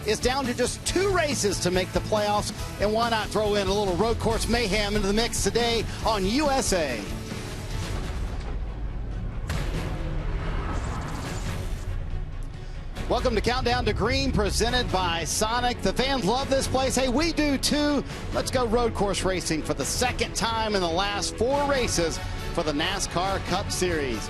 Is down to just 2 races to make the playoffs, and why not throw in a little road course mayhem into the mix today on USA. Welcome to Countdown to Green, presented by Sonic. The fans love this place. Hey, we do too. Let's go road course racing for the second time in the last 4 races for the NASCAR Cup Series.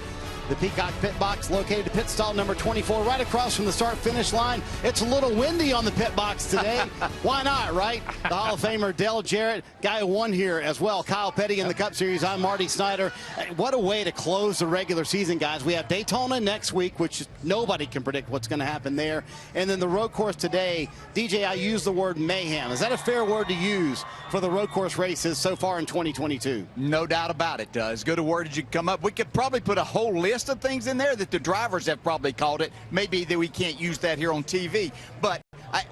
The Peacock Pit Box located at pit stall number 24, right across from the start-finish line. It's a little windy on the pit box today. Why not, right? The Hall of Famer Dale Jarrett, guy who won here as well. Kyle Petty in the Cup Series. I'm Marty Snyder. What a way to close the regular season, guys. We have Daytona next week, which nobody can predict what's going to happen there. And then the road course today. DJ, I use the word mayhem. Is that a fair word to use for the road course races so far in 2022? No doubt about it. As good a word as you come up. We could probably put a whole list of things in there that the drivers have probably called it. Maybe that we can't use that here on TV, but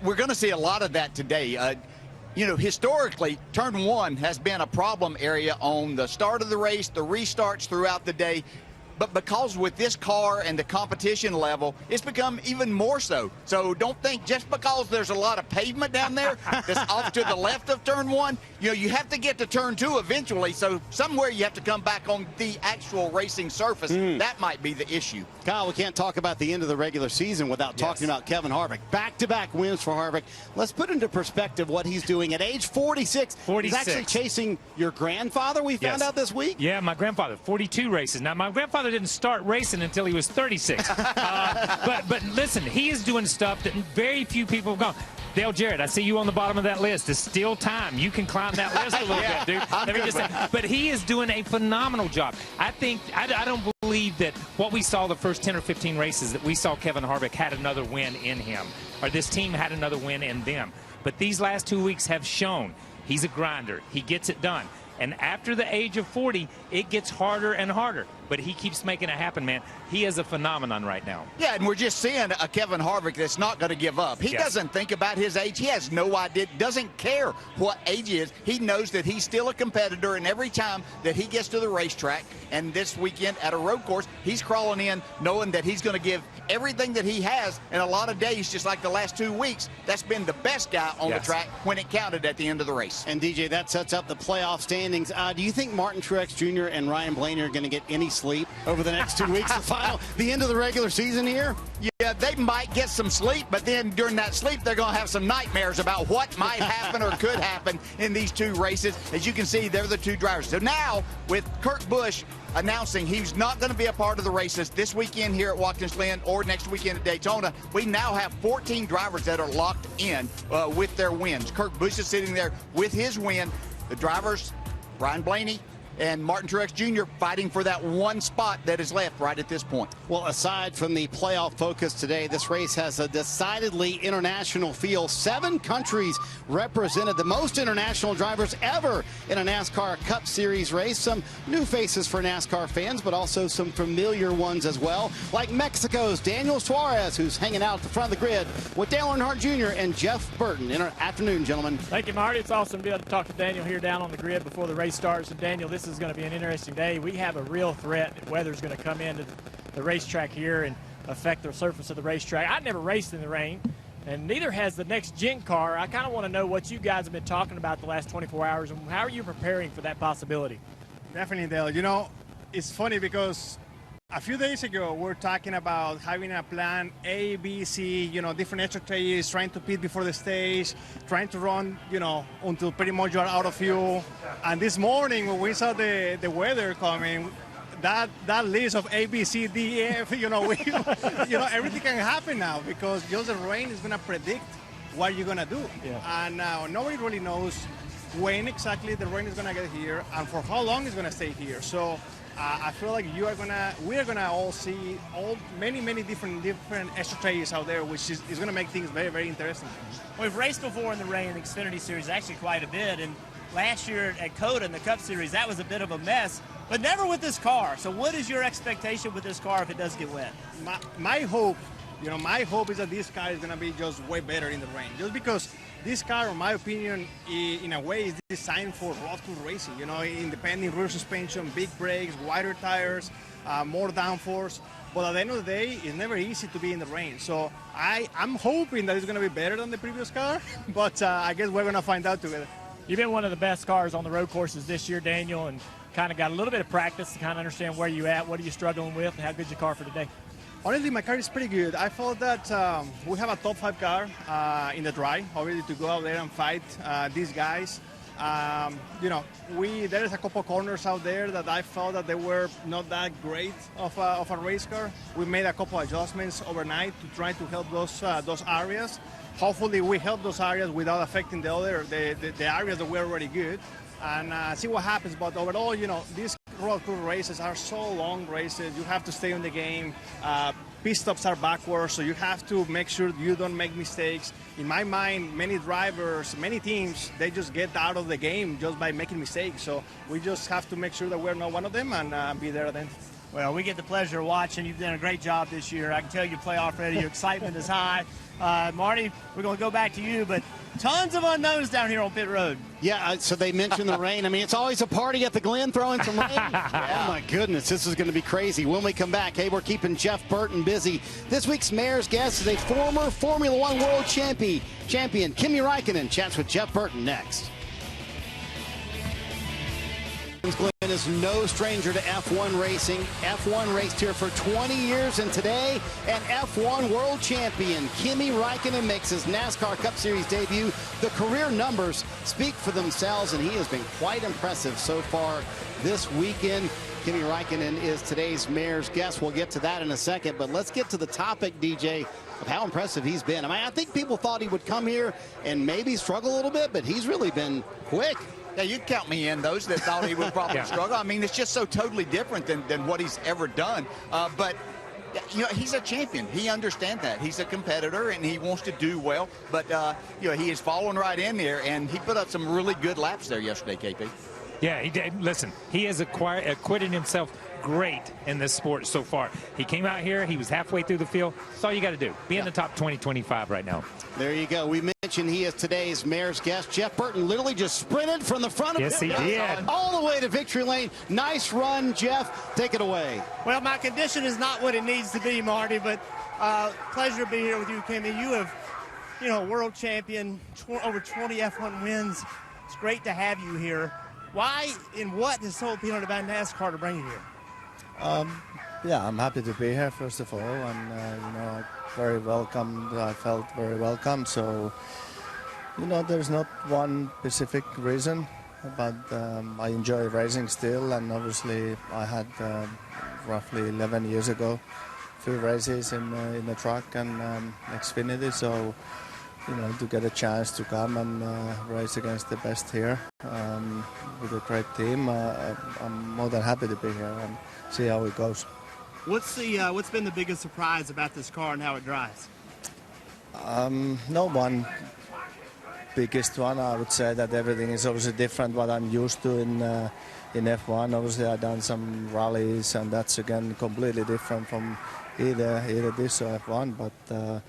we're going to see a lot of that today. You know, historically, turn 1 has been a problem area on the start of the race, the restarts throughout the day. But because with this car and the competition level, it's become even more so. So don't think just because there's a lot of pavement down there that's off to the left of turn 1, you know, you have to get to turn 2 eventually. So somewhere you have to come back on the actual racing surface. That might be the issue. Kyle, we can't talk about the end of the regular season without talking about Kevin Harvick. Back-to-back wins for Harvick. Let's put into perspective what he's doing at age 46. He's actually chasing your grandfather, we found out this week? Yeah, my grandfather, 42 races. Now, my grandfather didn't start racing until he was 36. But listen, he is doing stuff that very few people have gone. Dale Jarrett, I see you on the bottom of that list. It's still time. You can climb that list a little bit, dude. Let me just say, but he is doing a phenomenal job. I don't believe that what we saw the first 10 or 15 races that we saw Kevin Harvick had another win in him, or this team had another win in them. But these last 2 weeks have shown he's a grinder. He gets it done. And after the age of 40, it gets harder and harder. But he keeps making it happen, man. He is a phenomenon right now. Yeah, and we're just seeing a Kevin Harvick that's not going to give up. He doesn't think about his age. He has no idea, doesn't care what age he is. He knows that he's still a competitor, and every time that he gets to the racetrack, and this weekend at a road course, he's crawling in knowing that he's going to give everything that he has. And a lot of days, just like the last 2 weeks, that's been the best guy on the track when it counted at the end of the race. And DJ, that sets up the playoff standings. Do you think Martin Truex Jr. and Ryan Blaney are going to get any sleep over the next 2 weeks, the end of the regular season here? Yeah, they might get some sleep, but then during that sleep, they're going to have some nightmares about what might happen or could happen in these 2 races. As you can see, they're the 2 drivers. So now, with Kurt Busch announcing he's not going to be a part of the races this weekend here at Watkins Glen or next weekend at Daytona, we now have 14 drivers that are locked in with their wins. Kurt Busch is sitting there with his win. The drivers, Ryan Blaney and Martin Truex Jr. fighting for that 1 spot that is left right at this point. Well, aside from the playoff focus today, this race has a decidedly international feel. 7 countries represented, the most international drivers ever in a NASCAR Cup Series race. Some new faces for NASCAR fans, but also some familiar ones as well, like Mexico's Daniel Suarez, who's hanging out at the front of the grid with Dale Earnhardt Jr. and Jeff Burton. Afternoon, gentlemen. Thank you, Marty. It's awesome to be able to talk to Daniel here down on the grid before the race starts. And Daniel, this is going to be an interesting day. We have a real threat that weather's going to come into the racetrack here and affect the surface of the racetrack. I never raced in the rain, and neither has the next gen car. I kind of want to know what you guys have been talking about the last 24 hours, and how are you preparing for that possibility? Definitely, Dale. You know, it's funny because a few days ago, we're talking about having a plan A, B, C, you know, different strategies, trying to pit before the stage, trying to run, you know, until pretty much you're out of fuel. And this morning, when we saw the weather coming, that list of A, B, C, D, F, you know, everything can happen now because just the rain is going to predict what you're going to do. Yeah. And now nobody really knows when exactly the rain is going to get here and for how long it's going to stay here. So I feel like we are gonna all see many different strategies out there, which is going to make things very, very interesting. We've raced before in the rain in the Xfinity Series, actually quite a bit, and last year at COTA in the Cup Series, that was a bit of a mess, but never with this car. So what is your expectation with this car if it does get wet? My hope, my hope is that this car is going to be just way better in the rain, just because this car, in my opinion, in a way is designed for road course racing. Independent rear suspension, big brakes, wider tires, more downforce. But at the end of the day, it's never easy to be in the rain. So I'm hoping that it's going to be better than the previous car, but I guess we're going to find out together. You've been one of the best cars on the road courses this year, Daniel, and kind of got a little bit of practice to kind of understand where you're at, what are you struggling with, and how good's your car for today? Honestly, my car is pretty good. I felt that we have a top 5 car in the dry, already to go out there and fight these guys. You know, there is a couple corners out there that I felt that they were not that great of a race car. We made a couple adjustments overnight to try to help those areas. Hopefully, we help those areas without affecting the areas that were already good, and see what happens. But overall, you know, these road course races are so long races. You have to stay in the game. Pit stops are backwards, so you have to make sure you don't make mistakes. In my mind, many drivers, many teams, they just get out of the game just by making mistakes. So we just have to make sure that we're not one of them and be there at the end. Well, we get the pleasure of watching. You've done a great job this year. I can tell you playoff ready. Your excitement is high. Marty, we're going to go back to you, but tons of unknowns down here on pit road. Yeah, so they mentioned the rain. I mean, it's always a party at the Glen throwing some rain. Oh, my goodness, this is going to be crazy. When we come back, hey, we're keeping Jeff Burton busy. This week's Mayor's guest is a former Formula One world champion, Kimi Räikkönen. Chats with Jeff Burton next. Glen is no stranger to F1 racing. F1 raced here for 20 years, and today an F1 world champion, Kimi Räikkönen, makes his NASCAR Cup Series debut. The career numbers speak for themselves, and he has been quite impressive so far this weekend. Kimi Räikkönen is today's Mayor's guest. We'll get to that in a second, but let's get to the topic, DJ, of how impressive he's been. I mean, I think people thought he would come here and maybe struggle a little bit, but he's really been quick. Yeah, you count me in, those that thought he would probably struggle. I mean, it's just so totally different than what he's ever done. But, you know, he's a champion. He understands that. He's a competitor, and he wants to do well. But, you know, he is falling right in there, and he put up some really good laps there yesterday, KP. Yeah, he did. Listen, he has acquitted himself great in this sport so far. He came out here, he was halfway through the field. That's all you got to do. Be in the top 20, 25 right now. There you go. We mentioned he is today's Mayor's guest. Jeff Burton literally just sprinted from the front of Yes, he did. all the way to victory lane. Nice run, Jeff. Take it away. Well, my condition is not what it needs to be, Marty, but pleasure to be here with you, Kimi. You have, you know, world champion, over 20 F1 wins. It's great to have you here. Why and what is so appealing about NASCAR to bring you here? Yeah, I'm happy to be here, first of all, and you know, very welcome. I felt very welcome. So, you know, there's not one specific reason, but I enjoy racing still, and obviously I had roughly 11 years ago a few races in the truck and Xfinity. So, you know, to get a chance to come and race against the best here with a great team, I'm more than happy to be here and see how it goes. What's been the biggest surprise about this car and how it drives? No one biggest one. I would say that everything is obviously different what I'm used to in F1. Obviously I've done some rallies, and that's again completely different from either this or F1, but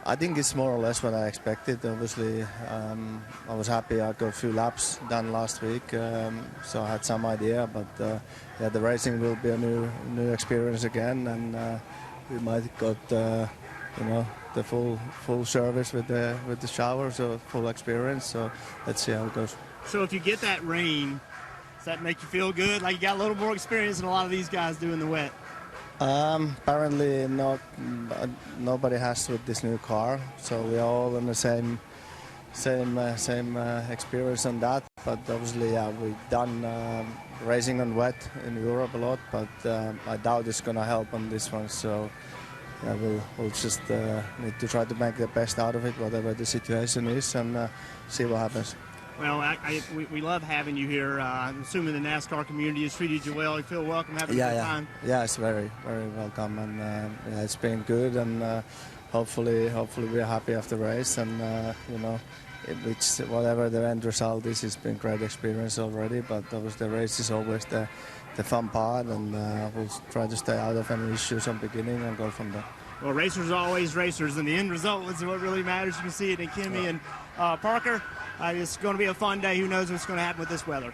I think it's more or less what I expected. Obviously, I was happy I got a few laps done last week, so I had some idea. But yeah, the racing will be a new experience again, and we might got you know, the full service with the shower, so full experience. So let's see how it goes. So if you get that rain, does that make you feel good? Like you got a little more experience than a lot of these guys do in the wet? Apparently not. Nobody has with this new car, so we're all in the same experience on that. But obviously, yeah, we've done racing on wet in Europe a lot, but I doubt it's going to help on this one. So yeah, we'll just need to try to make the best out of it, whatever the situation is, and see what happens. Well, we love having you here. I'm assuming the NASCAR community has treated you well. You feel welcome, having a good time? Yeah, it's very, very welcome, and yeah, it's been good, and hopefully we're happy after the race, and you know, whatever the end result is, it's been a great experience already, but obviously the race is always the fun part, and we'll try to stay out of any issues on the beginning and go from there. Well, racers are always racers, and the end result is what really matters. You can see it in Kimi and Parker. It's going to be a fun day. Who knows what's going to happen with this weather?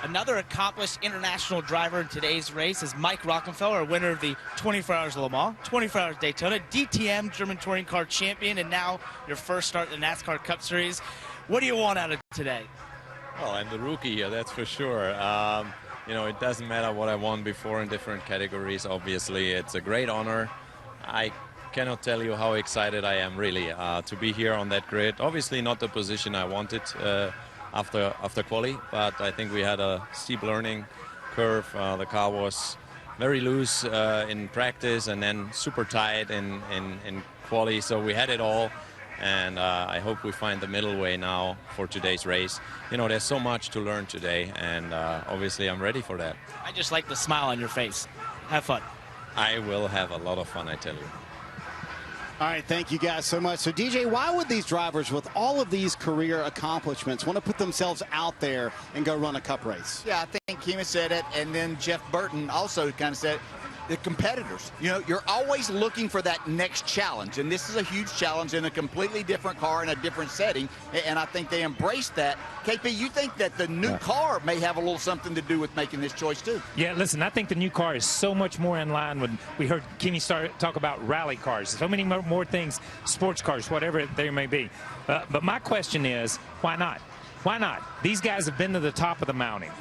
Another accomplished international driver in today's race is Mike Rockefeller, a winner of the 24 Hours of Le Mans, 24 Hours Daytona, DTM German Touring Car Champion, and now your first start in the NASCAR Cup Series. What do you want out of today? Well, I'm the rookie here, that's for sure. You know, it doesn't matter what I won before in different categories. Obviously, it's a great honor. I cannot tell you how excited I am, really, to be here on that grid. Obviously, not the position I wanted after quali, but I think we had a steep learning curve. The car was very loose in practice and then super tight in quali, so we had it all. And I hope we find the middle way now for today's race. You know, there's so much to learn today, and obviously I'm ready for that. I just like the smile on your face. Have fun. I will have a lot of fun, I tell you. All right, thank you guys so much. So, DJ, why would these drivers with all of these career accomplishments want to put themselves out there and go run a cup race? Yeah, I think Kima said it, and then Jeff Burton also kind of said it. The competitors, you know, you're always looking for that next challenge, and this is a huge challenge in a completely different car in a different setting, and I think they embraced that. KP, you think that the new car may have a little something to do with making this choice too? Yeah, listen, I think the new car is so much more in line with, we heard Kenny talk about rally cars, so many more things, sports cars, whatever there may be. But my question is, why not? Why not? These guys have been to the top of the mountain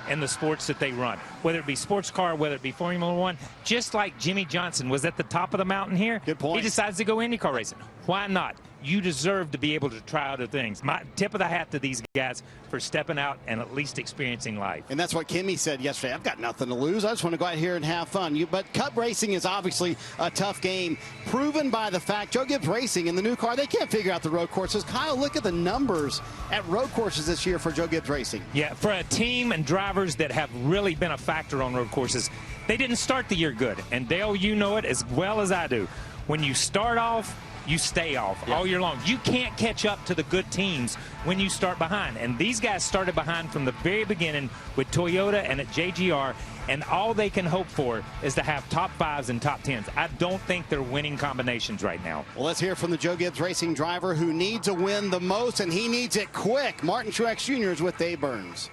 in the sports that they run, whether it be sports car, whether it be Formula One, just like Jimmy Johnson was at the top of the mountain here. Good point. He decides to go IndyCar racing. Why not? You deserve to be able to try other things. My tip of the hat to these guys for stepping out and at least experiencing life. And that's what Kimmy said yesterday. I've got nothing to lose. I just want to go out here and have fun. But cup racing is obviously a tough game, proven by the fact Joe Gibbs Racing in the new car, they can't figure out the road courses. Kyle, look at the numbers at road courses this year for Joe Gibbs Racing. Yeah, for a team and drivers that have really been a factor on road courses, they didn't start the year good. And Dale, you know it as well as I do. When you start off, you stay off all year long. You can't catch up to the good teams when you start behind. And these guys started behind from the very beginning with Toyota and at JGR, and all they can hope for is to have top fives and top tens. I don't think they're winning combinations right now. Well, let's hear from the Joe Gibbs Racing driver who needs a win the most, and he needs it quick. Martin Truex Jr. is with Dave Burns.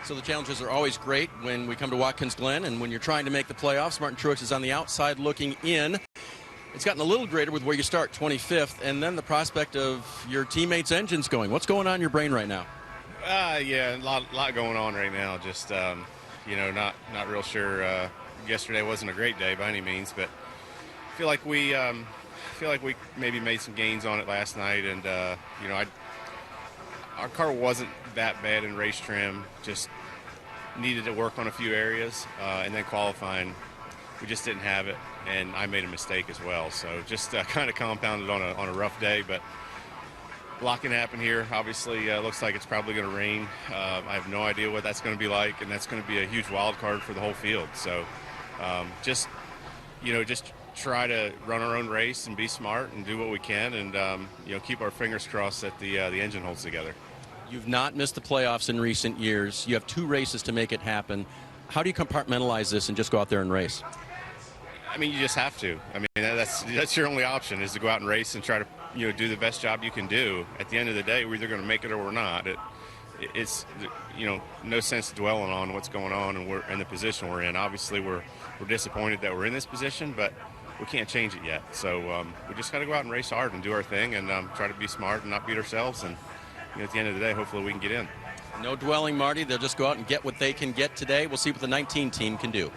So the challenges are always great when we come to Watkins Glen, and when you're trying to make the playoffs, Martin Truex is on the outside looking in. It's gotten a little greater with where you start, 25th, and then the prospect of your teammates' engines going. What's going on in your brain right now? Yeah, a lot going on right now. Just you know, not real sure. Yesterday wasn't a great day by any means, but I feel like we maybe made some gains on it last night, and you know, our car wasn't that bad in race trim. Just needed to work on a few areas, and then qualifying, we just didn't have it. And I made a mistake as well, so just kind of compounded on a rough day. But a lot can happen here. Obviously, looks like it's probably going to rain. I have no idea what that's going to be like, and that's going to be a huge wild card for the whole field. So just try to run our own race and be smart and do what we can, and you know, keep our fingers crossed that the engine holds together. You've not missed the playoffs in recent years. You have 2 races to make it happen. How do you compartmentalize this and just go out there and race? I mean, you just have to. I mean, that's your only option, is to go out and race and try to, you know, do the best job you can do. At the end of the day, we're either going to make it or we're not. It's you know, no sense dwelling on what's going on and we're in the position we're in. Obviously, we're disappointed that we're in this position, but we can't change it yet. So we just got to go out and race hard and do our thing, and try to be smart and not beat ourselves. And you know, at the end of the day, hopefully we can get in. No dwelling, Marty. They'll just go out and get what they can get today. We'll see what the 19 team can do.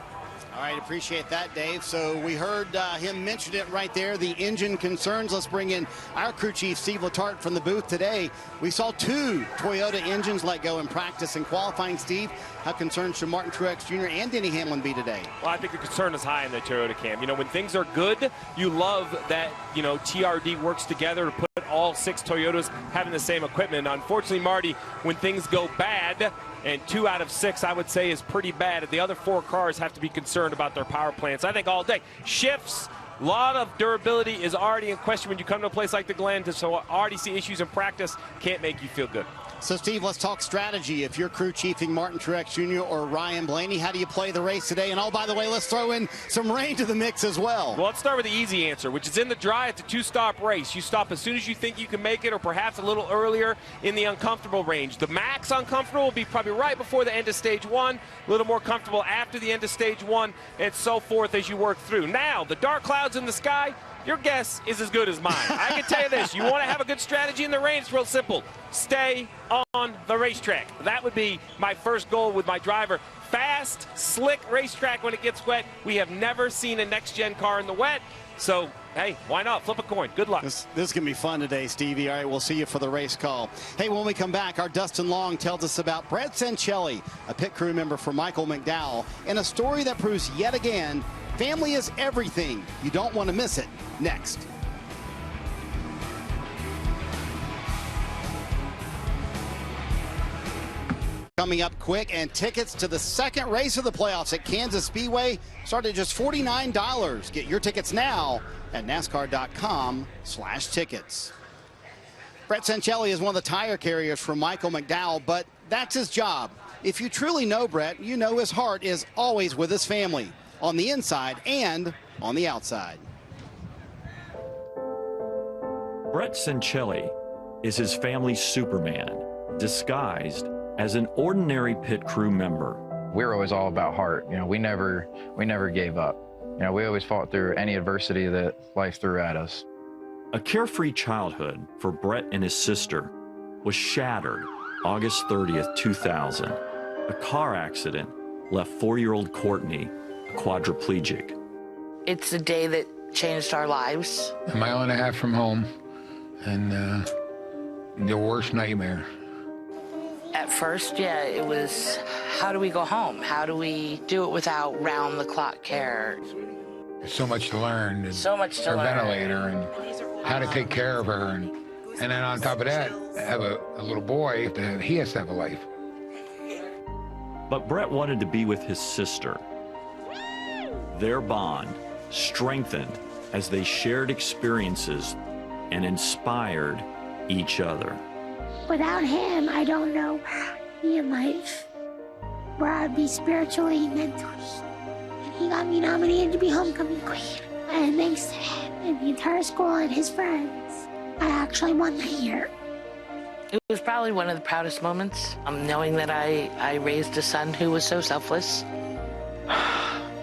All right, appreciate that, Dave. So we heard him mention it right there, the engine concerns. Let's bring in our crew chief, Steve Letarte, from the booth today. We saw 2 Toyota engines let go in practice and qualifying. Steve, how concerned should Martin Truex Jr. and Denny Hamlin be today? Well, I think the concern is high in the Toyota camp. You know, when things are good, you love that, you know, TRD works together to put all 6 Toyotas having the same equipment. Unfortunately, Marty, when things go bad, and 2 out of 6, I would say, is pretty bad. The other 4 cars have to be concerned about their power plants. I think all day. Shifts, a lot of durability is already in question when you come to a place like the Glen. So already see issues in practice, can't make you feel good. So, Steve, let's talk strategy. If you're crew chiefing Martin Truex Jr. or Ryan Blaney, how do you play the race today? And, oh, by the way, let's throw in some rain to the mix as well. Well, let's start with the easy answer, which is in the dry. It's a two-stop race. You stop as soon as you think you can make it, or perhaps a little earlier in the uncomfortable range. The max uncomfortable will be probably right before the end of stage one, a little more comfortable after the end of stage one, and so forth as you work through. Now, the dark clouds in the sky, your guess is as good as mine. I can tell you this. You want to have a good strategy in the rain, it's real simple. Stay on the racetrack. That would be my first goal with my driver. Fast, slick racetrack when it gets wet. We have never seen a next-gen car in the wet. So, hey, why not? Flip a coin. Good luck. This is going to be fun today, Stevie. All right, we'll see you for the race call. Hey, when we come back, our Dustin Long tells us about Brett Sancelli, a pit crew member for Michael McDowell, and a story that proves yet again family is everything. You don't want to miss it. Next. Coming up quick, and tickets to the second race of the playoffs at Kansas Speedway start at just $49. Get your tickets now at NASCAR.com/tickets. Brett Sancelli is one of the tire carriers for Michael McDowell, but that's his job. If you truly know Brett, you know his heart is always with his family, on the inside and on the outside. Brett Sancelli is his family's Superman, disguised as an ordinary pit crew member. We're always all about heart. You know, we never gave up. You know, we always fought through any adversity that life threw at us. A carefree childhood for Brett and his sister was shattered August 30th, 2000. A car accident left 4-year-old Courtney a quadriplegic. It's a day that changed our lives. A mile and a half from home, and the worst nightmare. At first, yeah, it was, how do we go home? How do we do it without round-the-clock care? There's so much to learn. And so much to her learn. Ventilator and how to take care of her. And then on top of that, have a little boy, he has to have a life. But Brett wanted to be with his sister. Their bond strengthened as they shared experiences and inspired each other. Without him, I don't know where I'd be in life, where I'd be spiritually, mentally. And he got me nominated to be homecoming queen. And thanks to him and the entire school and his friends, I actually won that year. It was probably one of the proudest moments, knowing that I raised a son who was so selfless.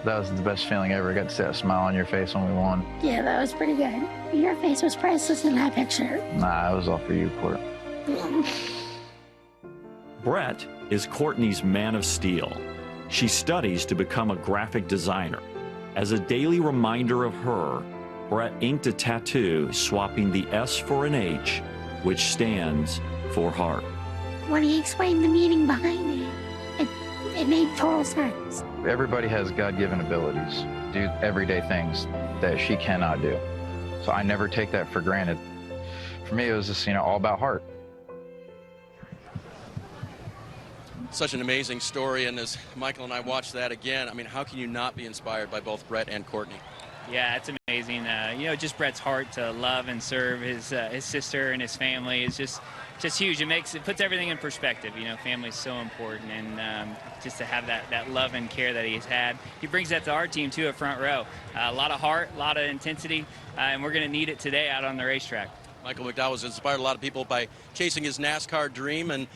That was the best feeling ever. Got to see that smile on your face when we won. Yeah, that was pretty good. Your face was priceless in that picture. Nah, it was all for you, Court. Brett is Courtney's man of steel. She studies to become a graphic designer. As a daily reminder of her, Brett inked a tattoo swapping the S for an H, which stands for heart. When he explained the meaning behind it, it made total sense. Everybody has God-given abilities, do everyday things that she cannot do. So I never take that for granted. For me, it was just, all about heart. Such an amazing story, and as Michael and I watch that again, I mean, how can you not be inspired by both Brett and Courtney? Yeah, it's amazing. Just Brett's heart to love and serve his sister and his family is just huge. It puts everything in perspective. Family's so important, and just to have that love and care that he's had. He brings that to our team too, at front row. A lot of heart, a lot of intensity, and we're going to need it today out on the racetrack. Michael McDowell has inspired a lot of people by chasing his NASCAR dream, and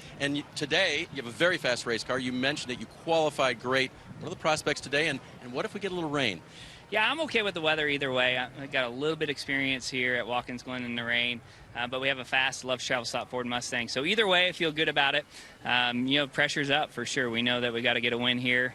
today you have a very fast race car. You mentioned it. You qualified great. What are the prospects today, and what if we get a little rain? Yeah, I'm okay with the weather either way. I got a little bit of experience here at Watkins Glen in the rain, but we have a fast, loves travel stop Ford Mustang. So either way, I feel good about it. Pressure's up for sure. We know that we got to get a win here.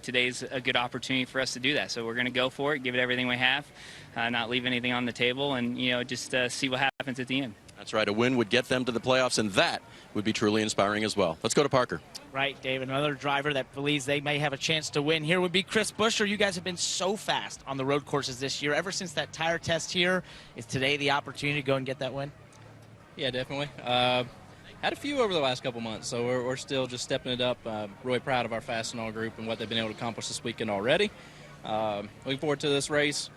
Today's a good opportunity for us to do that. So we're going to go for it, give it everything we have, not leave anything on the table, and just see what happens at the end. That's right. A win would get them to the playoffs, and that would be truly inspiring as well. Let's go to Parker. Right, David. Another driver that believes they may have a chance to win here would be Chris Buescher. You guys have been so fast on the road courses this year. Ever since that tire test here, is today the opportunity to go and get that win? Yeah, definitely. Had a few over the last couple months, so we're still just stepping it up. Really proud of our Fast and All group and what they've been able to accomplish this weekend already. Looking forward to this race.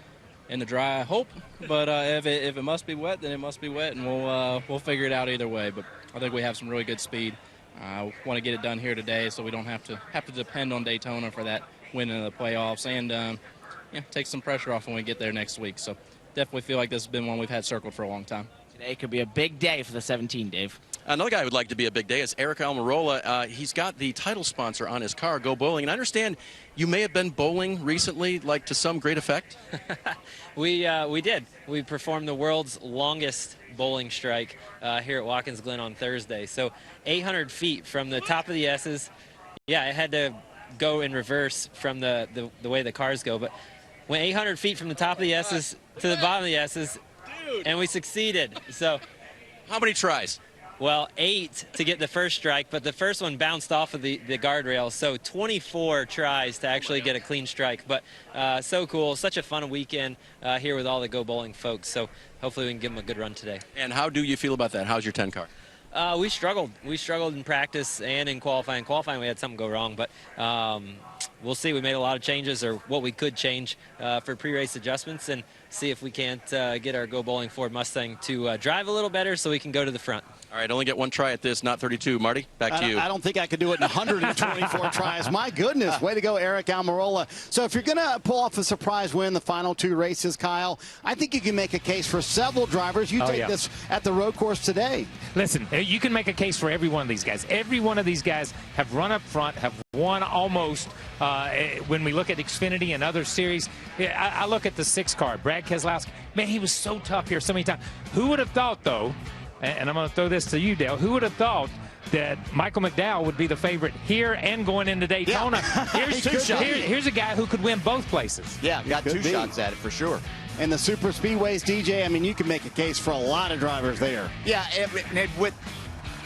in the dry, I hope. But if it must be wet, then it must be wet, and we'll figure it out either way. But I think we have some really good speed. I want to get it done here today, so we don't have to depend on Daytona for that win in the playoffs, and take some pressure off when we get there next week. So definitely feel like this has been one we've had circled for a long time. Today could be a big day for the 17, Dave. Another guy who would like to be a big day is Eric Almirola. He's got the title sponsor on his car, Go Bowling. And I understand you may have been bowling recently, like to some great effect. We did. We performed the world's longest bowling strike here at Watkins Glen on Thursday. So 800 feet from the top of the S's. Yeah, I had to go in reverse from the way the cars go. But went 800 feet from the top of the S's to the bottom of the S's. And we succeeded. So, how many tries? Well, 8 to get the first strike, but the first one bounced off of the guardrail. So 24 tries to actually get a clean strike. But so cool, such a fun weekend here with all the Go Bowling folks. So hopefully we can give them a good run today. And how do you feel about that? How's your 10 car? We struggled. We struggled in practice and in qualifying. Qualifying, we had something go wrong, but we'll see. We made a lot of changes, or what we could change for pre-race adjustments, and see if we can't get our Go Bowling Ford Mustang to drive a little better so we can go to the front. All right, only get one try at this, not 32. Marty, back to you. I don't think I could do it in 124 tries. My goodness, way to go, Eric Almirola. So if you're going to pull off a surprise win the final 2 races, Kyle, I think you can make a case for several drivers. You take this at the road course today. Listen, you can make a case for every one of these guys. Every one of these guys have run up front, have won almost. When we look at Xfinity and other series, I look at the 6 car, Brad Keselowski. Man, he was so tough here so many times. Who would have thought, though, and I'm going to throw this to you, Dale, who would have thought that Michael McDowell would be the favorite here and going into Daytona? Yeah. Here's a guy who could win both places. Yeah, got 2 shots at it for sure. And the super speedways, DJ, I mean, you can make a case for a lot of drivers there. Yeah, with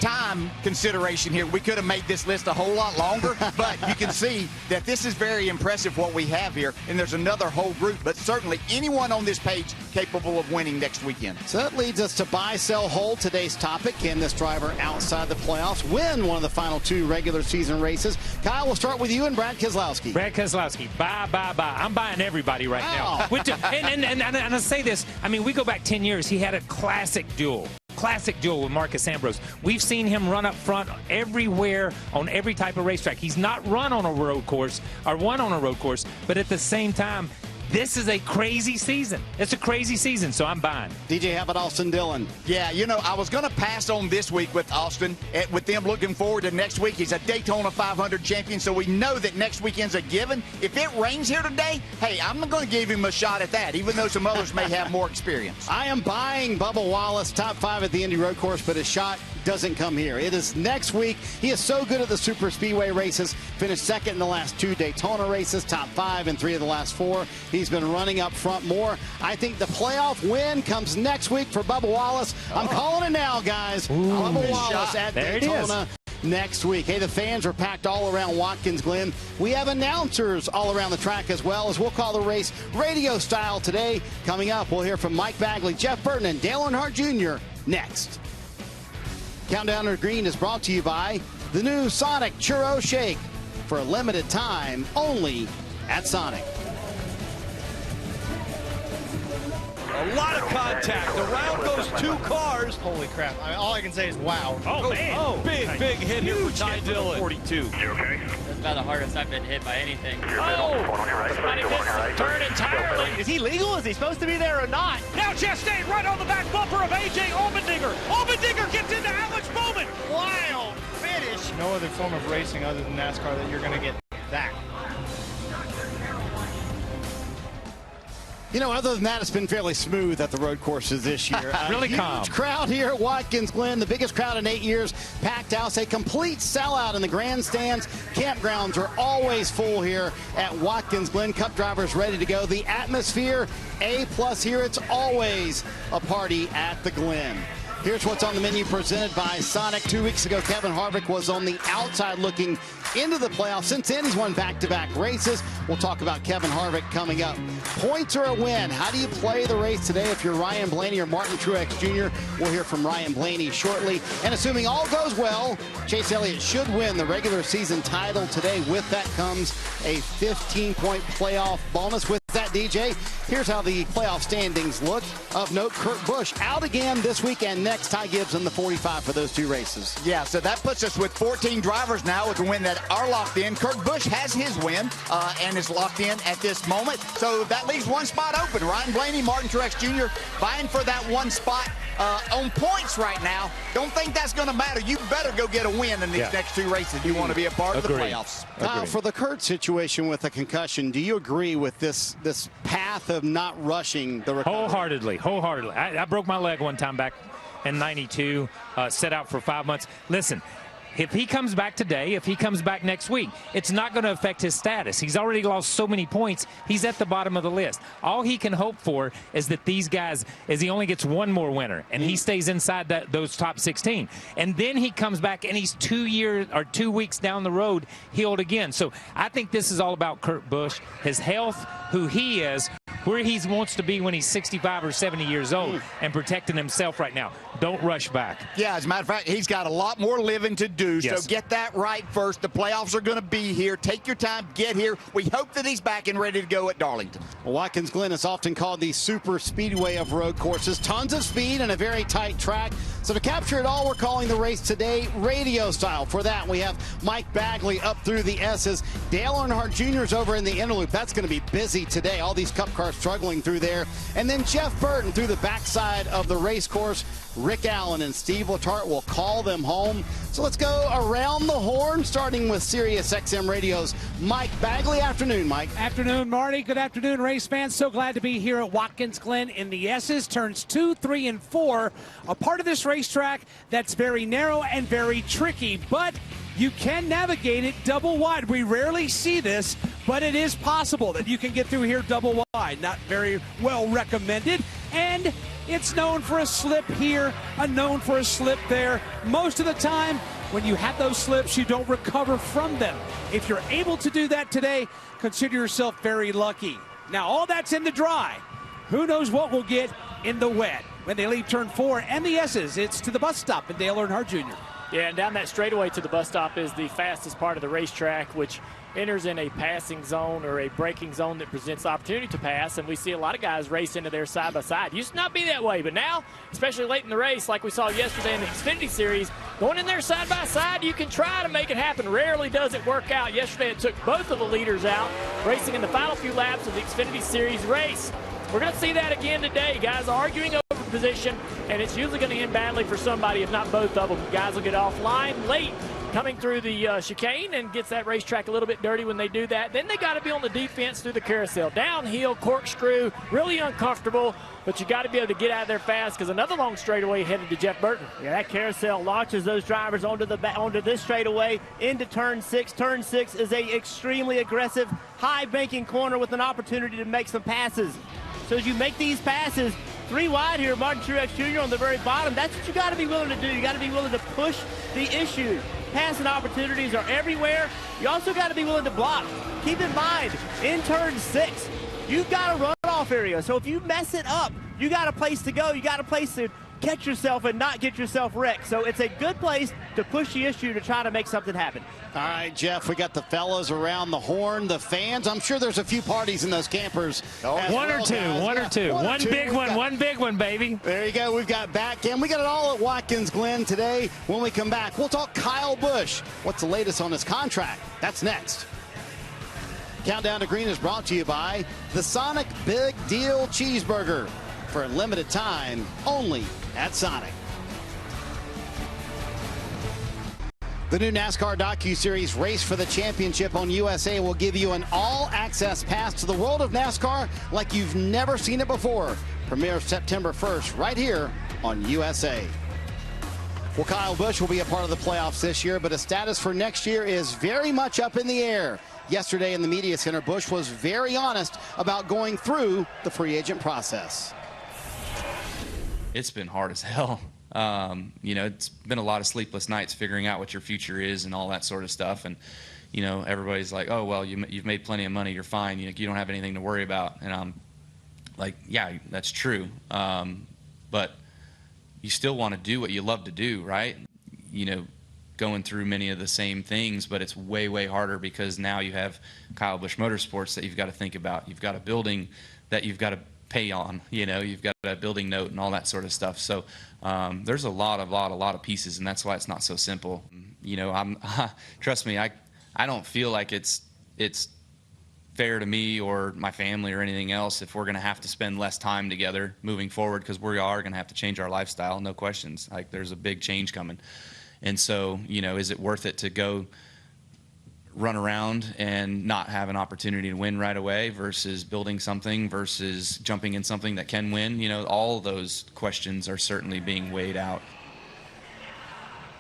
time consideration here, we could have made this list a whole lot longer, but you can see that this is very impressive what we have here, and there's another whole group, but certainly anyone on this page capable of winning next weekend. So that leads us to buy, sell, hold, today's topic. Can this driver outside the playoffs win one of the final 2 regular season races? Kyle, we'll start with you and Brad Keselowski. Brad Keselowski, buy. I'm buying everybody right now. And I say this, I mean, we go back 10 years, he had a classic duel with Marcus Ambrose. We've seen him run up front everywhere on every type of racetrack. He's not run on a road course or won on a road course, but at the same time, this is a crazy season. It's a crazy season, so I'm buying. DJ, how about Austin Dillon? Yeah, you know, I was going to pass on this week with Austin, with them looking forward to next week. He's a Daytona 500 champion, so we know that next weekend's a given. If it rains here today, hey, I'm going to give him a shot at that, even though some others may have more experience. I am buying Bubba Wallace, top 5 at the Indy Road Course, but his shot doesn't come here. It is next week. He is so good at the super speedway races. Finished 2nd in the last 2 Daytona races, top 5 in 3 of the last 4. He's been running up front more. I think the playoff win comes next week for Bubba Wallace. I'm calling it now, guys. Bubba Wallace at Daytona next week. Hey, the fans are packed all around Watkins Glen. We have announcers all around the track as well, as we'll call the race radio style today. Coming up, we'll hear from Mike Bagley, Jeff Burton, and Dale Earnhardt Jr. next. Countdown to Green is brought to you by the new Sonic Churro Shake, for a limited time only at Sonic. A lot of contact. Around goes 2 cars. Holy crap. I mean, all I can say is wow. Oh, man. Big hit here for Ty Dillon. 42. You okay? That's about the hardest I've been hit by anything. Somebody gets turn entirely. Is he legal? Is he supposed to be there or not? Now Chastain right on the back bumper of A.J. Allmendinger. Allmendinger gets into Alex Bowman. Wild finish. No other form of racing other than NASCAR that you're going to get that. You know, other than that, it's been fairly smooth at the road courses this year. Really calm. Huge crowd here at Watkins Glen, the biggest crowd in 8 years. Packed house, a complete sellout in the grandstands. Campgrounds are always full here at Watkins Glen. Cup drivers ready to go. The atmosphere, A+ here. It's always a party at the Glen. Here's what's on the menu presented by Sonic. 2 weeks ago, Kevin Harvick was on the outside looking into the playoffs. Since then, he's won back-to-back races. We'll talk about Kevin Harvick coming up. Points or a win? How do you play the race today if you're Ryan Blaney or Martin Truex Jr.? We'll hear from Ryan Blaney shortly. And assuming all goes well, Chase Elliott should win the regular season title today. With that comes a 15-point playoff bonus. With that, DJ. Here's how the playoff standings look. Of note, Kurt Busch out again this weekend. Next, Ty Gibbs in the 45 for those two races. Yeah, so that puts us with 14 drivers now with the win that are locked in. Kurt Busch has his win and is locked in at this moment. So that leaves one spot open. Ryan Blaney, Martin Truex Jr. vying for that one spot on points right now. Don't think that's going to matter. You better go get a win in these next two races. You want to be a part of the playoffs. Kyle, for the Kurt situation with the concussion, do you agree with this path of not rushing the recovery? Wholeheartedly. I broke my leg one time back in '92, set out for 5 months. Listen, if he comes back today, if he comes back next week, it's not going to affect his status. He's already lost so many points. He's at the bottom of the list. All he can hope for is that these guys, is he only gets one more winner, and he stays inside those top 16. And then he comes back, and he's 2 weeks down the road healed again. So I think this is all about Kurt Busch, his health, who he is, where he wants to be when he's 65 or 70 years old, and protecting himself right now. Don't rush back. Yeah, as a matter of fact, he's got a lot more living to do, Yes. so get that right first. The playoffs are going to be here. Take your time, get here. We hope that he's back and ready to go at Darlington. Watkins Glen is often called the super speedway of road courses. Tons of speed and a very tight track. So to capture it all, we're calling the race today radio style. For that, we have Mike Bagley up through the S's. Dale Earnhardt Jr. is over in the inner loop. That's going to be busy today. All these Cup cars struggling through there. And then Jeff Burton through the backside of the race course. Rick Allen and Steve Letarte will call them home. So let's go around the horn, starting with Sirius XM Radio's Mike Bagley. Afternoon, Mike. Afternoon, Marty. Good afternoon, race fans. So glad to be here at Watkins Glen in the S's. Turns 2, 3, and 4. A part of this racetrack that's very narrow and very tricky, but you can navigate it double wide. We rarely see this, but it is possible that you can get through here double wide. Not very well recommended. And it's known for a slip here, known for a slip there. Most of the time, when you have those slips, you don't recover from them. If you're able to do that today, consider yourself very lucky. Now, all that's in the dry. Who knows what we'll get in the wet? When they leave turn 4 and the S's, it's to the bus stop in Dale Earnhardt Jr. Yeah, and down that straightaway to the bus stop is the fastest part of the racetrack, which enters in a passing zone or a braking zone that presents opportunity to pass, and we see a lot of guys race into there side by side. Used to not be that way, but now, especially late in the race, like we saw yesterday in the Xfinity Series, going in there side by side, you can try to make it happen. Rarely does it work out. Yesterday it took both of the leaders out, racing in the final few laps of the Xfinity Series race. We're going to see that again today. Guys arguing over position, and it's usually going to end badly for somebody, if not both of them. Guys will get offline late coming through the chicane and gets that racetrack a little bit dirty when they do that. Then they got to be on the defense through the carousel. Downhill, corkscrew, really uncomfortable, but you got to be able to get out of there fast because another long straightaway headed to Jeff Burton. Yeah, that carousel launches those drivers onto this straightaway into turn 6. Turn 6 is a extremely aggressive, high banking corner with an opportunity to make some passes. So as you make these passes, 3 wide here, Martin Truex Jr. on the very bottom. That's what you got to be willing to do. You got to be willing to push the issue. Passing opportunities are everywhere. You also got to be willing to block. Keep in mind, in turn 6, you've got a runoff area. So if you mess it up, you got a place to go. You got a place to catch yourself and not get yourself wrecked. So it's a good place to push the issue to try to make something happen. All right, Jeff, we got the fellas around the horn, the fans. I'm sure there's a few parties in those campers. One or two. One big one, baby. There you go. We've got back in. We got it all at Watkins Glen today. When we come back, we'll talk Kyle Busch. What's the latest on his contract? That's next. Countdown to Green is brought to you by the Sonic Big Deal Cheeseburger. For a limited time, only at Sonic. The new NASCAR docuseries Race for the Championship on USA will give you an all-access pass to the world of NASCAR like you've never seen it before. Premieres September 1st right here on USA. Well, Kyle Busch will be a part of the playoffs this year, but his status for next year is very much up in the air. Yesterday in the media center, Busch was very honest about going through the free agent process. It's been hard as hell. You know, it's been a lot of sleepless nights figuring out what your future is and all that sort of stuff. And, you know, everybody's like, oh, well, you've made plenty of money. You're fine. You don't have anything to worry about. And I'm like, yeah, that's true. But you still want to do what you love to do, right? You know, going through many of the same things, but it's way, way harder because now you have Kyle Busch Motorsports that you've got to think about. You've got a building that you've got to pay on, you've got a building note and all that sort of stuff. So there's a lot of pieces, and that's why it's not so simple. Trust me, I don't feel like it's fair to me or my family or anything else if we're going to have to spend less time together moving forward, because we are going to have to change our lifestyle, no questions. Like, there's a big change coming. And so, is it worth it to go run around and not have an opportunity to win right away versus building something versus jumping in something that can win? All of those questions are certainly being weighed out.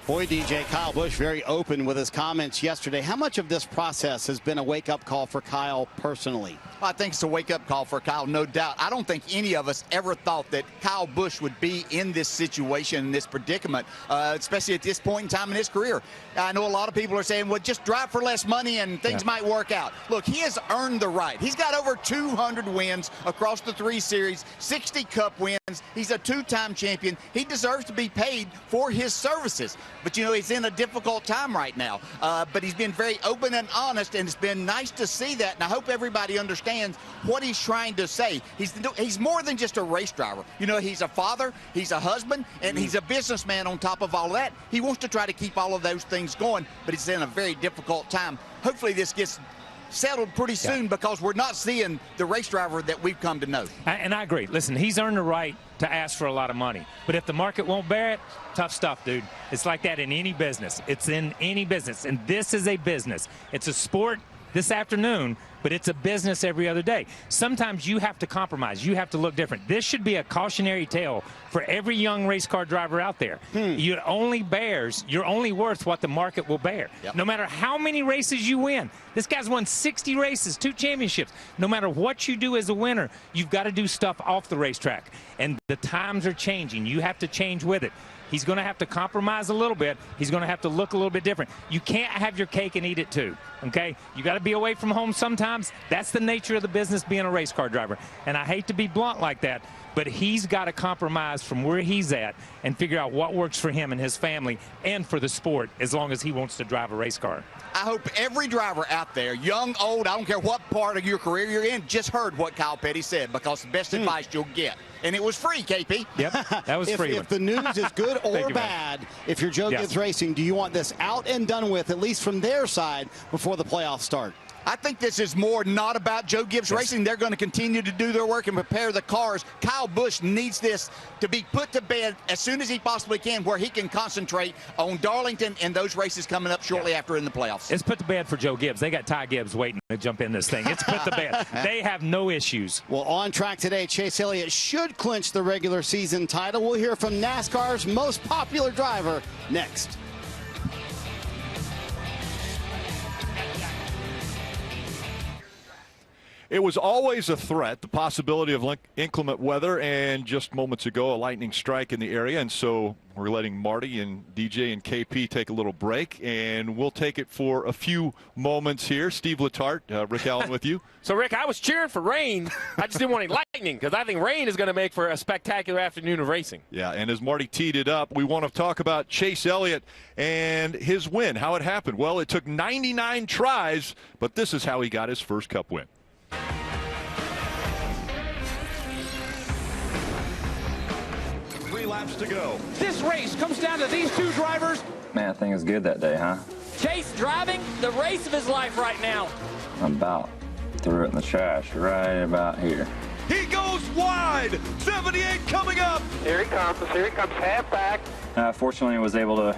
Boy, DJ, Kyle Busch very open with his comments yesterday. How much of this process has been a wake-up call for Kyle personally? I think it's a wake-up call for Kyle, no doubt. I don't think any of us ever thought that Kyle Busch would be in this situation, in this predicament, especially at this point in time in his career. I know a lot of people are saying, well, just drive for less money and things might work out. Look, he has earned the right. He's got over 200 wins across the 3 series, 60 Cup wins. He's a 2-time champion. He deserves to be paid for his services. But, he's in a difficult time right now. But he's been very open and honest, and it's been nice to see that. And I hope everybody understands what he's trying to say. He's more than just a race driver. He's a father, he's a husband, and he's a businessman on top of all that. He wants to try to keep all of those things going, but he's in a very difficult time. Hopefully this gets settled pretty soon, because we're not seeing the race driver that we've come to know. And I agree. Listen, he's earned the right to ask for a lot of money. But if the market won't bear it, tough stuff, dude. It's like that in any business. It's in any business. And this is a business. It's a sport this afternoon, but it's a business every other day. Sometimes you have to compromise. You have to look different. This should be a cautionary tale for every young race car driver out there. You're only worth what the market will bear. No matter how many races you win. This guy's won 60 races, 2 championships. No matter what you do as a winner, you've got to do stuff off the racetrack. And the times are changing. You have to change with it. He's going to have to compromise a little bit. He's going to have to look a little bit different. You can't have your cake and eat it too, okay? You got to be away from home sometimes. That's the nature of the business, being a race car driver. And I hate to be blunt like that, but he's got to compromise from where he's at and figure out what works for him and his family and for the sport, as long as he wants to drive a race car. I hope every driver out there, young, old, I don't care what part of your career you're in, just heard what Kyle Petty said, because the best advice you'll get. And it was free, KP. Yep, that was free. If the news is good or bad, if you're Joe Gibbs Racing, do you want this out and done with, at least from their side, before the playoffs start? I think this is more not about Joe Gibbs Racing. They're going to continue to do their work and prepare the cars. Kyle Busch needs this to be put to bed as soon as he possibly can, where he can concentrate on Darlington and those races coming up shortly after in the playoffs. It's put to bed for Joe Gibbs. They got Ty Gibbs waiting to jump in this thing. It's put to bed. They have no issues. Well, on track today, Chase Elliott should clinch the regular season title. We'll hear from NASCAR's most popular driver next. It was always a threat, the possibility of inclement weather, and just moments ago, a lightning strike in the area. And so we're letting Marty and DJ and KP take a little break, and we'll take it for a few moments here. Steve Letarte, Rick Allen with you. So, Rick, I was cheering for rain. I just didn't want any lightning, because I think rain is going to make for a spectacular afternoon of racing. Yeah, and as Marty teed it up, we want to talk about Chase Elliott and his win, how it happened. Well, it took 99 tries, but this is how he got his first Cup win. 3 laps to go. This race comes down to these 2 drivers. Man, I think it was good that day, huh? Chase driving the race of his life right now. About threw it in the trash right about here. He goes wide. 78 coming up. Here he comes. Half back. Fortunately, I was able to,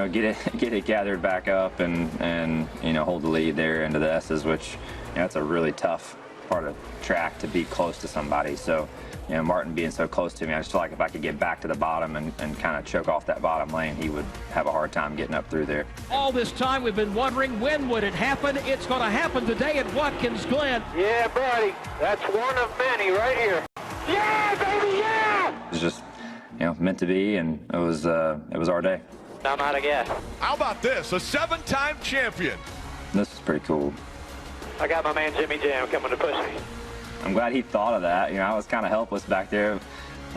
get it gathered back up and hold the lead there into the S's, which, it's a really tough part of track to be close to somebody. So, Martin being so close to me, I just feel like if I could get back to the bottom and kind of choke off that bottom lane, he would have a hard time getting up through there. All this time we've been wondering, when would it happen? It's going to happen today at Watkins Glen. Yeah, buddy, that's one of many right here. Yeah, baby, yeah! It was just, meant to be, and it was our day. I'm out of gas. How about this? A 7-time champion. This is pretty cool. I got my man Jimmy Jam coming to push me. I'm glad he thought of that. I was kind of helpless back there.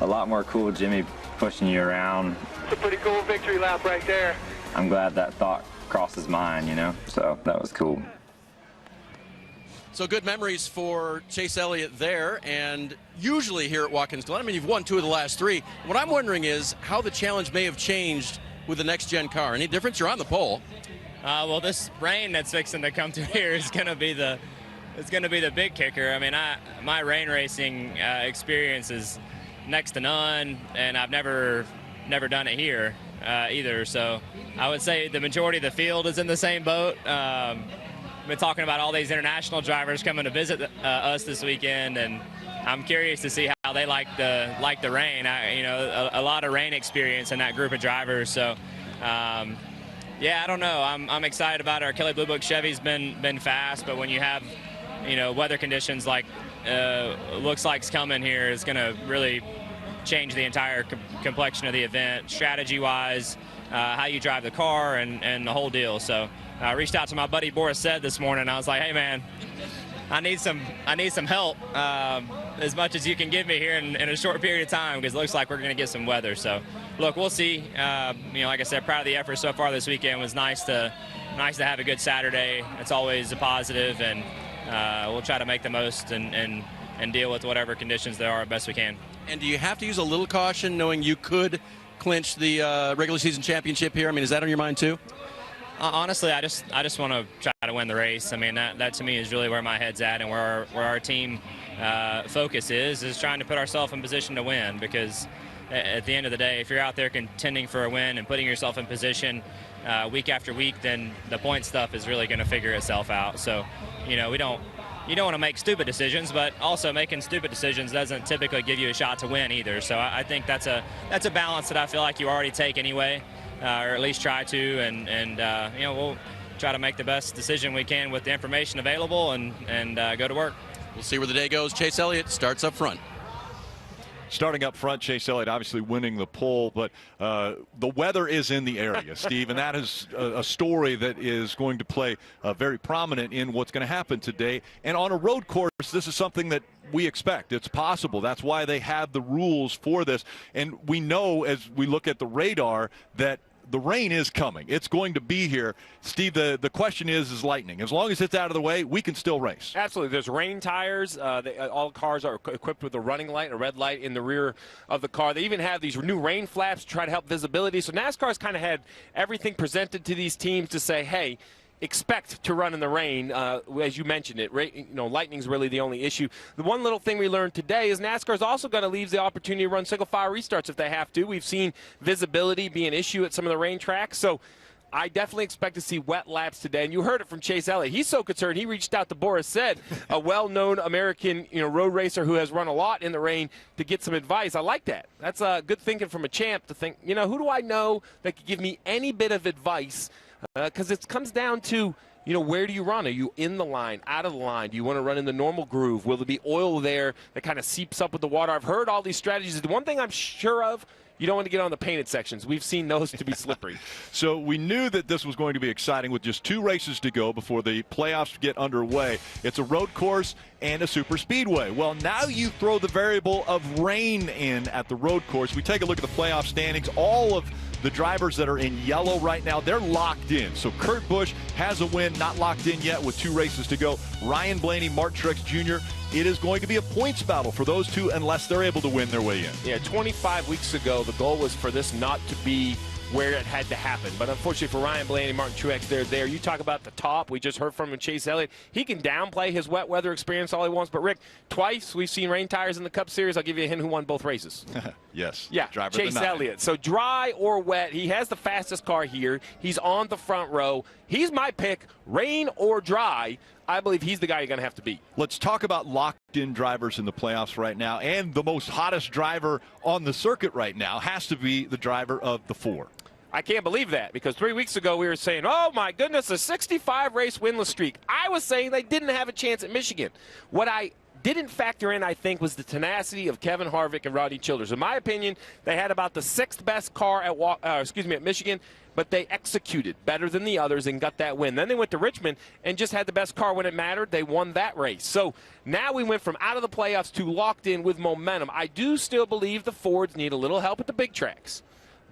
A lot more cool Jimmy pushing you around. It's a pretty cool victory lap right there. I'm glad that thought crossed his mind, you know, so that was cool. So good memories for Chase Elliott there, and usually here at Watkins Glen, I mean, you've won 2 of the last 3. What I'm wondering is how the challenge may have changed with the next-gen car. Any difference? You're on the pole. Well, this rain that's fixing to come through here is going to be the big kicker. I mean, my rain racing experience is next to none, and I've never done it here either. So I would say the majority of the field is in the same boat. We've been talking about all these international drivers coming to visit us this weekend, and I'm curious to see how they like the rain. A lot of rain experience in that group of drivers. So, yeah, I don't know. I'm excited about it. Our Kelly Blue Book Chevy's been fast, but when you have, weather conditions like looks like's coming here, is going to really change the entire complexion of the event, strategy-wise, how you drive the car, and the whole deal. So I reached out to my buddy Boris Said this morning. I was like, hey, man, I need some help as much as you can give me here in a short period of time, because it looks like we're going to get some weather. So, look, we'll see. Like I said, proud of the effort so far this weekend. It was nice to have a good Saturday. It's always a positive, and we'll try to make the most and deal with whatever conditions there are as best we can. And do you have to use a little caution knowing you could clinch the regular season championship here? I mean, is that on your mind too? Honestly, I just want to try to win the race. I mean, that to me is really where my head's at, and where our team focus is trying to put ourselves in position to win, because at the end of the day, if you're out there contending for a win and putting yourself in position week after week, then the point stuff is really going to figure itself out. So, you don't want to make stupid decisions, but also making stupid decisions doesn't typically give you a shot to win either. So I think that's a balance that I feel like you already take anyway, or at least try to, and we'll try to make the best decision we can with the information available and go to work. We'll see where the day goes. Chase Elliott starts up front. Starting up front, Chase Elliott obviously winning the pole, but the weather is in the area, Steve, and that is a story that is going to play very prominent in what's going to happen today. And on a road course, this is something that we expect. It's possible. That's why they have the rules for this. And we know, as we look at the radar, that the rain is coming. It's going to be here. Steve, the question is lightning. As long as it's out of the way, we can still race. Absolutely. There's rain tires. All cars are equipped with a running light, a red light in the rear of the car. They even have these new rain flaps to try to help visibility. So NASCAR's kind of had everything presented to these teams to say, hey, expect to run in the rain, as you mentioned it. Lightning's really the only issue. The one little thing we learned today is NASCAR's also going to leave the opportunity to run single file restarts if they have to. We've seen visibility be an issue at some of the rain tracks, so I definitely expect to see wet laps today. And you heard it from Chase Elliott. He's so concerned he reached out to Boris Said, a well-known American road racer who has run a lot in the rain, to get some advice. I like that. That's good thinking from a champ, to think, who do I know that could give me any bit of advice? Because it comes down to, where do you run? Are you in the line, out of the line? Do you want to run in the normal groove? Will there be oil there that kind of seeps up with the water? I've heard all these strategies. The one thing I'm sure of, you don't want to get on the painted sections. We've seen those to be slippery. So we knew that this was going to be exciting with just 2 races to go before the playoffs get underway. It's a road course and a super speedway. Well, now you throw the variable of rain in at the road course. We take a look at the playoff standings. All of the drivers that are in yellow right now, they're locked in. So Kurt Busch has a win, not locked in yet with 2 races to go. Ryan Blaney, Martin Truex Jr., it is going to be a points battle for those two unless they're able to win their way in. Yeah, 25 weeks ago, the goal was for this not to be where it had to happen. But unfortunately for Ryan Blaney and Martin Truex, they're there. You talk about the top. We just heard from Chase Elliott. He can downplay his wet weather experience all he wants. But, Rick, twice we've seen rain tires in the Cup Series. I'll give you a hint who won both races. Yes. Yeah, Driver Chase Elliott. So dry or wet, he has the fastest car here. He's on the front row. He's my pick, rain or dry. I believe he's the guy you're going to have to beat. Let's talk about locked-in drivers in the playoffs right now. And the most hottest driver on the circuit right now has to be the driver of the 4. I can't believe that, because 3 weeks ago we were saying, oh, my goodness, a 65-race winless streak. I was saying they didn't have a chance at Michigan. What I didn't factor in, I think, was the tenacity of Kevin Harvick and Rodney Childers. In my opinion, they had about the 6th best car at Michigan, but they executed better than the others and got that win. Then they went to Richmond and just had the best car when it mattered. They won that race. So now we went from out of the playoffs to locked in with momentum. I do still believe the Fords need a little help at the big tracks.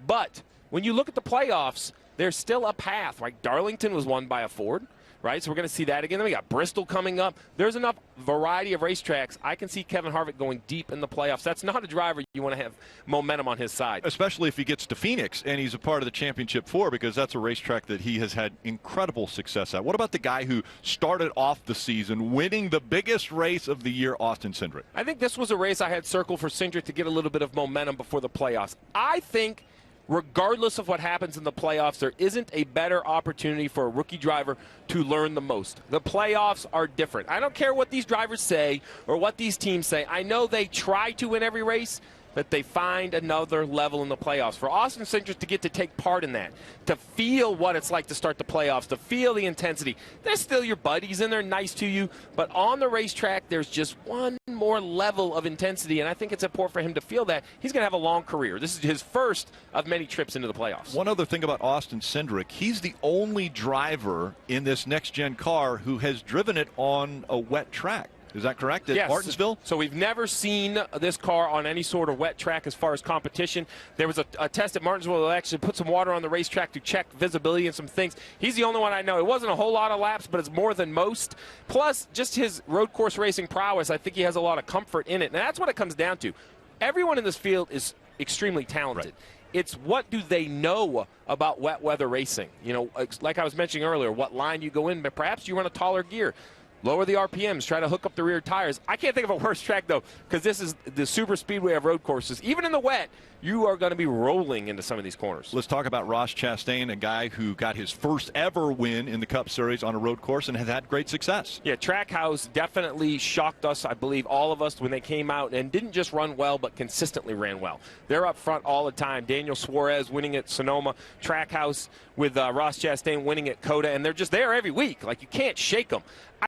But when you look at the playoffs, there's still a path. Right? Darlington was won by a Ford. Right, so we're going to see that again. Then we got Bristol coming up. There's enough variety of racetracks. I can see Kevin Harvick going deep in the playoffs. That's not a driver you want to have momentum on his side. Especially if he gets to Phoenix and he's a part of the Championship 4, because that's a racetrack that he has had incredible success at. What about the guy who started off the season winning the biggest race of the year, Austin Cindric? I think this was a race I had circled for Cindric to get a little bit of momentum before the playoffs. I think regardless of what happens in the playoffs, there isn't a better opportunity for a rookie driver to learn the most. The playoffs are different. I don't care what these drivers say or what these teams say. I know they try to win every race, that they find another level in the playoffs. For Austin Cindric to get to take part in that, to feel what it's like to start the playoffs, to feel the intensity. They're still your buddies and they're nice to you, but on the racetrack, there's just one more level of intensity, and I think it's important for him to feel that. He's going to have a long career. This is his first of many trips into the playoffs. One other thing about Austin Cindric, he's the only driver in this next-gen car who has driven it on a wet track. Is that correct? At Martinsville? So we've never seen this car on any sort of wet track as far as competition. There was a test at Martinsville that actually put some water on the racetrack to check visibility and some things. He's the only one I know. It wasn't a whole lot of laps, but it's more than most. Plus, just his road course racing prowess, I think he has a lot of comfort in it. And that's what it comes down to. Everyone in this field is extremely talented. Right. It's what do they know about wet weather racing. You know, like I was mentioning earlier, what line you go in, but perhaps you run a taller gear. Lower the RPMs, try to hook up the rear tires. I can't think of a worse track, though, because this is the super speedway of road courses. Even in the wet, you are going to be rolling into some of these corners. Let's talk about Ross Chastain, a guy who got his first ever win in the Cup Series on a road course and has had great success. Yeah, Trackhouse definitely shocked us, I believe, all of us when they came out and didn't just run well, but consistently ran well. They're up front all the time. Daniel Suarez winning at Sonoma, Trackhouse with Ross Chastain winning at Coda, and they're just there every week. Like, you can't shake them.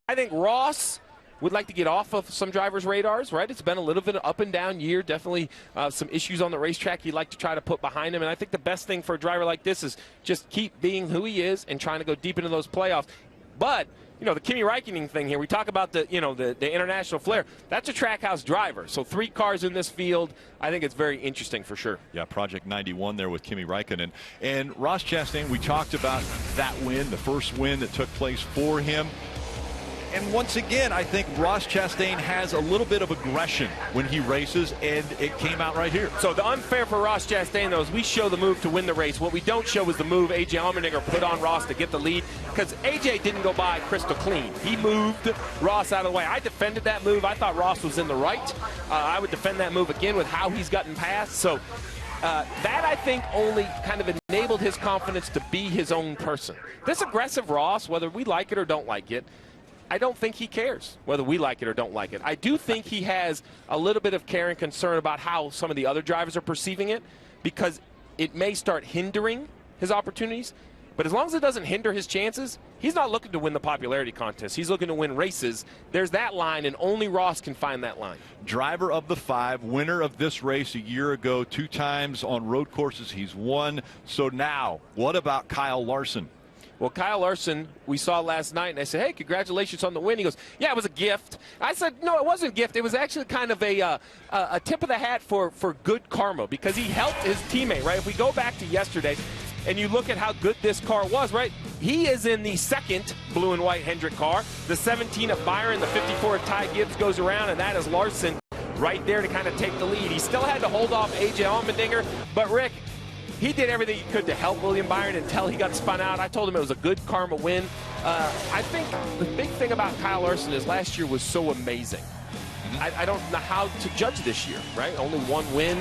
I think Ross would like to get off of some drivers' radars, right? It's been a little bit of an up and down year, definitely some issues on the racetrack he'd like to try to put behind him. And I think the best thing for a driver like this is just keep being who he is and trying to go deep into those playoffs. But, you know, the Kimi Räikkönen thing here, we talk about the international flair. That's a Trackhouse driver. So 3 cars in this field, I think it's very interesting for sure. Yeah, Project 91 there with Kimi Räikkönen. And Ross Chastain, we talked about that win, the first win that took place for him. And once again, I think Ross Chastain has a little bit of aggression when he races, and it came out right here. So the unfair for Ross Chastain, though, is we show the move to win the race. What we don't show is the move A.J. Allmendinger put on Ross to get the lead, because A.J. didn't go by crystal clean. He moved Ross out of the way. I defended that move. I thought Ross was in the right. I would defend that move again with how he's gotten past. So that, I think, only kind of enabled his confidence to be his own person. This aggressive Ross, whether we like it or don't like it, I don't think he cares whether we like it or don't like it. I do think he has a little bit of care and concern about how some of the other drivers are perceiving it, because it may start hindering his opportunities. But as long as it doesn't hinder his chances, he's not looking to win the popularity contest. He's looking to win races. There's that line, and only Ross can find that line. Driver of the 5, winner of this race a year ago, 2 times on road courses he's won. So now, what about Kyle Larson? Well, Kyle Larson, we saw last night, and I said, hey, congratulations on the win. He goes, yeah, it was a gift. I said, no, it wasn't a gift. It was actually kind of a tip of the hat for good karma, because he helped his teammate, right? If we go back to yesterday and you look at how good this car was, right? He is in the second blue and white Hendrick car. The 17 of Byron, the 54 of Ty Gibbs goes around, and that is Larson right there to kind of take the lead. He still had to hold off A.J. Allmendinger, but Rick, he did everything he could to help William Byron until he got spun out. I told him it was a good karma win. I think the big thing about Kyle Larson is last year was so amazing. I don't know how to judge this year, right? Only 1 win.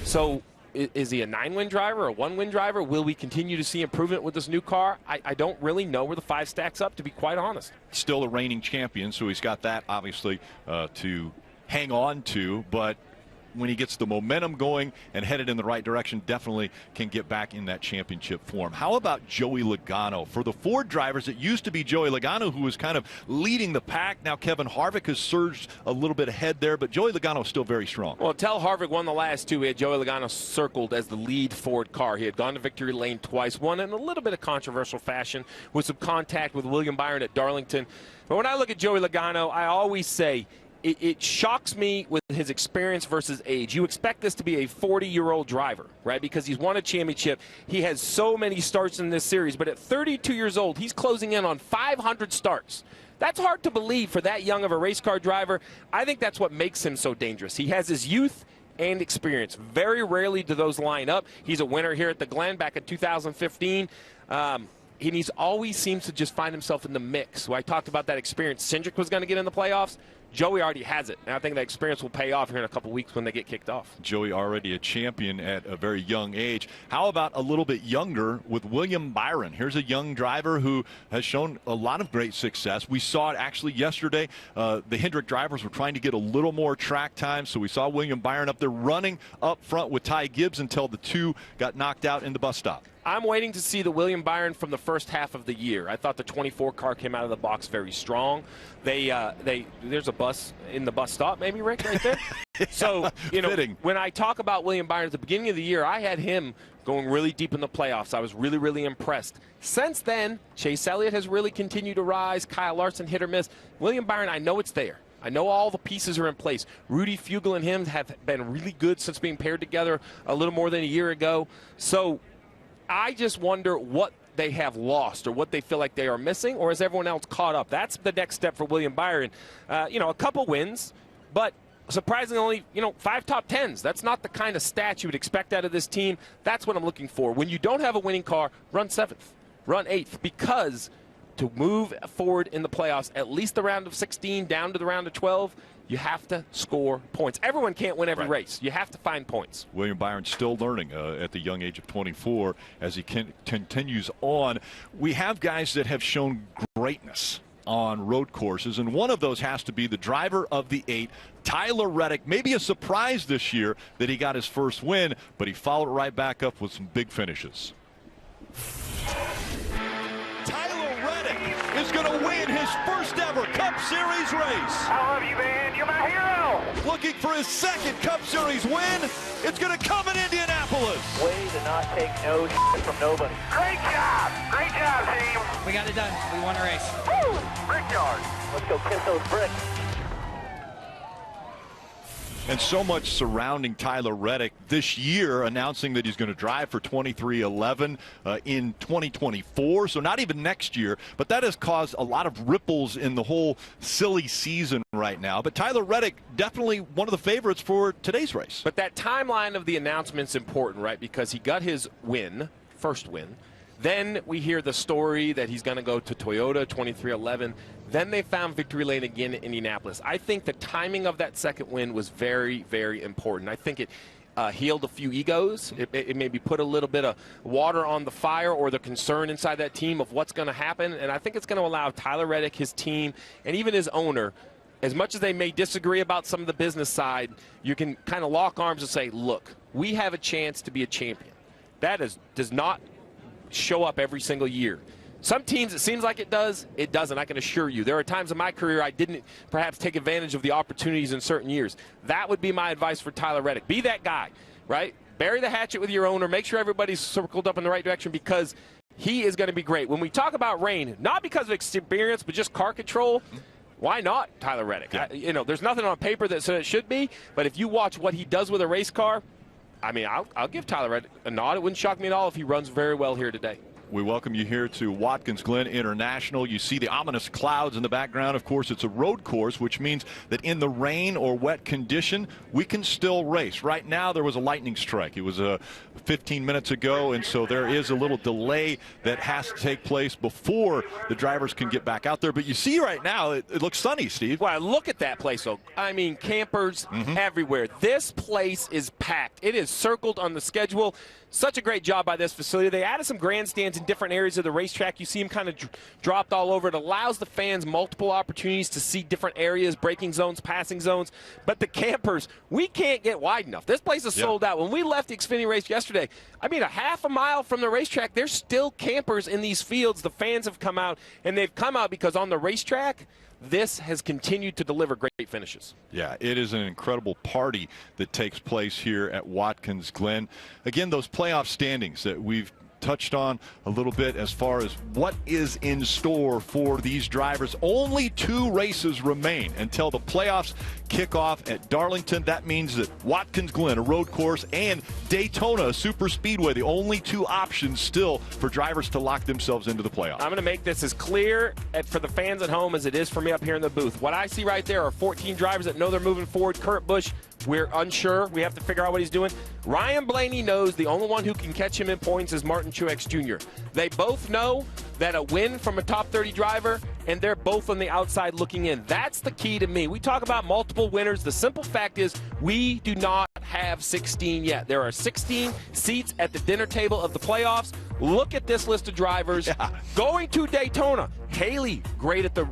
So is he a 9-win driver, a 1-win driver? Will we continue to see improvement with this new car? I don't really know where the 5 stacks up, to be quite honest. Still a reigning champion, so he's got that, obviously, to hang on to. But when he gets the momentum going and headed in the right direction, definitely can get back in that championship form. How about Joey Logano? For the Ford drivers, it used to be Joey Logano who was kind of leading the pack. Now Kevin Harvick has surged a little bit ahead there, but Joey Logano is still very strong. Well, until Harvick won the last 2, we had Joey Logano circled as the lead Ford car. He had gone to victory lane twice, won in a little bit of controversial fashion with some contact with William Byron at Darlington. But when I look at Joey Logano, I always say, it shocks me with his experience versus age. You expect this to be a 40-year-old driver, right? Because he's won a championship. He has so many starts in this series. But at 32 years old, he's closing in on 500 starts. That's hard to believe for that young of a race car driver. I think that's what makes him so dangerous. He has his youth and experience. Very rarely do those line up. He's a winner here at the Glen back in 2015. And he's always seems to just find himself in the mix. So I talked about that experience. Cindric was going to get in the playoffs. Joey already has it, and I think that experience will pay off here in a couple weeks when they get kicked off. Joey already a champion at a very young age. How about a little bit younger with William Byron? Here's a young driver who has shown a lot of great success. We saw it actually yesterday. The Hendrick drivers were trying to get a little more track time, so we saw William Byron up there running up front with Ty Gibbs until the two got knocked out in the bus stop. I'm waiting to see the William Byron from the first half of the year. I thought the 24 car came out of the box very strong. There's a bus in the bus stop, maybe, Rick, right there. So, when I talk about William Byron at the beginning of the year, I had him going really deep in the playoffs. I was really, really impressed. Since then, Chase Elliott has really continued to rise. Kyle Larson hit or miss. William Byron, I know it's there. I know all the pieces are in place. Rudy Fugle and him have been really good since being paired together a little more than a year ago. So I just wonder what they have lost or what they feel like they are missing, or is everyone else caught up? That's the next step for William Byron. A couple wins, but surprisingly, 5 top 10s. That's not the kind of stat you would expect out of this team. That's what I'm looking for. When you don't have a winning car, run 7th, run 8th, because to move forward in the playoffs, at least the round of 16 down to the round of 12, you have to score points. Everyone can't win every race. You have to find points. William Byron still learning at the young age of 24 as he continues on. We have guys that have shown greatness on road courses, and one of those has to be the driver of the 8, Tyler Reddick. Maybe a surprise this year that he got his first win, but he followed right back up with some big finishes. Is going to win his first ever Cup Series race. I love you, man. You're my hero. Looking for his second Cup Series win. It's going to come in Indianapolis. Way to not take no shit from nobody. Great job. Great job, team. We got it done. We won a race. Woo! Brickyard. Let's go kiss those bricks. And so much surrounding Tyler Reddick this year, announcing that he's going to drive for 2311 in 2024. So not even next year, but that has caused a lot of ripples in the whole silly season right now. But Tyler Reddick, definitely one of the favorites for today's race. But that timeline of the announcement's important, right? Because he got his win, first win. Then we hear the story that he's going to go to Toyota 2311. Then they found victory lane again in Indianapolis. I think the timing of that second win was very, very important. I think it healed a few egos. It maybe put a little bit of water on the fire or the concern inside that team of what's going to happen. And I think it's going to allow Tyler Reddick, his team, and even his owner, as much as they may disagree about some of the business side, you can kind of lock arms and say, look, we have a chance to be a champion. That does not show up every single year. Some teams, it seems like it does. It doesn't, I can assure you. There are times in my career I didn't perhaps take advantage of the opportunities in certain years. That would be my advice for Tyler Reddick. Be that guy, right? Bury the hatchet with your owner. Make sure everybody's circled up in the right direction, because he is going to be great. When we talk about rain, not because of experience, but just car control, why not Tyler Reddick? Yeah. There's nothing on paper that said it should be, but if you watch what he does with a race car, I mean, I'll give Tyler Reddick a nod. It wouldn't shock me at all if he runs very well here today. We welcome you here to Watkins Glen International. You see the ominous clouds in the background. Of course, it's a road course, which means that in the rain or wet condition, we can still race. Right now, there was a lightning strike. It was 15 minutes ago, and so there is a little delay that has to take place before the drivers can get back out there. But you see right now, it looks sunny, Steve. Well, look at that place. So, I mean, campers everywhere. This place is packed. It is circled on the schedule. Such a great job by this facility. They added some grandstands in different areas of the racetrack. You see them kind of dropped all over. It allows the fans multiple opportunities to see different areas, braking zones, passing zones. But the campers, we can't get wide enough. This place is sold out. When we left the Xfinity race yesterday, I mean, a half a mile from the racetrack, there's still campers in these fields. The fans have come out, and they've come out because on the racetrack, this has continued to deliver great finishes. Yeah, it is an incredible party that takes place here at Watkins Glen. Again, those playoff standings that we've touched on a little bit as far as what is in store for these drivers. Only 2 races remain until the playoffs kick off at Darlington. That means that Watkins Glen, a road course, and Daytona, a super speedway, the only 2 options still for drivers to lock themselves into the playoffs. I'm going to make this as clear for the fans at home as it is for me up here in the booth. What I see right there are 14 drivers that know they're moving forward. Kurt Busch, we're unsure. We have to figure out what he's doing. Ryan Blaney knows the only one who can catch him in points is Martin Truex Jr. They both know that a win from a top 30 driver, and they're both on the outside looking in. That's the key to me. We talk about multiple winners. The simple fact is we do not have 16 yet. There are 16 seats at the dinner table of the playoffs. Look at this list of drivers going to Daytona. Haley, great at the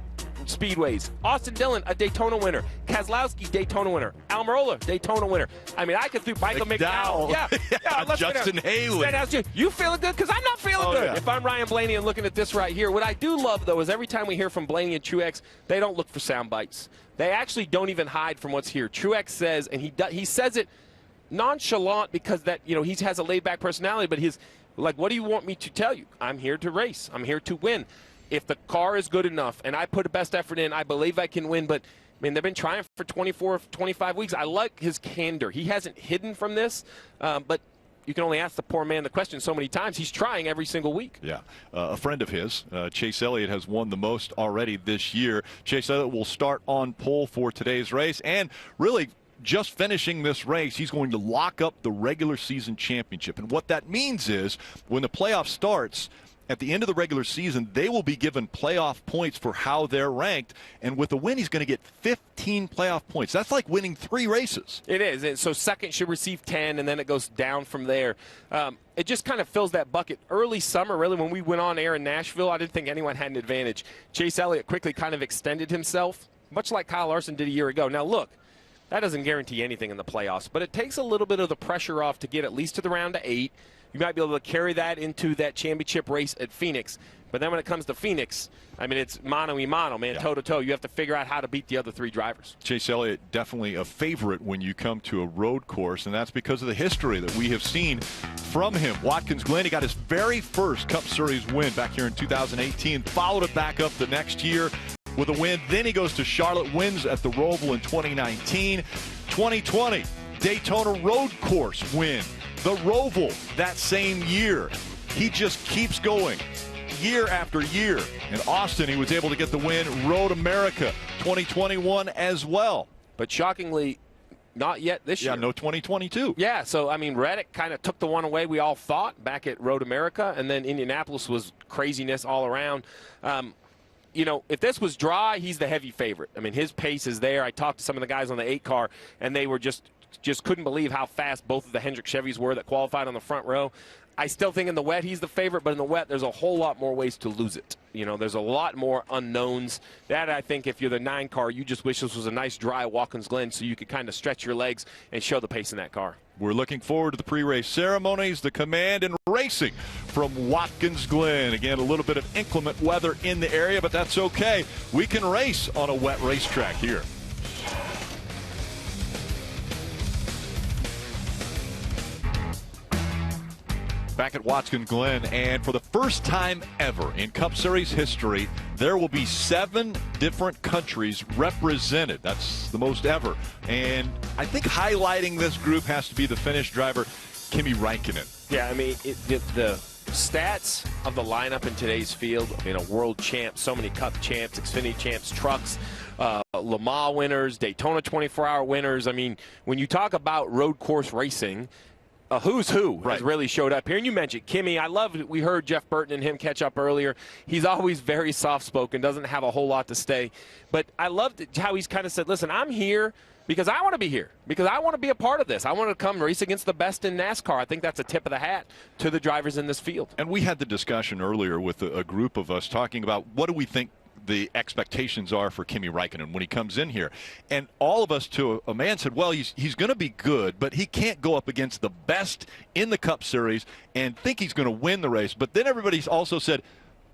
speedways. Austin Dillon, a Daytona winner. Keselowski, Daytona winner. Almirola, Daytona winner. I mean, I could through Michael McDowell. Yeah, Justin Haley. You feeling good? Because I'm not feeling good. Yeah. If I'm Ryan Blaney and looking at this right here, what I do love, though, is every time we hear from Blaney and Truex, they don't look for sound bites. They actually don't even hide from what's here. Truex says, and he says it nonchalant because that, you know, he has a laid-back personality, but he's like, what do you want me to tell you? I'm here to race. I'm here to win. If the car is good enough and I put the best effort in, I believe I can win. But, I mean, they've been trying for 24, 25 weeks. I like his candor. He hasn't hidden from this, but you can only ask the poor man the question so many times. He's trying every single week. Yeah. A friend of his, Chase Elliott, has won the most already this year. Chase Elliott will start on pole for today's race. And really, just finishing this race, he's going to lock up the regular season championship. And what that means is when the playoff starts, at the end of the regular season, they will be given playoff points for how they're ranked. And with a win, he's going to get 15 playoff points. That's like winning 3 races. It is. And so second should receive 10, and then it goes down from there. It just kind of fills that bucket. Early summer, really, when we went on air in Nashville, I didn't think anyone had an advantage. Chase Elliott quickly kind of extended himself, much like Kyle Larson did a year ago. Now, look, that doesn't guarantee anything in the playoffs, but it takes a little bit of the pressure off to get at least to the round of 8. You might be able to carry that into that championship race at Phoenix. But then when it comes to Phoenix, I mean, it's mano-a-mano, man, toe-to-toe. You have to figure out how to beat the other 3 drivers. Chase Elliott, definitely a favorite when you come to a road course, and that's because of the history that we have seen from him. Watkins Glen, he got his very first Cup Series win back here in 2018, followed it back up the next year with a win. Then he goes to Charlotte, wins at the Roval in 2019. 2020, Daytona road course win. The Roval that same year. He just keeps going year after year. In Austin, he was able to get the win. Road America 2021 as well. But shockingly, not yet this year. Yeah, no 2022. Yeah, so, I mean, Reddick kind of took the one away we all thought back at Road America, and then Indianapolis was craziness all around. You know, if this was dry, he's the heavy favorite. I mean, his pace is there. I talked to some of the guys on the 8 car, and they were just couldn't believe how fast both of the Hendrick Chevys were that qualified on the front row. I still think in the wet he's the favorite, but in the wet there's a whole lot more ways to lose it. You know, there's a lot more unknowns. That, I think, if you're the 9 car, you just wish this was a nice dry Watkins Glen so you could kind of stretch your legs and show the pace in that car. We're looking forward to the pre-race ceremonies, the command and racing from Watkins Glen. Again, a little bit of inclement weather in the area, but that's okay. We can race on a wet racetrack here. Back at Watkins Glen, and for the first time ever in Cup Series history, there will be 7 different countries represented. That's the most ever. And I think highlighting this group has to be the Finnish driver, Kimi Räikkönen. Yeah, I mean, the stats of the lineup in today's field, I mean, a world champ, so many Cup champs, Xfinity champs, trucks, Le Mans winners, Daytona 24-hour winners. I mean, when you talk about road course racing, a who's who has really showed up here. And you mentioned Kimi. I love it. We heard Jeff Burton and him catch up earlier. He's always very soft-spoken, doesn't have a whole lot to say. But I loved how he's kind of said, listen, I'm here because I want to be here, because I want to be a part of this. I want to come race against the best in NASCAR. I think that's a tip of the hat to the drivers in this field. And we had the discussion earlier with a group of us talking about what do we think the expectations are for Kimi Räikkönen when he comes in here. And all of us to a man said, well, he's going to be good, but he can't go up against the best in the Cup Series and think he's going to win the race. But then everybody's also said,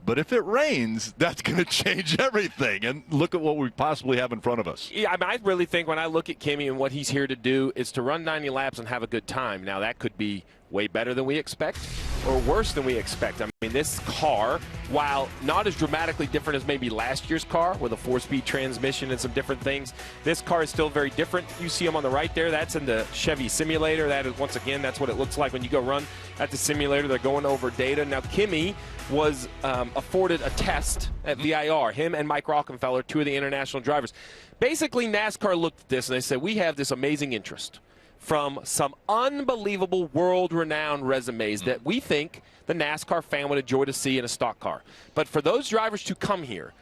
but if it rains, that's going to change everything. And look at what we possibly have in front of us. Yeah, I mean, I really think when I look at Kimi and what he's here to do is to run 90 laps and have a good time. Now, that could be way better than we expect. or worse than we expect. I mean, this car, while not as dramatically different as maybe last year's car with a 4-speed transmission and some different things, this car is still very different. You see them on the right there. That's in the Chevy simulator. That is, once again, that's what it looks like when you go run at the simulator. They're going over data. Now, Kimi was afforded a test at VIR, him and Mike Rockenfeller, two of the international drivers. Basically, NASCAR looked at this and they said, we have this amazing interest from some unbelievable world-renowned resumes that we think the NASCAR fan would enjoy to see in a stock car. But for those drivers to come here,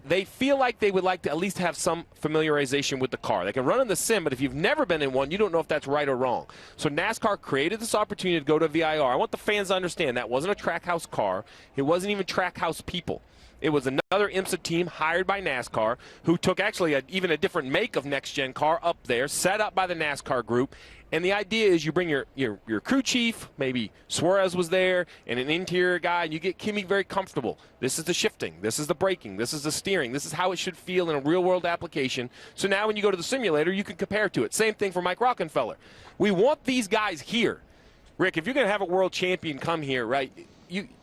they feel like they would like to at least have some familiarization with the car. They can run in the sim, but if you've never been in one, you don't know if that's right or wrong. So NASCAR created this opportunity to go to VIR. I want the fans to understand that wasn't a Trackhouse car. It wasn't even Trackhouse people. It was another IMSA team hired by NASCAR who took actually even a different make of next-gen car up there, set up by the NASCAR group. And the idea is you bring your crew chief, maybe Suarez was there, and an interior guy, and you get Kimi very comfortable. This is the shifting. This is the braking. This is the steering. This is how it should feel in a real-world application. So now when you go to the simulator, you can compare to it. Same thing for Mike Rockenfeller. We want these guys here. Rick, if you're going to have a world champion come here, right,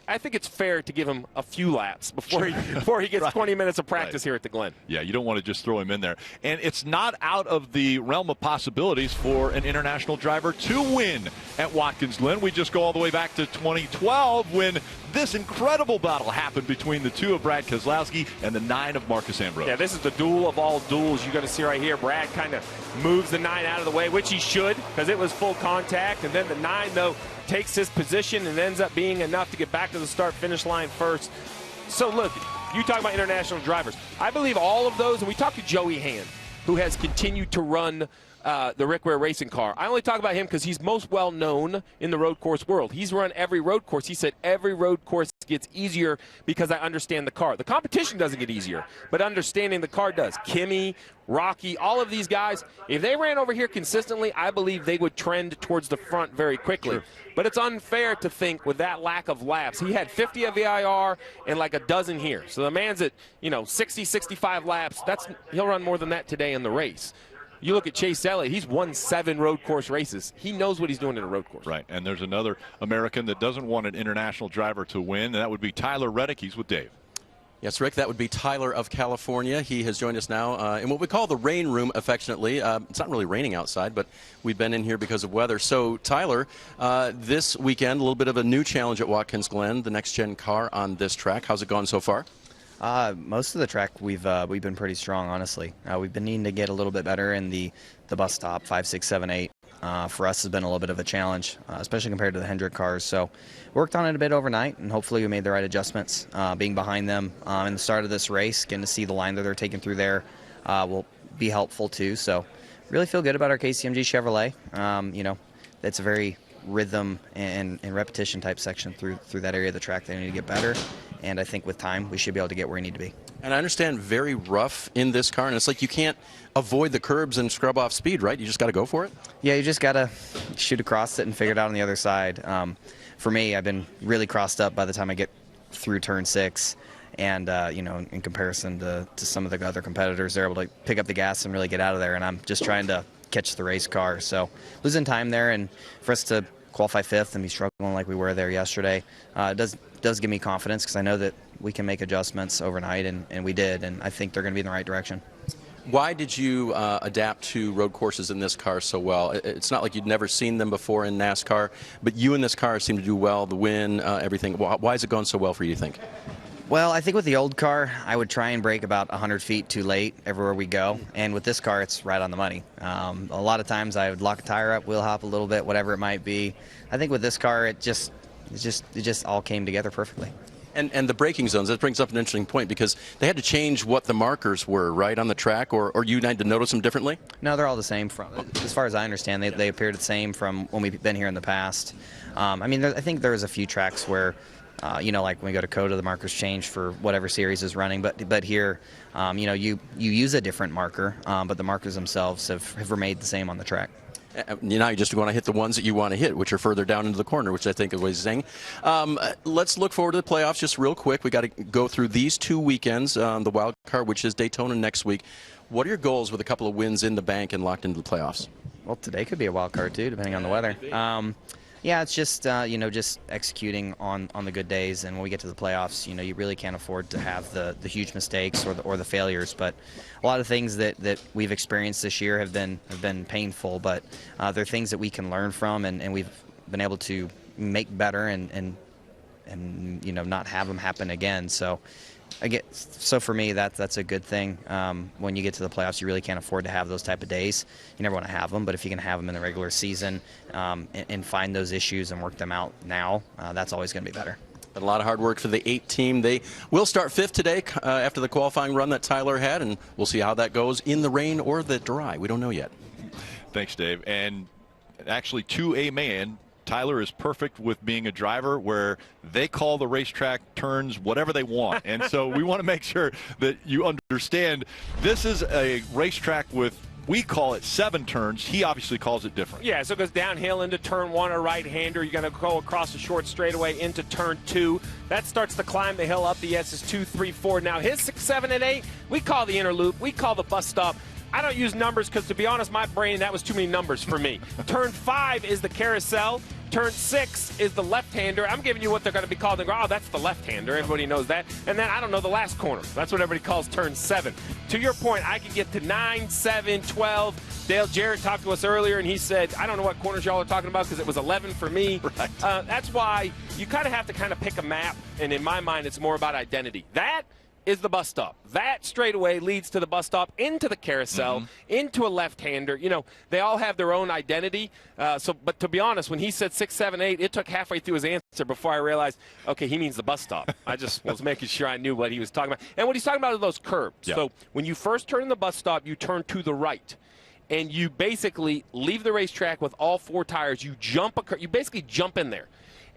I think it's fair to give him a few laps before he gets right. 20 minutes of practice here at the Glen. Yeah, you don't want to just throw him in there. And it's not out of the realm of possibilities for an international driver to win at Watkins Glen. We just go all the way back to 2012 when this incredible battle happened between the 2 of Brad Keselowski and the 9 of Marcus Ambrose. Yeah, this is the duel of all duels you're going to see right here. Brad kind of moves the 9 out of the way, which he should because it was full contact. And then the 9, though, takes his position and ends up being enough to get back to the start-finish line first. So, look, you talk about international drivers. I believe all of those, and we talked to Joey Hand, who has continued to run the Rick Ware racing car. I only talk about him because he's most well known in the road course world. He's run every road course. He said every road course gets easier because I understand the car. The competition doesn't get easier, but understanding the car does. Kimi, Rocky, all of these guys, if they ran over here consistently, I believe they would trend towards the front very quickly. Sure. But it's unfair to think with that lack of laps. He had 50 at VIR and like a dozen here. So the man's at, 60, 65 laps. He'll run more than that today in the race. You look at Chase Elliott, he's won 7 road course races. He knows what he's doing in a road course. Right, and there's another American that doesn't want an international driver to win, and that would be Tyler Reddick. He's with Dave. Yes, Rick, that would be Tyler of California. He has joined us now in what we call the rain room, affectionately. It's not really raining outside, but we've been in here because of weather. So, Tyler, this weekend, a little bit of a new challenge at Watkins Glen, the next-gen car on this track. How's it gone so far? Most of the track we've been pretty strong, honestly. We've been needing to get a little bit better in the bus stop, 5, 6, 7, 8. For us has been a little bit of a challenge, especially compared to the Hendrick cars. So worked on it a bit overnight, and hopefully we made the right adjustments. Being behind them in the start of this race, getting to see the line that they're taking through there will be helpful too. So really feel good about our KCMG Chevrolet. That's a very rhythm and repetition type section through that area of the track. They need to get better, and I think with time we should be able to get where we need to be. And I understand very rough in this car, and it's like you can't avoid the curbs and scrub off speed, right? You just got to go for it? Yeah, you just got to shoot across it and figure it out on the other side. For me, I've been really crossed up by the time I get through turn 6. And, in comparison to some of the other competitors, they're able to pick up the gas and really get out of there. And I'm just trying to catch the race car. So losing time there, and for us to qualify 5th and be struggling like we were there yesterday, does give me confidence because I know that we can make adjustments overnight, and we did. And I think they're going to be in the right direction. Why did you adapt to road courses in this car so well? It's not like you'd never seen them before in NASCAR, but you in this car seem to do well, the win, everything. Why has it gone so well for you, do you think? Well, I think with the old car, I would try and brake about 100 feet too late everywhere we go. And with this car, it's right on the money. A lot of times I would lock a tire up, wheel hop a little bit, whatever it might be. I think with this car, it just all came together perfectly. And the braking zones, that brings up an interesting point because they had to change what the markers were, right, on the track, or you had to notice them differently? No, they're all the same. As far as I understand, they appear the same from when we've been here in the past. I think there's a few tracks where, like when we go to COTA, the markers change for whatever series is running. But here, you use a different marker, but the markers themselves have remained the same on the track. Now you just want to hit the ones that you want to hit, which are further down into the corner, which I think is what he's saying. Let's look forward to the playoffs just real quick. We got to go through these 2 weekends, the wild card, which is Daytona next week. What are your goals with a couple of wins in the bank and locked into the playoffs? Well, today could be a wild card too, depending on the weather. Yeah, it's just just executing on the good days, and when we get to the playoffs, you really can't afford to have the huge mistakes or the failures. But a lot of things that we've experienced this year have been painful, but they're things that we can learn from, and we've been able to make better and not have them happen again. So for me, that's a good thing. When you get to the playoffs, you really can't afford to have those type of days. You never want to have them, but if you can have them in the regular season and find those issues and work them out now, that's always going to be better. A lot of hard work for the 8 team. They will start 5th today after the qualifying run that Tyler had, and we'll see how that goes in the rain or the dry. We don't know yet. Thanks, Dave. And actually, to a man, Tyler is perfect with being a driver where they call the racetrack turns whatever they want. And so we want to make sure that you understand this is a racetrack with, we call it 7 turns. He obviously calls it different. Yeah, so it goes downhill into turn 1, a right-hander. You're going to go across the short straightaway into turn 2. That starts to climb the hill up the S's 2, 3, 4. Now his 6, 7, and 8, we call the inner loop. We call the bus stop. I don't use numbers because, to be honest, my brain, that was too many numbers for me. Turn 5 is the carousel. Turn 6 is the left-hander. I'm giving you what they're going to be called. They go, oh, that's the left-hander. Everybody knows that. And then, I don't know, the last corner. That's what everybody calls turn 7. To your point, I can get to 9, 7, 12. Dale Jarrett talked to us earlier, and he said, I don't know what corners y'all are talking about because it was 11 for me. Right. That's why you kind of have to kind of pick a map, and in my mind, it's more about identity. That is the bus stop. That straightaway leads to the bus stop, into the carousel, into a left-hander. They all have their own identity. But to be honest, when he said 6, 7, 8, it took halfway through his answer before I realized, okay, he means the bus stop. I just was making sure I knew what he was talking about. And what he's talking about are those curbs. Yeah. So when you first turn the bus stop, you turn to the right. And you basically leave the racetrack with all 4 tires. You basically jump in there.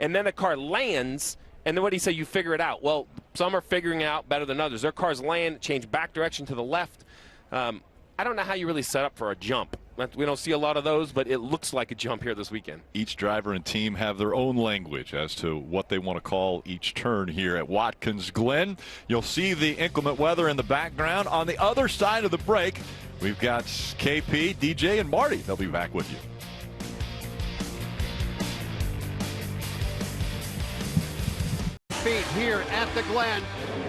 And then the car lands. And then what do you say? You figure it out. Well, some are figuring it out better than others. Their cars land, change back direction to the left. I don't know how you really set up for a jump. We don't see a lot of those, but it looks like a jump here this weekend. Each driver and team have their own language as to what they want to call each turn here at Watkins Glen. You'll see the inclement weather in the background. On the other side of the break, we've got KP, DJ, and Marty. They'll be back with you. Feet here at the Glen.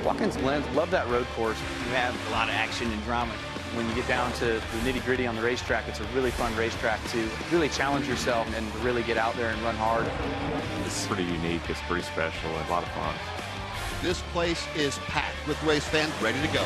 Watkins Glen, love that road course. You have a lot of action and drama. When you get down to the nitty-gritty on the racetrack, it's a really fun racetrack to really challenge yourself and really get out there and run hard. It's pretty unique. It's pretty special and a lot of fun. This place is packed with race fans ready to go.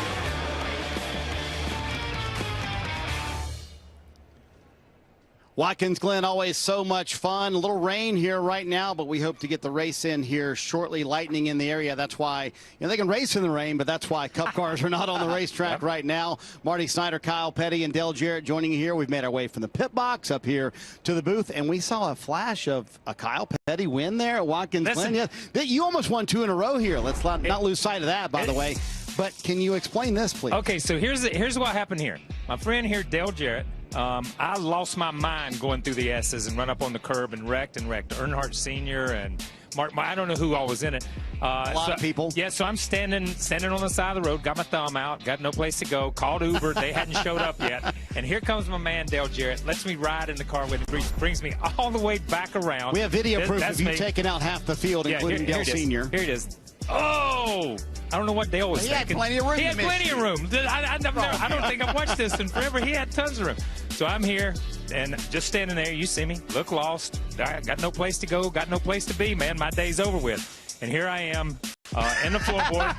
Watkins Glen, always so much fun. A little rain here right now, but we hope to get the race in here shortly. Lightning in the area. That's why they can race in the rain, but that's why Cup cars are not on the racetrack right now. Marty Snyder, Kyle Petty, and Dale Jarrett joining you here. We've made our way from the pit box up here to the booth, and we saw a flash of a Kyle Petty win there at Watkins Glen. Yeah, you almost won 2 in a row here. Let's not lose sight of that, by the way. But can you explain this, please? Okay, so here's what happened here. My friend here, Dale Jarrett, I lost my mind going through the S's and run up on the curb and wrecked. Earnhardt Sr. and Mark, I don't know who all was in it. A lot of people. Yeah, so I'm standing on the side of the road, got my thumb out, got no place to go, called Uber. They hadn't showed up yet. And here comes my man, Dale Jarrett, lets me ride in the car with him, brings me all the way back around. We have video proof of you taking out half the field, including Dale Sr. Here it is. Oh! I don't know what Dale was thinking. He had plenty of room. He had plenty of room. I don't think I've watched this in forever. He had tons of room. So I'm here and just standing there. You see me, look lost. I got no place to go, got no place to be, man. My day's over with. And here I am in the floorboard.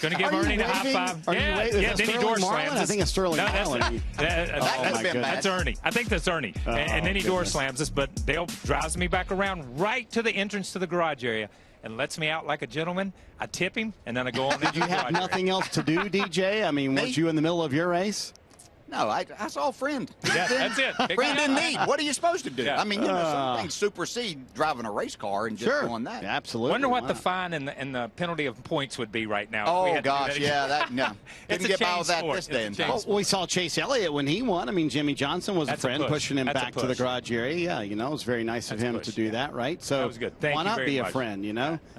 Going to give Ernie a high five. Yeah, then he door slams. I think it's Sterling Marlin. That's Ernie. I think that's Ernie. And then he door slams us, but Dale drives me back around right to the entrance to the garage area and lets me out like a gentleman. I tip him, and then I go on. Did you have nothing else to do, DJ? I mean, weren't you in the middle of your race? No, I saw a friend. Yeah, that's it. Friend in need. What are you supposed to do? Yeah. I mean, some things supersede driving a race car and just doing that. Absolutely. Wonder what the fine and the penalty of points would be right now. Oh, gosh, no. Didn't get by with that this day. Well, we saw Chase Elliott when he won. I mean, Jimmy Johnson was a friend pushing him back to the garage area. Yeah, it was very nice of him to do that, right? So that was good. Thank why you not very be much. a friend,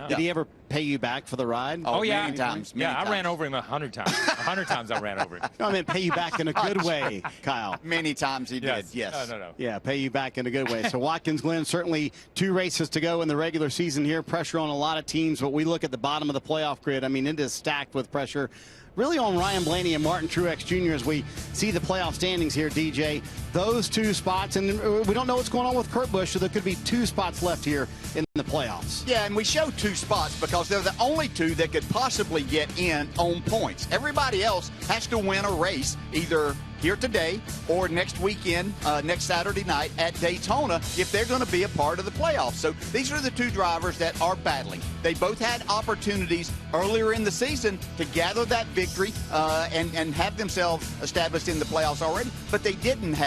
Did he ever pay you back for the ride? Oh, yeah. Many times. I ran over him 100 times. 100 times I ran over him. No, I mean, pay you back in a good way, Kyle. Many times he did, yes. No. Yeah, pay you back in a good way. So Watkins Glen, certainly 2 races to go in the regular season here. Pressure on a lot of teams, but we look at the bottom of the playoff grid. I mean, it is stacked with pressure. Really on Ryan Blaney and Martin Truex Jr. as we see the playoff standings here, DJ. Those 2 spots, and we don't know what's going on with Kurt Busch, so there could be 2 spots left here in the playoffs. Yeah, and we show 2 spots because they're the only 2 that could possibly get in on points. Everybody else has to win a race either here today or next weekend, next Saturday night at Daytona if they're going to be a part of the playoffs. So these are the 2 drivers that are battling. They both had opportunities earlier in the season to gather that victory and have themselves established in the playoffs already, but they didn't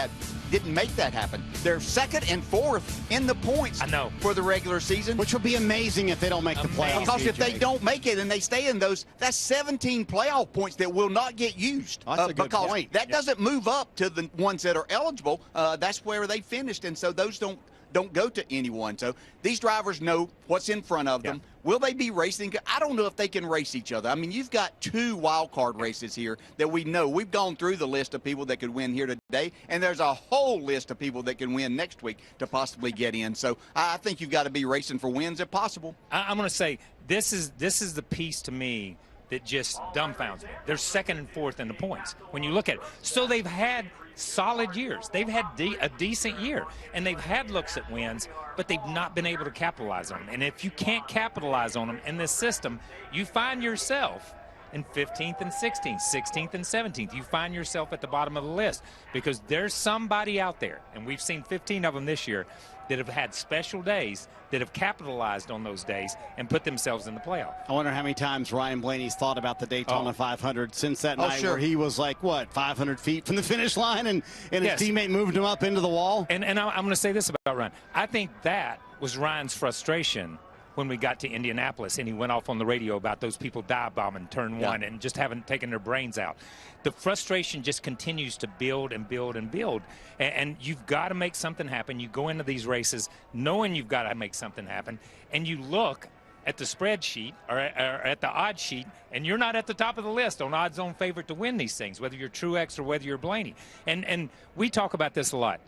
make that happen. They're 2nd and 4th in the points for the regular season. Which would be amazing if they don't make the playoffs. Because if they don't make it and they stay in those, that's 17 playoff points that will not get used. That's a good because point. That doesn't move up to the ones that are eligible. That's where they finished, and so those don't go to anyone. So these drivers know what's in front of them. Will they be racing? I don't know if they can race each other. I mean, you've got 2 wild card races here that we know. We've gone through the list of people that could win here today, and there's a whole list of people that can win next week to possibly get in. So I think you've got to be racing for wins if possible. I'm going to say this is the piece to me that just dumbfounds me. They're 2nd and 4th in the points when you look at it. So they've had solid years. They've had a decent year, and they've had looks at wins, but they've not been able to capitalize on them. And if you can't capitalize on them in this system, you find yourself in 15th and 16th, 16th and 17th. You find yourself at the bottom of the list because there's somebody out there, and we've seen 15 of them this year, that have had special days that have capitalized on those days and put themselves in the playoff. I wonder how many times Ryan Blaney's thought about the Daytona 500 since that night where he was like, 500 feet from the finish line and his teammate moved him up into the wall? And I'm going to say this about Ryan. I think that was Ryan's frustration when we got to Indianapolis and he went off on the radio about those people dive bombing turn 1 and just haven't taken their brains out. The frustration just continues to build and build and build. And you've got to make something happen. You go into these races knowing you've got to make something happen, and you look at the spreadsheet or at the odds sheet, and you're not at the top of the list on odds-on favorite to win these things, whether you're Truex or whether you're Blaney. And we talk about this a lot.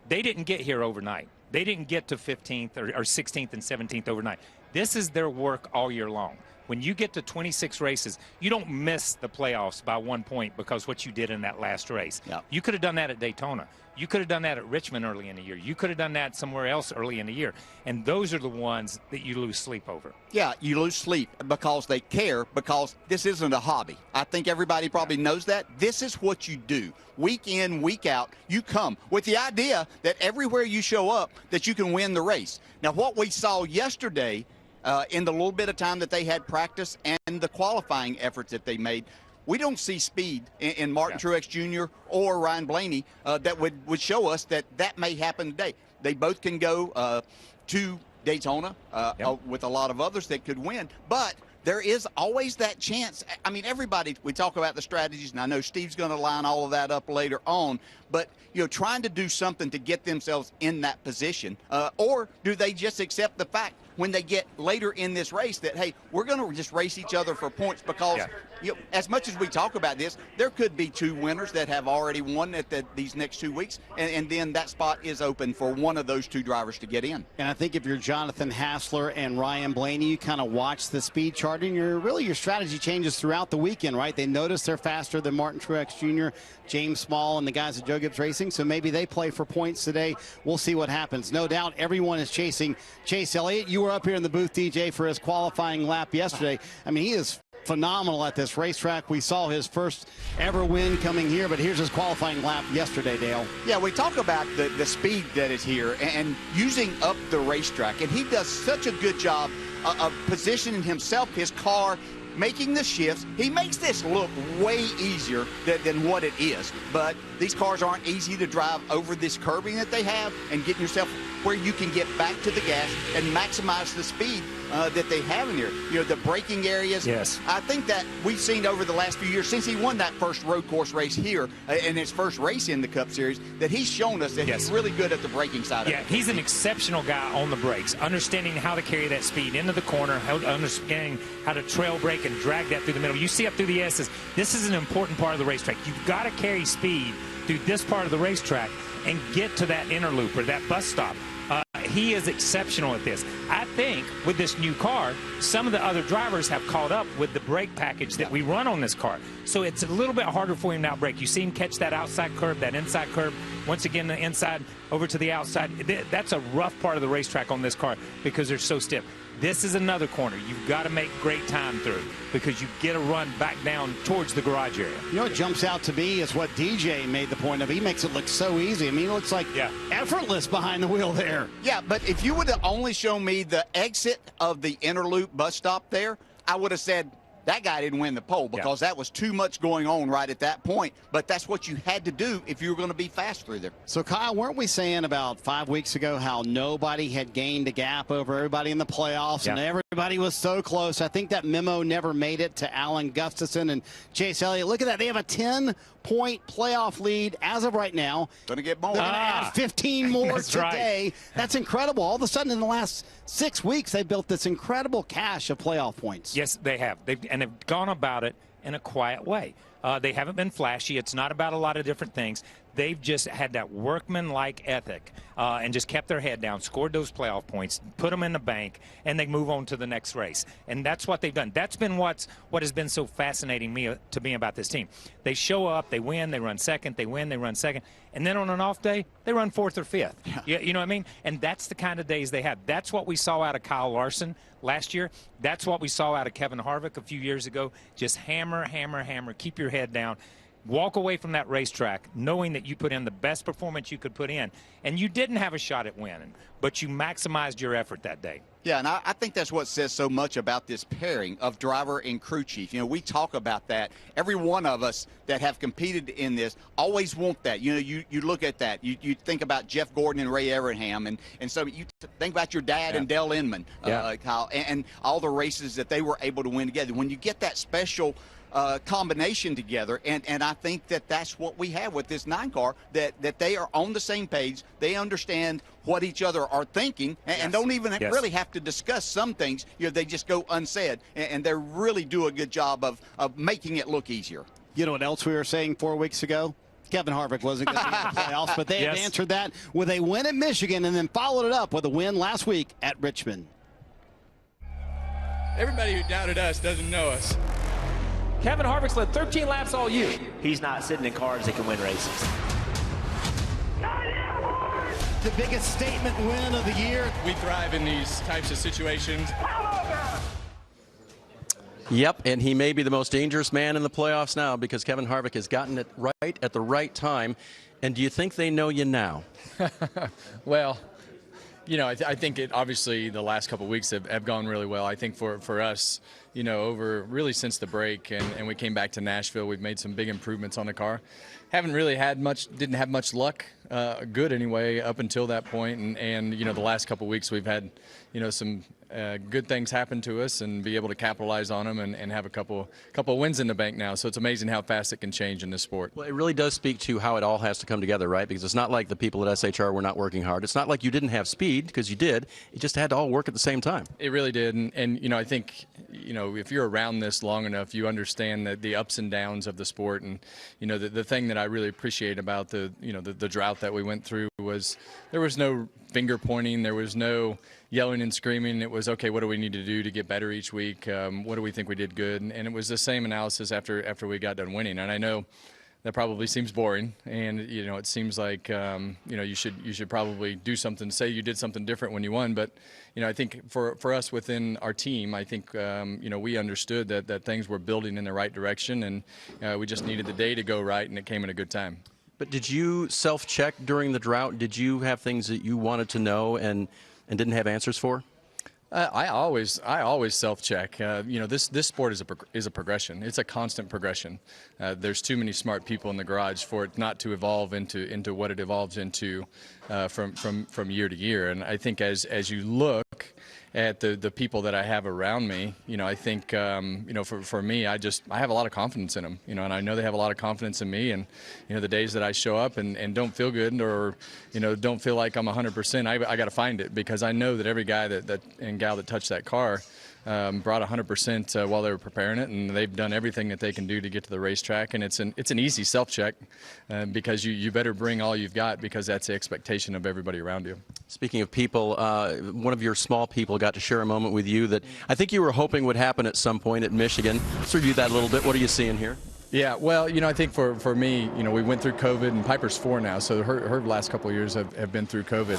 They didn't get here overnight. They didn't get to 15th or 16th and 17th overnight. This is their work all year long. When you get to 26 races, you don't miss the playoffs by 1 point because what you did in that last race. You could have done that at Daytona. You could have done that at Richmond early in the year. You could have done that somewhere else early in the year. And those are the ones that you lose sleep over. Yeah, you lose sleep because they care, because this isn't a hobby. I think everybody probably knows that. This is what you do. Week in, week out, you come with the idea that everywhere you show up that you can win the race. Now, what we saw yesterday in the little bit of time that they had practice and the qualifying efforts that they made, we don't see speed in Martin Truex Jr. or Ryan Blaney that would show us that may happen today. They both can go to Daytona with a lot of others that could win, but there is always that chance. I mean, everybody, we talk about the strategies, and I know Steve's going to line all of that up later on, but, trying to do something to get themselves in that position, or do they just accept the fact when they get later in this race that, hey, we're going to just race each other for points because as much as we talk about this, there could be 2 winners that have already won at these next 2 weeks, and then that spot is open for one of those 2 drivers to get in. And I think if you're Jonathan Hassler and Ryan Blaney, you kind of watch the speed chart, and your strategy changes throughout the weekend, right? They notice they're faster than Martin Truex Jr., James Small, and the guys at Joe Gibbs Racing, so maybe they play for points today. We'll see what happens. No doubt everyone is chasing Chase Elliott. You were up here in the booth, DJ, for his qualifying lap yesterday. I mean, he is phenomenal at this racetrack. We saw his first ever win coming here, but here's his qualifying lap yesterday, Dale. Yeah, we talk about the speed that is here and using up the racetrack, and he does such a good job of positioning himself, his car, making the shifts. He makes this look way easier than what it is. But these cars aren't easy to drive over this curbing that they have and getting yourself where you can get back to the gas and maximize the speed that they have in here. You know, the braking areas. Yes. I think that we've seen over the last few years, since he won that first road course race here in his first race in the Cup Series, that he's shown us that he's really good at the braking side of it. Yeah, he's an exceptional guy on the brakes, understanding how to carry that speed into the corner, understanding how to trail brake and drag that through the middle. You see up through the S's, this is an important part of the racetrack. You've got to carry speed through this part of the racetrack and get to that inner loop or that bus stop. He is exceptional at this. I think with this new car, some of the other drivers have caught up with the brake package that we run on this car. So it's a little bit harder for him to outbrake. You see him catch that outside curb, that inside curb. Once again, the inside over to the outside. That's a rough part of the racetrack on this car because they're so stiff. This is another corner you've got to make great time through because you get a run back down towards the garage area. You know what jumps out to me is what DJ made the point of. He makes it look so easy. I mean, it looks like effortless behind the wheel there. Yeah, but if you would have only shown me the exit of the inner loop bus stop there, I would have said, that guy didn't win the pole because that was too much going on right at that point. But that's what you had to do if you were going to be fast through there. So, Kyle, weren't we saying about 5 weeks ago how nobody had gained a gap over everybody in the playoffs and everybody was so close? I think that memo never made it to Alan Gustafson and Chase Elliott. Look at that. They have a 10-point playoff lead as of right now. Going to get more. They're going to add 15 more today. Right. That's incredible. All of a sudden in the last 6 weeks, they built this incredible cache of playoff points. Yes, they have. And they've gone about it in a quiet way. They haven't been flashy. It's not about a lot of different things. They've just had that workman-like ethic and just kept their head down, scored those playoff points, put them in the bank, and they move on to the next race. And that's what they've done. That's been what has been so fascinating to me about this team. They show up, they win, they run second, they win, they run second, and then on an off day, they run fourth or fifth. Yeah. You know what I mean? And that's the kind of days they have. That's what we saw out of Kyle Larson last year. That's what we saw out of Kevin Harvick a few years ago. Just hammer, hammer, hammer, keep your head down. Walk away from that racetrack knowing that you put in the best performance you could put in. And you didn't have a shot at winning, but you maximized your effort that day. Yeah, and I think that's what says so much about this pairing of driver and crew chief. You know, we talk about that. Every one of us that have competed in this always want that. You know, you look at that. You think about Jeff Gordon and Ray Evernham, and so you think about your dad and Dale Inman, Kyle, and all the races that they were able to win together. When you get that special combination together, and I think that that's what we have with this 9 car, that they are on the same page. They understand what each other are thinking and don't even really have to discuss some things. You know, they just go unsaid, and they really do a good job of making it look easier. You know what else we were saying 4 weeks ago? Kevin Harvick wasn't going to be in the playoffs, but they have answered that with a win at Michigan and then followed it up with a win last week at Richmond. Everybody who doubted us doesn't know us. Kevin Harvick's led 13 laps all year. He's not sitting in cars that can win races. The biggest statement win of the year. We thrive in these types of situations. Yep, and he may be the most dangerous man in the playoffs now because Kevin Harvick has gotten it right at the right time. And do you think they know you now? Well, you know, I think obviously the last couple of weeks have gone really well. I think for us, you know, over really since the break and we came back to Nashville, we've made some big improvements on the car. Haven't really had much, didn't have much luck, good anyway, up until that point. And you know, the last couple of weeks we've had, you know, some good things happen to us and be able to capitalize on them and have a couple of wins in the bank now. So it's amazing how fast it can change in this sport. Well, it really does speak to how it all has to come together, right? Because it's not like the people at SHR were not working hard. It's not like you didn't have speed, because you did. It just had to all work at the same time. It really did. And you know, I think, you know, if you're around this long enough, you understand the ups and downs of the sport. And, you know, the thing that I really appreciate about the drought that we went through was there was no finger pointing. There was no yelling and screaming. It was, okay, what do we need to do to get better each week? What do we think we did good? And it was the same analysis after we got done winning. And I know that probably seems boring, and you know, it seems like you know, you should probably do something, say you did something different when you won. But you know, I think for us within our team, I think you know, we understood that things were building in the right direction, and we just needed the day to go right, and it came at a good time. But did you self-check during the drought? Did you have things that you wanted to know and didn't have answers for? I always self-check. You know, this sport is a progression. It's a constant progression. There's too many smart people in the garage for it not to evolve into what it evolves into from year to year. And I think as you look at the people that I have around me, you know, I think you know, for me, I have a lot of confidence in them. You know, and I know they have a lot of confidence in me. And you know, the days that I show up and don't feel good, or you know, don't feel like I'm 100%, I got to find it, because I know that every guy that and gal that touched that car brought 100% while they were preparing it, and they've done everything that they can do to get to the racetrack. And it's an easy self-check, because you better bring all you've got, because that's the expectation of everybody around you. Speaking of people, one of your small people got to share a moment with you that I think you were hoping would happen at some point at Michigan. Let's review that a little bit. What are you seeing here? Yeah, well, you know, I think for me, you know, we went through COVID, and Piper's 4 now, so her last couple of years have been through COVID,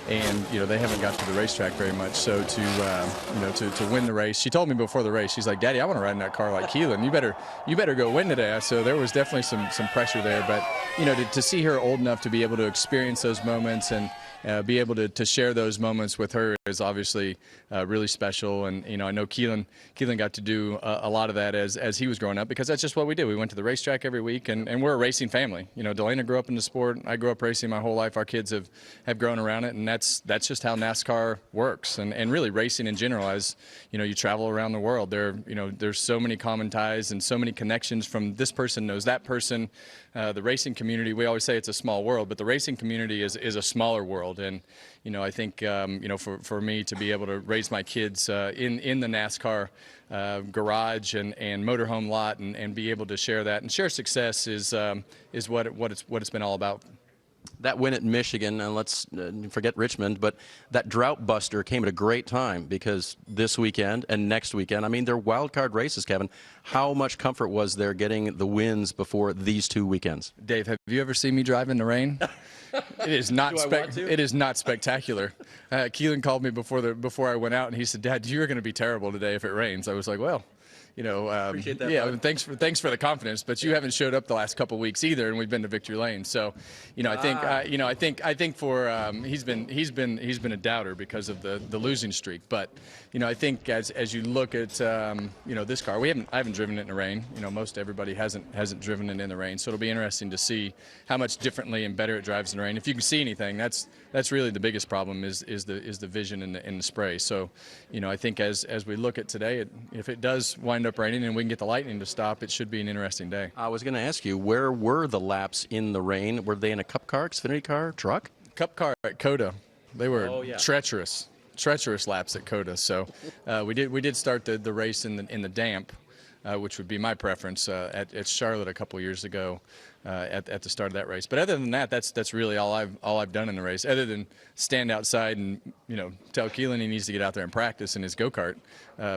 and you know, they haven't got to the racetrack very much. So to you know, to win the race, she told me before the race, she's like, "Daddy, I want to ride in that car like Keelan. You better go win today." So there was definitely some pressure there, but you know, to see her old enough to be able to experience those moments and be able to share those moments with her is obviously really special. And you know, I know Keelan got to do a lot of that as he was growing up, because that's just what we did. We went to the racetrack every week, and we're a racing family. You know, Delana grew up in the sport. I grew up racing my whole life. Our kids have grown around it, and that's just how NASCAR works, and really racing in general. As you know, you travel around the world, there's so many common ties and so many connections from this person knows that person. The racing community, we always say it's a small world, but the racing community is a smaller world. And you know, I think you know, for me to be able to raise my kids in the NASCAR garage and motorhome lot, and be able to share that and share success is what it's been all about. That win at Michigan, and let's forget Richmond, but that drought buster came at a great time, because this weekend and next weekend, I mean, they're wild card races, Kevin. How much comfort was there getting the wins before these 2 weekends? Dave, have you ever seen me drive in the rain? It is not. It is not spectacular. Keelan called me before I went out, and he said, "Dad, you're going to be terrible today if it rains." I was like, "Well, you know, appreciate that, yeah, bud. thanks for the confidence, but you haven't showed up the last couple of weeks either, and we've been to Victory Lane." So, you know, I think for he's been a doubter because of the losing streak. But, you know, I think as you look at you know, this car, I haven't driven it in the rain. You know, most everybody hasn't driven it in the rain. So it'll be interesting to see how much differently and better it drives in the rain. If you can see anything, that's really the biggest problem is the vision in the spray. So, you know, I think as we look at today, if it does wind up raining and we can get the lightning to stop, it should be an interesting day. I was going to ask you, where were the laps in the rain? Were they in a Cup car, Xfinity car, truck? Cup car at COTA. They were treacherous laps at COTA. So we did start the race in the damp, which would be my preference at Charlotte a couple years ago. At the start of that race, but other than that, that's really all I've done in the race, other than stand outside and, you know, tell Keelan he needs to get out there and practice in his go-kart,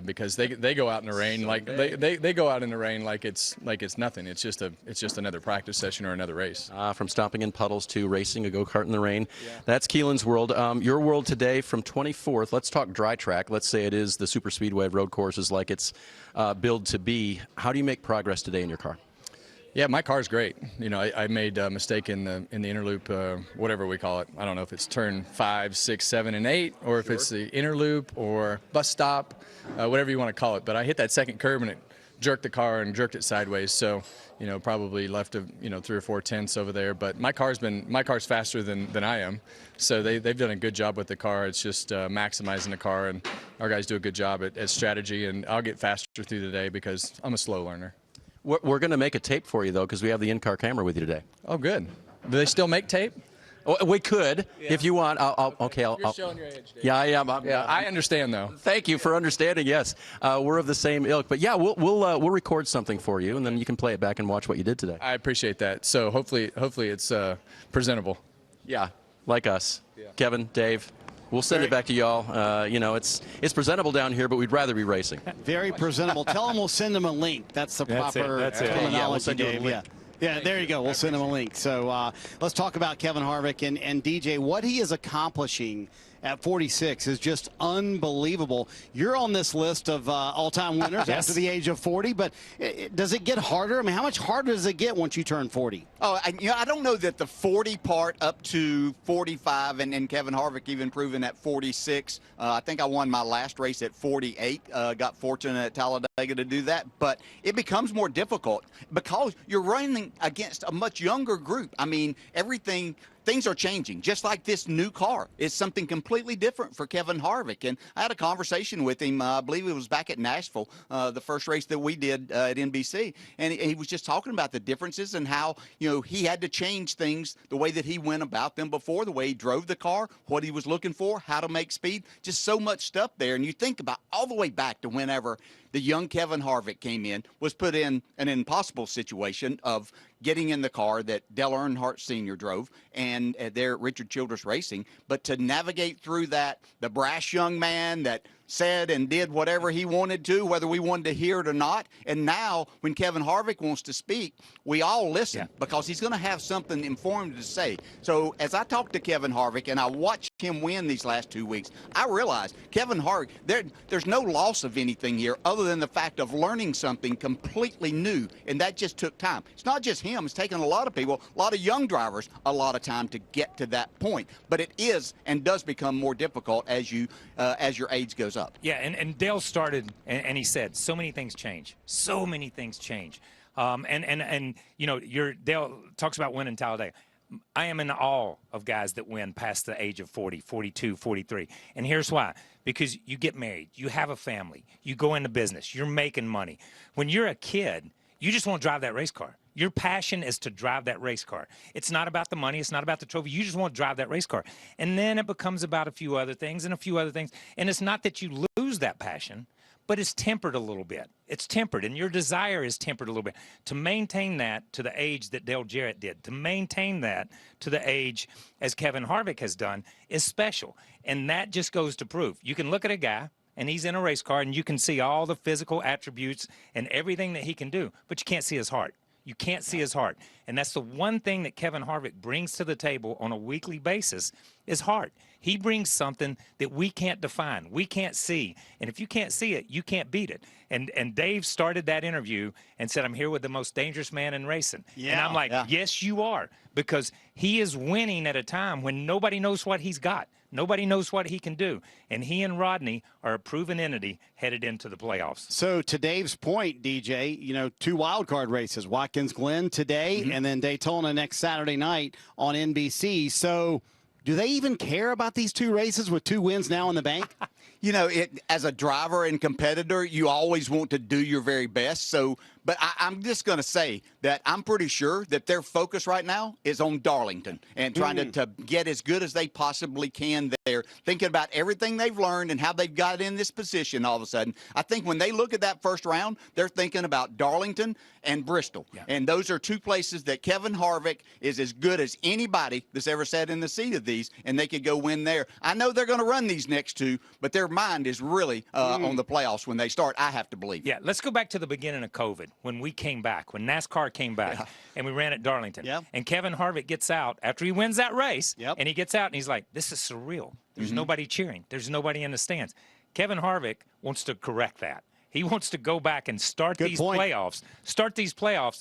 because they go out in the rain like they go out in the rain like it's nothing. It's just another practice session or another race. From stomping in puddles to racing a go-kart in the rain. Yeah. That's Keelan's world. Your world today from 24th. Let's talk dry track. Let's say it is the super speedway of road courses like it's billed to be. How do you make progress today in your car? Yeah, my car's great. You know, I made a mistake in the interloop, whatever we call it. I don't know if it's turn 5, 6, 7, and 8, or if it's the interloop or bus stop, whatever you want to call it. But I hit that second curb and it jerked the car and jerked it sideways. So, you know, probably left 3 or 4 tenths over there. But my car's faster than I am. So they've done a good job with the car. It's just maximizing the car, and our guys do a good job at strategy. And I'll get faster through the day because I'm a slow learner. We're going to make a tape for you, though, because we have the in-car camera with you today. Oh, good. Do they still make tape? Oh, we could, if you want. I'll You're showing your age, Dave. Yeah, I am. Yeah, I understand, though. Thank you for understanding. Yes, we're of the same ilk. But yeah, we'll record something for you, and then you can play it back and watch what you did today. I appreciate that. So hopefully it's presentable. Yeah, like us. Yeah. Kevin, Dave. We'll send it back to y'all. You know, it's presentable down here, but we'd rather be racing. Very presentable. Tell them we'll send them a link. That's the proper terminology. Yeah, we'll send you a link. Yeah, there you go. We'll send him a link. So let's talk about Kevin Harvick and DJ, what he is accomplishing at 46 is just unbelievable. You're on this list of all-time winners Yes. after the age of 40, but does it get harder? I mean, how much harder does it get once you turn 40? Oh, I don't know that the 40 part up to 45, and Kevin Harvick even proven at 46. I think I won my last race at 48. Got fortunate at Talladega to do that, but it becomes more difficult because you're running against a much younger group. I mean, things are changing. Just like this new car is something completely different for Kevin Harvick. And I had a conversation with him, I believe it was back at Nashville, the first race that we did at NBC. And he was just talking about the differences and how, he had to change things, the way that he went about them before, the way he drove the car, what he was looking for, how to make speed, just so much stuff there. And you think about all the way back to whenever the young Kevin Harvick came in, was put in an impossible situation of getting in the car that Dale Earnhardt Sr. drove and there at Richard Childress Racing. But to navigate through that, the brash young man that said and did whatever he wanted to, whether we wanted to hear it or not. And now when Kevin Harvick wants to speak, we all listen because he's going to have something informative to say. So as I talked to Kevin Harvick and I watched him win these last 2 weeks, I realized Kevin Harvick, there's no loss of anything here other than the fact of learning something completely new, and that just took time. It's not just him. It's taken a lot of people, a lot of young drivers, a lot of time to get to that point. But it is and does become more difficult as your age goes up. Yeah, and Dale started, and he said, so many things change. So many things change. Dale talks about winning Talladega. I am in awe of guys that win past the age of 40, 42, 43. And here's why. Because you get married, you have a family, you go into business, you're making money. When you're a kid, you just want to drive that race car. Your passion is to drive that race car. It's not about the money. It's not about the trophy. You just want to drive that race car. And then it becomes about a few other things and a few other things. And it's not that you lose that passion, but it's tempered a little bit. It's tempered, and your desire is tempered a little bit. To maintain that to the age that Dale Jarrett did, to maintain that to the age as Kevin Harvick has done is special. And that just goes to prove. You can look at a guy, and he's in a race car, and you can see all the physical attributes and everything that he can do, but you can't see his heart. You can't see his heart. And that's the one thing that Kevin Harvick brings to the table on a weekly basis is heart. He brings something that we can't define. We can't see. And if you can't see it, you can't beat it. And Dave started that interview and said, I'm here with the most dangerous man in racing. Yeah, and I'm like, yes, you are. Because he is winning at a time when nobody knows what he's got. Nobody knows what he can do. And he and Rodney are a proven entity headed into the playoffs. So to Dave's point, DJ, 2 wild card races, Watkins Glen today and then Daytona next Saturday night on NBC. So do they even care about these 2 races with 2 wins now in the bank? As a driver and competitor, you always want to do your very best. But I'm just going to say that I'm pretty sure that their focus right now is on Darlington and trying to get as good as they possibly can there, thinking about everything they've learned and how they've got in this position all of a sudden. I think when they look at that first round, they're thinking about Darlington and Bristol. Yeah. And those are 2 places that Kevin Harvick is as good as anybody that's ever sat in the seat of these, and they could go win there. I know they're going to run these next 2, but their mind is really on the playoffs when they start, I have to believe. Yeah, let's go back to the beginning of COVID, when we came back, when NASCAR came back, and we ran at Darlington. Yeah. And Kevin Harvick gets out after he wins that race, and he gets out, and he's like, this is surreal. There's nobody cheering. There's nobody in the stands. Kevin Harvick wants to correct that. He wants to go back and start these playoffs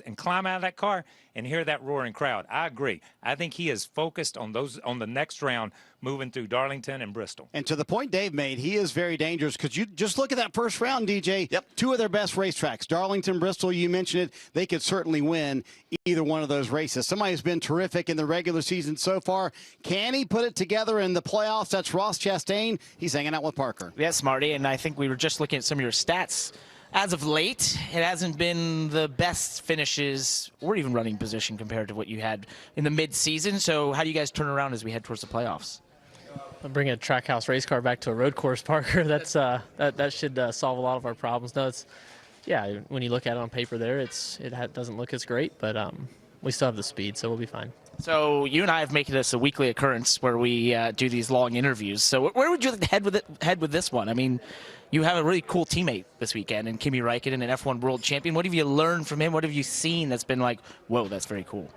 and climb out of that car and hear that roaring crowd. I agree. I think he is focused on the next round, moving through Darlington and Bristol. And to the point Dave made, he is very dangerous because you just look at that first round, DJ. Yep. 2 of their best racetracks, Darlington, Bristol, you mentioned it. They could certainly win either one of those races. Somebody who's been terrific in the regular season so far. Can he put it together in the playoffs? That's Ross Chastain. He's hanging out with Parker. Yes, Marty, and I think we were just looking at some of your stats. As of late, it hasn't been the best finishes or even running position compared to what you had in the mid-season. So how do you guys turn around as we head towards the playoffs? I'm bringing a Trackhouse race car back to a road course, Parker. That should solve a lot of our problems. No, when you look at it on paper there, it doesn't look as great, but we still have the speed, so we'll be fine. So you and I have made this a weekly occurrence where we do these long interviews. So where would you like to head with this one? I mean, you have a really cool teammate this weekend in Kimi Räikkönen, an F1 world champion. What have you learned from him? What have you seen that's been like, whoa, that's very cool?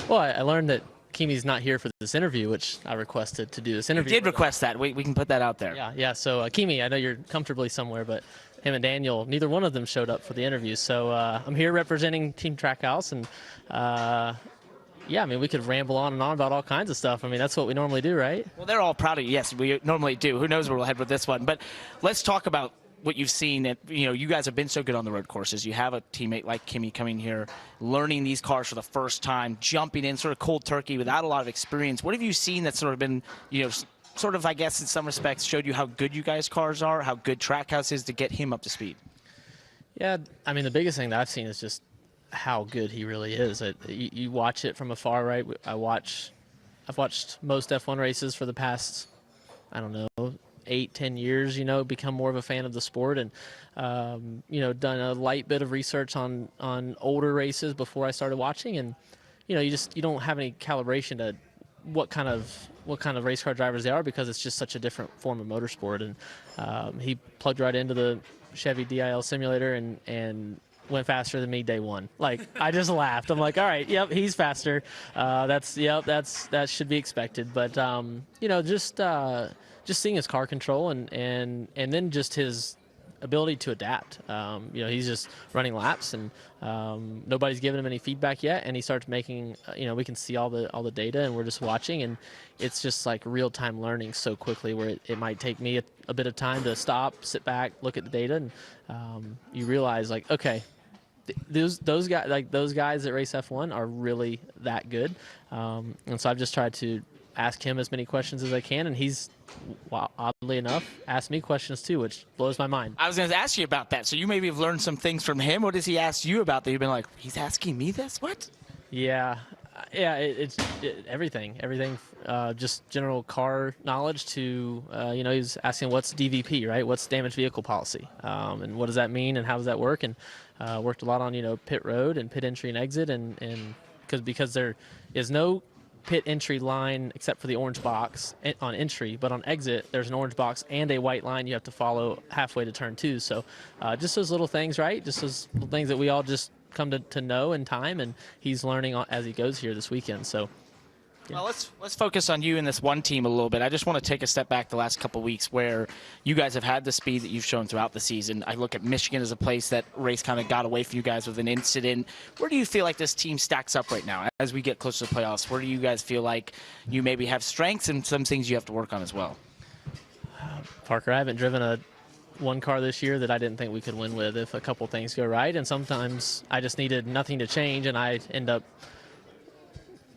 Well, I learned that Kimi's not here for this interview, which I requested to do this interview. You did request that. We can put that out there. Yeah. So, Kimi, I know you're comfortably somewhere, but him and Daniel, neither one of them showed up for the interview. So I'm here representing Team Trackhouse, and yeah, I mean, we could ramble on and on about all kinds of stuff. I mean, that's what we normally do, right? Well, they're all proud of you. Yes, we normally do. Who knows where we'll head with this one. But let's talk about what you've seen. You guys have been so good on the road courses. You have a teammate like Kimi coming here, learning these cars for the first time, jumping in sort of cold turkey without a lot of experience. What have you seen that's sort of been, sort of, I guess, in some respects, showed you how good you guys' cars are, how good Trackhouse is to get him up to speed? Yeah, I mean, the biggest thing that I've seen is just how good he really is. You watch it from afar, right? I've watched most F1 races for the past, I don't know, 8-10 years, become more of a fan of the sport, and done a light bit of research on older races before I started watching, and you don't have any calibration to what kind of race car drivers they are, because it's just such a different form of motorsport. And he plugged right into the Chevy DIL simulator and went faster than me day one. Like, I just laughed. I'm like, all right, yep, he's faster. That should be expected. But just seeing his car control and then just his ability to adapt. He's just running laps, and nobody's given him any feedback yet, and he starts making, we can see all the data, and we're just watching, and it's just like real-time learning so quickly, where it might take me a bit of time to stop, sit back, look at the data, and you realize, like, okay, those guys that race F1 are really that good. And so I've just tried to ask him as many questions as I can, and he's, oddly enough, asked me questions too, which blows my mind. I was going to ask you about that. So you maybe have learned some things from him. What has he asked you about that you've been like, he's asking me this? What? Yeah, it's everything, just general car knowledge to, he's asking what's DVP, right? What's damaged vehicle policy? And what does that mean, and how does that work? And worked a lot on, pit road and pit entry and exit, and because there is no pit entry line except for the orange box on entry, but on exit there's an orange box and a white line you have to follow halfway to turn 2. So just those little things, right? Just those little things that we all just come to know in time, and he's learning as he goes here this weekend. So well, let's focus on you and this one team a little bit. I just want to take a step back the last couple of weeks, where you guys have had the speed that you've shown throughout the season. I look at Michigan as a place that race kind of got away from you guys with an incident. Where do you feel like this team stacks up right now as we get closer to the playoffs? Where do you guys feel like you maybe have strengths and some things you have to work on as well? Parker, I haven't driven one car this year that I didn't think we could win with if a couple things go right, and sometimes I just needed nothing to change, and I end up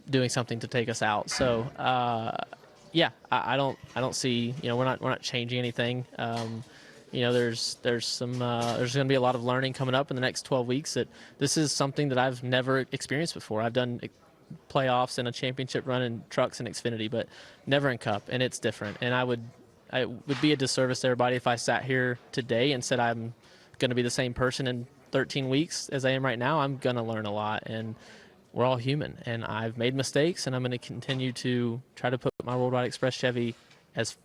doing something to take us out. So I don't see, we're not changing anything. There's going to be a lot of learning coming up in the next 12 weeks. That this is something that I've never experienced before. I've done playoffs and a championship run in trucks and Xfinity, but never in Cup, and it's different. And I would be a disservice to everybody if I sat here today and said I'm going to be the same person in 13 weeks as I am right now. I'm going to learn a lot, and we're all human, and I've made mistakes, and I'm going to continue to try to put my Worldwide Express Chevy as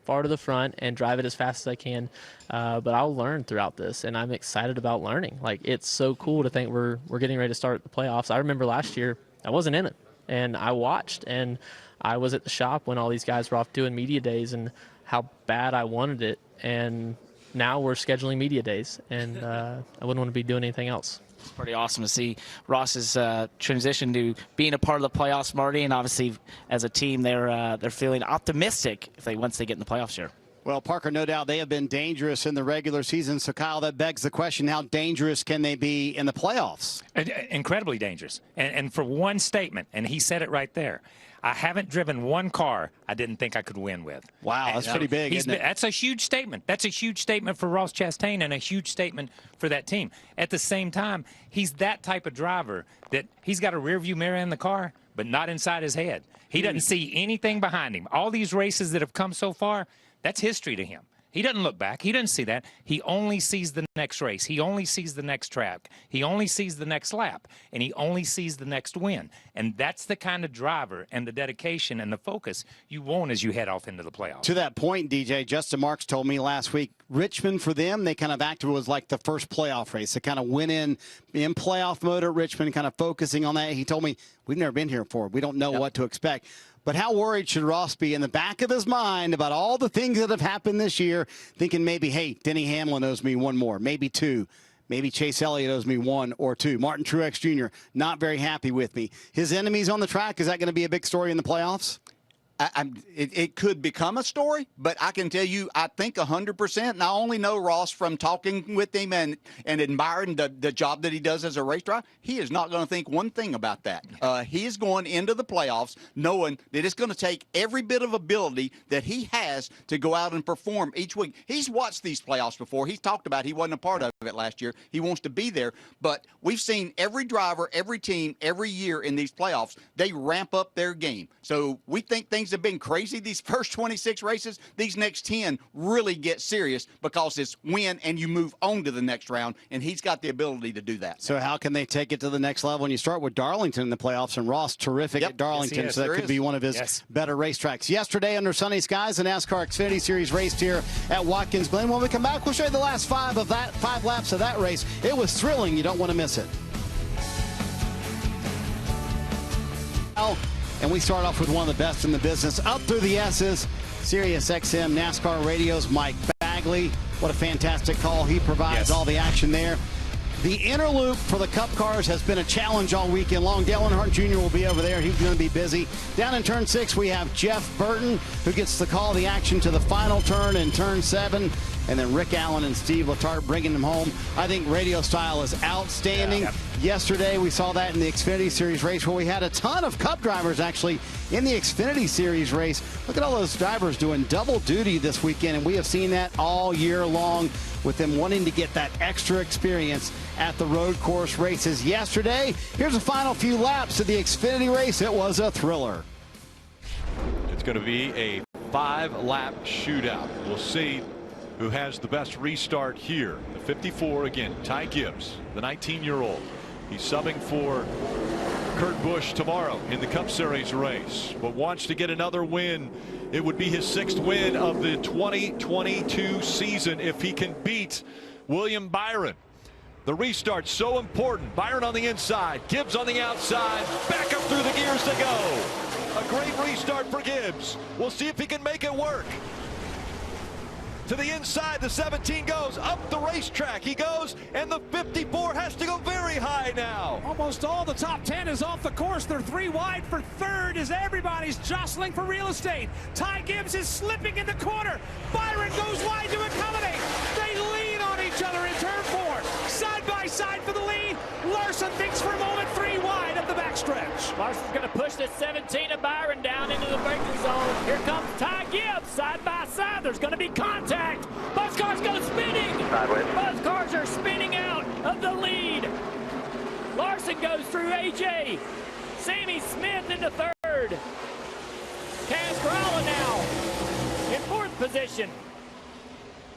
far to the front and drive it as fast as I can. But I'll learn throughout this, and I'm excited about learning. Like, it's so cool to think we're getting ready to start the playoffs. I remember last year I wasn't in it, and I watched, and I was at the shop when all these guys were off doing media days, and how bad I wanted it. And now we're scheduling media days, and I wouldn't want to be doing anything else. It's pretty awesome to see Ross's transition to being a part of the playoffs, Marty, and obviously as a team they're feeling optimistic once they get in the playoffs here. Well, Parker, no doubt they have been dangerous in the regular season. So, Kyle, that begs the question, how dangerous can they be in the playoffs? Incredibly dangerous. And for one statement, and he said it right there, I haven't driven one car I didn't think I could win with. Wow, that's pretty big, isn't it? That's a huge statement. That's a huge statement for Ross Chastain and a huge statement for that team. At the same time, he's that type of driver that he's got a rearview mirror in the car, but not inside his head. He doesn't see anything behind him. All these races that have come so far, that's history to him. He doesn't look back. He doesn't see that. He only sees the next race. He only sees the next track. He only sees the next lap. And he only sees the next win. And that's the kind of driver and the dedication and the focus you want as you head off into the playoffs. To that point, DJ, Justin Marks told me last week, Richmond, for them, they kind of acted as like the first playoff race. They kind of went in playoff mode at Richmond, kind of focusing on that. He told me, we've never been here before. We don't know what to expect. But how worried should Ross be in the back of his mind about all the things that have happened this year, thinking maybe, hey, Denny Hamlin owes me one more, maybe two. Maybe Chase Elliott owes me one or two. Martin Truex Jr., not very happy with me. His enemies on the track, is that going to be a big story in the playoffs? It could become a story, but I can tell you, I think 100%, and I only know Ross from talking with him and admiring the job that he does as a race driver. He is not going to think one thing about that. He is going into the playoffs knowing that it's going to take every bit of ability that he has to go out and perform each week. He's watched these playoffs before. He's talked about he wasn't a part of it last year. He wants to be there, but we've seen every driver, every team, every year in these playoffs, they ramp up their game. So we think things have been crazy these first 26 races. These next 10 really get serious because it's win and you move on to the next round, and he's got the ability to do that. So how can they take it to the next level? And you start with Darlington in the playoffs, and Ross terrific at Darlington, yes, so that could be one of his better racetracks. Yesterday under sunny skies, the NASCAR Xfinity Series raced here at Watkins Glen. When we come back, we'll show you the last five laps of that race. It was thrilling. You don't want to miss it. And we start off with one of the best in the business. Up through the S's, Sirius XM NASCAR Radio's Mike Bagley. What a fantastic call. He provides all the action there. The inner loop for the Cup cars has been a challenge all weekend long. Dale Earnhardt Jr. will be over there. He's going to be busy. Down in turn 6, we have Jeff Burton, who gets the call, the action to the final turn in turn 7. And then Rick Allen and Steve Letarte bringing them home. I think radio style is outstanding. Yesterday, we saw that in the Xfinity Series race where we had a ton of Cup drivers actually in the Xfinity Series race. Look at all those drivers doing double duty this weekend, and we have seen that all year long with them wanting to get that extra experience at the road course races. Yesterday, here's the final few laps of the Xfinity race. It was a thriller. It's going to be a 5-lap shootout. We'll see who has the best restart here. The 54 again, Ty Gibbs, the 19-year-old. He's subbing for Kurt Busch tomorrow in the Cup Series race, but wants to get another win. It would be his 6th win of the 2022 season if he can beat William Byron. The restart so important. Byron on the inside, Gibbs on the outside, back up through the gears to go. A great restart for Gibbs. We'll see if he can make it work. To the inside, the 17 goes up the racetrack. He goes, and the 54 has to go very high now. Almost all the top 10 is off the course. They're 3 wide for third as everybody's jostling for real estate. Ty Gibbs is slipping in the corner. Byron goes wide to accommodate. They lean on each other in turn 4. Side by side for the lead. Larson thinks for a moment, 3 wide up the backstretch. Larson's going to push the 17 of Byron down into the braking zone. Here comes Ty Gibbs, side by side. There's going to be contact. Buzz cars go spinning. Buzz cars are spinning out of the lead. Larson goes through AJ. Sammy Smith into third. Kaz Grala now in 4th position.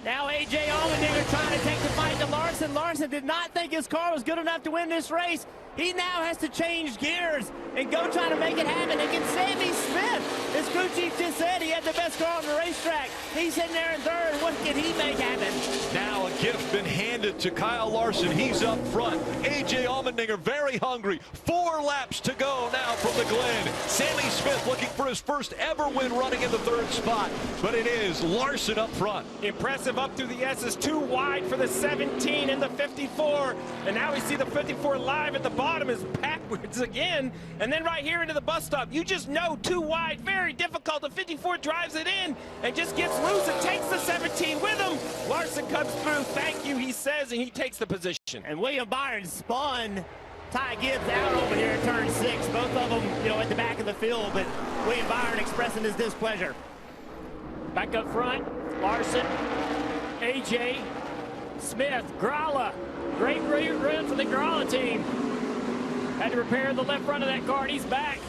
Now A.J. Allmendinger trying to take the fight to Larson. Larson did not think his car was good enough to win this race. He now has to change gears and go try to make it happen against Sammy Smith. As crew chief just said, he had the best car on the racetrack. He's in there in third. What can he make happen? Now a gift been handed to Kyle Larson. He's up front. A.J. Allmendinger very hungry. 4 laps to go now from the Glen. Sammy Smith looking for his first ever win running in the 3rd spot. But it is Larson up front. Impressive up through the S's, 2 wide for the 17 and the 54. And now we see the 54 live at the bottom is backwards again. And then right here into the bus stop, you just know 2 wide, very difficult. The 54 drives it in and just gets loose and takes the 17 with him. Larson comes through, thank you, he says, and he takes the position. And William Byron spun Ty Gibbs out over here at turn 6. Both of them, at the back of the field, but William Byron expressing his displeasure. Back up front, Larson, AJ, Smith, Grala. Great run for the Grala team. Had to repair the left front of that car, and he's back.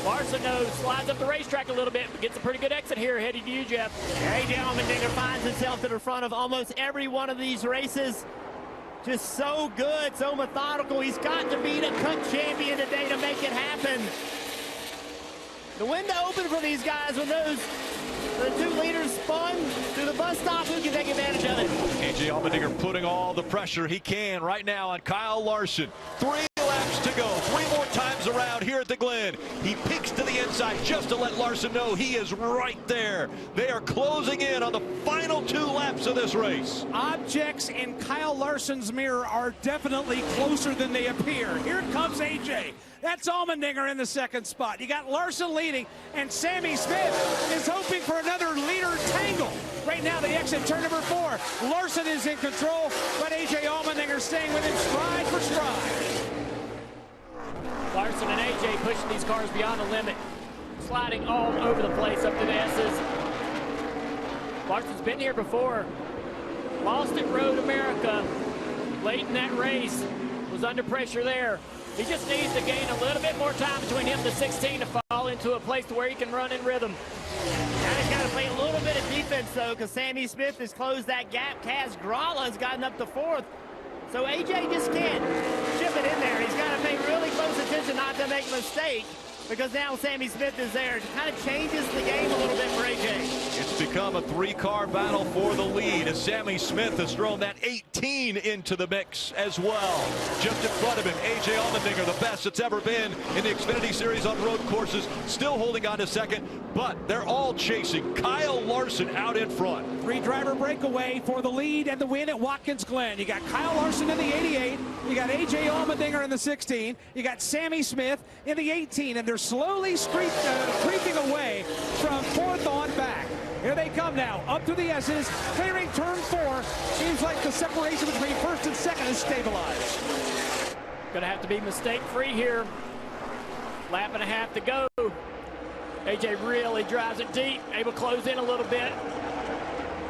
Larson knows, slides up the racetrack a little bit, but gets a pretty good exit here, heading to you, Jeff. A.J. Allmendinger finds himself to the front of almost every one of these races. Just so good, so methodical. He's got to beat a Cup champion today to make it happen. The window open for these guys when the 2 leaders spun to the bus stop. Who can take advantage of it? A.J. Allmendinger putting all the pressure he can right now on Kyle Larson. 3 laps to go. 3 more times around here at the Glen. He peeks to the inside just to let Larson know he is right there. They are closing in on the final 2 laps of this race. Objects in Kyle Larson's mirror are definitely closer than they appear. Here comes AJ. That's Allmendinger in the 2nd spot. You got Larson leading, and Sammy Smith is hoping for another leader tangle. Right now, the exit turn number 4. Larson is in control, but AJ Allmendinger staying with him stride for stride. Larson and AJ pushing these cars beyond the limit, sliding all over the place up to the S's. Larson's been here before, lost at Road America late in that race, was under pressure there. He just needs to gain a little bit more time between him and the 16 to fall into a place to where he can run in rhythm. Now he's got to play a little bit of defense, though, because Sammy Smith has closed that gap. Kaz Gralla has gotten up to 4th. So AJ just can't chip it in there. He's got to pay really close attention not to make a mistake, because now Sammy Smith is there. It kind of changes the game a little bit for AJ. It's become a 3-car battle for the lead as Sammy Smith has thrown that 18 into the mix as well. Just in front of him, A.J. Allmendinger, the best it's ever been in the Xfinity Series on road courses, still holding on to 2nd, but they're all chasing Kyle Larson out in front. 3-driver breakaway for the lead and the win at Watkins Glen. You got Kyle Larson in the 88, you got A.J. Allmendinger in the 16, you got Sammy Smith in the 18, and they're slowly creeping away from 4th on back. Here they come now, up to the S's, clearing turn 4. Seems like the separation between 1st and 2nd is stabilized. Gonna have to be mistake-free here. Lap and a half to go. AJ really drives it deep, able to close in a little bit.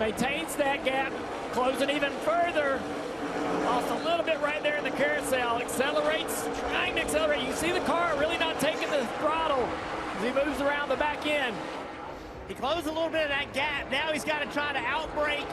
Maintains that gap, closing even further. Lost a little bit right there in the carousel. Accelerates, trying to accelerate. You can see the car really not taking the throttle as he moves around the back end. He closed a little bit of that gap. Now he's got to try to outbrake.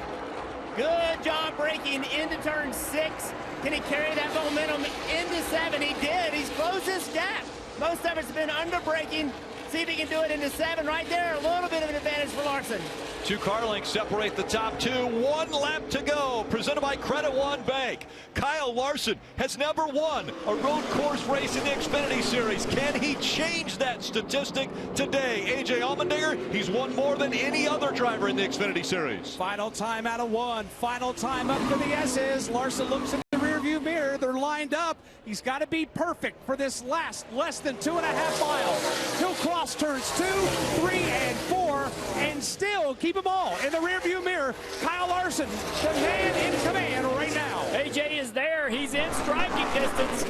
Good job braking into turn 6. Can he carry that momentum into 7? He did. He's closed this gap. Most of it's been under braking. See if he can do it into 7 right there. A little bit of an advantage for Larson. 2 car lengths separate the top 2. 1 lap to go. Presented by Credit One Bank. Kyle Larson has never won a road course race in the Xfinity Series. Can he change that statistic today? A.J. Allmendinger, he's won more than any other driver in the Xfinity Series. Final time out of 1. Final time up for the S's. Larson looks in the rearview mirror. They're lined up. He's got to be perfect for this last less than 2.5 miles. He'll cross turns 2, 3, and 4, and still keep them all in the rearview mirror. Kyle Larson, the man in command right now. AJ is there. He's in striking distance.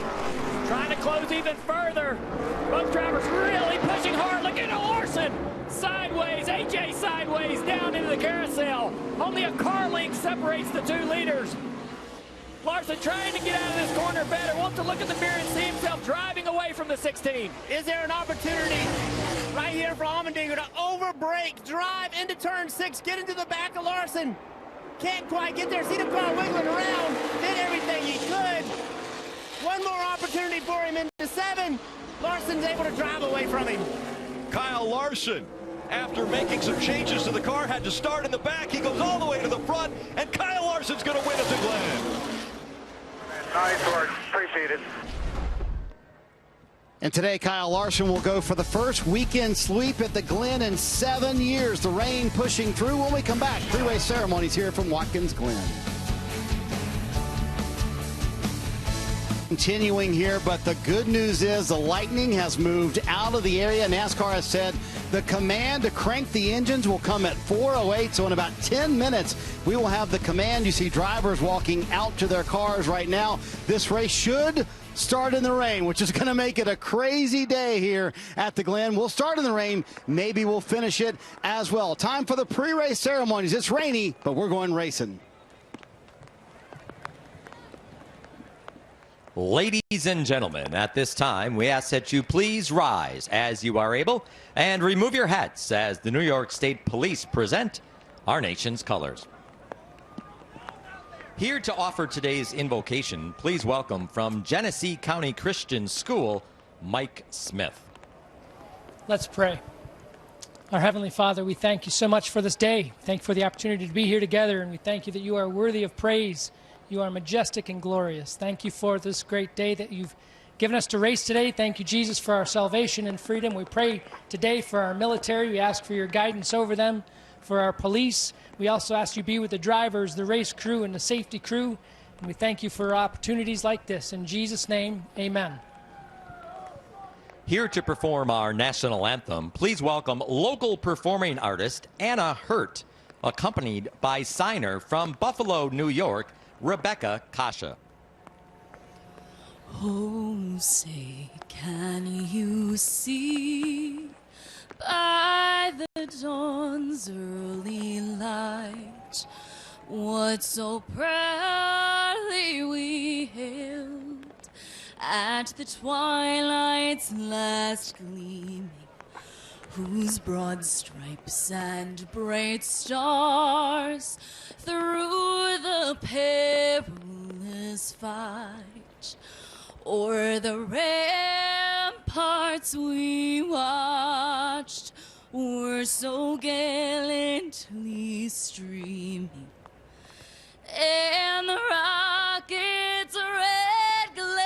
Trying to close even further. Both drivers really pushing hard. Look at Larson. Sideways. AJ sideways down into the carousel. Only a car length separates the 2 leaders. Larson trying to get out of this corner better. Wants to look at the mirror and see himself driving away from the 16. Is there an opportunity right here for Allmendinger to overbrake, drive into turn 6, get into the back of Larson? Can't quite get there. See the car wiggling around. Did everything he could. One more opportunity for him into 7. Larson's able to drive away from him. Kyle Larson, after making some changes to the car, had to start in the back. He goes all the way to the front, and Kyle Larson's going to win at the Glen. Nice work. Appreciate it. And today, Kyle Larson will go for the first weekend sweep at the Glen in 7 years. The rain pushing through. When we come back, pre-race ceremonies here from Watkins Glen. Continuing here, but the good news is the lightning has moved out of the area. NASCAR has said the command to crank the engines will come at 4:08, so in about 10 minutes we will have the command. You see drivers walking out to their cars right now. This race should start in the rain, which is going to make it a crazy day here at the Glen. We'll start in the rain. Maybe we'll finish it as well. Time for the pre-race ceremonies. It's rainy, but we're going racing. Ladies and gentlemen, at this time, we ask that you please rise as you are able and remove your hats as the New York State Police present our nation's colors. Here to offer today's invocation, please welcome from Genesee County Christian School, Mike Smith. Let's pray. Our Heavenly Father, we thank you so much for this day. Thank you for the opportunity to be here together, and we thank you that you are worthy of praise. You are majestic and glorious. Thank you for this great day that you've given us to race today. Thank you, Jesus, for our salvation and freedom. We pray today for our military. We ask for your guidance over them, for our police. We also ask you to be with the drivers, the race crew, and the safety crew. And we thank you for opportunities like this. In Jesus' name, amen. Here to perform our national anthem, please welcome local performing artist Anna Hurt, accompanied by signer from Buffalo, New York, Rebecca Kasha. Oh, say, can you see by the dawn's early light what so proudly we hailed at the twilight's last gleaming, whose broad stripes and bright stars through the perilous fight o'er the ramparts we watched were so gallantly streaming, and the rocket's red glare,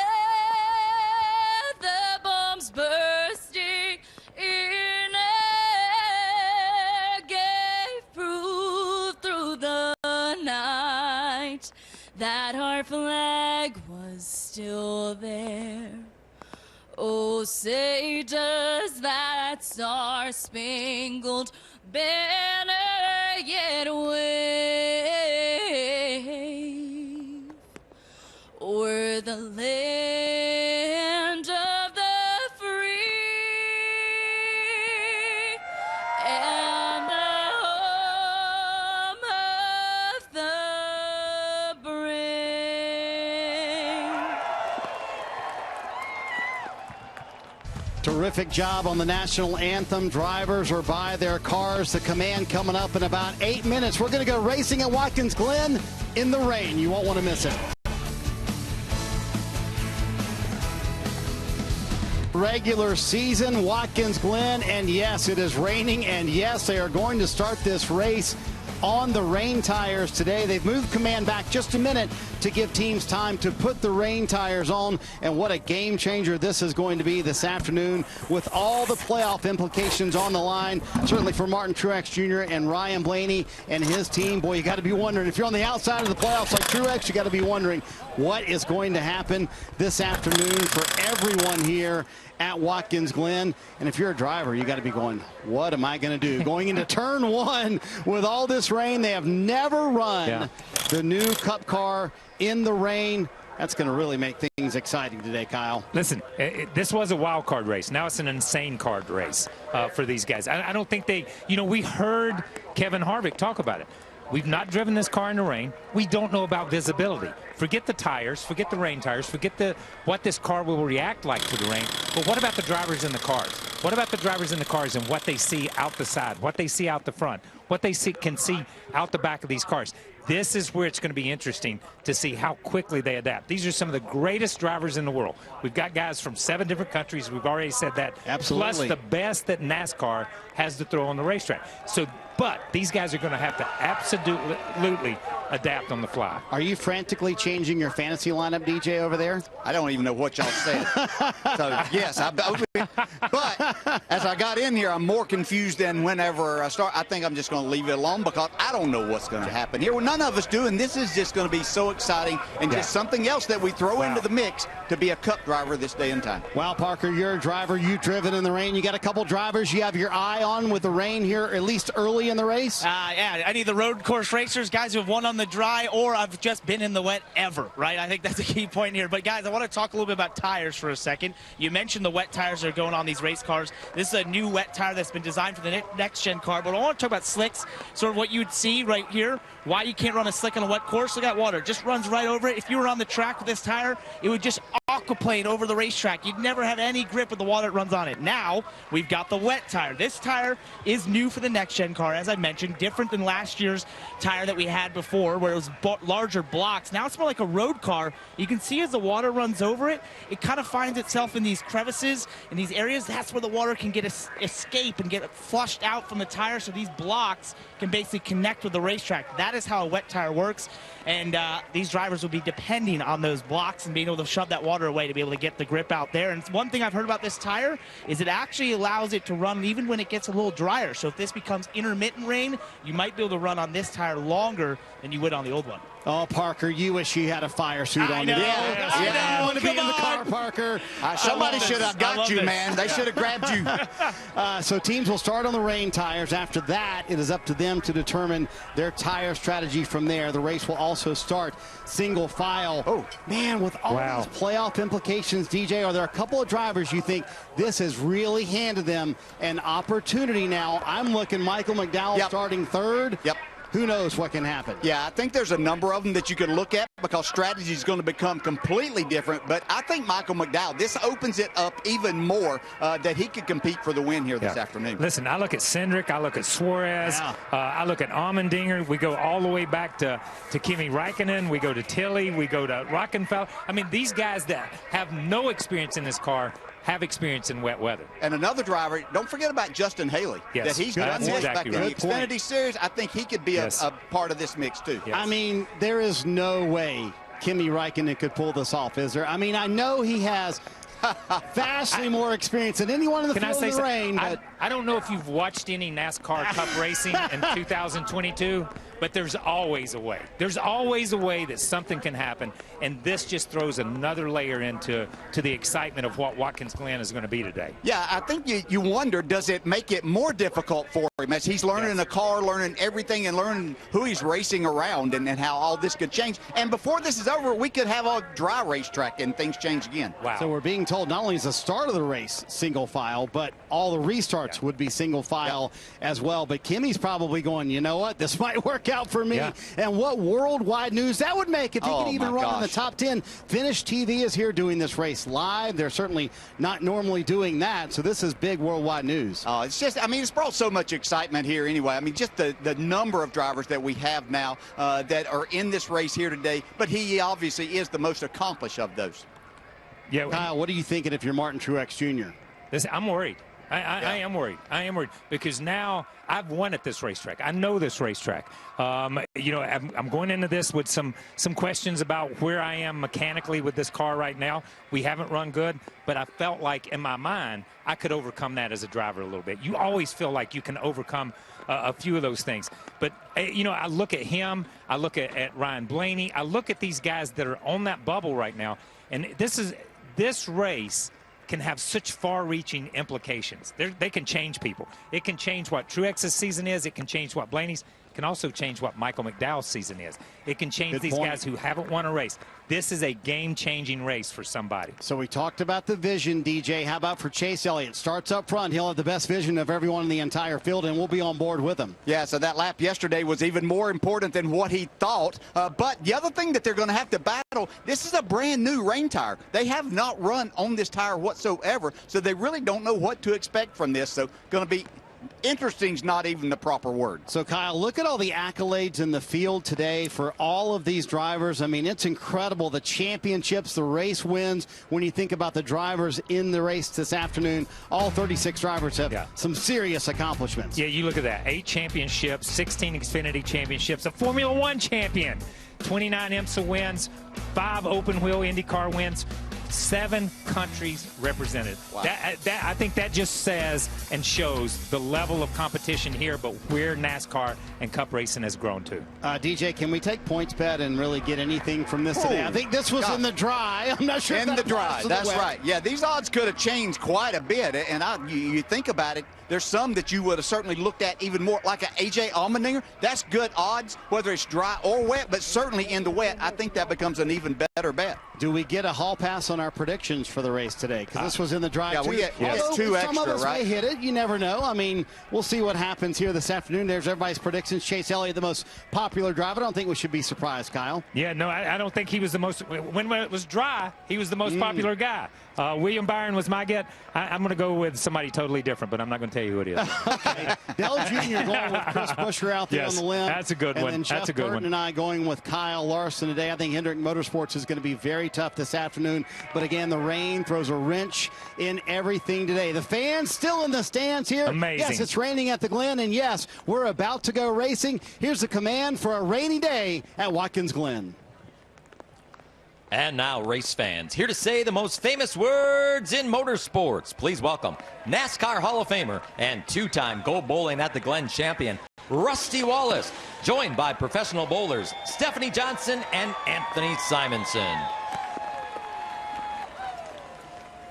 the bombs bursting in air, gave proof through the night that our flag was still there. Oh, say does that star-spangled banner yet wave o'er the land of the free and the home of the brave. Terrific job on the national anthem. Drivers are by their cars. The command coming up in about 8 minutes. We're going to go racing at Watkins Glen in the rain. You won't want to miss it. Regular season, Watkins Glen, and yes, it is raining, and yes, they are going to start this race on the rain tires today. They've moved command back just a minute to give teams time to put the rain tires on, and what a game changer this is going to be this afternoon with all the playoff implications on the line, certainly for Martin Truex Jr. and Ryan Blaney and his team. Boy, you got to be wondering, if you're on the outside of the playoffs like Truex, you got to be wondering what is going to happen this afternoon for everyone here at Watkins Glen. And if you're a driver, you got to be going, what am I going to do? Going into turn one with all this rain. They have never run the new Cup car in the rain. That's going to really make things exciting today, Kyle. Listen, this was a wild card race. Now it's an insane card race for these guys. I don't think they, we heard Kevin Harvick talk about it. We've not driven this car in the rain. We don't know about visibility. Forget the tires, forget the rain tires, forget what this car will react like to the rain. But what about the drivers in the cars? What about the drivers in the cars and what they see out the side, what they see out the front, what they can see out the back of these cars? This is where it's going to be interesting to see how quickly they adapt. These are some of the greatest drivers in the world. We've got guys from 7 different countries. We've already said that. Absolutely. Plus the best that NASCAR has to throw on the racetrack. So, but these guys are going to have to absolutely adapt on the fly. Are you frantically changing your fantasy lineup, DJ, over there? I don't even know what y'all said. So, yes. But as I got in here, I'm more confused than whenever I start. I think I'm just going to leave it alone because I don't know what's going to happen here. Well, none of us do, and this is just going to be so exciting and just something else that we throw into the mix to be a Cup driver this day and time. Well, Parker, you're a driver. You've driven in the rain. You got a couple drivers you have your eye on with the rain here, at least early in the race? Yeah, any of the road course racers, guys who have won on the dry or I've just been in the wet ever, right? I think that's a key point here. But, guys, I want to talk a little bit about tires for a second. You mentioned the wet tires that are going on these race cars. This is a new wet tire that's been designed for the next-gen car. But I want to talk about slicks, sort of what you would see right here, why you can't run a slick on a wet course. Look at that water. It just runs right over it. If you were on the track with this tire, it would just aquaplane over the racetrack. You'd never have any grip with the water that runs on it. Now, we've got the wet tire. This tire is new for the next-gen car, as I mentioned, different than last year's tire that we had before, where it was larger blocks. Now it's more like a road car. You can see as the water runs over it, it kind of finds itself in these crevices, in these areas. That's where the water can get escape and get flushed out from the tire, so these blocks can basically connect with the racetrack. That is how a wet tire works, and these drivers will be depending on those blocks and being able to shove that water away to be able to get the grip out there. And one thing I've heard about this tire is it actually allows it to run even when it gets a little drier. So if this becomes intermittent rain, you might be able to run on this tire longer than you would on the old one. Oh, Parker, you wish you had a fire suit on. Know. Yeah, I want to be in the car, Parker. Somebody should have got you, man. They should have grabbed you. So teams will start on the rain tires. After that, it is up to them to determine their tire strategy from there. The race will also start single file. Oh, man, with all these playoff implications, DJ, are there a couple of drivers you think this has really handed them an opportunity now? I'm looking Michael McDowell starting third. Yep. Who knows what can happen? Yeah, I think there's a number of them that you can look at because strategy is going to become completely different. But I think Michael McDowell, this opens it up even more that he could compete for the win here this afternoon. Listen, I look at Cindric, I look at Suarez, I look at Allmendinger. We go all the way back to Kimi Räikkönen. We go to Tilly. We go to Rockenfeller. I mean, these guys that have no experience in this car have experience in wet weather. And another driver, don't forget about Justin Haley. Yes. That he's done this back in the Good point. Xfinity Series. I think he could be a part of this mix too. I mean, there is no way Kimi Räikkönen could pull this off, is there? I mean, I know he has vastly more experience than anyone in the field in the rain. But I don't know if you've watched any NASCAR Cup racing in 2022, but there's always a way. There's always a way that something can happen, and this just throws another layer into the excitement of what Watkins Glen is going to be today. Yeah, I think you wonder, does it make it more difficult for him as he's learning the car, learning everything, and learning who he's racing around and how all this could change. And before this is over, we could have a dry racetrack and things change again. Wow. So we're being told not only is the start of the race single file, but all the restarts would be single file as well. But Kimmy's probably going, you know what, this might work out for me. And what worldwide news that would make if he could even run in the top 10. Finish TV is here doing this race live. They're certainly not normally doing that. So this is big worldwide news. Oh, it's just, I mean, it's brought so much excitement here anyway. I mean, just the number of drivers that we have now that are in this race here today. But he obviously is the most accomplished of those. Yeah, Kyle, what are you thinking if you're Martin Truex Jr.? Listen, I'm worried. I am worried. I am worried because now I've won at this racetrack. I know this racetrack. You know, I'm going into this with some questions about where I am mechanically with this car right now. We haven't run good, but I felt like in my mind I could overcome that as a driver a little bit. You always feel like you can overcome a few of those things. But, you know, I look at him. I look at Ryan Blaney. I look at these guys that are on that bubble right now, and this race can have such far-reaching implications. They can change people. It can change what Truex's season is. It can change what Blaney's. It can also change what Michael McDowell's season is. It can change these guys who haven't won a race. This is a game-changing race for somebody. So we talked about the vision, DJ. How about for Chase Elliott? Starts up front. He'll have the best vision of everyone in the entire field, and we'll be on board with him. Yeah, so that lap yesterday was even more important than what he thought. But the other thing that they're going to have to battle, this is a brand-new rain tire. They have not run on this tire whatsoever, so they really don't know what to expect from this. So going to be interesting's not even the proper word. So, Kyle, look at all the accolades in the field today for all of these drivers. I mean, it's incredible. The championships, the race wins. When you think about the drivers in the race this afternoon, all 36 drivers have some serious accomplishments. Yeah, you look at that. 8 championships, 16 Xfinity championships, a Formula One champion, 29 IMSA wins, 5 open wheel IndyCar wins, 7 countries represented. Wow. I think that just says and shows the level of competition here, but where NASCAR and Cup racing has grown to. DJ, can we take PointsBet and really get anything from this today? I think this was in the dry. I'm not sure. In the dry, that's right. Yeah, these odds could have changed quite a bit. And you think about it, there's some that you would have certainly looked at even more, like a A.J. Allmendinger. That's good odds, whether it's dry or wet, but certainly in the wet, I think that becomes an even better bet. Do we get a hall pass on our our predictions for the race today, because this was in the drive. Yeah, we had two some of extra, us right? may hit it. You never know. I mean, we'll see what happens here this afternoon. There's everybody's predictions. Chase Elliott, the most popular driver. I don't think we should be surprised, Kyle. Yeah, no, I don't think he was the most. When it was dry, he was the most popular guy. William Byron was my get. I'm going to go with somebody totally different, but I'm not going to tell you who it is. Okay. Dell Jr. going with Chris Buescher out there on the limb. That's a good one. And then Jeff That's a good Burton one. and I going with Kyle Larson today. I think Hendrick Motorsports is going to be very tough this afternoon. But again, the rain throws a wrench in everything today. The fans still in the stands here. Amazing. Yes, it's raining at the Glen, and yes, we're about to go racing. Here's the command for a rainy day at Watkins Glen. And now, race fans, here to say the most famous words in motorsports. Please welcome NASCAR Hall of Famer and two-time Gold Bowling at the Glen champion, Rusty Wallace, joined by professional bowlers Stephanie Johnson and Anthony Simonson.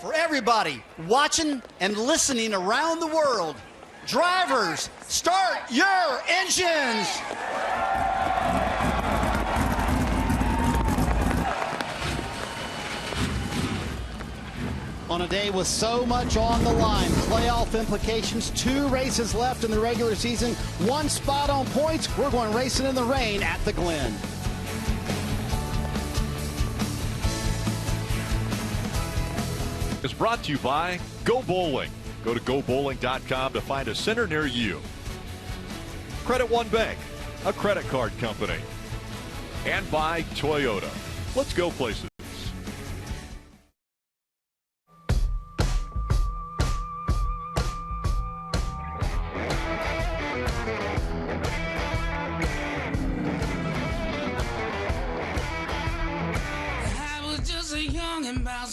For everybody watching and listening around the world, drivers, start your engines! On a day with so much on the line, playoff implications, 2 races left in the regular season, 1 spot on points. We're going racing in the rain at the Glen. It's brought to you by Go Bowling. Go to gobowling.com to find a center near you. Credit One Bank, a credit card company. And by Toyota. Let's go places.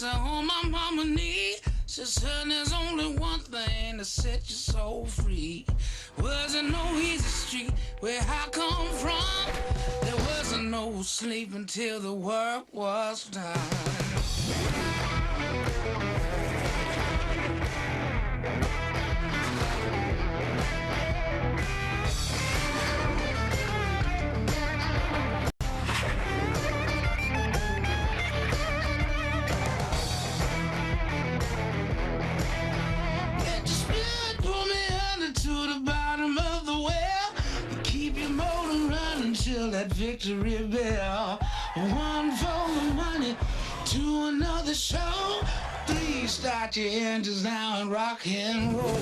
On my mama knee, she said there's only one thing to set your soul free. Wasn't no easy street where I come from. There wasn't no sleep until the work was done. That victory bell. 1 for the money, 2 another show, 3 start your engines now and rock and roll.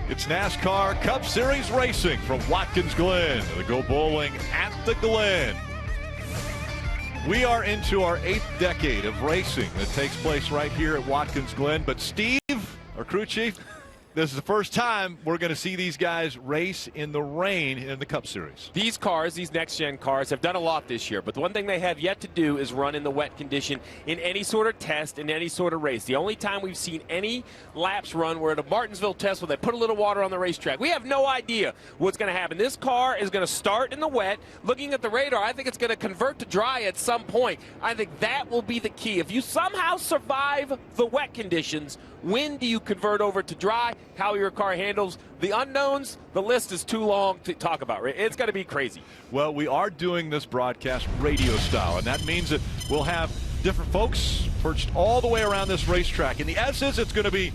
It's NASCAR Cup Series racing from Watkins Glen to the Go Bowling at the Glen. We are into our 8th decade of racing that takes place right here at Watkins Glen. But Steve, our crew chief, this is the first time we're going to see these guys race in the rain in the Cup Series. These cars, these next-gen cars, have done a lot this year, but the one thing they have yet to do is run in the wet condition in any sort of test, in any sort of race. The only time we've seen any laps run were at a Martinsville test where they put a little water on the racetrack. We have no idea what's going to happen. This car is going to start in the wet. Looking at the radar, I think it's going to convert to dry at some point. I think that will be the key. If you somehow survive the wet conditions, when do you convert over to dry? How your car handles the unknowns, the list is too long to talk about. It's going to be crazy. Well, we are doing this broadcast radio style, and that means that we'll have different folks perched all the way around this racetrack. In the S's, it's going to be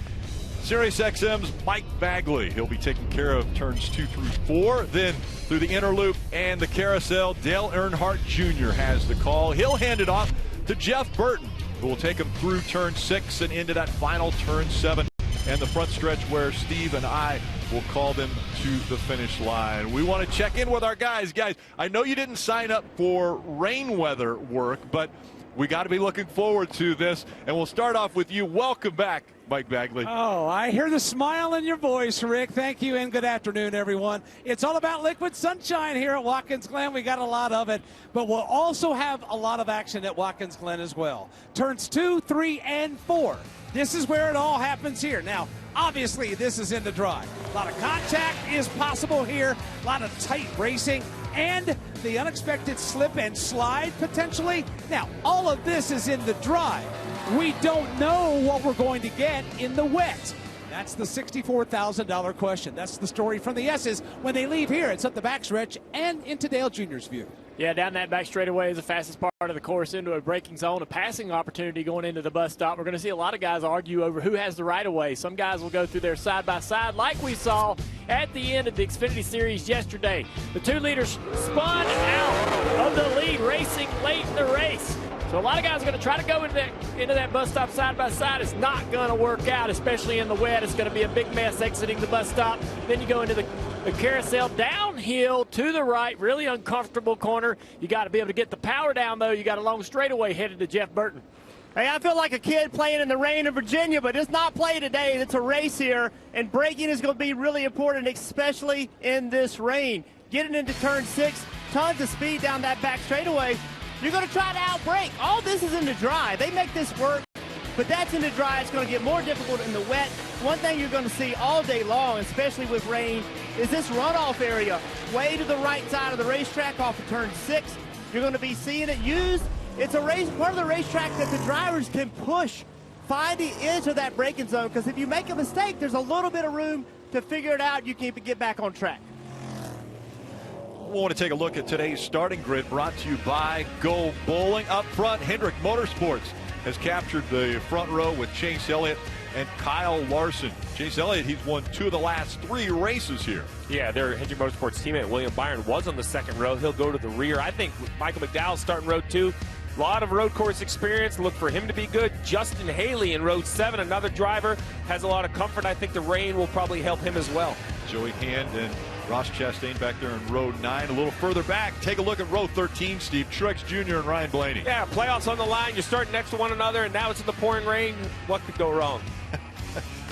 SiriusXM's Mike Bagley. He'll be taking care of turns 2 through 4. Then through the inner loop and the carousel, Dale Earnhardt Jr. has the call. He'll hand it off to Jeff Burton, who will take him through turn 6 and into that final turn 7 and the front stretch where Steve and I will call them to the finish line. We want to check in with our guys. Guys, I know you didn't sign up for rain weather work, but we got to be looking forward to this. And we'll start off with you. Welcome back, Mike Bagley. Oh, I hear the smile in your voice, Rick. Thank you, and good afternoon, everyone. It's all about liquid sunshine here at Watkins Glen. We got a lot of it, but we'll also have a lot of action at Watkins Glen as well. Turns 2, 3, and 4. This is where it all happens here. Now, Obviously, this is in the dry. A lot of contact is possible here, a lot of tight racing, and the unexpected slip and slide potentially. Now, all of this is in the dry. We don't know what we're going to get in the wet. That's the $64,000 question. That's the story from the S's when they leave here. It's up the backstretch and into Dale Jr.'s view. Yeah, down that back straightaway is the fastest part of the course into a braking zone, a passing opportunity going into the bus stop. We're going to see a lot of guys argue over who has the right of way. Some guys will go through there side by side like we saw at the end of the Xfinity Series yesterday. The two leaders spun out of the lead, racing late in the race. So a lot of guys are going to try to go into that bus stop side by side. It's not going to work out, especially in the wet. It's going to be a big mess exiting the bus stop. Then you go into the carousel downhill to the right, really uncomfortable corner. You got to be able to get the power down, though. You got a long straightaway headed to Jeff Burton. Hey, I feel like a kid playing in the rain in Virginia, but it's not play today. It's a race here, and braking is going to be really important, especially in this rain. Getting into turn 6, tons of speed down that back straightaway. You're going to try to outbrake. All this is in the dry. They make this work, but that's in the dry. It's going to get more difficult in the wet. One thing you're going to see all day long, especially with rain, is this runoff area way to the right side of the racetrack off of turn 6. You're going to be seeing it used. It's a race, part of the racetrack that the drivers can push, find the edge of that braking zone, because if you make a mistake, there's a little bit of room to figure it out. You can get back on track. We want to take a look at today's starting grid, brought to you by Go Bowling. Up front, Hendrick Motorsports has captured the front row with Chase Elliott and Kyle Larson. Chase Elliott, he's won 2 of the last 3 races here. Yeah, their Hendrick Motorsports teammate William Byron was on the second row. He'll go to the rear. I think Michael McDowell starting row 2. A lot of road course experience. Look for him to be good. Justin Haley in row 7, another driver, has a lot of comfort. I think the rain will probably help him as well. Joey Hand and Ross Chastain back there in row 9. A little further back, take a look at row 13, Steve. Truex Jr. and Ryan Blaney. Yeah, playoffs on the line. You're starting next to one another, and now it's in the pouring rain. What could go wrong?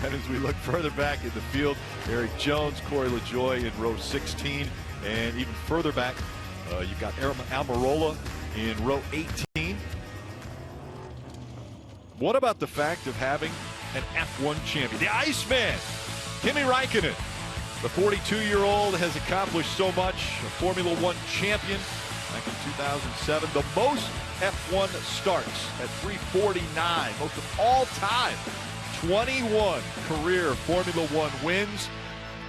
And as we look further back in the field, Eric Jones, Corey LaJoie in row 16. And even further back, you've got Almirola in row 18. What about the fact of having an F1 champion? The Iceman, Kimi Räikkönen. The 42-year-old has accomplished so much. A Formula One champion back in 2007. The most F1 starts at 349, most of all time. 21 career Formula One wins.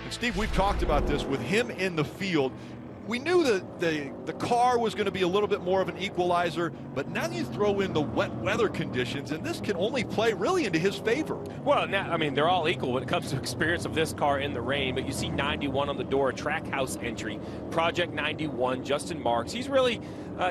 And Steve, we've talked about this with him in the field. We knew that the car was going to be a little bit more of an equalizer, but now you throw in the wet weather conditions, and this can only play really into his favor. Well, now, I mean, they're all equal when it comes to experience of this car in the rain, but you see 91 on the door, a track house entry. Project 91, Justin Marks. He's really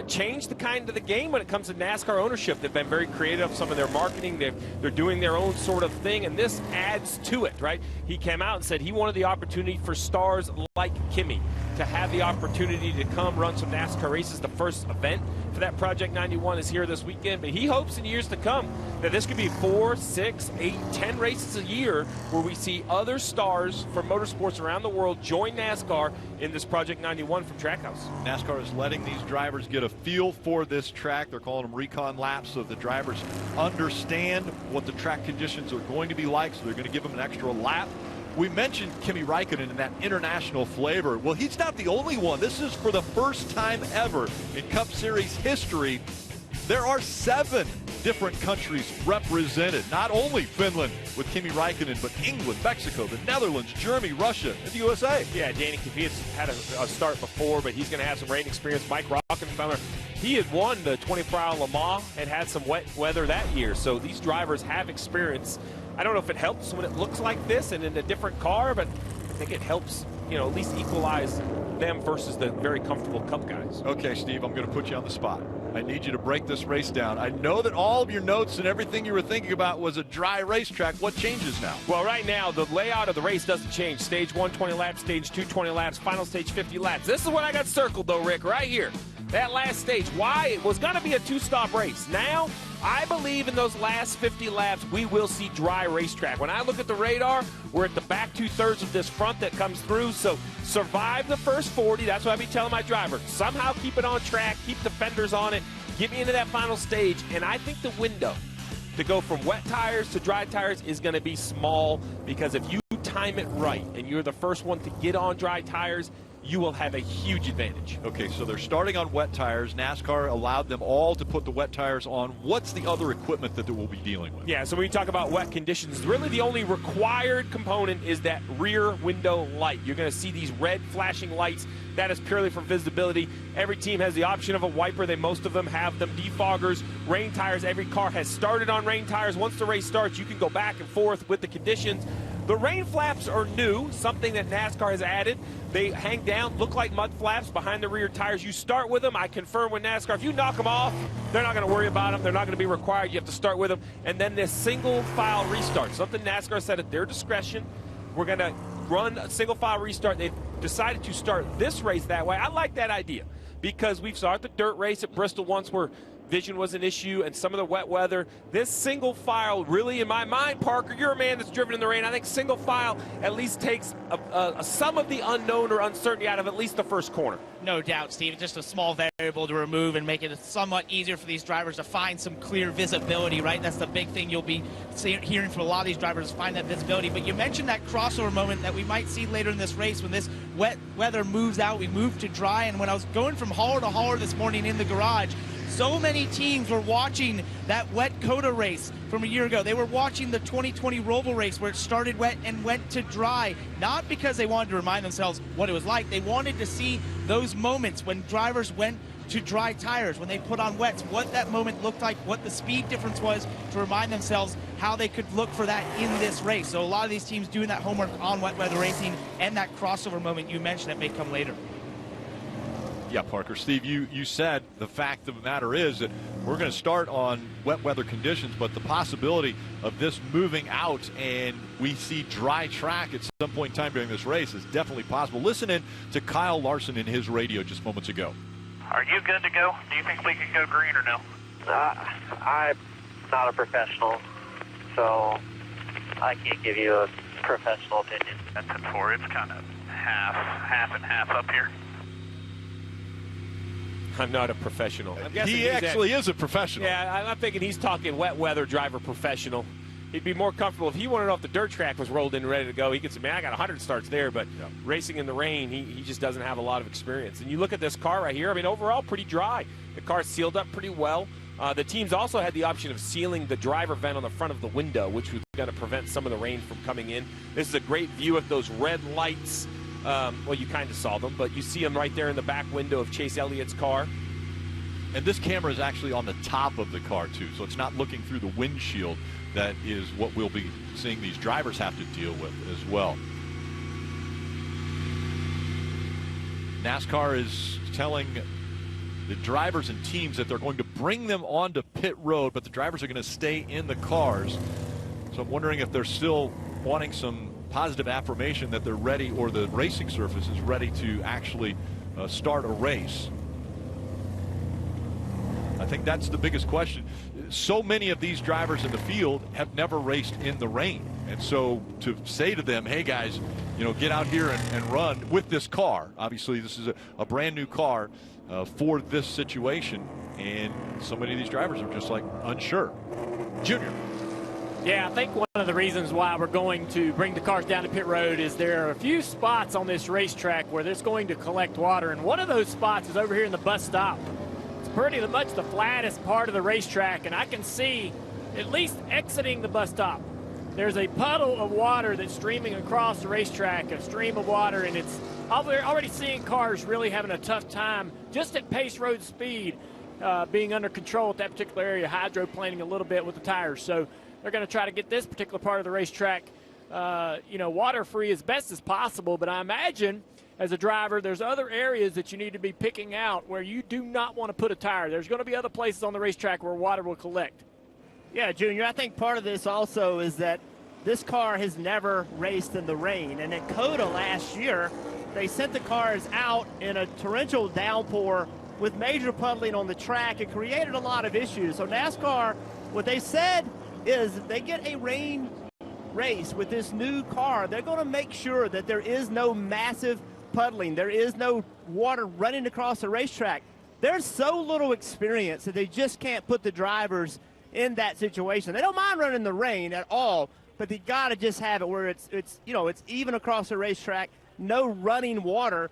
changed the kind of the game when it comes to NASCAR ownership. They've been very creative. Some of their marketing, they're doing their own sort of thing, and this adds to it, right? He came out and said he wanted the opportunity for stars like Kimi to have the opportunity to come run some NASCAR races. The first event for that Project 91 is here this weekend, but he hopes in years to come that this could be 4, 6, 8, 10 races a year where we see other stars from motorsports around the world join NASCAR in this Project 91 from Trackhouse. NASCAR is letting these drivers get a feel for this track. They're calling them recon laps, so the drivers understand what the track conditions are going to be like, so they're going to give them an extra lap. We mentioned Kimi Räikkönen and that international flavor. Well, he's not the only one. This is for the first time ever in Cup Series history. There are 7 different countries represented. Not only Finland with Kimi Räikkönen, but England, Mexico, the Netherlands, Germany, Russia, and the USA. Yeah, Danny Kvyat's had a start before, but he's going to have some rain experience. Mike Rockenfeller, he had won the 24-hour Le Mans and had some wet weather that year. So these drivers have experience. I don't know if it helps when it looks like this and in a different car, but I think it helps, you know, at least equalize them versus the very comfortable Cup guys. Okay, Steve, I'm going to put you on the spot. I need you to break this race down. I know that all of your notes and everything you were thinking about was a dry racetrack. What changes now? Well, right now, the layout of the race doesn't change. Stage 1, 20 laps. Stage 2, 20 laps. Final stage, 50 laps. This is what I got circled, though, Rick, right here. That last stage. Why? It was going to be a 2-stop race. Now, I believe in those last 50 laps, we will see dry racetrack. When I look at the radar, we're at the back 2/3 of this front that comes through. So survive the first 40. That's what I be telling my driver. Somehow keep it on track, keep the fenders on it, get me into that final stage. And I think the window to go from wet tires to dry tires is going to be small, because if you time it right and you're the first one to get on dry tires, you will have a huge advantage. Okay, so they're starting on wet tires. NASCAR allowed them all to put the wet tires on. What's the other equipment that they will be dealing with? Yeah, so when you talk about wet conditions, really the only required component is that rear window light. You're going to see these red flashing lights. That is purely for visibility. Every team has the option of a wiper. Most of them have them. Defoggers, rain tires. Every car has started on rain tires. Once the race starts, you can go back and forth with the conditions. The rain flaps are new, something that NASCAR has added. They hang down, look like mud flaps behind the rear tires. You start with them. I confirm with NASCAR, if you knock them off, they're not going to worry about them. They're not going to be required. You have to start with them. And then this single file restart, something NASCAR said at their discretion. We're going to run a single file restart. They've decided to start this race that way. I like that idea, because we've saw at the dirt race at Bristol once where vision was an issue and some of the wet weather. This single file really, in my mind, Parker, you're a man that's driven in the rain. I think single file at least takes some of the unknown or uncertainty out of at least the first corner. No doubt, Steve. Just a small variable to remove and make it somewhat easier for these drivers to find some clear visibility, right? That's the big thing you'll be hearing from a lot of these drivers, find that visibility. But you mentioned that crossover moment that we might see later in this race when this wet weather moves out, we move to dry. And when I was going from hauler to hauler this morning in the garage, so many teams were watching that wet COTA race from a year ago. They were watching the 2020 Roval race where it started wet and went to dry, not because they wanted to remind themselves what it was like. They wanted to see those moments when drivers went to dry tires, when they put on wets, what that moment looked like, what the speed difference was, to remind themselves how they could look for that in this race. So a lot of these teams doing that homework on wet weather racing, and that crossover moment you mentioned that may come later. Yeah, Parker. Steve, you said the fact of the matter is that we're going to start on wet weather conditions, but the possibility of this moving out and we see dry track at some point in time during this race is definitely possible. Listen in to Kyle Larson in his radio just moments ago. Are you good to go? Do you think we can go green or no? I'm not a professional, so I can't give you a professional opinion. That's at 4. It's kind of half and half up here. I'm not a professional. He actually is a professional. Yeah, I'm thinking he's talking wet weather driver professional. He'd be more comfortable if he wanted off the dirt track was rolled in and ready to go. He could say, man, I got 100 starts there, but racing in the rain, he just doesn't have a lot of experience. And you look at this car right here, I mean, overall pretty dry. The car's sealed up pretty well. The teams also had the option of sealing the driver vent on the front of the window, which was going to prevent some of the rain from coming in. This is a great view of those red lights. Well, you kind of saw them, but you see them right there in the back window of Chase Elliott's car. And this camera is actually on the top of the car, too, so it's not looking through the windshield. That is what we'll be seeing these drivers have to deal with as well. NASCAR is telling the drivers and teams that they're going to bring them onto pit road, but the drivers are going to stay in the cars. So I'm wondering if they're still wanting some positive affirmation that they're ready, or the racing surface is ready to actually start a race. I think that's the biggest question. So many of these drivers in the field have never raced in the rain. And so to say to them, hey guys, you know, get out here and run with this car. Obviously this is a brand new car for this situation. And so many of these drivers are just like unsure. Junior. Yeah, I think one of the reasons why we're going to bring the cars down to pit road is there are a few spots on this racetrack where there's going to collect water. And one of those spots is over here in the bus stop. Pretty much the flattest part of the racetrack, and I can see, at least exiting the bus stop, there's a puddle of water that's streaming across the racetrack, a stream of water, and it's already seeing cars really having a tough time just at pace road speed, being under control at that particular area, hydroplaning a little bit with the tires. So they're going to try to get this particular part of the racetrack, water-free as best as possible, but I imagine as a driver, there's other areas that you need to be picking out where you do not want to put a tire. There's going to be other places on the racetrack where water will collect. Yeah, Junior, I think part of this also is that this car has never raced in the rain. And at COTA last year, they sent the cars out in a torrential downpour with major puddling on the track. It created a lot of issues. So NASCAR, what they said is if they get a rain race with this new car, they're going to make sure that there is no massive puddling. There is no water running across the racetrack. There's so little experience that they just can't put the drivers in that situation. They don't mind running the rain at all, but they got to just have it where it's even across the racetrack, no running water,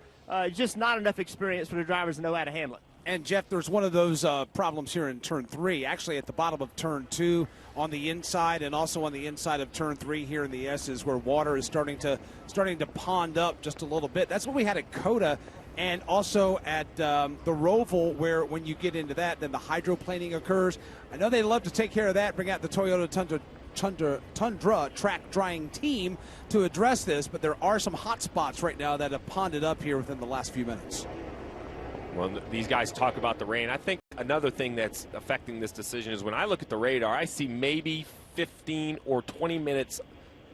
just not enough experience for the drivers to know how to handle it. And, Jeff, there's one of those problems here in Turn 3, actually at the bottom of Turn 2 on the inside and also on the inside of Turn 3 here in the S's where water is starting to pond up just a little bit. That's what we had at Coda and also at the Roval, where when you get into that, then the hydroplaning occurs. I know they love to take care of that, bring out the Toyota Tundra track drying team to address this, but there are some hot spots right now that have ponded up here within the last few minutes. Well, these guys talk about the rain. I think another thing that's affecting this decision is when I look at the radar, I see maybe 15 or 20 minutes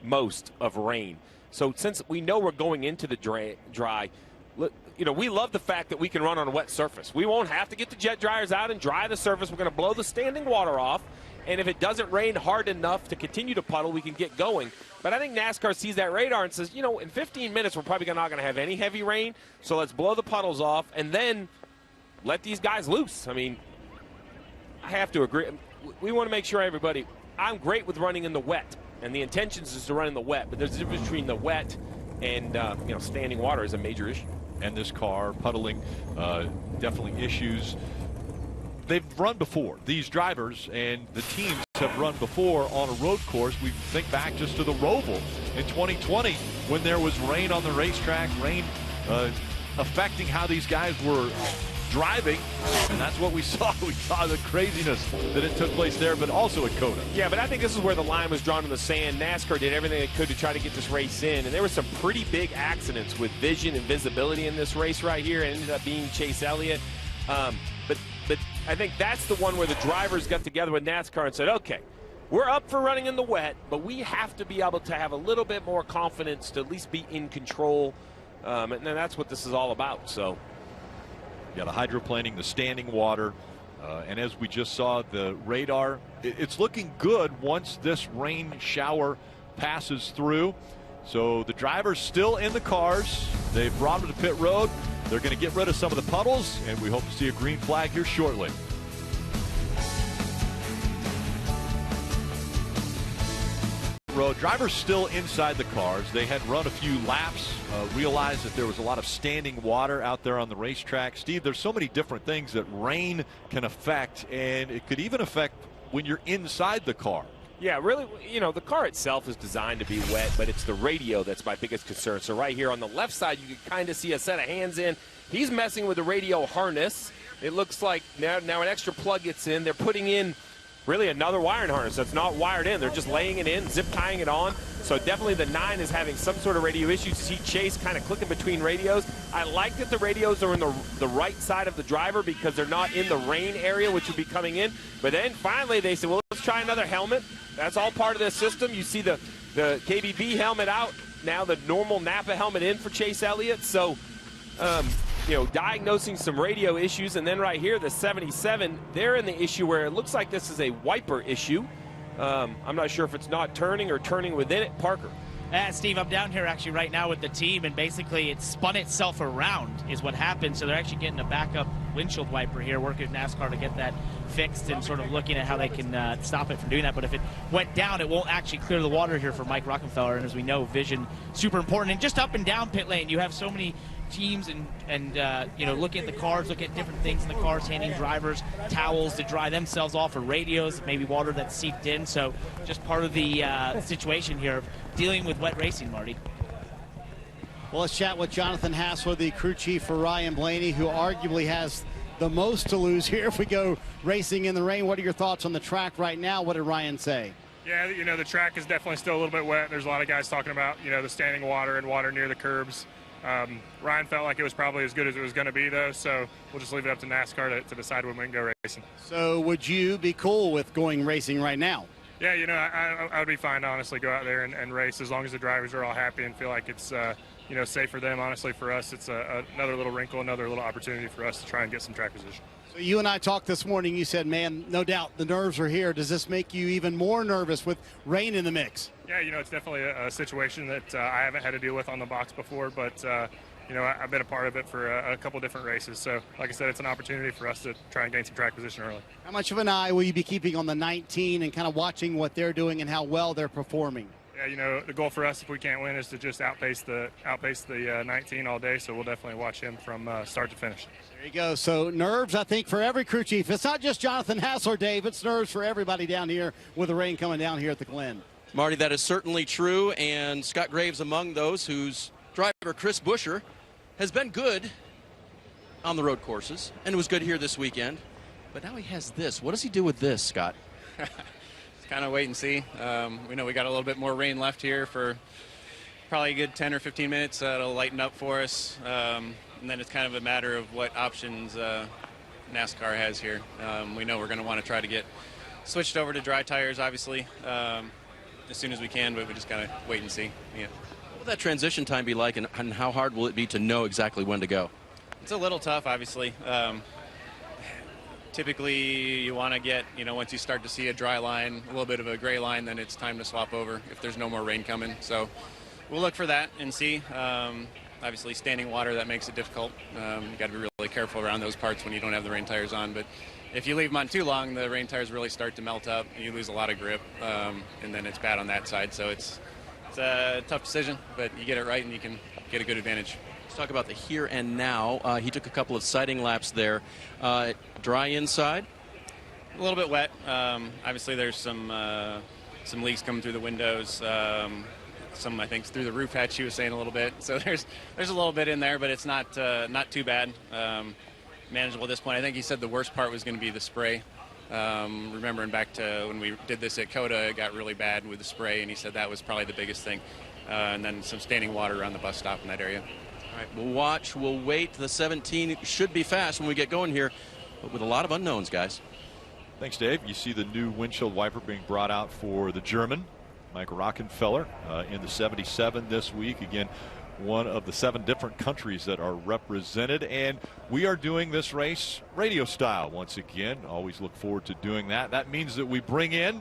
most of rain. So since we know we're going into the dry, we love the fact that we can run on a wet surface. We won't have to get the jet dryers out and dry the surface. We're going to blow the standing water off. And if it doesn't rain hard enough to continue to puddle, we can get going. But I think NASCAR sees that radar and says, in 15 minutes, we're probably not going to have any heavy rain. So let's blow the puddles off and then let these guys loose. I mean, I have to agree. We want to make sure I'm great with running in the wet. And the intentions is to run in the wet. But there's a difference between the wet and, standing water is a major issue. And this car, puddling, definitely issues. They've run before, these drivers and the teams have run before on a road course. We think back just to the Roval in 2020 when there was rain on the racetrack, rain affecting how these guys were driving, and that's what we saw. We saw the craziness that it took place there, but also at Coda. Yeah, but I think this is where the line was drawn in the sand. NASCAR did everything they could to try to get this race in, and there were some pretty big accidents with vision and visibility in this race right here. It ended up being Chase Elliott. But I think that's the one where the drivers got together with NASCAR and said, okay, we're up for running in the wet, but we have to be able to have a little bit more confidence to at least be in control. And then that's what this is all about. So, yeah, the hydroplaning, the standing water, and as we just saw, the radar, it's looking good once this rain shower passes through. So the drivers still in the cars. They've brought them to pit road. They're going to get rid of some of the puddles, and we hope to see a green flag here shortly. Road drivers still inside the cars. They had run a few laps, realized that there was a lot of standing water out there on the racetrack. Steve, there's so many different things that rain can affect, and it could even affect when you're inside the car. Yeah, really, the car itself is designed to be wet, but it's the radio that's my biggest concern. So right here on the left side, you can kind of see a set of hands in. He's messing with the radio harness. It looks like now an extra plug gets in. They're putting in really another wiring harness that's not wired in. They're just laying it in, zip tying it on. So definitely the 9 is having some sort of radio issues. You see Chase kind of clicking between radios. I like that the radios are in the right side of the driver because they're not in the rain area, which would be coming in. But then finally they said, well, let's try another helmet. That's all part of this system. You see the KBB helmet out, now the normal Napa helmet in for Chase Elliott. So, diagnosing some radio issues. And then right here, the 77, they're in the issue where it looks like this is a wiper issue. I'm not sure if it's not turning or turning within it. Parker. Steve, I'm down here actually right now with the team, and basically it spun itself around is what happened. So they're actually getting a backup windshield wiper here, working with NASCAR to get that fixed and sort of looking at how they can stop it from doing that. But if it went down, it won't actually clear the water here for Mike Rockefeller. And as we know, vision super important. And just up and down pit lane, you have so many teams and looking at the cars, looking at different things in the cars, handing drivers towels to dry themselves off, or radios, maybe water that's seeped in. So just part of the situation here of dealing with wet racing, Marty. Well, let's chat with Jonathan Hassler, the crew chief for Ryan Blaney, who arguably has the most to lose here if we go racing in the rain. What are your thoughts on the track right now? What did Ryan say? Yeah, the track is definitely still a little bit wet. There's a lot of guys talking about, the standing water and water near the curbs. Ryan felt like it was probably as good as it was going to be, though, so we'll just leave it up to NASCAR to decide when we can go racing. So would you be cool with going racing right now? Yeah, I would be fine to honestly go out there and race as long as the drivers are all happy and feel like it's, safe for them. Honestly, for us, it's another little wrinkle, another little opportunity for us to try and get some track position. So you and I talked this morning. You said, man, no doubt the nerves are here. Does this make you even more nervous with rain in the mix? Yeah, it's definitely a situation that I haven't had to deal with on the box before, but you know, I've been a part of it for a couple different races. So, like I said, it's an opportunity for us to try and gain some track position early. How much of an eye will you be keeping on the 19 and kind of watching what they're doing and how well they're performing? Yeah, you know, the goal for us, if we can't win, is to just outpace the 19 all day. So we'll definitely watch him from start to finish. There you go. So nerves, I think, for every crew chief. It's not just Jonathan Hassler, Dave. It's nerves for everybody down here with the rain coming down here at the Glen. Marty, that is certainly true, and Scott Graves among those whose driver, Chris Buescher, has been good on the road courses and was good here this weekend. But now he has this. What does he do with this, Scott? It's kind of wait and see. We know we got a little bit more rain left here for probably a good 10 or 15 minutes. It'll lighten up for us. And then it's kind of a matter of what options NASCAR has here. We know we're going to want to try to get switched over to dry tires, obviously, as soon as we can, but we just got to wait and see. Yeah. What will that transition time be like, and how hard will it be to know exactly when to go? It's a little tough, obviously. Typically, you want to get, you know, once you start to see a dry line, a little bit of a gray line, then it's time to swap over if there's no more rain coming. So we'll look for that and see. Obviously, standing water, that makes it difficult. You got to be really careful around those parts when you don't have the rain tires on. But if you leave them on too long, the rain tires really start to melt up. You lose a lot of grip, and then it's bad on that side. So it's a tough decision, but you get it right and you can get a good advantage. Let's talk about the here and now. He took a couple of sighting laps there. Dry inside? A little bit wet. Obviously, there's some leaks coming through the windows. Some, I think, through the roof hatch, she was saying a little bit. So there's a little bit in there, but it's not too bad. Manageable at this point. I think he said the worst part was going to be the spray. Remembering back to when we did this at COTA, it got really bad with the spray, and he said that was probably the biggest thing. And then some standing water around the bus stop in that area. All right, we'll watch, we'll wait. The 17 should be fast when we get going here, but with a lot of unknowns, guys. Thanks, Dave. You see the new windshield wiper being brought out for the German, Mike Rockenfeller, in the 77 this week. Again, one of the 7 different countries that are represented, and we are doing this race radio style once again. Always look forward to doing that. That means that we bring in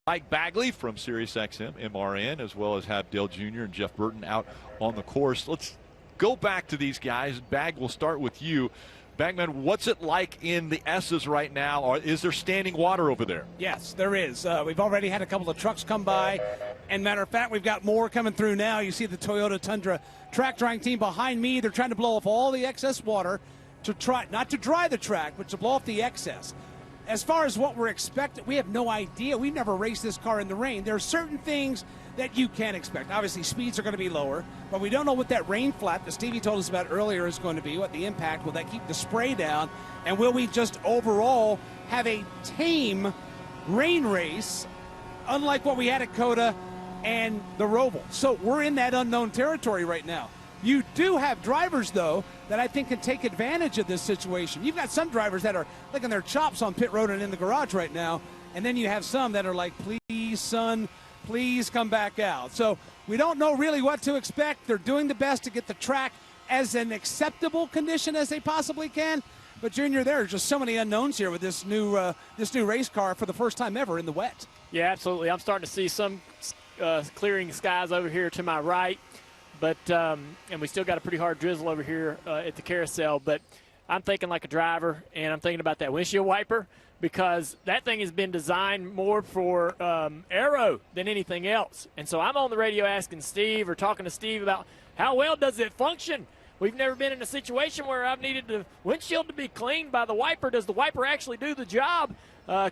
Mike Bagley from SiriusXM MRN, as well as have Dale Jr. and Jeff Burton out on the course. Let's go back to these guys. Bag, we'll start with you. Bagman, what's it like in the S's right now? Or is there standing water over there? Yes, there is. We've already had a couple of trucks come by. And matter of fact, we've got more coming through now. You see the Toyota Tundra track drying team behind me. They're trying to blow off all the excess water to try, not to dry the track, but to blow off the excess. As far as what we're expecting, we have no idea. We've never raced this car in the rain. There are certain things that you can expect. Obviously, speeds are going to be lower, but we don't know what that rain flat that Stevie told us about earlier is going to be, what the impact. Will that keep the spray down? And will we just overall have a tame rain race, unlike what we had at COTA and the Roval? So we're in that unknown territory right now. You do have drivers, though, that I think can take advantage of this situation. You've got some drivers that are licking their chops on pit road and in the garage right now, and then you have some that are like, please, son, please come back out. So we don't know really what to expect. They're doing the best to get the track as an acceptable condition as they possibly can. But, Junior, there are just so many unknowns here with this new race car for the first time ever in the wet. Yeah, absolutely. I'm starting to see some clearing skies over here to my right. But and we still got a pretty hard drizzle over here at the carousel. But I'm thinking like a driver, and I'm thinking about that windshield wiper, because that thing has been designed more for aero than anything else. And so I'm on the radio asking Steve, or talking to Steve, about how well does it function. We've never been in a situation where I've needed the windshield to be cleaned by the wiper. Does the wiper actually do the job,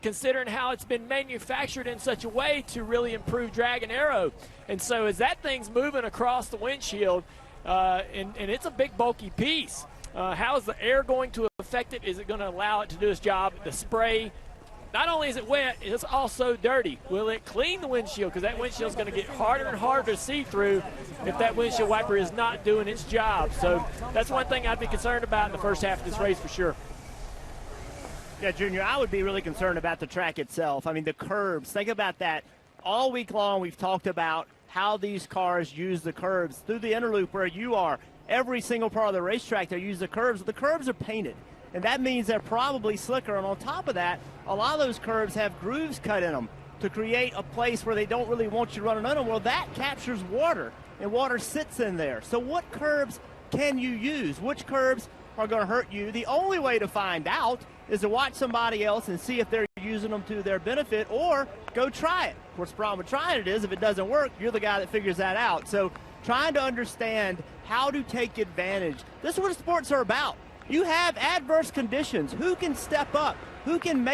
considering how it's been manufactured in such a way to really improve drag and aero? And so as that thing's moving across the windshield, and it's a big, bulky piece, how is the air going to affect it? Is it going to allow it to do its job? The spray, not only is it wet, it's also dirty. Will it clean the windshield? Because that windshield's going to get harder and harder to see through if that windshield wiper is not doing its job. So that's one thing I'd be concerned about in the first half of this race for sure. Yeah, Junior, I would be really concerned about the track itself. I mean, the curbs. Think about that. All week long we've talked about how these cars use the curbs. Through the interloop where you are, every single part of the racetrack, they use the curbs. The curbs are painted, and that means they're probably slicker. And on top of that, a lot of those curbs have grooves cut in them to create a place where they don't really want you running under them. Well, that captures water, and water sits in there. So what curbs can you use? Which curbs are going to hurt you? The only way to find out is to watch somebody else and see if they're using them to their benefit, or go try it. Of course, the problem with trying it is if it doesn't work, you're the guy that figures that out. So trying to understand how to take advantage. This is what sports are about. You have adverse conditions. Who can step up? Who can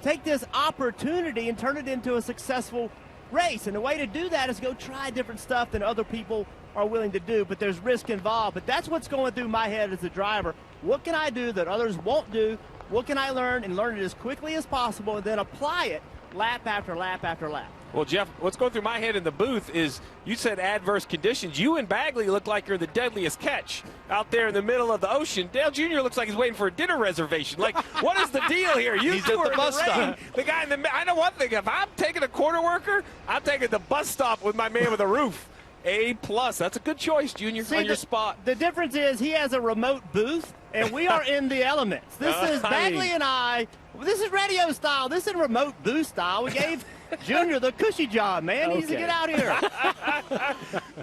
take this opportunity and turn it into a successful race? And the way to do that is go try different stuff than other people are willing to do, but there's risk involved. But that's what's going through my head as a driver. What can I do that others won't do? What can I learn, and learn it as quickly as possible, and then apply it lap after lap after lap? Well, Jeff, what's going through my head in the booth is you said adverse conditions. You and Bagley look like you're the deadliest catch out there in the middle of the ocean. Dale Jr. looks like he's waiting for a dinner reservation. Like, what is the deal here? You He's two at are the bus in the rain. stop. The guy in the I know one thing. If I'm taking a corner worker, I'm taking the bus stop with my man with a roof. A+. That's a good choice, Junior, on your spot. The difference is he has a remote booth, and we are in the elements. This is Bagley and I. This is radio style. This is remote booth style. We gave Junior the cushy job, man. He needs to get out here.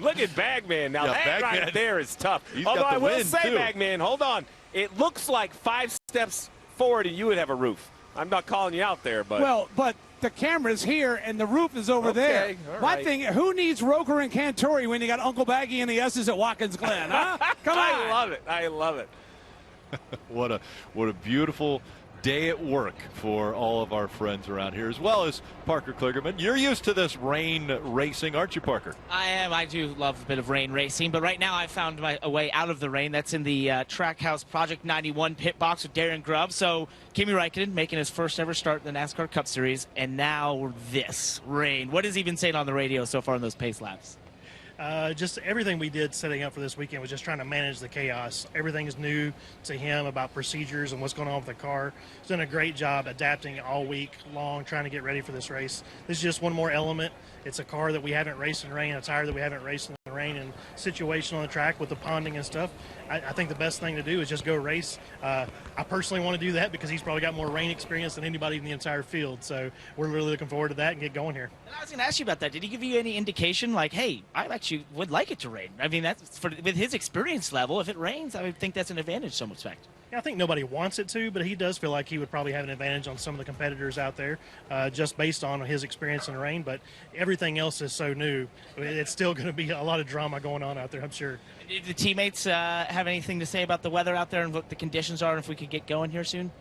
Look at Bagman. Now, that Bagman, right there is tough. He's Although got the I will wind, say, too. Bagman, hold on. It looks like 5 steps forward and you would have a roof. I'm not calling you out there, but. Well, but the camera's here and the roof is over there. all My right. thing, who needs Roker and Cantori when you got Uncle Baggy and the S's at Watkins Glen, huh? Come on. I love it. I love it. What a beautiful day at work for all of our friends around here, as well as Parker Kligerman. You're used to this rain racing, aren't you, Parker? I am. I do love a bit of rain racing, but right now I found a way out of the rain. That's in the Trackhouse Project 91 pit box with Darren Grubb. So Kimi Räikkönen making his first ever start in the NASCAR Cup Series, and now this rain. What has he been saying on the radio so far in those pace laps? Just everything we did setting up for this weekend was just trying to manage the chaos. Everything is new to him about procedures and what's going on with the car. He's done a great job adapting all week long, trying to get ready for this race. This is just one more element. It's a car that we haven't raced in rain, a tire that we haven't raced in the rain, and situation on the track with the ponding and stuff. I think the best thing to do is just go race. I personally want to do that because he's probably got more rain experience than anybody in the entire field. So we're really looking forward to that and get going here. And I was going to ask you about that. Did he give you any indication, like, hey, I actually would like it to rain? I mean, that's with his experience level. If it rains, I would think that's an advantage, some respect. Yeah, I think nobody wants it to, but he does feel like he would probably have an advantage on some of the competitors out there, just based on his experience in the rain. But everything else is so new. It's still going to be a lot of drama going on out there, I'm sure. Did the teammates have anything to say about the weather out there and what the conditions are, and if we could get going here soon?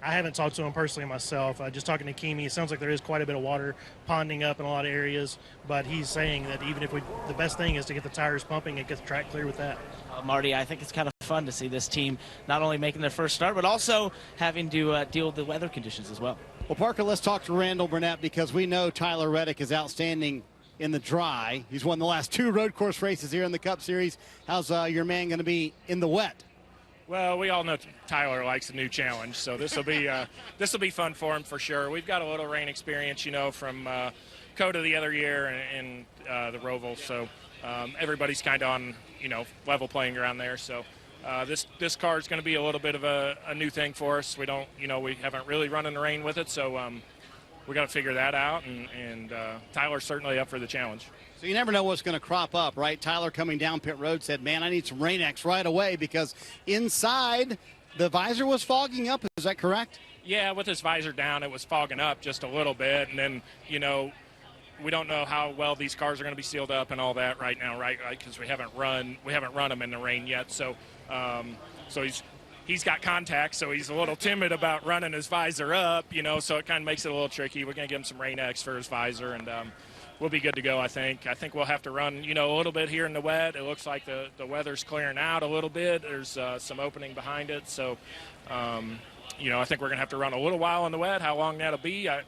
I haven't talked to him personally myself. Just talking to Kimi, it sounds like there is quite a bit of water ponding up in a lot of areas, but he's saying that even if the best thing is to get the tires pumping and get the track clear with that. Marty, I think it's kind of fun to see this team not only making their first start, but also having to deal with the weather conditions as well. Well, Parker, let's talk to Randall Burnett, because we know Tyler Reddick is outstanding in the dry. He's won the last 2 road course races here in the Cup Series. How's your man going to be in the wet? Well, we all know Tyler likes a new challenge, so this will be fun for him for sure. We've got a little rain experience, from Coda the other year and the Roval, so everybody's kind of on level playing ground there. So this car is going to be a little bit of a new thing for us. We don't we haven't really run in the rain with it, so we got to figure that out. And Tyler's certainly up for the challenge. So you never know what's going to crop up, right? Tyler coming down pit road said, man, I need some Rain-X right away, because inside the visor was fogging up. Is that correct? Yeah, with his visor down, it was fogging up just a little bit. And then, we don't know how well these cars are going to be sealed up and all that right now, right? Because we haven't run them in the rain yet. So he's got contacts, so he's a little timid about running his visor up, so it kind of makes it a little tricky. We're going to give him some Rain-X for his visor, and we'll be good to go, I think. I think we'll have to run, a little bit here in the wet. It looks like the weather's clearing out a little bit. There's some opening behind it. So, I think we're going to have to run a little while in the wet. How long that'll be, I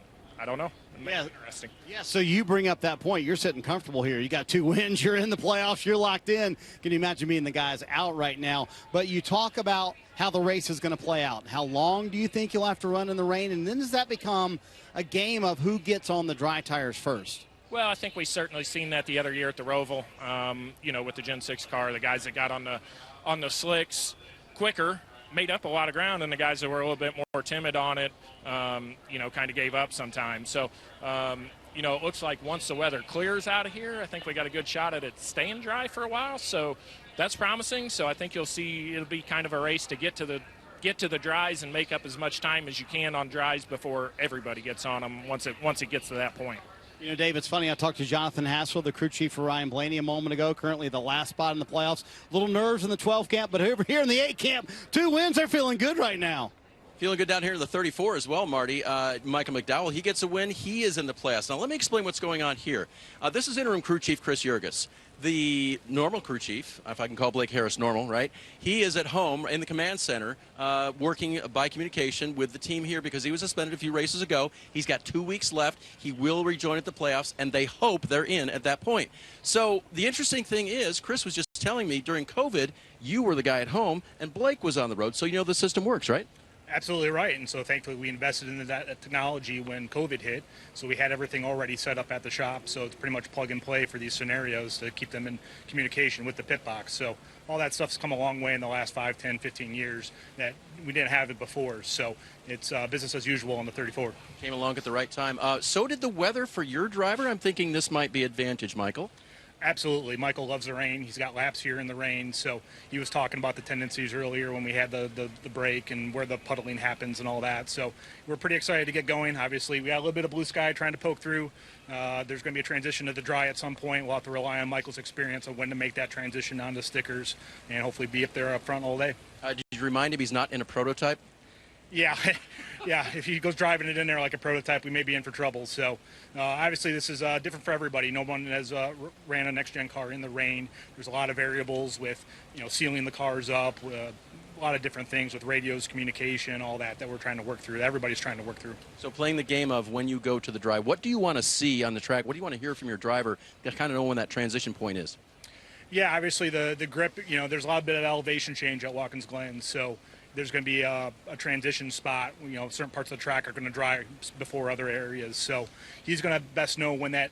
don't know. Yeah. Interesting. Yeah, so you bring up that point. You're sitting comfortable here. You got 2 wins. You're in the playoffs. You're locked in. Can you imagine being the guys out right now? But you talk about how the race is going to play out. How long do you think you'll have to run in the rain? And then does that become a game of who gets on the dry tires first? Well, I think we certainly seen that the other year at the Roval, with the Gen 6 car. The guys that got on the slicks quicker made up a lot of ground, and the guys that were a little bit more timid on it, kind of gave up sometimes. So, you know, it looks like once the weather clears out of here, I think we got a good shot at it staying dry for a while. So that's promising. So I think you'll see it'll be kind of a race to get to the dries and make up as much time as you can on dries before everybody gets on them once it gets to that point. You know, Dave, it's funny. I talked to Jonathan Hassel, the crew chief for Ryan Blaney, a moment ago. Currently the last spot in the playoffs. Little nerves in the 12 camp, but over here in the 8 camp, 2 wins. They're feeling good right now. Feeling good down here in the 34 as well, Marty. Michael McDowell, he gets a win. He is in the playoffs. Now, let me explain what's going on here. This is interim crew chief Chris Yergis. The normal crew chief, if I can call Blake Harris normal, right? He is at home in the command center working by communication with the team here because he was suspended a few races ago. He's got 2 weeks left. He will rejoin at the playoffs, and they hope they're in at that point. So the interesting thing is, Chris was just telling me during COVID, you were the guy at home, and Blake was on the road, so you know the system works, right? Absolutely right, and so thankfully we invested in that technology when COVID hit, so we had everything already set up at the shop, so it's pretty much plug and play for these scenarios to keep them in communication with the pit box. So all that stuff's come a long way in the last 5, 10, 15 years that we didn't have it before, so it's business as usual on the 34. Came along at the right time. So did the weather for your driver. I'm thinking this might be advantage, Michael. Absolutely. Michael loves the rain. He's got laps here in the rain. So he was talking about the tendencies earlier when we had the break and where the puddling happens and all that. So we're pretty excited to get going. Obviously, we got a little bit of blue sky trying to poke through. There's going to be a transition to the dry at some point. We'll have to rely on Michael's experience of when to make that transition onto stickers and hopefully be up there up front all day. Did you remind him he's not in a prototype? Yeah, yeah. If he goes driving it in there like a prototype, we may be in for trouble. So, obviously, this is different for everybody. No one has ran a next-gen car in the rain. There's a lot of variables with, sealing the cars up, a lot of different things with radios, communication, all that we're trying to work through. Everybody's trying to work through. So, playing the game of when you go to the dry, what do you want to see on the track? What do you want to hear from your driver to kind of know when that transition point is? Yeah, obviously the grip. There's a lot of elevation change at Watkins Glen, so there's going to be a transition spot. Certain parts of the track are going to dry before other areas. So he's going to best know when that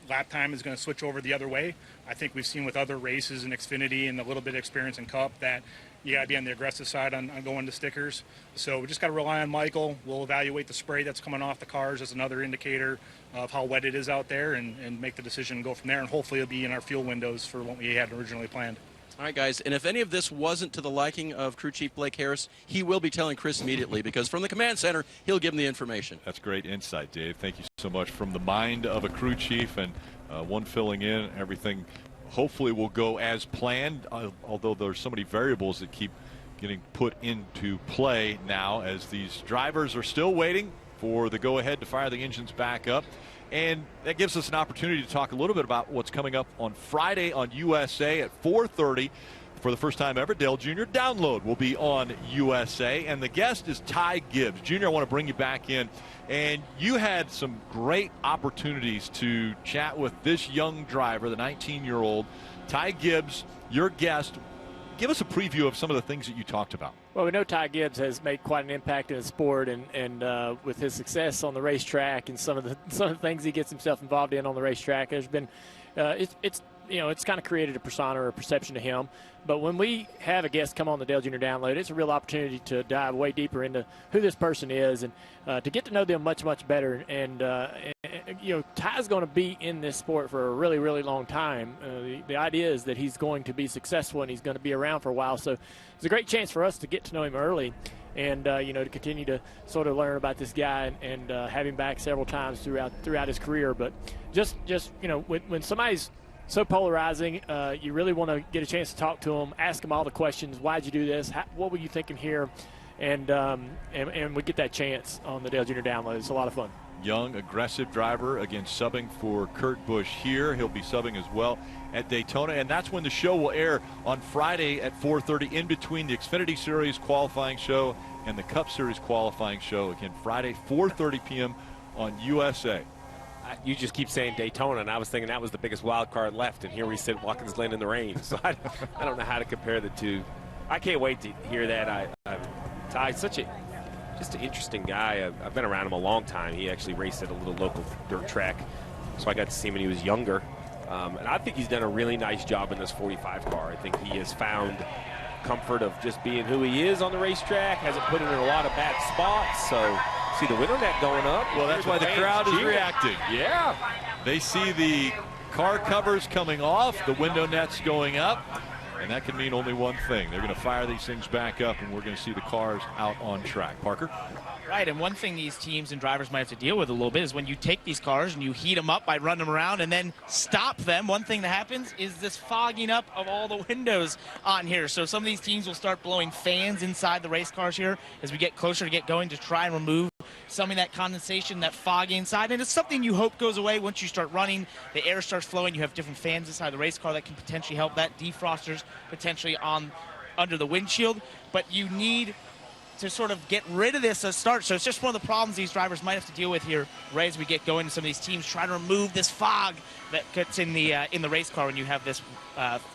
lap time is going to switch over the other way. I think we've seen with other races in Xfinity and a little bit of experience in Cup that you got to be on the aggressive side on going to stickers. So we just got to rely on Michael. We'll evaluate the spray that's coming off the cars as another indicator of how wet it is out there and make the decision and go from there. And hopefully it'll be in our fuel windows for what we had originally planned. All right, guys, and if any of this wasn't to the liking of crew chief Blake Harris, he will be telling Chris immediately because from the command center, he'll give him the information. That's great insight, Dave. Thank you so much. From the mind of a crew chief and one filling in, everything hopefully will go as planned, although there's so many variables that keep getting put into play now as these drivers are still waiting for the go-ahead to fire the engines back up. And that gives us an opportunity to talk a little bit about what's coming up on Friday on USA at 4:30. For the first time ever, Dale Jr. Download will be on USA. And the guest is Ty Gibbs. Junior, I want to bring you back in. And you had some great opportunities to chat with this young driver, the 19-year-old. Ty Gibbs, your guest. Give us a preview of some of the things that you talked about. Well, we know Ty Gibbs has made quite an impact in the sport, and with his success on the racetrack and some of the things he gets himself involved in on the racetrack, there's been it's kind of created a persona or a perception to him. But when we have a guest come on the Dale Jr. Download, it's a real opportunity to dive way deeper into who this person is and to get to know them much, much better. And Ty's going to be in this sport for a really, really long time. The idea is that he's going to be successful and he's going to be around for a while. So it's a great chance for us to get to know him early and, to continue to sort of learn about this guy and have him back several times throughout his career. But just when somebody's so polarizing, you really want to get a chance to talk to them, ask them all the questions. Why'd you do this? What were you thinking here? And we get that chance on the Dale Jr. Download. It's a lot of fun. Young, aggressive driver, again, subbing for Kurt Busch here. He'll be subbing as well at Daytona. And that's when the show will air on Friday at 4:30 in between the Xfinity Series qualifying show and the Cup Series qualifying show. Again, Friday, 4:30 p.m. on USA. You just keep saying Daytona, and I was thinking that was the biggest wild card left, and here we sit Watkins Glen in the rain. So I don't know how to compare the two. I can't wait to hear that. Ty's just an interesting guy. I've been around him a long time. He actually raced at a little local dirt track, so I got to see him when he was younger. And I think he's done a really nice job in this 45 car. I think he has found comfort of just being who he is on the racetrack, hasn't put him in a lot of bad spots. So See the window net going up. Well, that's why the crowd is reacting. Yeah. They see the car covers coming off, the window nets going up, and that can mean only one thing. They're going to fire these things back up, and we're going to see the cars out on track. Parker? Right, and one thing these teams and drivers might have to deal with a little bit is when you take these cars and you heat them up by running them around and then stop them, one thing that happens is this fogging up of all the windows on here. So some of these teams will start blowing fans inside the race cars here as we get closer to get going to try and remove some of that condensation, that fog inside. And it's something you hope goes away once you start running. The air starts flowing. You have different fans inside the race car that can potentially help that. Defrosters potentially under the windshield. But you need to sort of get rid of this at start. So it's just one of the problems these drivers might have to deal with here right as we get going. Some of these teams try to remove this fog that gets in the race car when you have this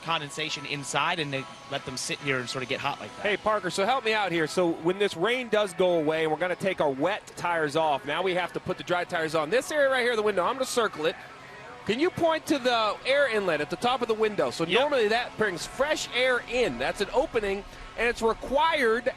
condensation inside, and they let them sit here and sort of get hot like that. Hey, Parker, so help me out here. So when this rain does go away and we're going to take our wet tires off, now we have to put the dry tires on. This area right here, the window, I'm going to circle it. Can you point to the air inlet at the top of the window? So normally that brings fresh air in. That's an opening, and it's required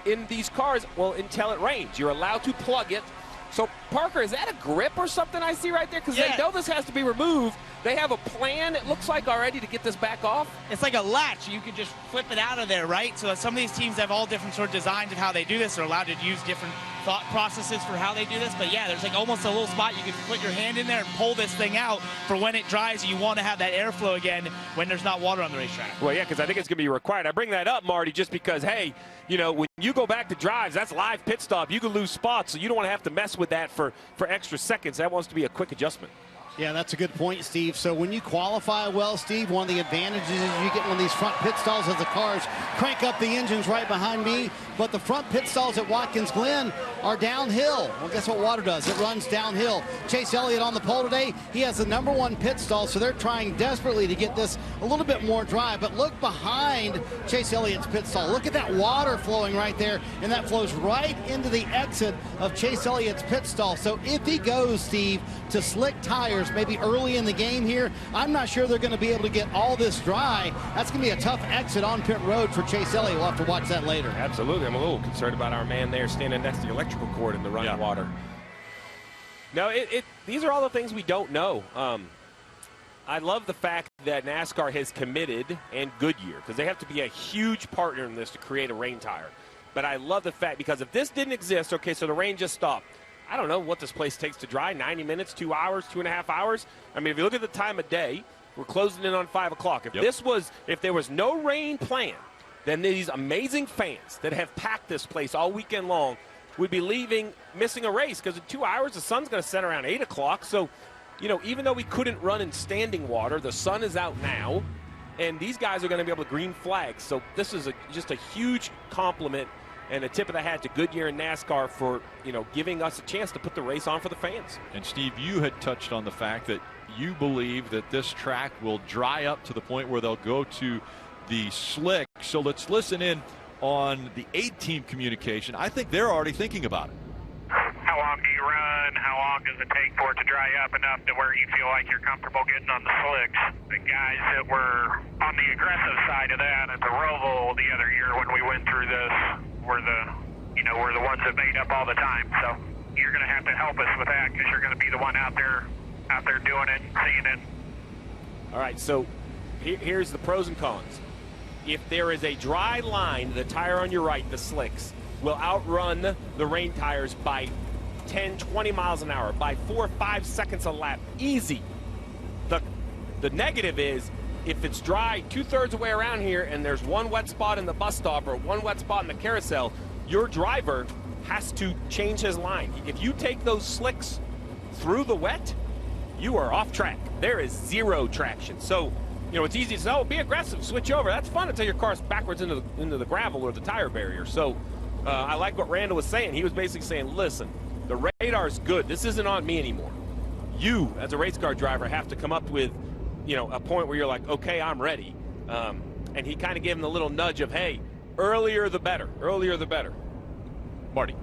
in these cars, well, until it rains. You're allowed to plug it. So, Parker, is that a grip or something I see right there? Because they know this has to be removed. They have a plan, it looks like, already to get this back off. It's like a latch. You can just flip it out of there, right? So some of these teams have all different sort of designs of how they do this. They're allowed to use different thought processes for how they do this. But, yeah, there's like almost a little spot you can put your hand in there and pull this thing out for when it dries. You want to have that airflow again when there's not water on the racetrack. Well, yeah, because I think it's going to be required. I bring that up, Marty, just because, hey, you know, when you go back to drives, that's live pit stop. You can lose spots, so you don't want to have to mess with that for extra seconds. That wants to be a quick adjustment. Yeah, that's a good point, Steve. So when you qualify well, Steve, one of the advantages is you get one of these front pit stalls as the cars crank up the engines right behind me. But the front pit stalls at Watkins Glen are downhill. Well, guess what water does? It runs downhill. Chase Elliott on the pole today. He has the #1 pit stall, so they're trying desperately to get this a little bit more dry. But look behind Chase Elliott's pit stall. Look at that water flowing right there, and that flows right into the exit of Chase Elliott's pit stall. So if he goes, Steve, to slick tires, maybe early in the game here, I'm not sure they're going to be able to get all this dry. That's going to be a tough exit on pit road for Chase Elliott. We'll have to watch that later. Absolutely. I'm a little concerned about our man there standing next to the electrical cord in the running water. No, these are all the things we don't know. I love the fact that NASCAR has committed, and Goodyear, because they have to be a huge partner in this to create a rain tire. But I love the fact, because if this didn't exist, okay, so the rain just stopped. I don't know what this place takes to dry, 90 minutes, 2 hours, 2.5 hours. I mean, if you look at the time of day, we're closing in on 5 o'clock. If there was no rain planned, then these amazing fans that have packed this place all weekend long would be missing a race, because in 2 hours, the sun's going to set around 8 o'clock. So, you know, even though we couldn't run in standing water, the sun is out now, and these guys are going to be able to green flags. So this is just a huge compliment and a tip of the hat to Goodyear and NASCAR for, you know, giving us a chance to put the race on for the fans. And, Steve, you had touched on the fact that you believe that this track will dry up to the point where they'll go to the slick. So let's listen in on the 8-team communication. I think they're already thinking about it. How long do you run? How long does it take for it to dry up enough to where you feel like you're comfortable getting on the slicks? The guys that were on the aggressive side of that at the Roval the other year when we went through this were the ones that made up all the time. So you're going to have to help us with that, because you're going to be the one out there doing it and seeing it. All right, so here's the pros and cons. If there is a dry line, the tire on your right, the slicks, will outrun the rain tires by 10, 20 miles an hour, by 4 or 5 seconds a lap. Easy. The negative is, if it's dry 2/3 of the way around here and there's one wet spot in the bus stop or one wet spot in the carousel, your driver has to change his line. If you take those slicks through the wet, you are off track. There is zero traction. So, you know, it's easy to say, oh, be aggressive, switch over. That's fun until your car's backwards into the gravel or the tire barrier. So I like what Randall was saying. He was basically saying, listen, the radar's good. This isn't on me anymore. You, as a race car driver, have to come up with, you know, a point where you're like, okay, I'm ready. And he kind of gave him the little nudge of, hey, earlier the better. Earlier the better. Marty.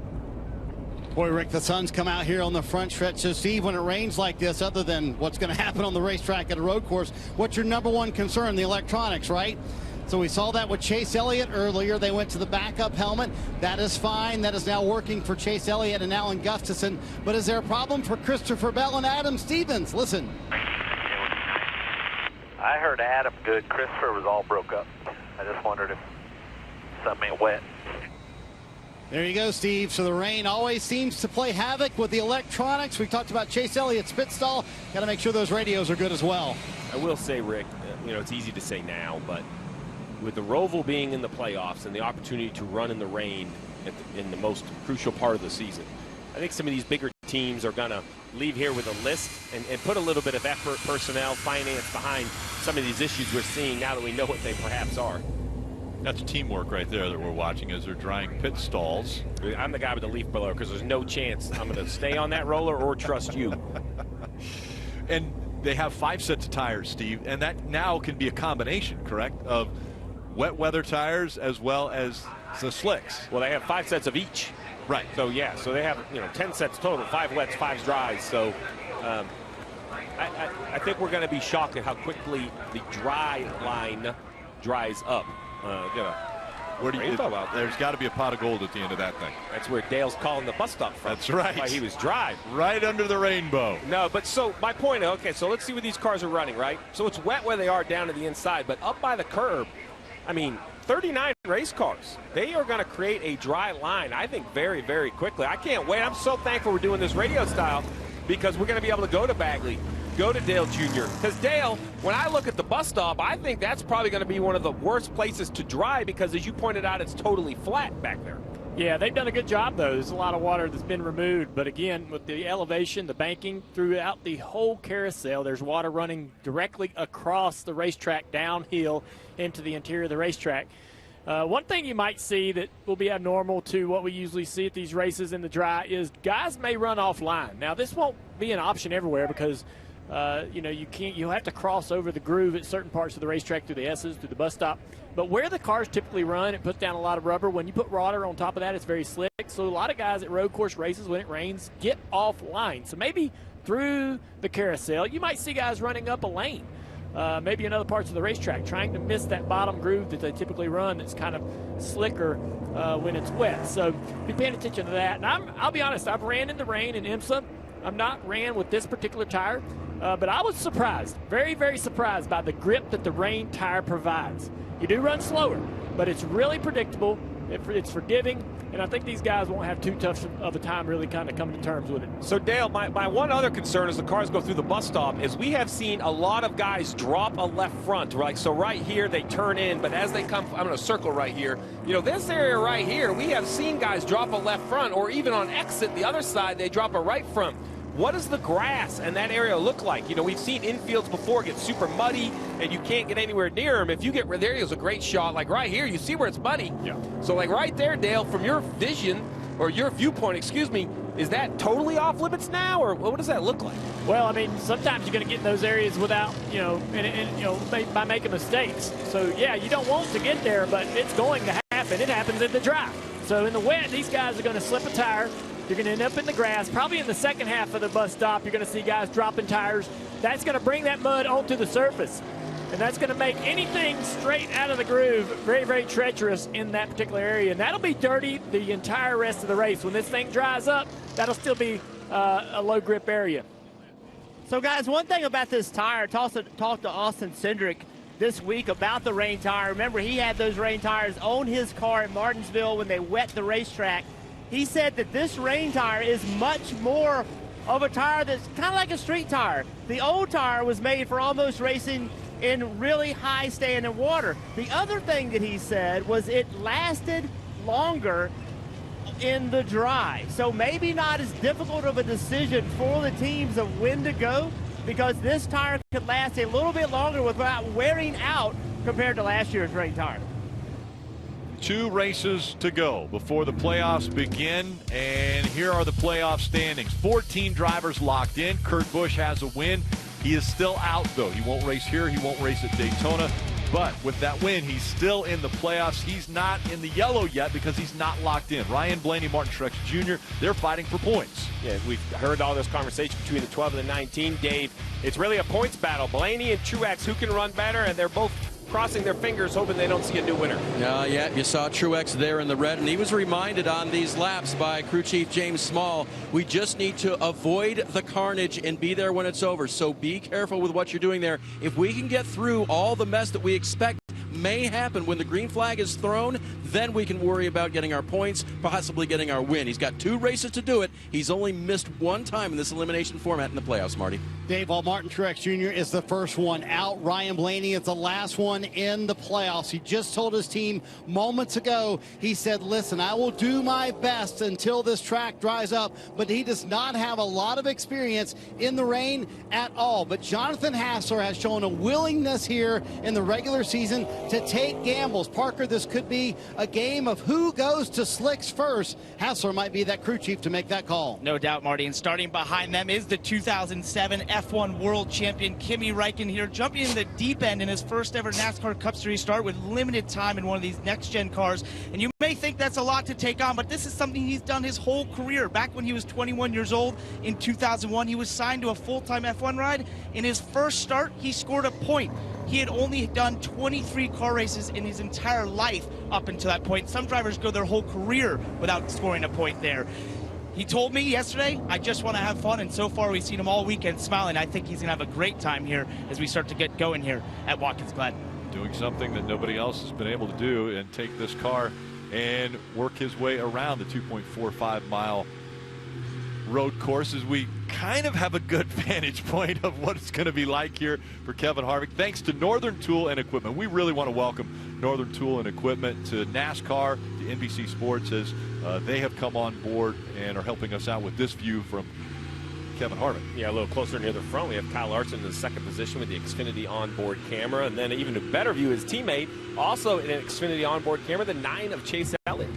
Boy, Rick, the sun's come out here on the front stretch. So, Steve, when it rains like this, other than what's going to happen on the racetrack at a road course, what's your #1 concern? The electronics, right? So we saw that with Chase Elliott earlier. They went to the backup helmet. That is fine. That is now working for Chase Elliott and Alan Gustafson. But is there a problem for Christopher Bell and Adam Stevens? Listen. I heard Adam good. Christopher was all broke up. I just wondered if something ain't wet. There you go, Steve. So the rain always seems to play havoc with the electronics. We talked about Chase Elliott's pit stall. Got to make sure those radios are good as well. I will say, Rick, it's easy to say now, but with the Roval being in the playoffs and the opportunity to run in the rain in the most crucial part of the season, I think some of these bigger teams are going to leave here with a list and put a little bit of effort, personnel, finance behind some of these issues we're seeing now that we know what they perhaps are. That's teamwork right there that we're watching as they're drying pit stalls. I'm the guy with the leaf blower because there's no chance I'm going to stay on that roller or trust you. And they have 5 sets of tires, Steve, and that now can be a combination, correct, of wet weather tires as well as the slicks. Well, they have 5 sets of each. Right. So, yeah, so they have, 10 sets total, 5 wets, 5 dries. So I think we're going to be shocked at how quickly the dry line dries up. There's got to be a pot of gold at the end of that thing. That's where Dale's calling the bus stop from. That's right. Why he was dry. Right under the rainbow. No, but so my point, okay, so let's see where these cars are running, right? So it's wet where they are down to the inside, but up by the curb, 39 race cars. They are going to create a dry line, I think, very, very quickly. I can't wait. I'm so thankful we're doing this radio style because we're going to be able to go to Bagley, go to Dale Jr. Because Dale, when I look at the bus stop, I think that's probably going to be one of the worst places to dry because, as you pointed out, it's totally flat back there. Yeah, they've done a good job, though. There's a lot of water that's been removed. But, again, with the elevation, the banking throughout the whole carousel, there's water running directly across the racetrack downhill into the interior of the racetrack. One thing you might see that will be abnormal to what we usually see at these races in the dry is guys may run offline. Now, this won't be an option everywhere because you'll have to cross over the groove at certain parts of the racetrack through the S's, through the bus stop. But where the cars typically run, it puts down a lot of rubber. When you put water on top of that, it's very slick. So a lot of guys at road course races, when it rains, get offline. So maybe through the carousel, you might see guys running up a lane, maybe in other parts of the racetrack, trying to miss that bottom groove that they typically run that's kind of slicker when it's wet. So be paying attention to that. And I'll be honest, I've ran in the rain in IMSA. I've not ran with this particular tire. But I was surprised, very, very surprised by the grip that the rain tire provides. You do run slower, but it's really predictable. It's forgiving, and I think these guys won't have too tough of a time really kind of coming to terms with it. So, Dale, my one other concern as the cars go through the bus stop is we have seen a lot of guys drop a left front. So right here they turn in, but as they come, I'm going to circle right here. This area right here, we have seen guys drop a left front, or even on exit the other side, they drop a right front. What does the grass and that area look like? We've seen infields before get super muddy, and you can't get anywhere near them. If you get there, there's a great shot. Like right here, you see where it's muddy. Yeah. So like right there, Dale, from your vision, or your viewpoint, excuse me, is that totally off limits now, or what does that look like? Well, sometimes you're going to get in those areas without, by making mistakes. So, yeah, you don't want to get there, but it's going to happen. It happens in the dry. So in the wet, these guys are going to slip a tire. You're going to end up in the grass. Probably in the second half of the bus stop, you're going to see guys dropping tires. That's going to bring that mud onto the surface. And that's going to make anything straight out of the groove very, very treacherous in that particular area. And that'll be dirty the entire rest of the race. When this thing dries up, that'll still be a low grip area. So, guys, one thing about this tire, talked to Austin Cindric this week about the rain tire. Remember, he had those rain tires on his car at Martinsville when they wet the racetrack. He said that this rain tire is much more of a tire that's kind of like a street tire. The old tire was made for almost racing in really high standing water. The other thing that he said was it lasted longer in the dry. So maybe not as difficult of a decision for the teams of when to go, because this tire could last a little bit longer without wearing out compared to last year's rain tire. 2 races to go before the playoffs begin, and here are the playoff standings. 14 drivers locked in. Kurt Busch has a win. He is still out, though. He won't race here. He won't race at Daytona. But with that win, he's still in the playoffs. He's not in the yellow yet because he's not locked in. Ryan Blaney, Martin Truex Jr., they're fighting for points. Yeah, we've heard all this conversation between the 12 and the 19. Dave, it's really a points battle. Blaney and Truex, who can run better, and they're both crossing their fingers, hoping they don't see a new winner. Yeah, you saw Truex there in the red, and he was reminded on these laps by crew chief James Small, we just need to avoid the carnage and be there when it's over. So be careful with what you're doing there. If we can get through all the mess that we expect may happen when the green flag is thrown, then we can worry about getting our points, possibly getting our win. He's got 2 races to do it. He's only missed 1 time in this elimination format in the playoffs, Marty. Dave, while Martin Truex Jr. is the first one out, Ryan Blaney is the last one in the playoffs. He just told his team moments ago, he said, listen, I will do my best until this track dries up, but he does not have a lot of experience in the rain at all. But Jonathan Hassler has shown a willingness here in the regular season to take gambles. Parker, this could be a game of who goes to slicks first. Hassler might be that crew chief to make that call. No doubt, Marty. And starting behind them is the 2007 F1 World Champion Kimi Räikkönen here, jumping in the deep end in his first ever NASCAR Cup Series start with limited time in one of these next-gen cars. And you may think that's a lot to take on, but this is something he's done his whole career. Back when he was 21 years old in 2001, he was signed to a full-time F1 ride. In his first start, he scored a point. He had only done 23 car races in his entire life up until that point. Some drivers go their whole career without scoring a point there. He told me yesterday, I just want to have fun, and so far we've seen him all weekend smiling. I think he's going to have a great time here as we start to get going here at Watkins Glen. Doing something that nobody else has been able to do and take this car and work his way around the 2.45 mile road course as we kind of have a good vantage point of what it's going to be like here for Kevin Harvick. Thanks to Northern Tool and Equipment. We really want to welcome Northern Tool and Equipment to NASCAR, to NBC Sports, as they have come on board and are helping us out with this view from Kevin Harvick. Yeah, a little closer near the front. We have Kyle Larson in the second position with the Xfinity onboard camera, and then even a better view, his teammate, also in an Xfinity onboard camera, the 9 of Chase Elliott.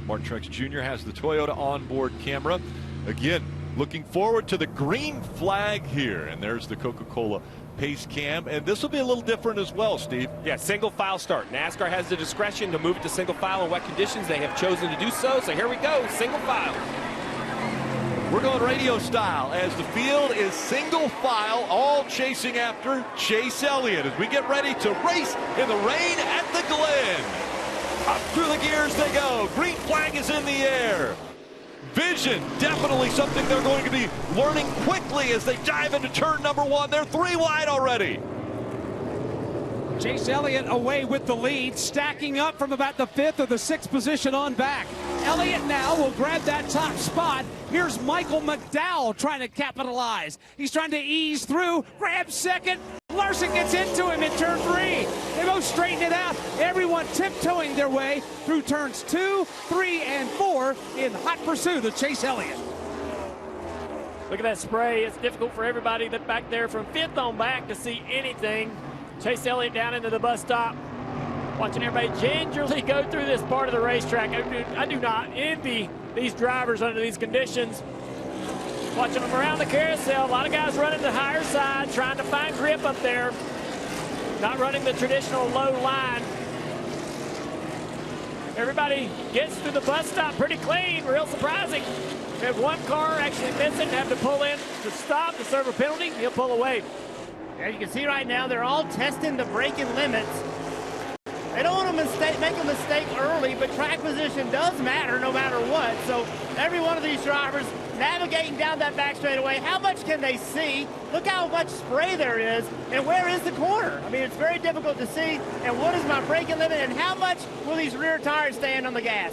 Martin Truex Jr. has the Toyota onboard camera. Again, looking forward to the green flag here. And there's the Coca-Cola pace cam. And this will be a little different as well, Steve. Yeah, single file start. NASCAR has the discretion to move it to single file in wet conditions. They have chosen to do so. So here we go, single file. We're going radio style as the field is single file, all chasing after Chase Elliott as we get ready to race in the rain at the Glen. Up through the gears they go. Green flag is in the air. Vision, definitely something they're going to be learning quickly as they dive into turn number 1. They're 3 wide already. Chase Elliott away with the lead, stacking up from about the 5th or the 6th position on back. Elliott now will grab that top spot. Here's Michael McDowell trying to capitalize. He's trying to ease through, grabs second. Larson gets into him in turn 3. They both straighten it out. Everyone tiptoeing their way through turns 2, 3, and 4 in hot pursuit of Chase Elliott. Look at that spray. It's difficult for everybody that back there from 5th on back to see anything. Chase Elliott down into the bus stop. Watching everybody gingerly go through this part of the racetrack. I do not envy these drivers under these conditions. Watching them around the carousel. A lot of guys running the higher side, trying to find grip up there. Not running the traditional low line. Everybody gets through the bus stop pretty clean. Real surprising. We have one car actually missing, have to pull in to stop to serve a penalty. He'll pull away. As you can see right now, they're all testing the braking limits. They don't want to make a mistake early, but track position does matter no matter what. So every one of these drivers navigating down that back straightaway, how much can they see? Look how much spray there is, and where is the corner? I mean, it's very difficult to see. And what is my braking limit, and how much will these rear tires stand on the gas?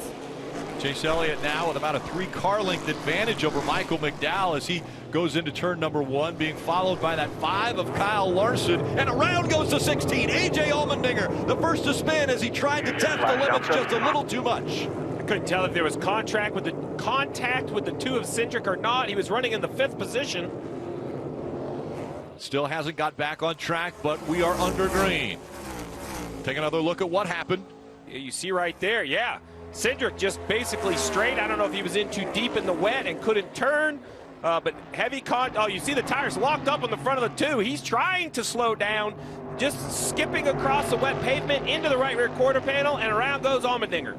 Chase Elliott now with about a 3-car length advantage over Michael McDowell as he goes into turn number 1, being followed by that 5 of Kyle Larson. And around goes the 16, A.J. Allmendinger, the first to spin as he tried to test the limits just a little too much. I couldn't tell if there was contact with the 2 of Cindric or not. He was running in the 5th position. Still hasn't got back on track, but we are under green. Take another look at what happened. You see right there, yeah. Cindric just basically straight. I don't know if he was in too deep in the wet and couldn't turn, but heavy oh, you see the tires locked up on the front of the 2. He's trying to slow down, just skipping across the wet pavement into the right rear quarter panel, and around goes Allmendinger.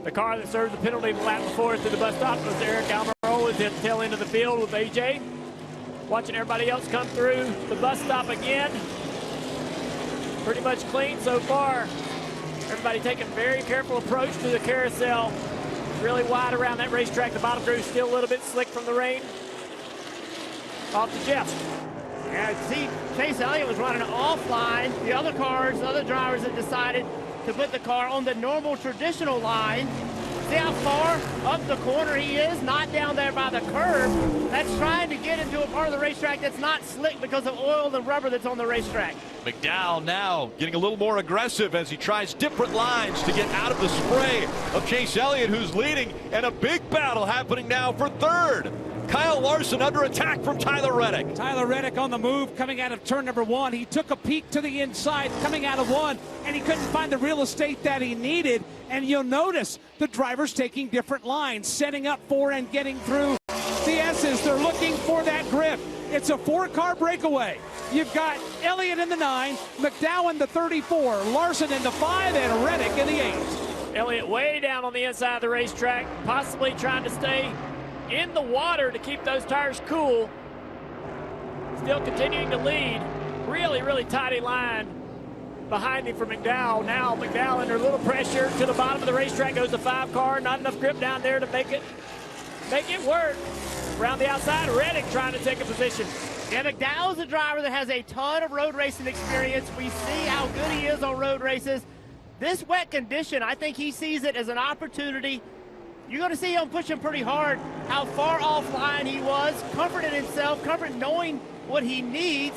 The car that served the penalty the lap before through the bus stop was Eric Almirola at the tail end of the field with AJ. Watching everybody else come through the bus stop again. pretty much clean so far. Everybody taking a very careful approach to the carousel. Really wide around that racetrack. The bottom groove still a little bit slick from the rain. Off to Jeff. Yeah, see, Chase Elliott was running offline. The other cars, the other drivers had decided to put the car on the normal traditional line. See how far up the corner he is? Not down there by the curb. That's trying to get into a part of the racetrack that's not slick because of oil and rubber that's on the racetrack. McDowell now getting a little more aggressive as he tries different lines to get out of the spray of Chase Elliott, who's leading, and a big battle happening now for third. Kyle Larson under attack from Tyler Reddick. Tyler Reddick on the move coming out of turn number 1. He took a peek to the inside coming out of 1, and he couldn't find the real estate that he needed. And you'll notice the drivers taking different lines, setting up for and getting through the S's. They're looking for that grip. It's a 4-car breakaway. You've got Elliott in the 9, McDowell in the 34, Larson in the 5, and Reddick in the 8. Elliott way down on the inside of the racetrack, possibly trying to stay in the water to keep those tires cool. Still continuing to lead. Really, really tidy line behind him for McDowell. Now McDowell under a little pressure to the bottom of the racetrack goes the 5-car. Not enough grip down there to make it work. Around the outside, Reddick trying to take a position. Yeah, McDowell's a driver that has a ton of road racing experience. We see how good he is on road races. This wet condition, I think he sees it as an opportunity. You're going to see him pushing pretty hard. How far offline he was, comfort in himself, comfort knowing what he needs.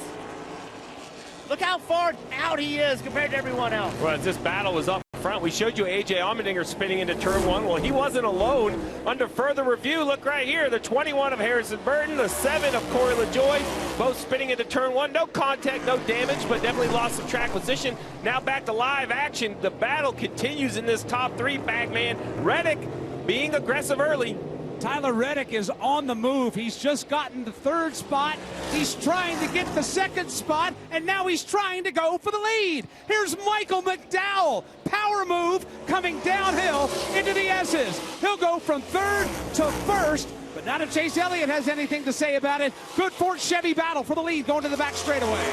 Look how far out he is compared to everyone else. Well, as this battle was up front, we showed you A.J. Allmendinger spinning into turn 1. Well, he wasn't alone. Under further review, look right here, the 21 of Harrison Burton, the 7 of Corey LaJoie, both spinning into turn 1. No contact, no damage, but definitely lost some track position. Now back to live action. The battle continues in this top 3, Bagman. Reddick being aggressive early. Tyler Reddick is on the move. He's just gotten the 3rd spot. He's trying to get the 2nd spot, and now he's trying to go for the lead. Here's Michael McDowell. Power move coming downhill into the S's. He'll go from 3rd to 1st, but not if Chase Elliott has anything to say about it. Good Ford Chevy battle for the lead going to the back straightaway.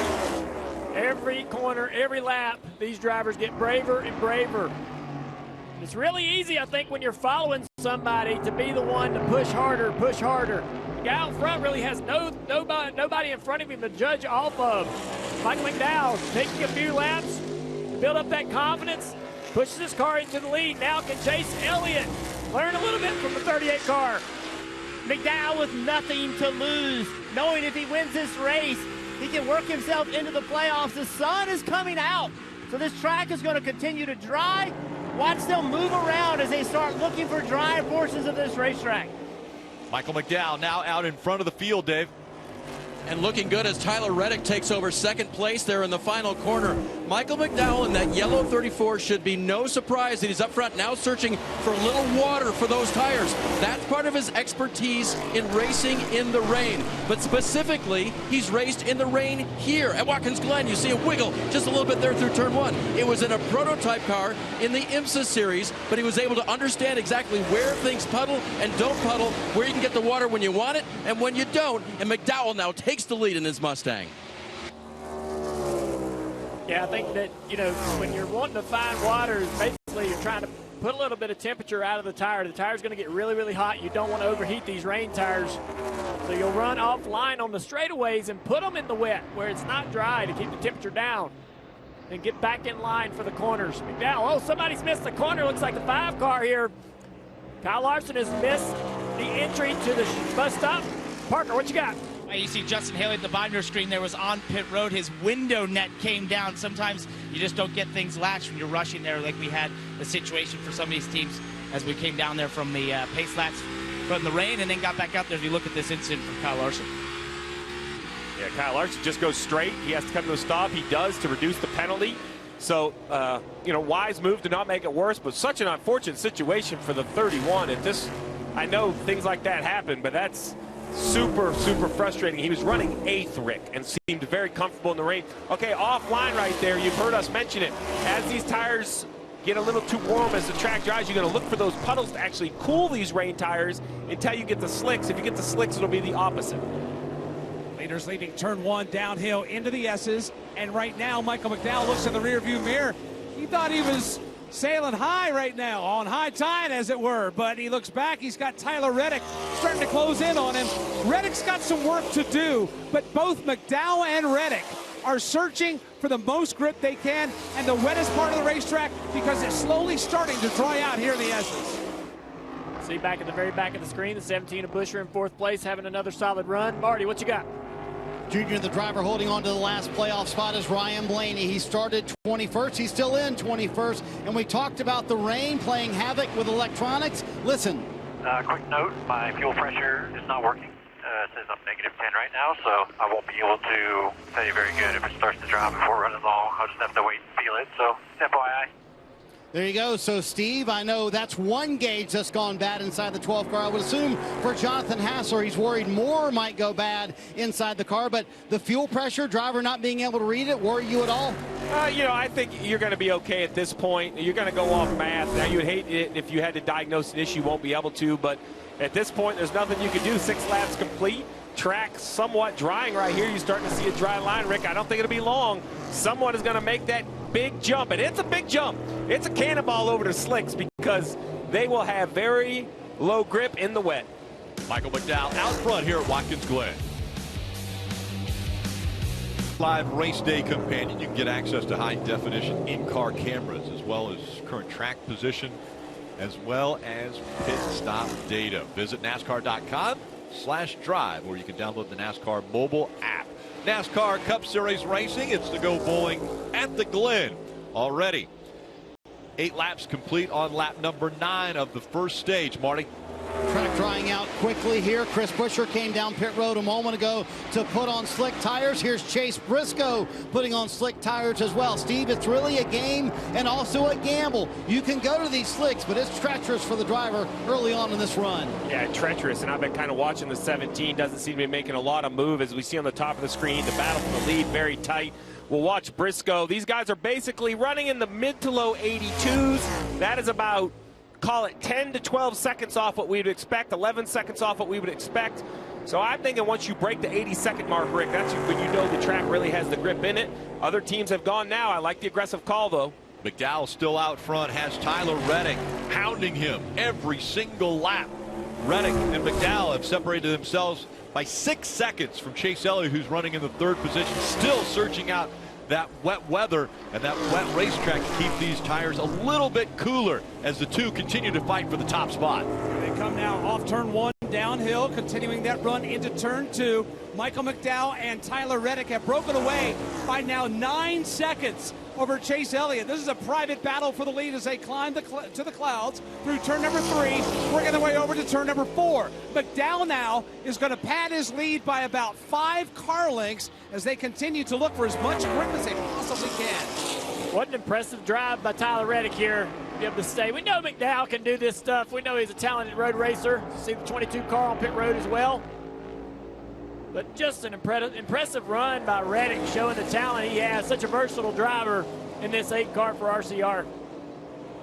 Every corner, every lap, these drivers get braver and braver. It's really easy, I think, when you're following somebody to be the one to push harder, push harder. The guy out front really has nobody in front of him to judge off of. Michael McDowell taking a few laps to build up that confidence, pushes his car into the lead. Now can Chase Elliott learn a little bit from the 38 car. McDowell with nothing to lose, knowing if he wins this race, he can work himself into the playoffs. The sun is coming out, so this track is going to continue to dry. Watch them move around as they start looking for dry portions of this racetrack. Michael McDowell now out in front of the field, Dave. And looking good as Tyler Reddick takes over 2nd place there in the final corner. Michael McDowell in that yellow 34 should be no surprise that he's up front now searching for a little water for those tires. That's part of his expertise in racing in the rain. But specifically, he's raced in the rain here at Watkins Glen. You see a wiggle just a little bit there through turn 1. It was in a prototype car in the IMSA series, but he was able to understand exactly where things puddle and don't puddle, where you can get the water when you want it and when you don't. And McDowell now takes the lead in his Mustang. Yeah, I think that, when you're wanting to find water, basically you're trying to put a little bit of temperature out of the tire. The tire's going to get really, really hot. You don't want to overheat these rain tires. So you'll run offline on the straightaways and put them in the wet where it's not dry to keep the temperature down. And get back in line for the corners. McDowell, oh, somebody's missed the corner. Looks like the 5 car here. Kyle Larson has missed the entry to the bus stop. Parker, what you got? You see Justin Haley at the binder screen there was on pit road. His window net came down. Sometimes you just don't get things latched when you're rushing there, like we had the situation for some of these teams as we came down there from the pace laps from the rain and then got back out there. If you look at this incident from Kyle Larson. Yeah, Kyle Larson just goes straight. He has to come to a stop. He does to reduce the penalty. So, wise move to not make it worse, but such an unfortunate situation for the 31. I know things like that happen, but that's super, super frustrating. He was running 8th, Rick, and seemed very comfortable in the rain. Okay, offline right there. You've heard us mention it. As these tires get a little too warm as the track dries, you're going to look for those puddles to actually cool these rain tires until you get the slicks. If you get the slicks, it'll be the opposite. Leaders leaving turn 1 downhill into the S's. And right now, Michael McDowell looks in the rearview mirror. He thought he was sailing high right now, on high tide, as it were. But he looks back. He's got Tyler Reddick starting to close in on him. Reddick's got some work to do, but both McDowell and Reddick are searching for the most grip they can and the wettest part of the racetrack, because it's slowly starting to dry out here in the S's. See back at the very back of the screen, the 17 of Busher in 4th place, having another solid run. Marty, what you got? Junior, the driver holding on to the last playoff spot, is Ryan Blaney. He started 21st. He's still in 21st. And we talked about the rain playing havoc with electronics. Listen. Quick note, my fuel pressure is not working. It says I'm -10 right now, so I won't be able to tell you very good if it starts to drop before running long. I'll just have to wait and feel it. So, FYI. There you go. So, Steve, I know that's one gauge that's gone bad inside the 12 car. I would assume for Jonathan Hassler, he's worried more might go bad inside the car. But the fuel pressure, driver not being able to read it, worry you at all? You know, I think you're going to be okay at this point. You're going to go off math. Now, you'd hate it if you had to diagnose an issue, you won't be able to. But at this point, there's nothing you can do. 6 laps complete. Track somewhat drying right here. You're starting to see a dry line, Rick. I don't think it'll be long. Someone is going to make that big jump, and it's a big jump. It's a cannonball over the slicks because they will have very low grip in the wet. Michael McDowell out front here at Watkins Glen. Live race day companion. You can get access to high definition in-car cameras as well as current track position as well as pit stop data. Visit NASCAR.com/drive, or you can download the NASCAR mobile app. NASCAR Cup Series racing, it's the Go Bowling at the Glen already. 8 laps complete on lap number 9 of the first stage. Marty. Track drying out quickly here. Chris Busher came down pit road a moment ago to put on slick tires. Here's Chase Briscoe putting on slick tires as well. Steve, it's really a game and also a gamble. You can go to these slicks, but it's treacherous for the driver early on in this run. Yeah, treacherous, and I've been kind of watching the 17. Doesn't seem to be making a lot of move, as we see on the top of the screen. The battle for the lead very tight. We'll watch Briscoe. These guys are basically running in the mid to low 82s. That is about, call it 10 to 12 seconds off what we would expect, 11 seconds off what we would expect. So I'm thinking once you break the 80-second mark, Rick, that's when you know the track really has the grip in it. Other teams have gone now. I like the aggressive call, though. McDowell still out front, has Tyler Reddick hounding him every single lap. Reddick and McDowell have separated themselves by 6 seconds from Chase Elliott, who's running in the 3rd position, still searching out that wet weather and that wet racetrack to keep these tires a little bit cooler as the two continue to fight for the top spot. They come now off turn 1 downhill, continuing that run into turn 2. Michael McDowell and Tyler Reddick have broken away by now 9 seconds over Chase Elliott. This is a private battle for the lead as they climb to the clouds through turn number 3, working their way over to turn number 4. McDowell now is going to pad his lead by about 5 car lengths as they continue to look for as much grip as they possibly can. What an impressive drive by Tyler Reddick here to be able to stay. We know McDowell can do this stuff. We know he's a talented road racer. See the 22 car on pit road as well. But just an impressive run by Reddick, showing the talent he has. Such a versatile driver in this 8 car for RCR.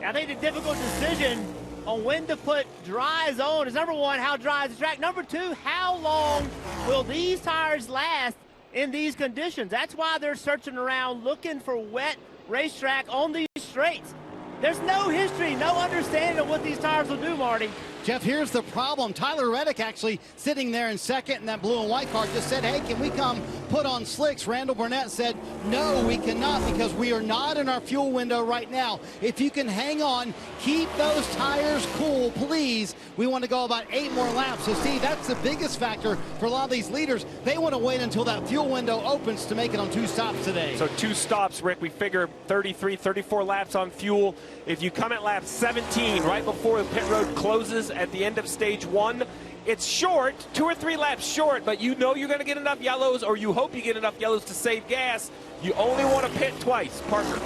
I think the difficult decision on when to put dries on is, number 1, how dry is the track? Number 2, how long will these tires last in these conditions? That's why they're searching around looking for wet racetrack on these straights. There's no history, no understanding of what these tires will do, Marty. Jeff, here's the problem. Tyler Reddick actually sitting there in second in that blue and white car just said, hey, can we come put on slicks? Randall Burnett said, no, we cannot, because we are not in our fuel window right now. If you can hang on, keep those tires cool, please. We want to go about 8 more laps. So, Steve, that's the biggest factor for a lot of these leaders. They want to wait until that fuel window opens to make it on 2 stops today. So 2 stops, Rick. We figure 33, 34 laps on fuel. If you come at lap 17, right before the pit road closes at the end of stage 1, it's short, 2 or 3 laps short, but you know you're going to get enough yellows, or you hope you get enough yellows to save gas. You only want to pit twice. Parker.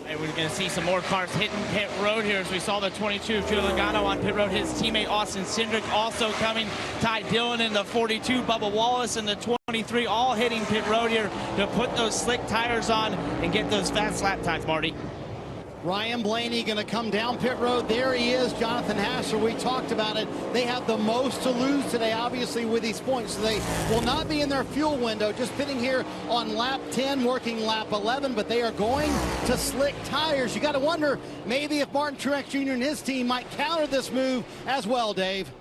And we're going to see some more cars hitting pit road here, as we saw the 22 Joe Logano on pit road. His teammate Austin Cindric also coming. Ty Dillon in the 42, Bubba Wallace in the 23, all hitting pit road here to put those slick tires on and get those fast lap times, Marty. Ryan Blaney going to come down pit road. There he is, Jonathan Hasser. We talked about it. They have the most to lose today, obviously, with these points. So they will not be in their fuel window. Just pitting here on lap 10, working lap 11, but they are going to slick tires. You got to wonder maybe if Martin Truex Jr. and his team might counter this move as well, Dave.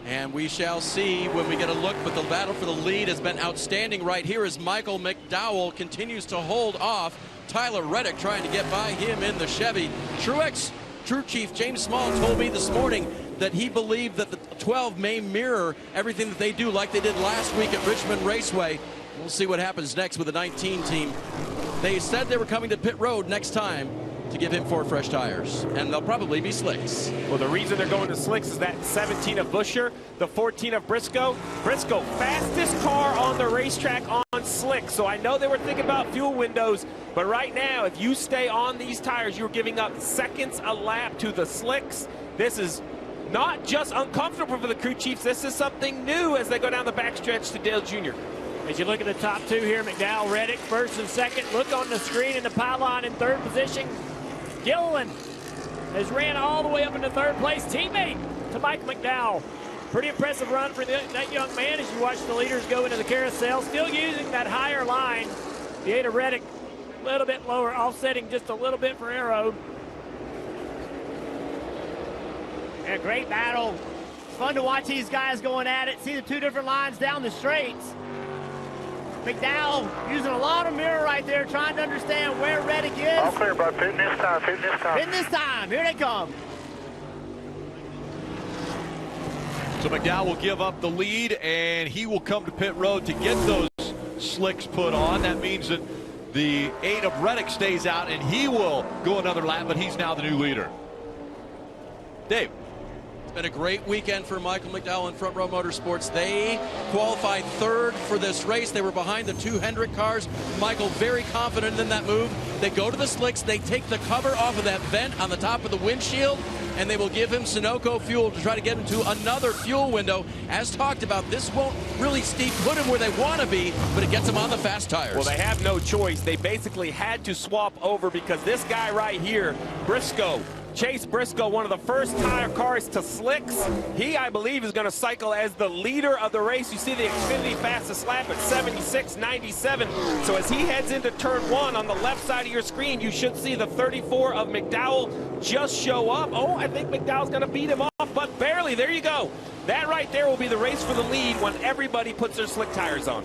And we shall see when we get a look, but the battle for the lead has been outstanding right here as Michael McDowell continues to hold off Tyler Reddick, trying to get by him in the Chevy. Truex Crew Chief James Small told me this morning that he believed that the 12 may mirror everything that they do like they did last week at Richmond Raceway. We'll see what happens next with the 19 team. They said they were coming to pit road next time to give him 4 fresh tires, and they'll probably be slicks. Well, the reason they're going to slicks is that 17 of Buescher, the 14 of Briscoe. Briscoe, fastest car on the racetrack on slicks. So I know they were thinking about fuel windows, but right now, if you stay on these tires, you're giving up seconds a lap to the slicks. This is not just uncomfortable for the crew chiefs. This is something new as they go down the backstretch to Dale Jr. As you look at the top 2 here, McDowell, Reddick, first and second. Look on the screen in the pylon in 3rd position. Glen has ran all the way up into 3rd place. Teammate to Mike McDowell. Pretty impressive run for that young man as you watch the leaders go into the carousel. Still using that higher line. Vieta Reddick a little bit lower, offsetting just a little bit for Arrow. A great battle. Fun to watch these guys going at it. See the 2 different lines down the straights. McDowell using a lot of mirror right there, trying to understand where Reddick is. All clear, bud. Pitting this time, pitting this time. Pitting this time. Here they come. So McDowell will give up the lead, and he will come to pit road to get those slicks put on. That means that the 8 of Reddick stays out, and he will go another lap, but he's now the new leader. Dave. It's been a great weekend for Michael McDowell and Front Row Motorsports. They qualified 3rd for this race. They were behind the 2 Hendrick cars. Michael very confident in that move. They go to the slicks. They take the cover off of that vent on the top of the windshield, and they will give him Sunoco fuel to try to get him to another fuel window. As talked about, this won't really steep put him where they want to be, but it gets them on the fast tires. Well, they have no choice. They basically had to swap over because this guy right here, Briscoe, Chase Briscoe, one of the first tire cars to slicks. He, I believe, is going to cycle as the leader of the race. You see the Xfinity fastest lap at 76.97. So as he heads into turn 1 on the left side of your screen, you should see the 34 of McDowell just show up. Oh, I think McDowell's going to beat him off, but barely. There you go. That right there will be the race for the lead when everybody puts their slick tires on.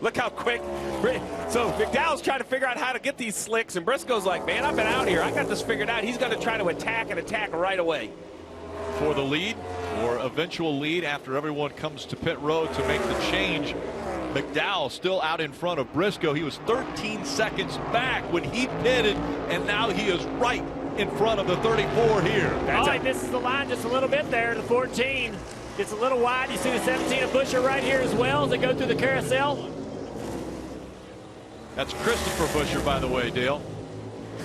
Look how quick. So McDowell's trying to figure out how to get these slicks, and Briscoe's like, man, I've been out here. I got this figured out. He's going to try to attack right away. For the lead, or eventual lead after everyone comes to pit road to make the change. McDowell still out in front of Briscoe. He was 13 seconds back when he pitted, and now he is right in front of the 34 here. He misses the line just a little bit there. The 14 gets a little wide. You see the 17 of Buescher right here as well as they go through the carousel. That's Christopher Buescher, by the way, Dale.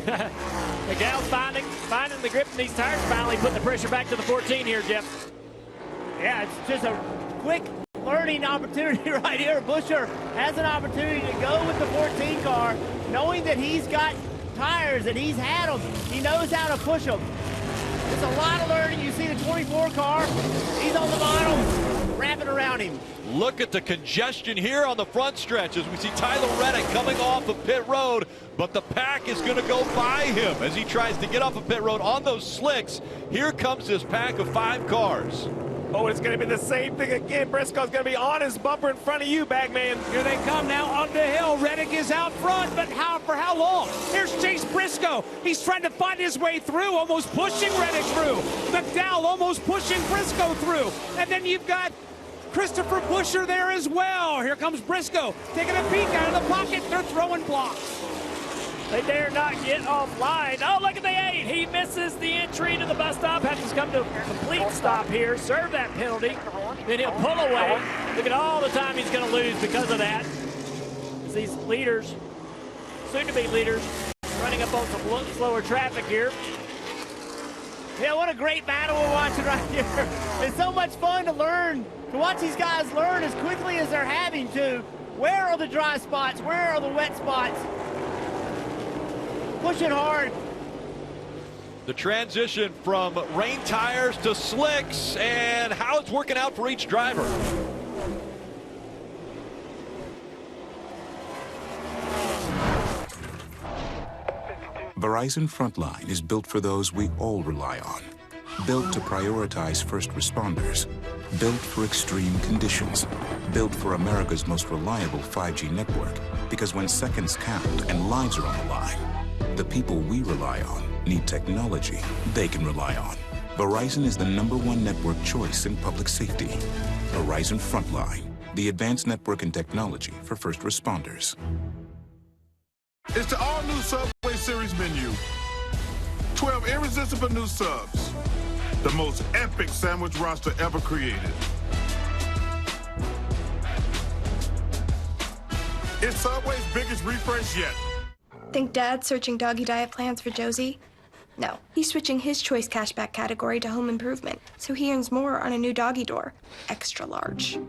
McDowell's finding the grip in these tires, finally putting the pressure back to the 14 here, Jeff. Yeah, it's just a quick learning opportunity right here. Buescher has an opportunity to go with the 14 car, knowing that he's got tires and he's had them. He knows how to push them. It's a lot of learning. You see the 24 car, he's on the bottom, wrapping around him. Look at the congestion here on the front stretch as we see Tyler Reddick coming off of pit road, but the pack is going to go by him as he tries to get off of pit road on those slicks. Here comes this pack of 5 cars. Oh, it's going to be the same thing again. Briscoe's going to be on his bumper in front of you, Bagman. Here they come now up the hill. Reddick is out front, but for how long? Here's Chase Briscoe. He's trying to find his way through, almost pushing Reddick through. McDowell almost pushing Briscoe through. And then you've got Christopher Buescher there as well. Here comes Briscoe taking a peek out of the pocket. They're throwing blocks. They dare not get offline. Oh, look at the 8. He misses the entry to the bus stop. Has to come to a complete stop here. Serve that penalty. Then he'll pull away. Look at all the time he's going to lose because of that. As these leaders, soon-to-be leaders, running up on some slower traffic here. Yeah, what a great battle we're watching right here. It's so much fun to learn, to watch these guys learn as quickly as they're having to. Where are the dry spots? Where are the wet spots? Pushing hard. The transition from rain tires to slicks and how it's working out for each driver. Verizon Frontline is built for those we all rely on. Built to prioritize first responders. Built for extreme conditions. Built for America's most reliable 5G network. Because when seconds count and lives are on the line, the people we rely on need technology they can rely on. Verizon is the #1 network choice in public safety. Verizon Frontline, the advanced network and technology for first responders. It's the all-new Subway Series menu. 12 irresistible new subs. The most epic sandwich roster ever created. It's Subway's biggest refresh yet. Think Dad's searching doggy diet plans for Josie? No, he's switching his choice cashback category to home improvement, so he earns more on a new doggy door, extra large.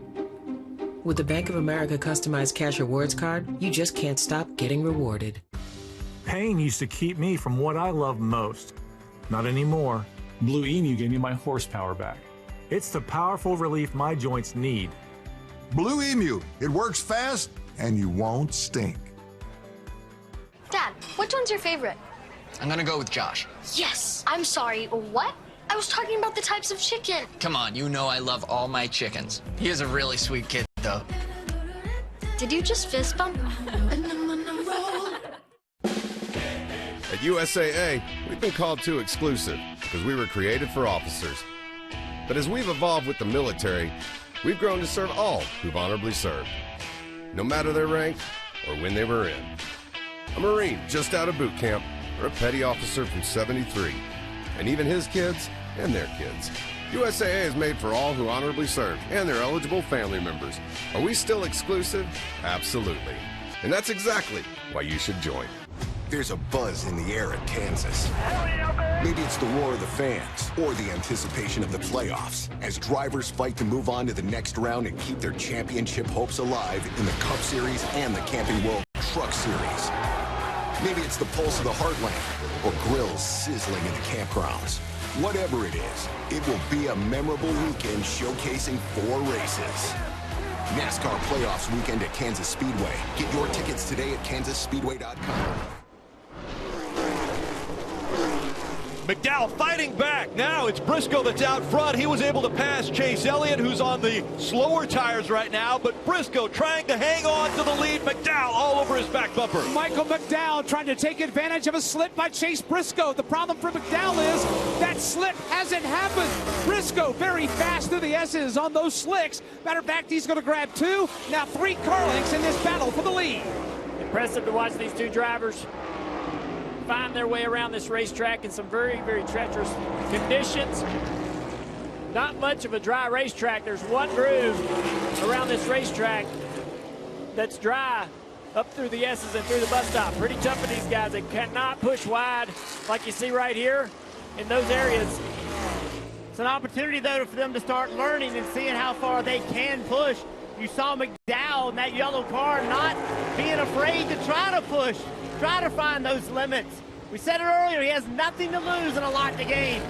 With the Bank of America customized cash rewards card, you just can't stop getting rewarded. Pain used to keep me from what I love most. Not anymore. Blue Emu gave me my horsepower back. It's the powerful relief my joints need. Blue Emu, it works fast and you won't stink. Dad, which one's your favorite? I'm gonna go with Josh. Yes! I'm sorry, what? I was talking about the types of chicken. Come on, you know I love all my chickens. He is a really sweet kid, though. Did you just fist bump? At USAA, we've been called too exclusive because we were created for officers. But as we've evolved with the military, we've grown to serve all who've honorably served, no matter their rank or when they were in. A Marine just out of boot camp, or a petty officer from 73, and even his kids and their kids. USAA is made for all who honorably serve and their eligible family members. Are we still exclusive? Absolutely. And that's exactly why you should join. There's a buzz in the air at Kansas. Maybe it's the roar of the fans or the anticipation of the playoffs as drivers fight to move on to the next round and keep their championship hopes alive in the Cup Series and the Camping World Truck Series. Maybe it's the pulse of the heartland or grills sizzling in the campgrounds. Whatever it is, it will be a memorable weekend showcasing 4 races. NASCAR Playoffs weekend at Kansas Speedway. Get your tickets today at kansasspeedway.com. McDowell fighting back. Now it's Briscoe that's out front. He was able to pass Chase Elliott, who's on the slower tires right now, but Briscoe trying to hang on to the lead. McDowell all over his back bumper. Michael McDowell trying to take advantage of a slip by Chase Briscoe. The problem for McDowell is that slip hasn't happened. Briscoe very fast through the S's on those slicks. Matter of fact, he's going to grab 2, now 3 car lengths in this battle for the lead. Impressive to watch these 2 drivers find their way around this racetrack in some very, very treacherous conditions. Not much of a dry racetrack. There's one groove around this racetrack that's dry up through the S's and through the bus stop. Pretty tough for these guys. They cannot push wide like you see right here in those areas. It's an opportunity, though, for them to start learning and seeing how far they can push. You saw McDowell in that yellow car not being afraid to try to push, try to find those limits. We said it earlier, he has nothing to lose and a lot to gain.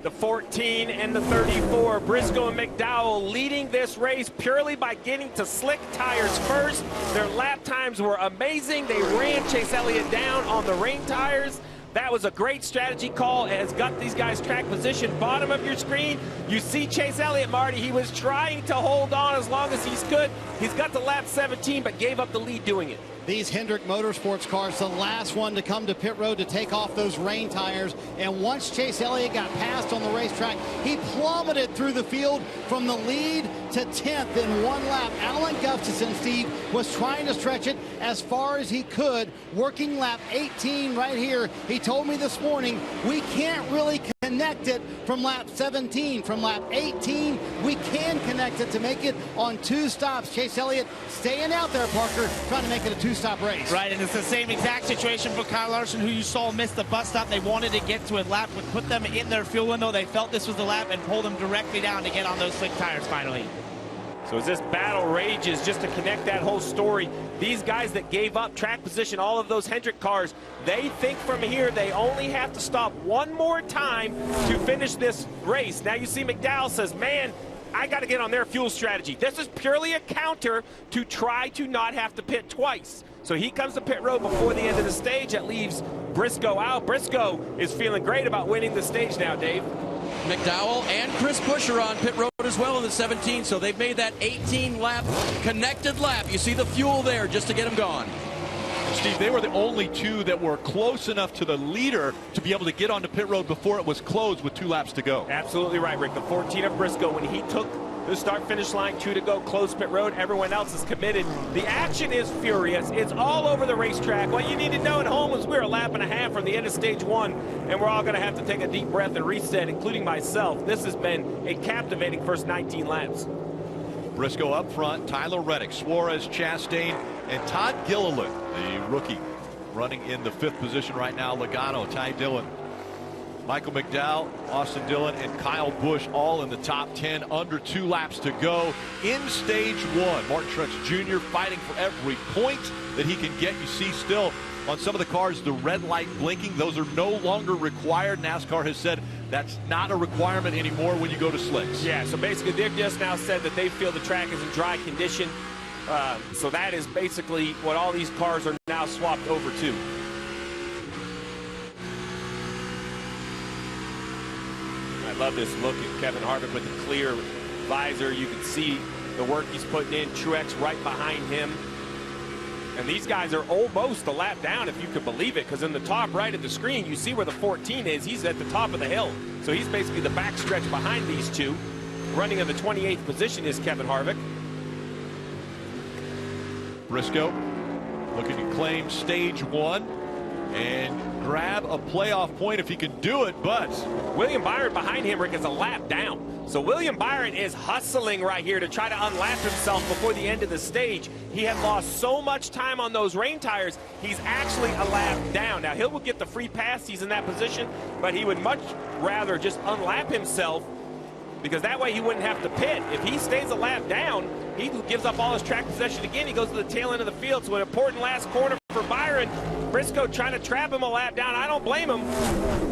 The 14 and the 34, Briscoe and McDowell leading this race purely by getting to slick tires first. Their lap times were amazing. They ran Chase Elliott down on the rain tires. That was a great strategy call. It has got these guys track position. Bottom of your screen, you see Chase Elliott, Marty. He was trying to hold on as long as he could. He's got to lap 17, but gave up the lead doing it. These Hendrick Motorsports cars, the last one to come to pit road to take off those rain tires. And once Chase Elliott got passed on the racetrack, he plummeted through the field from the lead to 10th in 1 lap. Alan Gustafson, Steve, was trying to stretch it as far as he could, working lap 18 right here. He told me this morning, we can't really connect it from lap 17. From lap 18, we can connect it to make it on 2 stops. Chase Elliott staying out there, Parker, trying to make it a 2-stop race. Right, and it's the same exact situation for Kyle Larson, who you saw miss the bus stop. They wanted to get to a lap, would put them in their fuel window. They felt this was the lap and pulled them directly down to get on those slick tires finally. So as this battle rages, just to connect that whole story, these guys that gave up track position, all of those Hendrick cars, they think from here they only have to stop one more time to finish this race. Now you see McDowell says, man, I got to get on their fuel strategy. This is purely a counter to try to not have to pit twice. So he comes to pit road before the end of the stage. That leaves Briscoe out. Briscoe is feeling great about winning the stage now, Dave. McDowell and Chris Busch are on pit road as well in the 17, so they've made that 18-lap connected lap. You see the fuel there just to get them gone. Steve, they were the only two that were close enough to the leader to be able to get onto pit road before it was closed with 2 laps to go. Absolutely right, Rick. The 14 of Briscoe, when he took the start-finish line, 2 to go, close pit road, everyone else is committed. The action is furious. It's all over the racetrack. What you need to know at home is we're a lap and a half from the end of stage 1, and we're all going to have to take a deep breath and reset, including myself. This has been a captivating first 19 laps. Briscoe up front, Tyler Reddick, Suarez, Chastain, and Todd Gilliland, the rookie, running in the 5th position right now. Logano, Ty Dillon, Michael McDowell, Austin Dillon, and Kyle Busch all in the top 10, under 2 laps to go in stage 1. Martin Truex Jr. fighting for every point that he can get. You see still on some of the cars the red light blinking. Those are no longer required. NASCAR has said that's not a requirement anymore when you go to slicks. Yeah, so basically they've just now said that they feel the track is in dry condition. So that is basically what all these cars are now swapped over to. I love this look at Kevin Harvick with the clear visor. You can see the work he's putting in. Truex right behind him. And these guys are almost a lap down, if you can believe it, because in the top right of the screen, you see where the 14 is. He's at the top of the hill. So he's basically the backstretch behind these two. Running in the 28th position is Kevin Harvick. Briscoe looking to claim stage 1 and grab a playoff point if he can do it, but William Byron behind him, Rick, is a lap down. So William Byron is hustling right here to try to unlap himself before the end of the stage. He had lost so much time on those rain tires, he's actually a lap down. Now, he'll get the free pass, he's in that position, but he would much rather just unlap himself, because that way he wouldn't have to pit. If he stays a lap down, he gives up all his track possession again. He goes to the tail end of the field. So an important last corner for Byron. Briscoe trying to trap him a lap down. I don't blame him.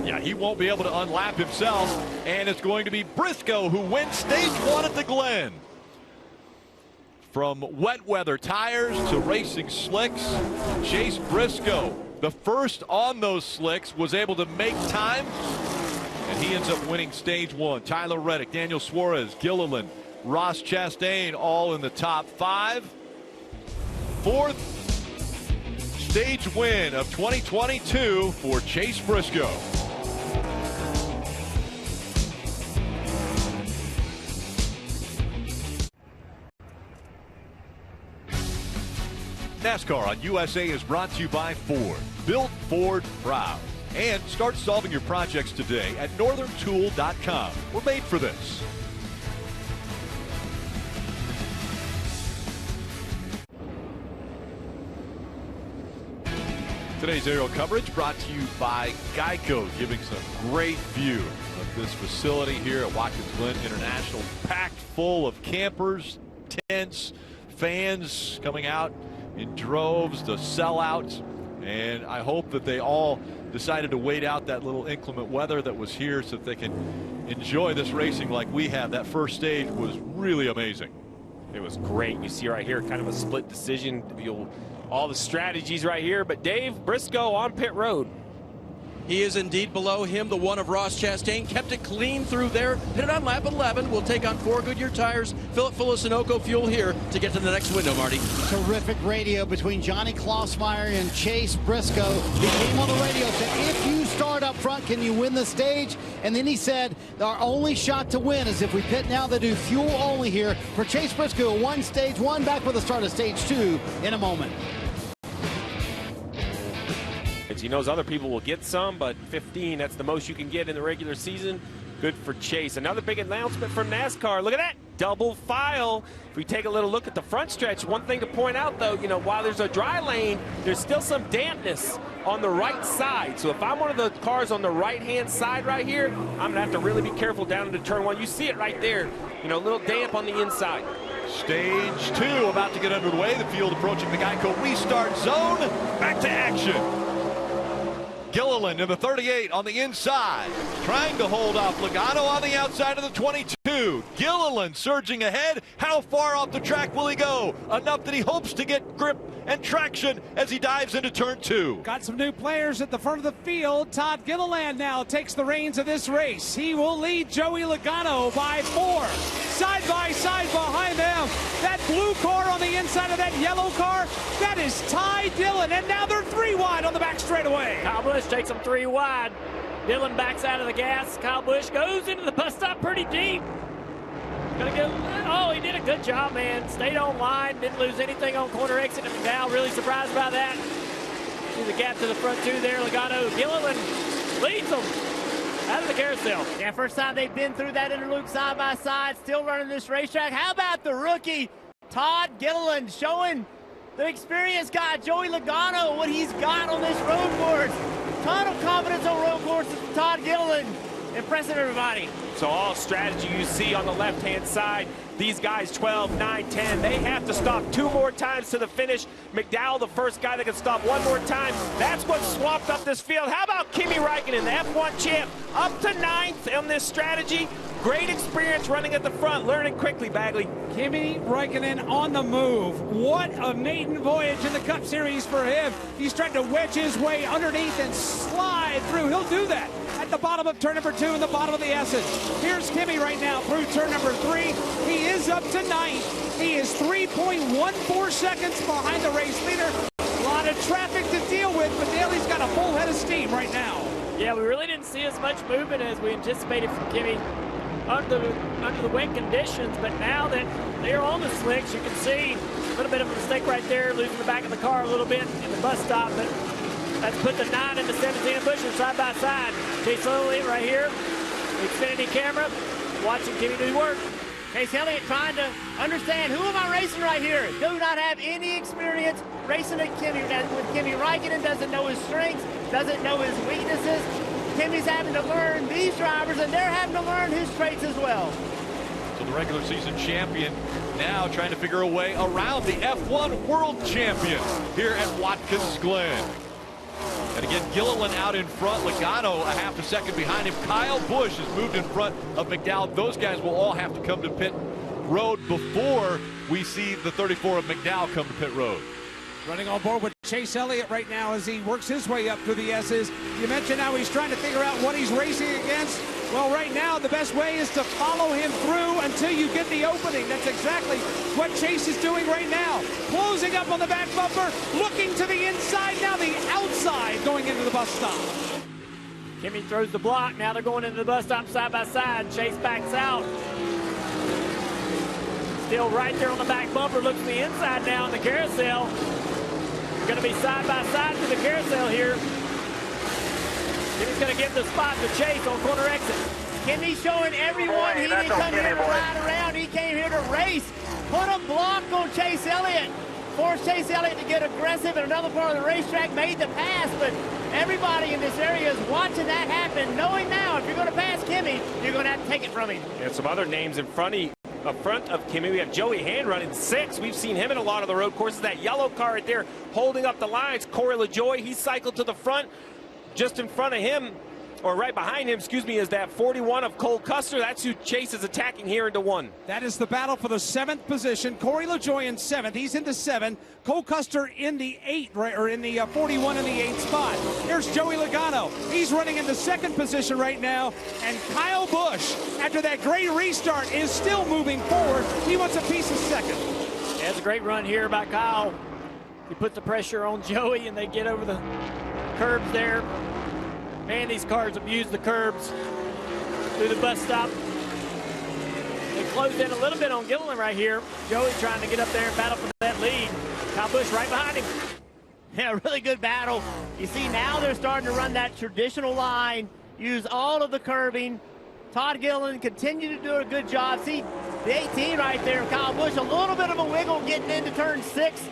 Yeah, he won't be able to unlap himself, and it's going to be Briscoe who wins stage 1 at the Glen. From wet weather tires to racing slicks, Chase Briscoe, the first on those slicks, was able to make time, and he ends up winning stage 1. Tyler Reddick, Daniel Suarez, Gilliland, Ross Chastain, all in the top 5. 4th stage win of 2022 for Chase Briscoe. NASCAR on USA is brought to you by Ford. Built Ford proud. And start solving your projects today at northerntool.com. We're made for this. Today's aerial coverage brought to you by Geico, giving some great view of this facility here at Watkins Glen International, packed full of campers, tents, fans coming out in droves to sell out. And I hope that they all decided to wait out that little inclement weather that was here so that they can enjoy this racing like we have. That first stage was really amazing. It was great. You see right here, kind of a split decision. All the strategies right here, but Dave Briscoe on pit road. He is indeed below him. The one of Ross Chastain kept it clean through there. Hit it on lap 11. We'll take on 4 Goodyear tires. Fill it full of Sunoco fuel here to get to the next window, Marty. Terrific radio between Johnny Klossmeyer and Chase Briscoe. He came on the radio, said, if you start up front, can you win the stage? And then he said, our only shot to win is if we pit now. They do fuel only here. For Chase Briscoe, won stage 1, back with the start of stage 2 in a moment. He knows other people will get some, but 15, that's the most you can get in the regular season. Good for Chase. Another big announcement from NASCAR. Look at that, double file. If we take a little look at the front stretch, one thing to point out, though, while there's a dry lane, there's still some dampness on the right side. So if I'm one of the cars on the right-hand side right here, I'm going to have to really be careful down into turn 1. You see it right there, a little damp on the inside. Stage 2 about to get underway. The field approaching the Geico restart zone. Back to action. Gilliland in the 38 on the inside, trying to hold off Logano on the outside of the 22. Gilliland surging ahead. How far off the track will he go? Enough that he hopes to get grip and traction as he dives into turn 2. Got some new players at the front of the field. Todd Gilliland now takes the reins of this race. He will lead Joey Logano by 4. Side by side behind them. That blue car on the inside of that yellow car, that is Ty Dillon. And now they're 3 wide on the back straightaway. Kyle Busch takes them 3 wide. Dillon backs out of the gas. Kyle Busch goes into the bus stop pretty deep. Oh, he did a good job, man. Stayed on line, didn't lose anything on corner exit. And McDowell really surprised by that. See the gap to the front 2 there. Logano, Gilliland leads them out of the carousel. Yeah, first time they've been through that interlude side by side, still running this racetrack. How about the rookie, Todd Gilliland, showing the experienced guy, Joey Logano, what he's got on this road course. Ton of confidence on road courses from Todd Gilliland. Impressing everybody. So all strategy you see on the left-hand side, these guys 12, 9, 10, they have to stop 2 more times to the finish. McDowell, the first guy that can stop 1 more time. That's what swamped up this field. How about Kimi Räikkönen, the F1 champ, up to 9th on this strategy? Great experience running at the front, learning quickly, Bagley. Kimi Räikkönen on the move. What a maiden voyage in the Cup Series for him. He's trying to wedge his way underneath and slide through. He'll do that at the bottom of turn number 2 and the bottom of the S's. Here's Kimi right now through turn number 3. He is up to 9th. He is 3.14 seconds behind the race leader. A lot of traffic to deal with, but Daly's got a full head of steam right now. Yeah, we really didn't see as much movement as we anticipated from Kimi under the wet conditions, but now that they're on the slicks, you can see a little bit of a mistake right there, losing the back of the car a little bit in the bus stop, but that's put the 9 and the 17 Busch side by side. Chase Elliott right here, the Xfinity camera, watching Kimi do work. Chase Elliott trying to understand, who am I racing right here? Do not have any experience racing with Kimi Räikkönen, doesn't know his strengths, doesn't know his weaknesses. Kimi's having to learn these drivers, and they're having to learn his traits as well. So the regular season champion now trying to figure a way around the F1 world champion here at Watkins Glen. And again, Gilliland out in front, Logano a half a second behind him. Kyle Busch has moved in front of McDowell. Those guys will all have to come to pit road before we see the 34 of McDowell come to pit road. Running on board with Chase Elliott right now as he works his way up through the S's. You mentioned how he's trying to figure out what he's racing against. Well, right now, the best way is to follow him through until you get the opening. That's exactly what Chase is doing right now. Closing up on the back bumper, looking to the inside, now the outside going into the bus stop. Kimi throws the block. Now they're going into the bus stop side by side. Chase backs out. Still right there on the back bumper. Looks to the inside now in the carousel. Going to be side by side to the carousel here. Kimi's going to give the spot to Chase on corner exit. Kimi showing everyone he didn't come here to ride around. He came here to race. Put a block on Chase Elliott. Forced Chase Elliott to get aggressive in another part of the racetrack. Made the pass, but everybody in this area is watching that happen, knowing now if you're going to pass Kimi, you're going to have to take it from him. And some other names in front of Kimi. We have Joey Hand running 6. We've seen him in a lot of the road courses. That yellow car right there holding up the lines. Corey LaJoie, he cycled to the front. Just in front of him, or right behind him, excuse me, is that 41 of Cole Custer. That's who Chase is attacking here into 1. That is the battle for the 7th position. Corey LaJoie in 7th. He's into 7. Cole Custer in the 8, or in the 41 in the 8th spot. Here's Joey Logano. He's running in the 2nd position right now. And Kyle Busch, after that great restart, is still moving forward. He wants a piece of 2nd. Yeah, it's a great run here by Kyle. He puts the pressure on Joey, and they get over the curbs there. Man, these cars abuse the curbs through the bus stop. They closed in a little bit on Gilliland right here. Joey trying to get up there and battle for that lead. Kyle Busch right behind him. Yeah, really good battle. You see, now they're starting to run that traditional line, use all of the curbing. Todd Gilliland continue to do a good job. See, the 18 right there, Kyle Busch, a little bit of a wiggle getting into turn 6.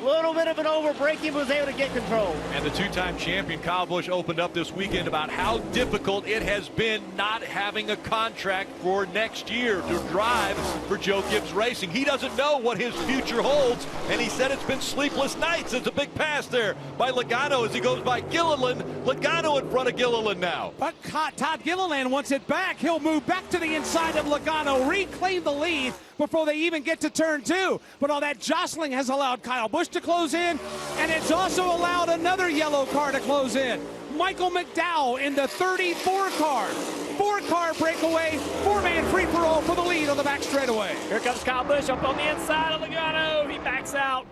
little bit of an overbraking, was able to get control. And the two-time champion Kyle Busch opened up this weekend about how difficult it has been not having a contract for next year to drive for Joe Gibbs Racing. He doesn't know what his future holds, and he said it's been sleepless nights. It's a big pass there by Logano as he goes by Gilliland. Logano in front of Gilliland now. But Todd Gilliland wants it back. He'll move back to the inside of Logano, reclaim the lead before they even get to turn 2. But all that jostling has allowed Kyle Busch to close in, and it's also allowed another yellow car to close in. Michael McDowell in the 34 car. 4-car breakaway, 4-man free-for-all for the lead on the back straightaway. Here comes Kyle Busch up on the inside of Logano. He backs out.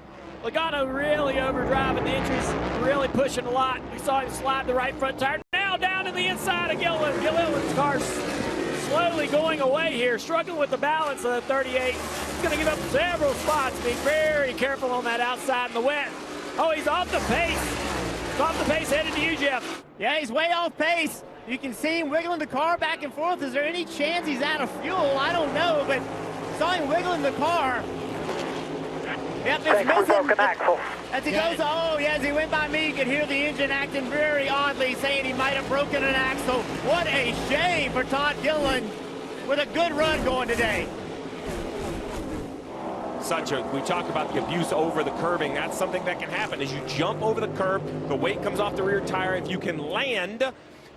Logano really overdriving the entries, really pushing a lot. We saw him slide the right front tire. Now down to the inside of Gilliland. Gilliland's car's slowly going away here, struggling with the balance of the 38. He's going to give up several spots, being very careful on that outside in the wet. Oh, he's off the pace. He's off the pace, headed to you, Jeff. Yeah, he's way off pace. You can see him wiggling the car back and forth. Is there any chance he's out of fuel? I don't know, but saw him wiggling the car. Yep, it's missing. As he goes, oh, yeah, as he went by me, you could hear the engine acting very oddly, saying he might have broken an axle. What a shame for Todd Gilliland with a good run going today. We talk about the abuse over the curbing. That's something that can happen. As you jump over the curb, the weight comes off the rear tire. If you can land,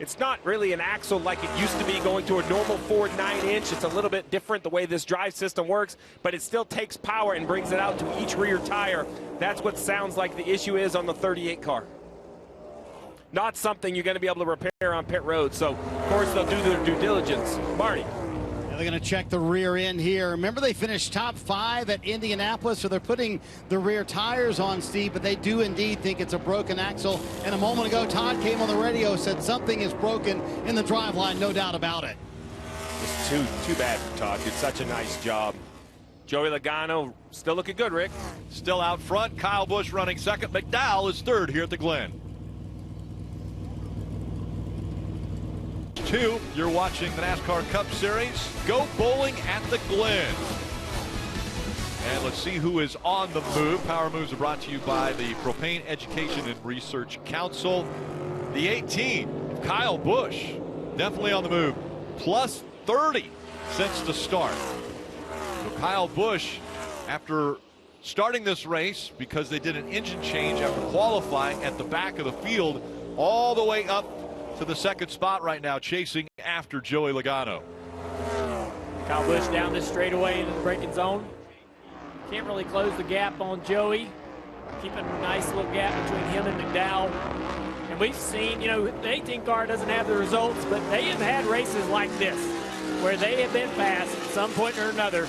it's not really an axle like it used to be going to a normal Ford 9-inch. It's a little bit different the way this drive system works, but it still takes power and brings it out to each rear tire. That's what sounds like the issue is on the 38 car. Not something you're going to be able to repair on pit road. So, of course, they'll do their due diligence. Marty. They're going to check the rear end here. Remember, they finished top 5 at Indianapolis, so they're putting the rear tires on, Steve, but they do indeed think it's a broken axle. And a moment ago, Todd came on the radio, said something is broken in the driveline, no doubt about it. It's too bad for Todd. Did such a nice job. Joey Logano still looking good, Rick. Still out front. Kyle Busch running second. McDowell is third here at the Glen. 2, you're watching the NASCAR Cup Series. Go bowling at the Glen. And let's see who is on the move. Power Moves are brought to you by the Propane Education and Research Council. The 18, Kyle Busch, definitely on the move. Plus 30 since the start. So Kyle Busch, after starting this race, because they did an engine change after qualifying at the back of the field, all the way up to the second spot right now, chasing after Joey Logano. Kyle Busch down this straightaway into the braking zone. Can't really close the gap on Joey. Keeping a nice little gap between him and McDowell. And we've seen, you know, the 18 car doesn't have the results, but they have had races like this, where they have been fast at some point or another,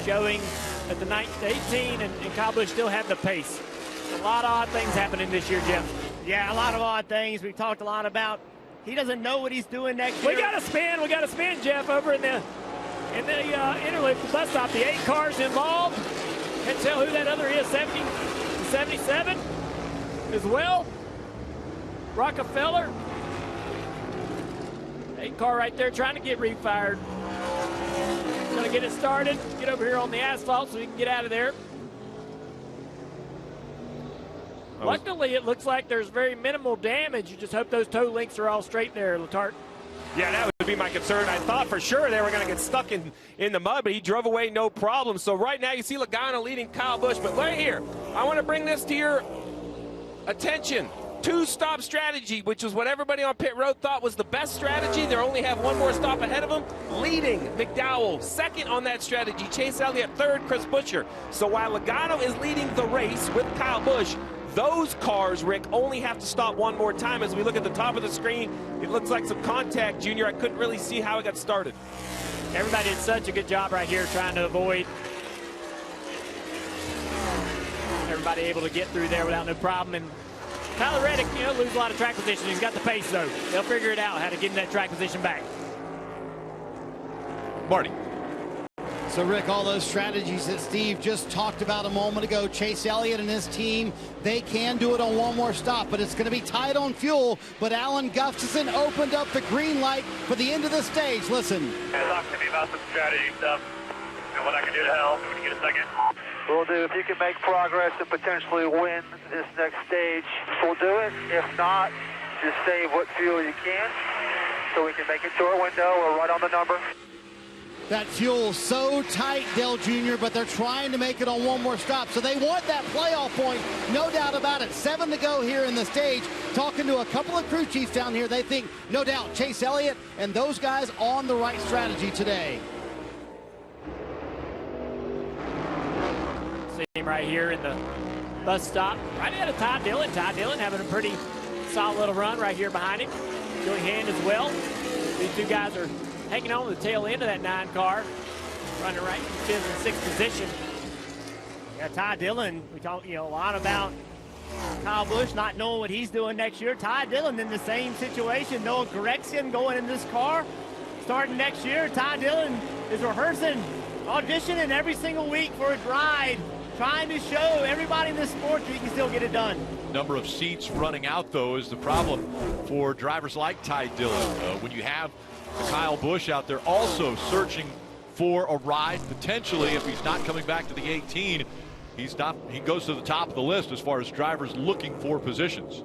showing that the 18 and Kyle Busch still have the pace. A lot of odd things happening this year, Jeff. Yeah, a lot of odd things. We talked a lot about. He doesn't know what he's doing next year. We got to spin, Jeff, over in the interloop, the bus stop. The 8 cars involved. Can't tell who that other is. 70, 77 as well. Rockefeller. 8 car right there trying to get refired. Going to get it started. Get over here on the asphalt so we can get out of there. Luckily, it looks like there's very minimal damage. You just hope those toe links are all straight there, Letarte. Yeah, that would be my concern. I thought for sure they were going to get stuck in the mud, but he drove away no problem. So right now you see Logano leading Kyle Busch. But right here, I want to bring this to your attention. 2-stop strategy, which was what everybody on pit road thought was the best strategy. They only have one more stop ahead of them. Leading McDowell, second on that strategy. Chase Elliott, third, Chris Buescher. So while Logano is leading the race with Kyle Busch, those cars, Rick, only have to stop one more time. As we look at the top of the screen, it looks like some contact, Junior. I couldn't really see how it got started. Everybody did such a good job right here trying to avoid. Everybody able to get through there without no problem. And Tyler Reddick, you know, lose a lot of track position. He's got the pace, though. They'll figure it out how to get in that track position back. Marty. So, Rick, all those strategies that Steve just talked about a moment ago, Chase Elliott and his team, they can do it on one more stop, but it's going to be tight on fuel. But Alan Gustafson opened up the green light for the end of the stage. Listen. Talk to me about some strategy stuff and what I can do to help. When you get a second. We'll do. If you can make progress and potentially win this next stage, we'll do it. If not, just save what fuel you can so we can make it to our window. We're right on the number. That fuel's so tight, Dale Jr., but they're trying to make it on one more stop. So they want that playoff point, no doubt about it. 7 to go here in the stage. Talking to a couple of crew chiefs down here, they think, no doubt, Chase Elliott and those guys on the right strategy today. See him right here in the bus stop, right ahead of Ty Dillon. Ty Dillon having a pretty solid little run right here behind him. Joey Hand as well. These two guys are hanging on to the tail end of that 9 car, running right in 5th and 6th position. Yeah, Ty Dillon, we talk a lot about Kyle Busch not knowing what he's doing next year. Ty Dillon in the same situation. Noah Gragson going in this car. Starting next year, Ty Dillon is rehearsing, auditioning every single week for his ride, trying to show everybody in this sport that he can still get it done. Number of seats running out, though, is the problem for drivers like Ty Dillon. When you have Kyle Busch out there also searching for a ride, potentially, if he's not coming back to the 18, he goes to the top of the list as far as drivers looking for positions.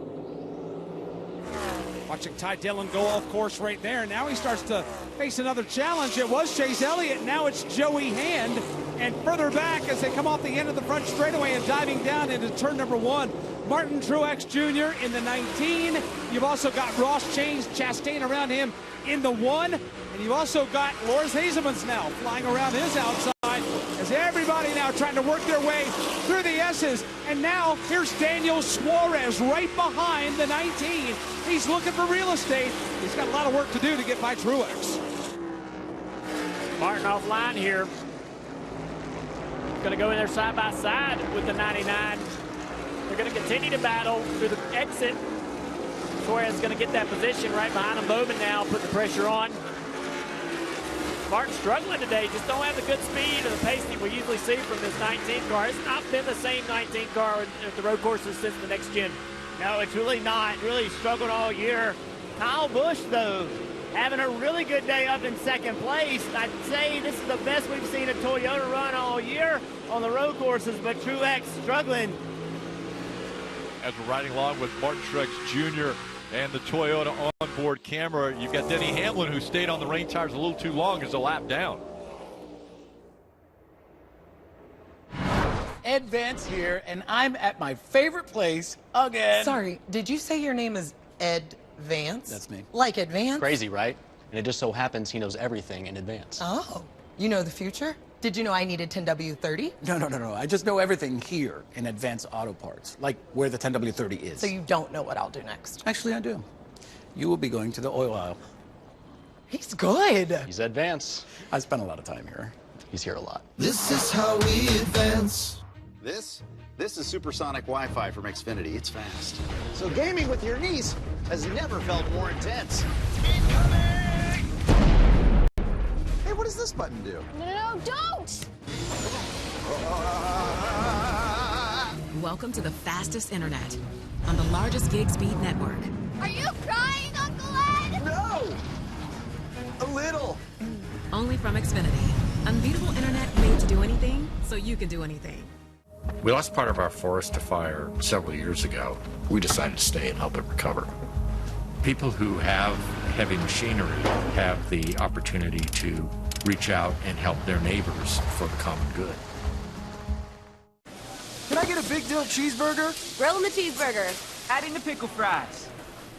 Watching Ty Dillon go off course right there. Now he starts to face another challenge. It was Chase Elliott. Now it's Joey Hand. And further back as they come off the end of the front straightaway and diving down into turn number 1. Martin Truex Jr. in the 19. You've also got Ross Chastain around him in the 1. And you've also got Loris Hazelman's now flying around his outside as everybody now trying to work their way through the S's. And now here's Daniel Suarez right behind the 19. He's looking for real estate. He's got a lot of work to do to get by Truex. Martin offline here. Going to go in there side by side with the 99. They're going to continue to battle through the exit. Suarez is going to get that position right behind him. Bowman now put the pressure on. Martin struggling today, just don't have the good speed or the pacing we usually see from this 19 car. It's not been the same 19 car at the road courses since the next gen. No, it's really not. Really struggled all year. Kyle Busch, though, having a really good day up in 2nd place. I'd say this is the best we've seen a Toyota run all year on the road courses, but Truex struggling. As we're riding along with Martin Truex Jr. and the Toyota onboard camera, you've got Denny Hamlin, who stayed on the rain tires a little too long as a lap down. Ed Vance here, and I'm at my favorite place again. Sorry, did you say your name is Ed Vance? That's me. Like advance? Crazy, right? And it just so happens he knows everything in advance. Oh, you know the future? Did you know I needed 10W30? No. I just know everything here in Advance Auto Parts, like where the 10W30 is. So you don't know what I'll do next? Actually, I do. You will be going to the oil aisle. He's good. He's Ed Vance. I spent a lot of time here. He's here a lot. This is how we advance. This is supersonic Wi-Fi from Xfinity. It's fast. So gaming with your niece has never felt more intense. Incoming! Hey, what does this button do? No, don't! Welcome to the fastest internet on the largest gig speed network. Are you crying, Uncle Ed? No! A little. Only from Xfinity. Unbeatable internet made to do anything, so you can do anything. We lost part of our forest to fire several years ago. We decided to stay and help it recover. People who have heavy machinery have the opportunity to reach out and help their neighbors for the common good. Can I get a big dill cheeseburger? Grill the cheeseburger. Adding the pickle fries.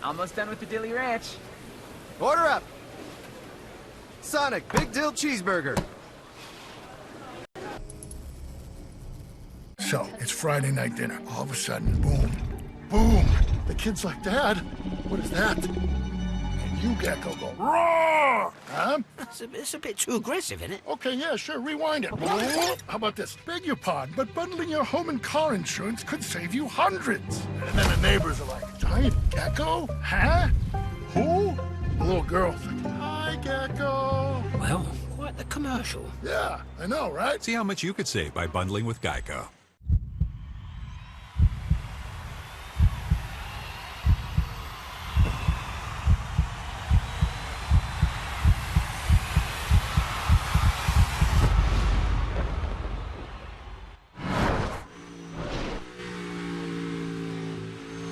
Almost done with the Dilly Ranch. Order up. Sonic, big dill cheeseburger. So, it's Friday night dinner. All of a sudden, boom, boom. The kid's like, Dad, what is that? And you, Gecko, go, roar! Huh? It's a bit too aggressive, isn't it? Okay, yeah, sure, rewind it. How about this? Beg your pardon, but bundling your home and car insurance could save you hundreds. And then the neighbors are like, giant gecko? Huh? Who? The little girl's like, hi, Gecko. Well, quite the commercial. Yeah, I know, right? See how much you could save by bundling with Geico.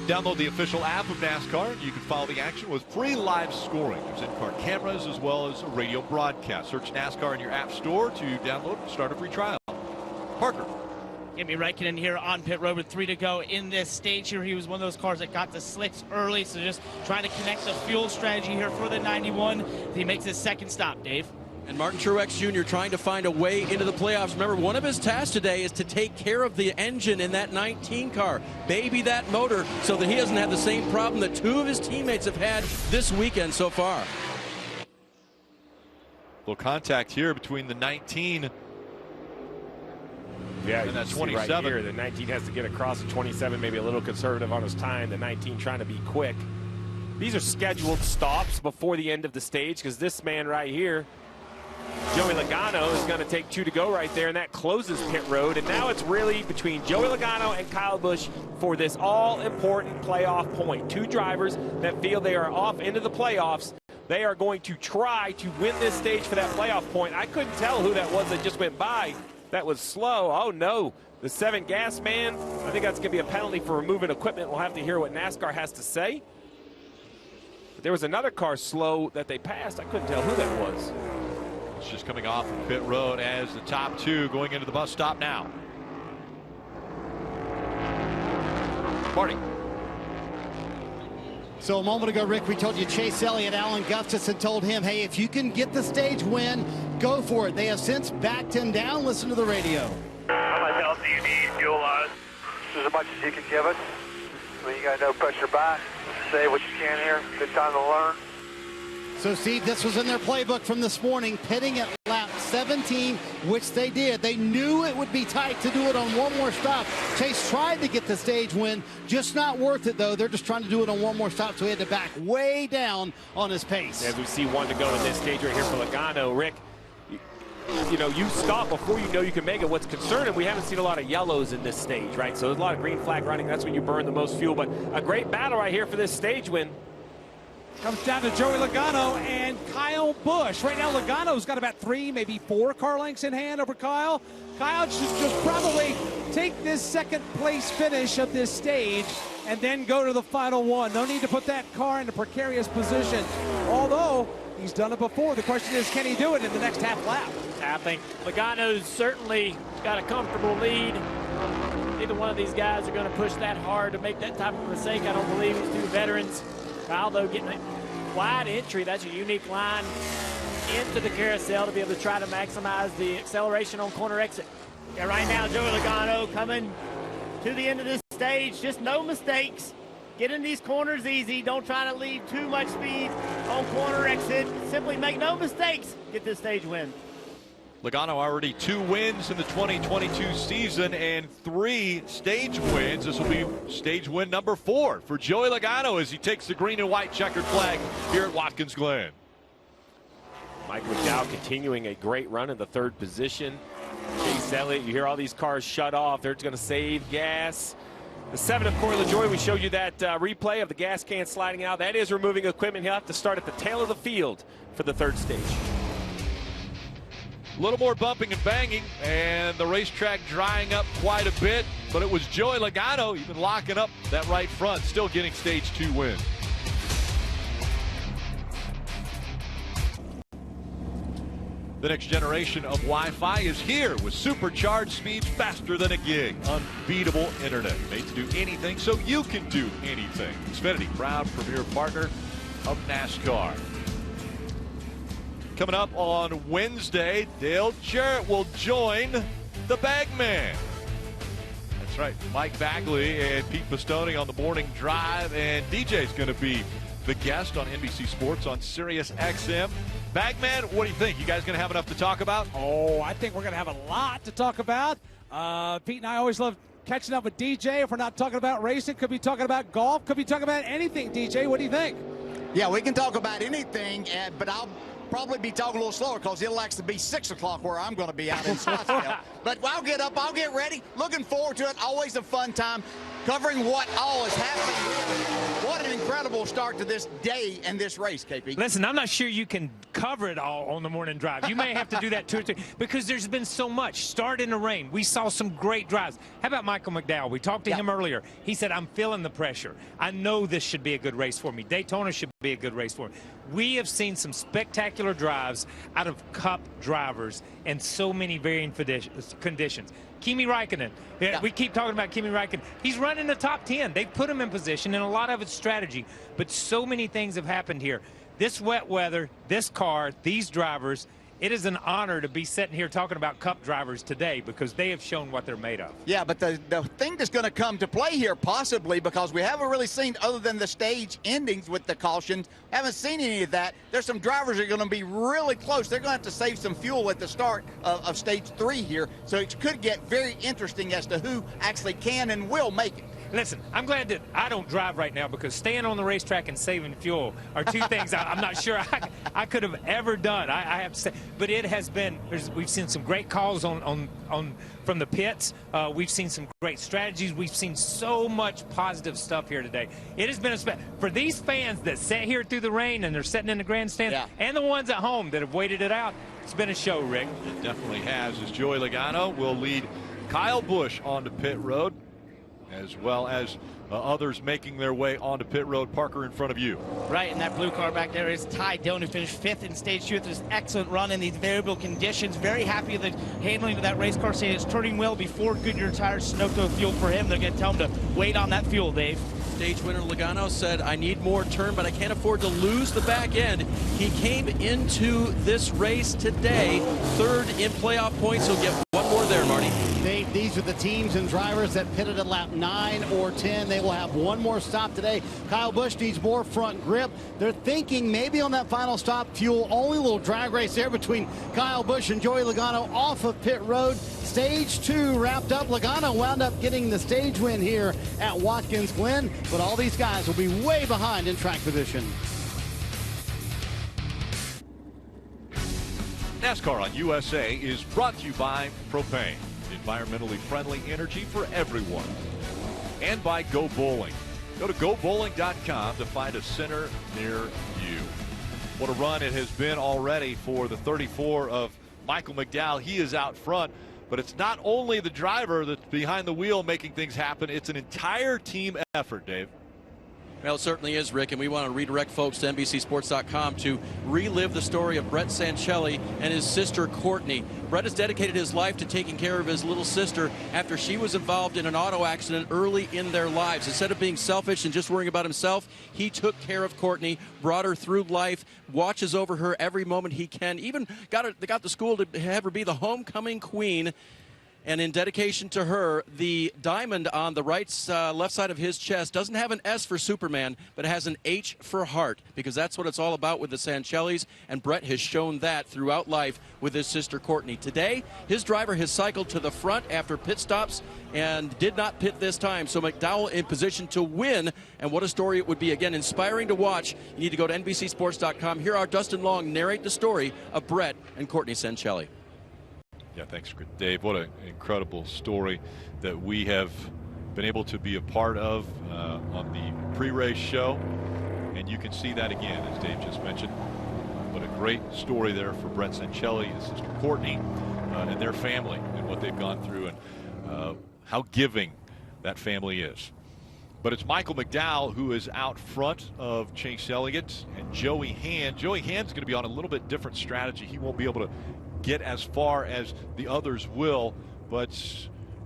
Download the official app of NASCAR, and you can follow the action with free live scoring. There's in-car cameras as well as a radio broadcast. Search NASCAR in your app store to download and start a free trial. Parker. Kimi Räikkönen here on pit road with 3 to go in this stage here. He was one of those cars that got the slicks early, so just trying to connect the fuel strategy here for the 91. He makes his second stop, Dave. And Martin Truex Jr. trying to find a way into the playoffs. Remember, one of his tasks today is to take care of the engine in that 19 car, baby that motor, so that he doesn't have the same problem that 2 of his teammates have had this weekend so far. Little contact here between the 19 and that 27. Right here, the 19 has to get across the 27, maybe a little conservative on his time. The 19 trying to be quick. These are scheduled stops before the end of the stage because this man right here, Joey Logano, is going to take 2 to go right there, and that closes pit road. And now it's really between Joey Logano and Kyle Busch for this all-important playoff point. 2 drivers that feel they are off into the playoffs. They are going to try to win this stage for that playoff point. I couldn't tell who that was that just went by. That was slow. Oh, no. The 7 gas man. I think that's going to be a penalty for removing equipment. We'll have to hear what NASCAR has to say. But there was another car slow that they passed. I couldn't tell who that was. It's just coming off of pit road as the top 2 going into the bus stop now. Marty. So a moment ago, Rick, we told you Chase Elliott, Alan Gustafson told him, hey, if you can get the stage win, go for it. They have since backed him down. Listen to the radio. How much help do you need fuel-wise? As much as you can give us. I mean, you got no pressure back. Say what you can here. Good time to learn. So, Steve, this was in their playbook from this morning, pitting at lap 17, which they did. They knew it would be tight to do it on one more stop. Chase tried to get the stage win, just not worth it, though. They're just trying to do it on one more stop, so he had to back way down on his pace. As we see 1 to go in this stage right here for Logano, Rick, you know, you stop before you know you can make it. What's concerning, we haven't seen a lot of yellows in this stage, right? So there's a lot of green flag running. That's when you burn the most fuel. But a great battle right here for this stage win. Comes down to Joey Logano and Kyle Busch. Right now, Logano's got about 3, maybe 4 car lengths in hand over Kyle. Kyle should just probably take this second place finish of this stage and then go to the final one. No need to put that car in a precarious position. Although, he's done it before. The question is, can he do it in the next half lap? I think Logano's certainly got a comfortable lead. Neither one of these guys are going to push that hard to make that type of mistake. I don't believe these 2 veterans. Kyle, though, getting a wide entry. That's a unique line into the carousel to be able to try to maximize the acceleration on corner exit. Yeah, right now, Joey Logano coming to the end of this stage. Just no mistakes. Get in these corners easy. Don't try to leave too much speed on corner exit. Simply make no mistakes. Get this stage win. Logano already 2 wins in the 2022 season and 3 stage wins. This will be stage win number 4 for Joey Logano as he takes the green and white checkered flag here at Watkins Glen. Mike McDowell continuing a great run in the 3rd position. Chase Elliott, you hear all these cars shut off. They're going to save gas. The 7 of Corey LaJoie, we showed you that replay of the gas can sliding out. That is removing equipment. He'll have to start at the tail of the field for the 3rd stage. A little more bumping and banging, and the racetrack drying up quite a bit, but it was Joey Logano even locking up that right front, still getting stage 2 win. The next generation of Wi-Fi is here with supercharged speeds faster than a gig. Unbeatable internet, made to do anything so you can do anything. Xfinity, proud premier partner of NASCAR. Coming up on Wednesday, Dale Jarrett will join the Bagman. That's right, Mike Bagley and Pete Pistone on the morning drive, and DJ's going to be the guest on NBC Sports on Sirius XM. Bagman, what do you think? You guys going to have enough to talk about? Oh, I think we're going to have a lot to talk about. Pete and I always love catching up with DJ. If we're not talking about racing, could be talking about golf, could be talking about anything. DJ, what do you think? Yeah, we can talk about anything, but I'll probably be talking a little slower because it'll actually be 6 o'clock where I'm going to be out in Scottsdale. But I'll get up, I'll get ready. Looking forward to it. Always a fun time covering what all is happening. What an incredible start to this day and this race, KP. Listen, I'm not sure you can cover it all on the morning drive. You may have to do that 2 or 3 because there's been so much. Start in the rain. We saw some great drives. How about Michael McDowell? We talked to him earlier. He said, I'm feeling the pressure. I know this should be a good race for me. Daytona should be a good race for me. We have seen some spectacular drives out of Cup drivers in so many varying conditions. Kimi Räikkönen, we keep talking about Kimi Räikkönen. He's running the top 10. They've put him in position, and a lot of it's strategy. But so many things have happened here. This wet weather, this car, these drivers, it is an honor to be sitting here talking about Cup drivers today because they have shown what they're made of. Yeah, but the thing that's going to come to play here possibly, because we haven't really seen, other than the stage endings with the cautions, haven't seen any of that. There's some drivers that are going to be really close. They're going to have to save some fuel at the start of stage 3 here. So it could get very interesting as to who actually can and will make it. Listen, I'm glad that I don't drive right now because staying on the racetrack and saving fuel are two things I'm not sure I could have ever done. I have to say, but it has been. We've seen some great calls on from the pits. We've seen some great strategies. We've seen so much positive stuff here today. It has been for these fans that sat here through the rain and they're sitting in the grandstand, and the ones at home that have waited it out. It's been a show, Rick. It definitely has. As Joey Logano will lead Kyle Busch onto pit road, as well as others making their way onto pit road. Parker, in front of you. Right, and that blue car back there is Ty Dillon, who finished 5th in stage 2 with this excellent run in these variable conditions. Very happy with the handling of that race car, saying it's turning well before Goodyear tires, Sunoco fuel for him. They're going to tell him to wait on that fuel, Dave. Stage winner Logano said, I need more turn, but I can't afford to lose the back end. He came into this race today 3rd in playoff points. He'll get one more there, Marty. Dave, these are the teams and drivers that pitted at lap 9 or 10. They will have one more stop today. Kyle Busch needs more front grip. They're thinking maybe on that final stop, fuel. Only a little drag race there between Kyle Busch and Joey Logano off of pit road. Stage 2 wrapped up. Logano wound up getting the stage win here at Watkins Glen, but all these guys will be way behind in track position. NASCAR on USA is brought to you by Propane, environmentally friendly energy for everyone, and by Go Bowling. Go to gobowling.com to find a center near you. What a run it has been already for the 34 of Michael McDowell. He is out front, but it's not only the driver that's behind the wheel making things happen. It's an entire team effort, Dave. Well, it certainly is, Rick, and we want to redirect folks to NBCSports.com to relive the story of Brett Sancelli and his sister Courtney. Brett has dedicated his life to taking care of his little sister after she was involved in an auto accident early in their lives. Instead of being selfish and just worrying about himself, he took care of Courtney, brought her through life, watches over her every moment he can, even got the school to have her be the homecoming queen. And in dedication to her, the diamond on the left side of his chest doesn't have an S for Superman, but it has an H for heart, because that's what it's all about with the Sancellis, and Brett has shown that throughout life with his sister Courtney. Today, his driver has cycled to the front after pit stops and did not pit this time, so McDowell in position to win, and what a story it would be. Again, inspiring to watch. You need to go to NBCSports.com. Hear our Dustin Long narrate the story of Brett and Courtney Sancelli. Yeah, thanks, Dave. What an incredible story that we have been able to be a part of on the pre-race show. And you can see that again, as Dave just mentioned. But a great story there for Brett Sancelli, his sister Courtney, and their family, and what they've gone through, and how giving that family is. But it's Michael McDowell who is out front of Chase Elliott and Joey Hand. Joey Hand's going to be on a little bit different strategy. He won't be able to get as far as the others will. But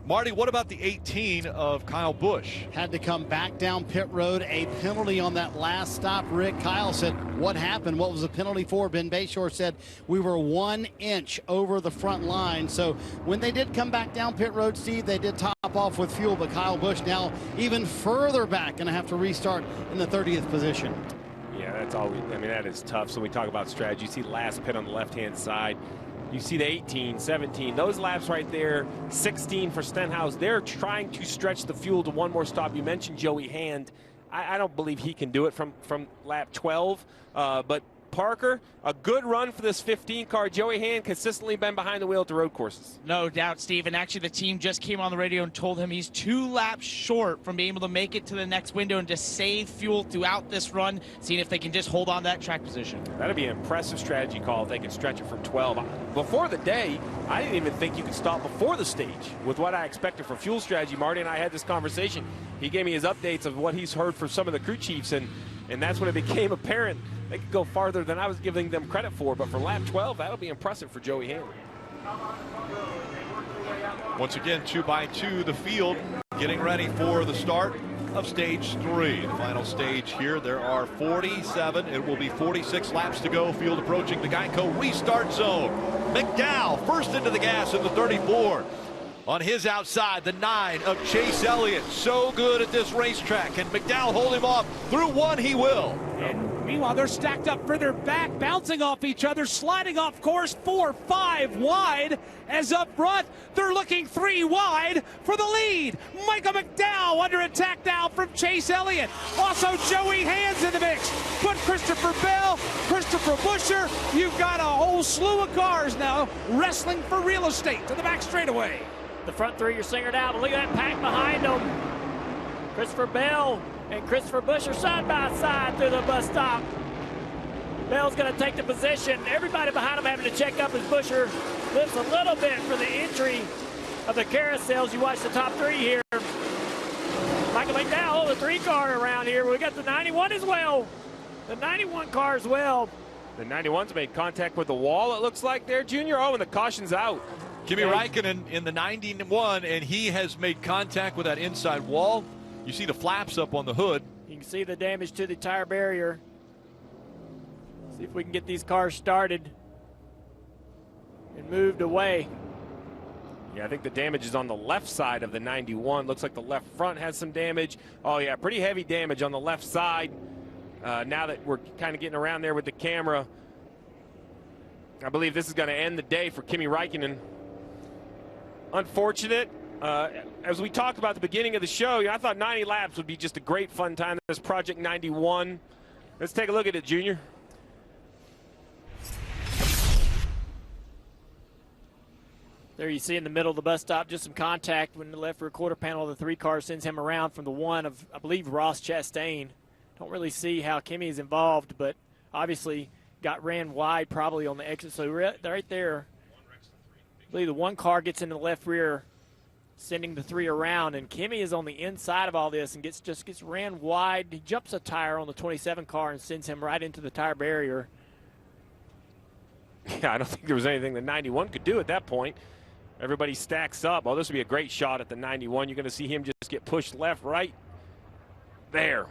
Marty, what about the 18 of Kyle Busch? Had to come back down pit road. A penalty on that last stop, Rick. Kyle said, what happened? What was the penalty for? Ben Bayshore said, we were 1 inch over the front line. So when they did come back down pit road, Steve, they did top off with fuel, but Kyle Busch now even further back, going to have to restart in the 30th position. Yeah, that's all. I mean, that is tough. So we talk about strategy. You see last pit on the left-hand side. You see the 18, 17, those laps right there, 16 for Stenhouse. They're trying to stretch the fuel to one more stop. You mentioned Joey Hand. I don't believe he can do it from lap 12, but Parker, a good run for this 15 car. Joey Hand consistently been behind the wheel at the road courses. No doubt, Steve. And actually, the team just came on the radio and told him he's 2 laps short from being able to make it to the next window and just save fuel throughout this run, seeing if they can just hold on to that track position. That'd be an impressive strategy call if they can stretch it from 12. Before the day, I didn't even think you could stop before the stage with what I expected for fuel strategy. Marty and I had this conversation. He gave me his updates of what he's heard from some of the crew chiefs, and that's when it became apparent they could go farther than I was giving them credit for. But for lap 12, that'll be impressive for Joey Hand. Once again, 2 by 2 the field, getting ready for the start of stage 3. The final stage here. There are 47. It will be 46 laps to go. Field approaching the Geico restart zone. McDowell first into the gas in the 34. On his outside, the 9 of Chase Elliott. So good at this racetrack. Can McDowell hold him off? Through 1, he will. And meanwhile, they're stacked up further back, bouncing off each other, sliding off course 4, 5 wide. As up front, they're looking 3 wide for the lead. Michael McDowell under attack now from Chase Elliott. Also, Joey Hand's in the mix. But Christopher Bell, Christopher Buscher, you've got a whole slew of cars now wrestling for real estate to the back straightaway. The front 3 are singered out, but look at that pack behind them. Christopher Bell and Christopher Buscher side by side through the bus stop. Bell's going to take the position. Everybody behind him having to check up as Buscher lifts a little bit for the entry of the carousels. You watch the top 3 here. Michael McDowell, the 3 car around here. We got the 91 as well. The 91 car as well. The 91's made contact with the wall, it looks like there, Junior. Oh, and the caution's out. Kimi Räikkönen in the 91, and he has made contact with that inside wall. You see the flaps up on the hood. You can see the damage to the tire barrier. See if we can get these cars started and moved away. Yeah, I think the damage is on the left side of the 91. Looks like the left front has some damage. Oh, yeah, pretty heavy damage on the left side. Now that we're kind of getting around there with the camera, I believe this is going to end the day for Kimi Räikkönen. Unfortunate. As we talked about at the beginning of the show, I thought 90 laps would be just a great fun time. This Project 91. Let's take a look at it, Junior. There you see in the middle of the bus stop, just some contact when the left rear quarter panel of the 3 car sends him around from the 1 of, I believe, Ross Chastain. Don't really see how Kimi is involved, but obviously ran wide probably on the exit. So right there, I believe the 1 car gets into the left rear, sending the 3 around, and Kimi is on the inside of all this and gets ran wide. He jumps a tire on the 27 car and sends him right into the tire barrier. Yeah, I don't think there was anything the 91 could do at that point. Everybody stacks up. Oh, this would be a great shot at the 91. You're going to see him just get pushed left, right. There.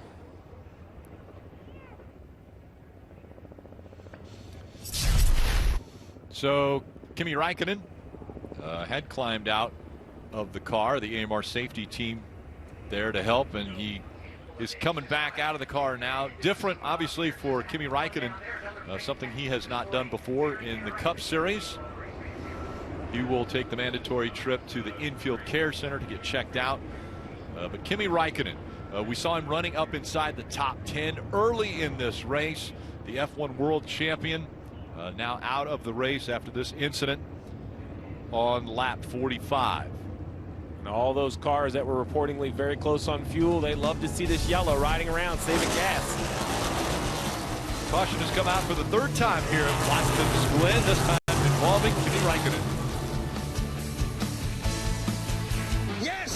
So Kimi Räikkönen had climbed out of the car, the AMR safety team there to help, and he is coming back out of the car now. Different, obviously, for Kimi Räikkönen, something he has not done before in the Cup Series. He will take the mandatory trip to the infield care center to get checked out. But Kimi Räikkönen, we saw him running up inside the top 10 early in this race. The F1 world champion, now out of the race after this incident on lap 45. And all those cars that were reportedly very close on fuel, they love to see this yellow riding around saving gas. Caution has come out for the 3rd time here at Watkins Glen, this time involving Kimi Räikkönen. Yes!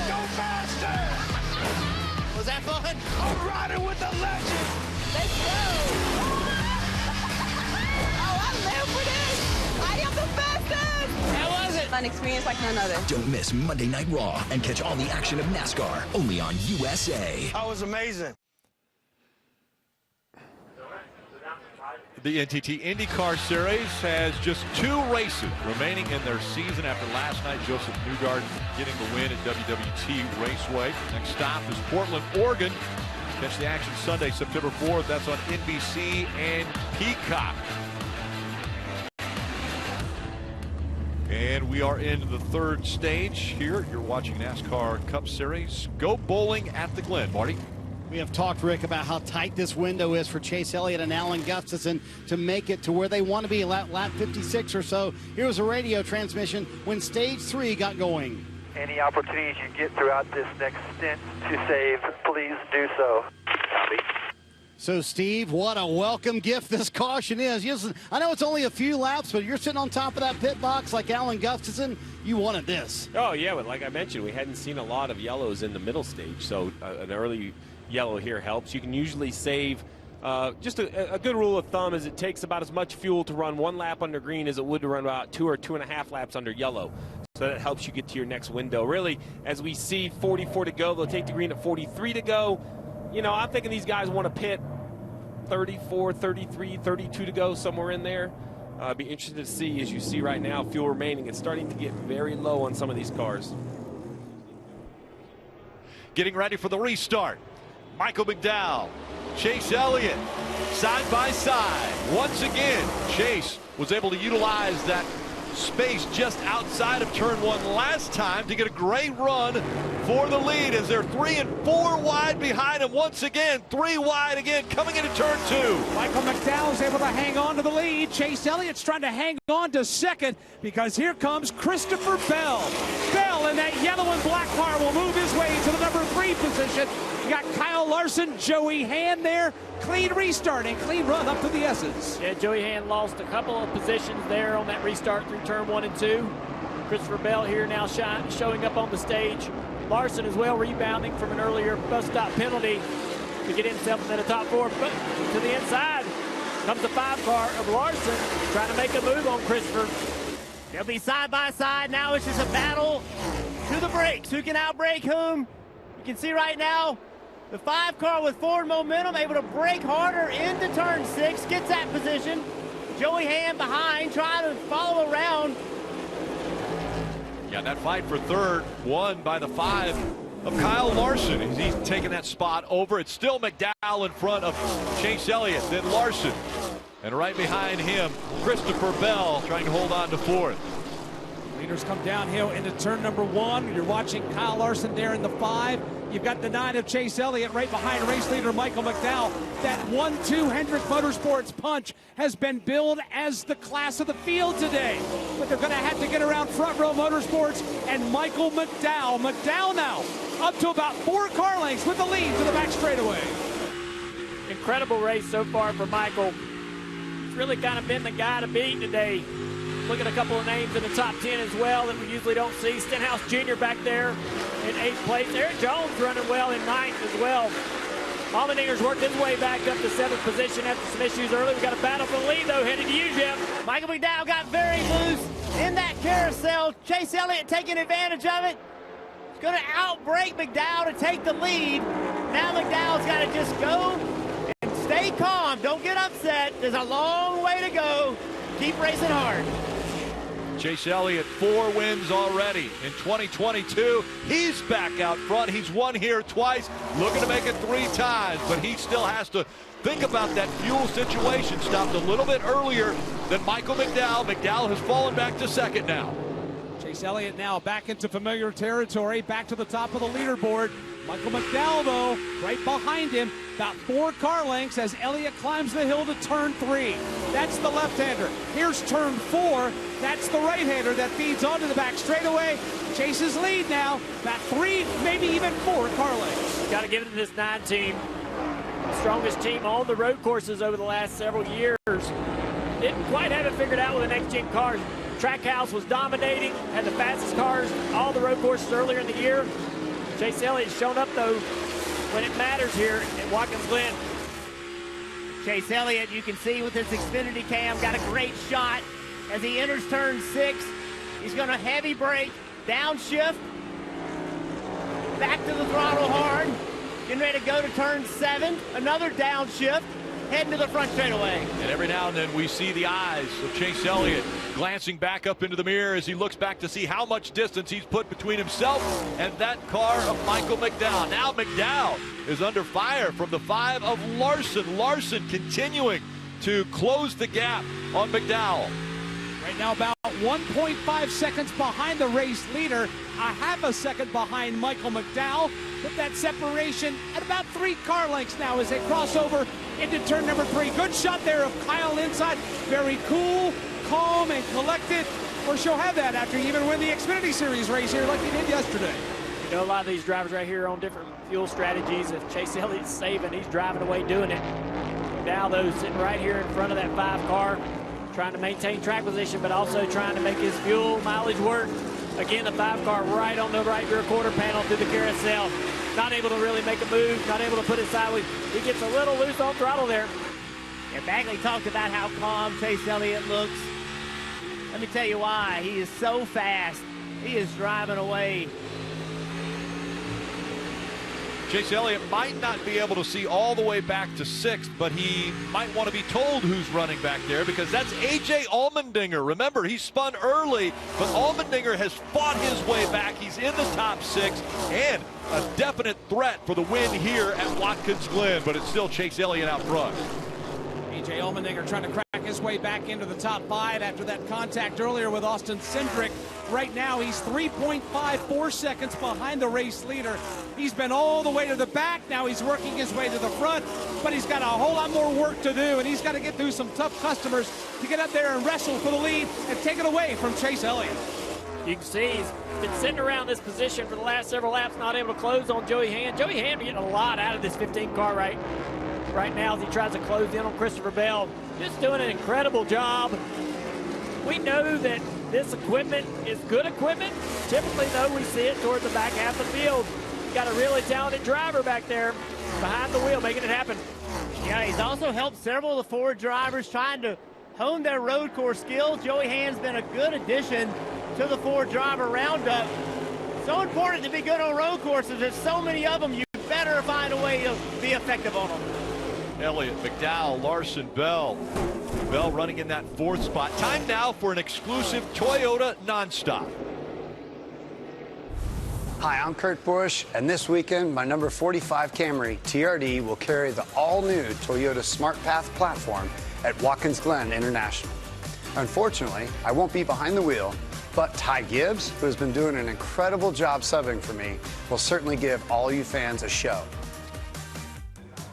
Go faster! Was that fun? I'm riding with the legend! Let's go! Oh, I live for this! I am the fastest! How was it? An experience like none other. Don't miss Monday Night Raw and catch all the action of NASCAR only on USA. That was amazing. The NTT IndyCar Series has just 2 races remaining in their season after last night. Joseph Newgarden getting the win at WWT Raceway. Next stop is Portland, Oregon. Catch the action Sunday, September 4th. That's on NBC and Peacock. And we are in the 3rd stage here. You're watching NASCAR Cup Series. Go bowling at the Glen, Marty. We have talked, Rick, about how tight this window is for Chase Elliott and Alan Gustafson to make it to where they want to be, lap 56 or so. Here was a radio transmission when Stage 3 got going. Any opportunities you get throughout this next stint to save, please do so. Copy. So, Steve, what a welcome gift this caution is. I know it's only a few laps, but you're sitting on top of that pit box like Alan Gustafson. You wanted this. Oh, yeah, but like I mentioned, we hadn't seen a lot of yellows in the middle stage, so an early yellow here helps. You can usually save, just a good rule of thumb is it takes about as much fuel to run 1 lap under green as it would to run about 2 or 2.5 laps under yellow. So that helps you get to your next window. Really, as we see 44 to go, they'll take the green at 43 to go. You know, I'm thinking these guys want to pit 34, 33, 32 to go, somewhere in there. Be interested to see, as you see right now, fuel remaining. It's starting to get very low on some of these cars. Getting ready for the restart. Michael McDowell, Chase Elliott, side by side. Once again, Chase was able to utilize that space just outside of turn 1 last time to get a great run for the lead as they're 3 and 4 wide behind him. Once again, 3 wide again coming into turn 2. Michael McDowell's able to hang on to the lead. Chase Elliott's trying to hang on to second because here comes Christopher Bell. Bell in that yellow and black car will move his way to the number 3 position. You got Kyle Larson, Joey Hand there. Clean restart and clean run up to the S's. Yeah, Joey Hand lost a couple of positions there on that restart through turn 1 and 2. Christopher Bell here now showing up on the stage. Larson as well rebounding from an earlier bus stop penalty to get himself into the top 4. But to the inside comes the 5 car of Larson trying to make a move on Christopher. They'll be side by side. Now it's just a battle to the brakes. Who can outbrake whom? You can see right now the 5 car with forward momentum able to brake harder into turn 6, gets that position. Joey Hand behind, trying to follow around. Yeah, that fight for third won by the 5 of Kyle Larson. He's taking that spot over. It's still McDowell in front of Chase Elliott, then Larson. And right behind him, Christopher Bell trying to hold on to 4th. Leaders come downhill into turn number 1. You're watching Kyle Larson there in the 5. You've got the 9 of Chase Elliott right behind race leader Michael McDowell. That 1-2 Hendrick Motorsports punch has been billed as the class of the field today. But they're going to have to get around Front Row Motorsports and Michael McDowell. McDowell now up to about 4 car lengths with the lead to the back straightaway. Incredible race so far for Michael. He's really kind of been the guy to beat today. Look at a couple of names in the top 10 as well that we usually don't see. Stenhouse Jr. back there in 8th place. Eric Jones running well in 9th as well. Allmendinger's worked his way back up to 7th position after some issues early. We've got a battle for the lead, though, headed to you, Jeff. Michael McDowell got very loose in that carousel. Chase Elliott taking advantage of it. He's going to outbrake McDowell to take the lead. Now McDowell's got to just go and stay calm. Don't get upset. There's a long way to go. Keep racing hard. Chase Elliott, 4 wins already in 2022. He's back out front. He's won here twice, looking to make it 3 times, but he still has to think about that fuel situation. Stopped a little bit earlier than Michael McDowell. McDowell has fallen back to 2nd now. Chase Elliott now back into familiar territory, back to the top of the leaderboard. Michael McDowell, though, right behind him, about 4 car lengths as Elliott climbs the hill to turn 3. That's the left-hander. Here's turn 4. That's the right-hander that feeds onto the back straightaway. Chase's lead now, about 3, maybe even 4 car lengths. Got to give it to this 9 team. The strongest team on the road courses over the last several years. Didn't quite have it figured out with the next-gen cars. Trackhouse was dominating, had the fastest cars all the road courses earlier in the year. Chase Elliott's shown up, though, when it matters here at Watkins Glen. Chase Elliott, you can see with his Xfinity cam, got a great shot as he enters turn 6. He's going to heavy brake, downshift, back to the throttle hard, getting ready to go to turn 7, another downshift, heading to the front straightaway. And every now and then we see the eyes of Chase Elliott glancing back up into the mirror as he looks back to see how much distance he's put between himself and that car of Michael McDowell. Now McDowell is under fire from the 5 of Larson. Larson continuing to close the gap on McDowell. Right now about 1.5 seconds behind the race leader, a half a second behind Michael McDowell. Put that separation at about 3 car lengths now as they cross over into turn number 3. Good shot there of Kyle inside. Very cool, calm, and collected. Of course, you'll have that after you even win the Xfinity Series race here like you did yesterday. You know, a lot of these drivers right here are on different fuel strategies. If Chase Elliott's saving, he's driving away doing it. McDowell, though, sitting right here in front of that 5 car, trying to maintain track position, but also trying to make his fuel mileage work. Again, the 5 car right on the right rear quarter panel through the carousel. Not able to really make a move, not able to put it sideways. He gets a little loose on throttle there. And Bagley talked about how calm Chase Elliott looks. Let me tell you why. He is so fast. He is driving away. Chase Elliott might not be able to see all the way back to 6th, but he might want to be told who's running back there, because that's A.J. Allmendinger. Remember, he spun early, but Allmendinger has fought his way back. He's in the top 6 and a definite threat for the win here at Watkins Glen, but it's still Chase Elliott out front. A.J. Allmendinger trying to crack his way back into the top 5 after that contact earlier with Austin Cindric. Right now, he's 3.54 seconds behind the race leader. He's been all the way to the back. Now he's working his way to the front, but he's got a whole lot more work to do, and he's got to get through some tough customers to get up there and wrestle for the lead and take it away from Chase Elliott. You can see he's been sitting around this position for the last several laps, not able to close on Joey Hand. Joey Hand getting a lot out of this 15 car right now as he tries to close in on Christopher Bell. Just doing an incredible job. We know that this equipment is good equipment. Typically, though, we see it toward the back half of the field. Got a really talented driver back there behind the wheel making it happen. Yeah, he's also helped several of the Ford drivers trying to hone their road course skills. Joey Hand's been a good addition to the Ford driver roundup. So important to be good on road courses. There's so many of them, you better find a way to be effective on them. Elliott, McDowell, Larson, Bell. Bell running in that 4th spot. Time now for an exclusive Toyota nonstop. Hi, I'm Kurt Busch, and this weekend, my number 45 Camry TRD will carry the all-new Toyota SmartPath platform at Watkins Glen International. Unfortunately, I won't be behind the wheel, but Ty Gibbs, who has been doing an incredible job subbing for me, will certainly give all you fans a show.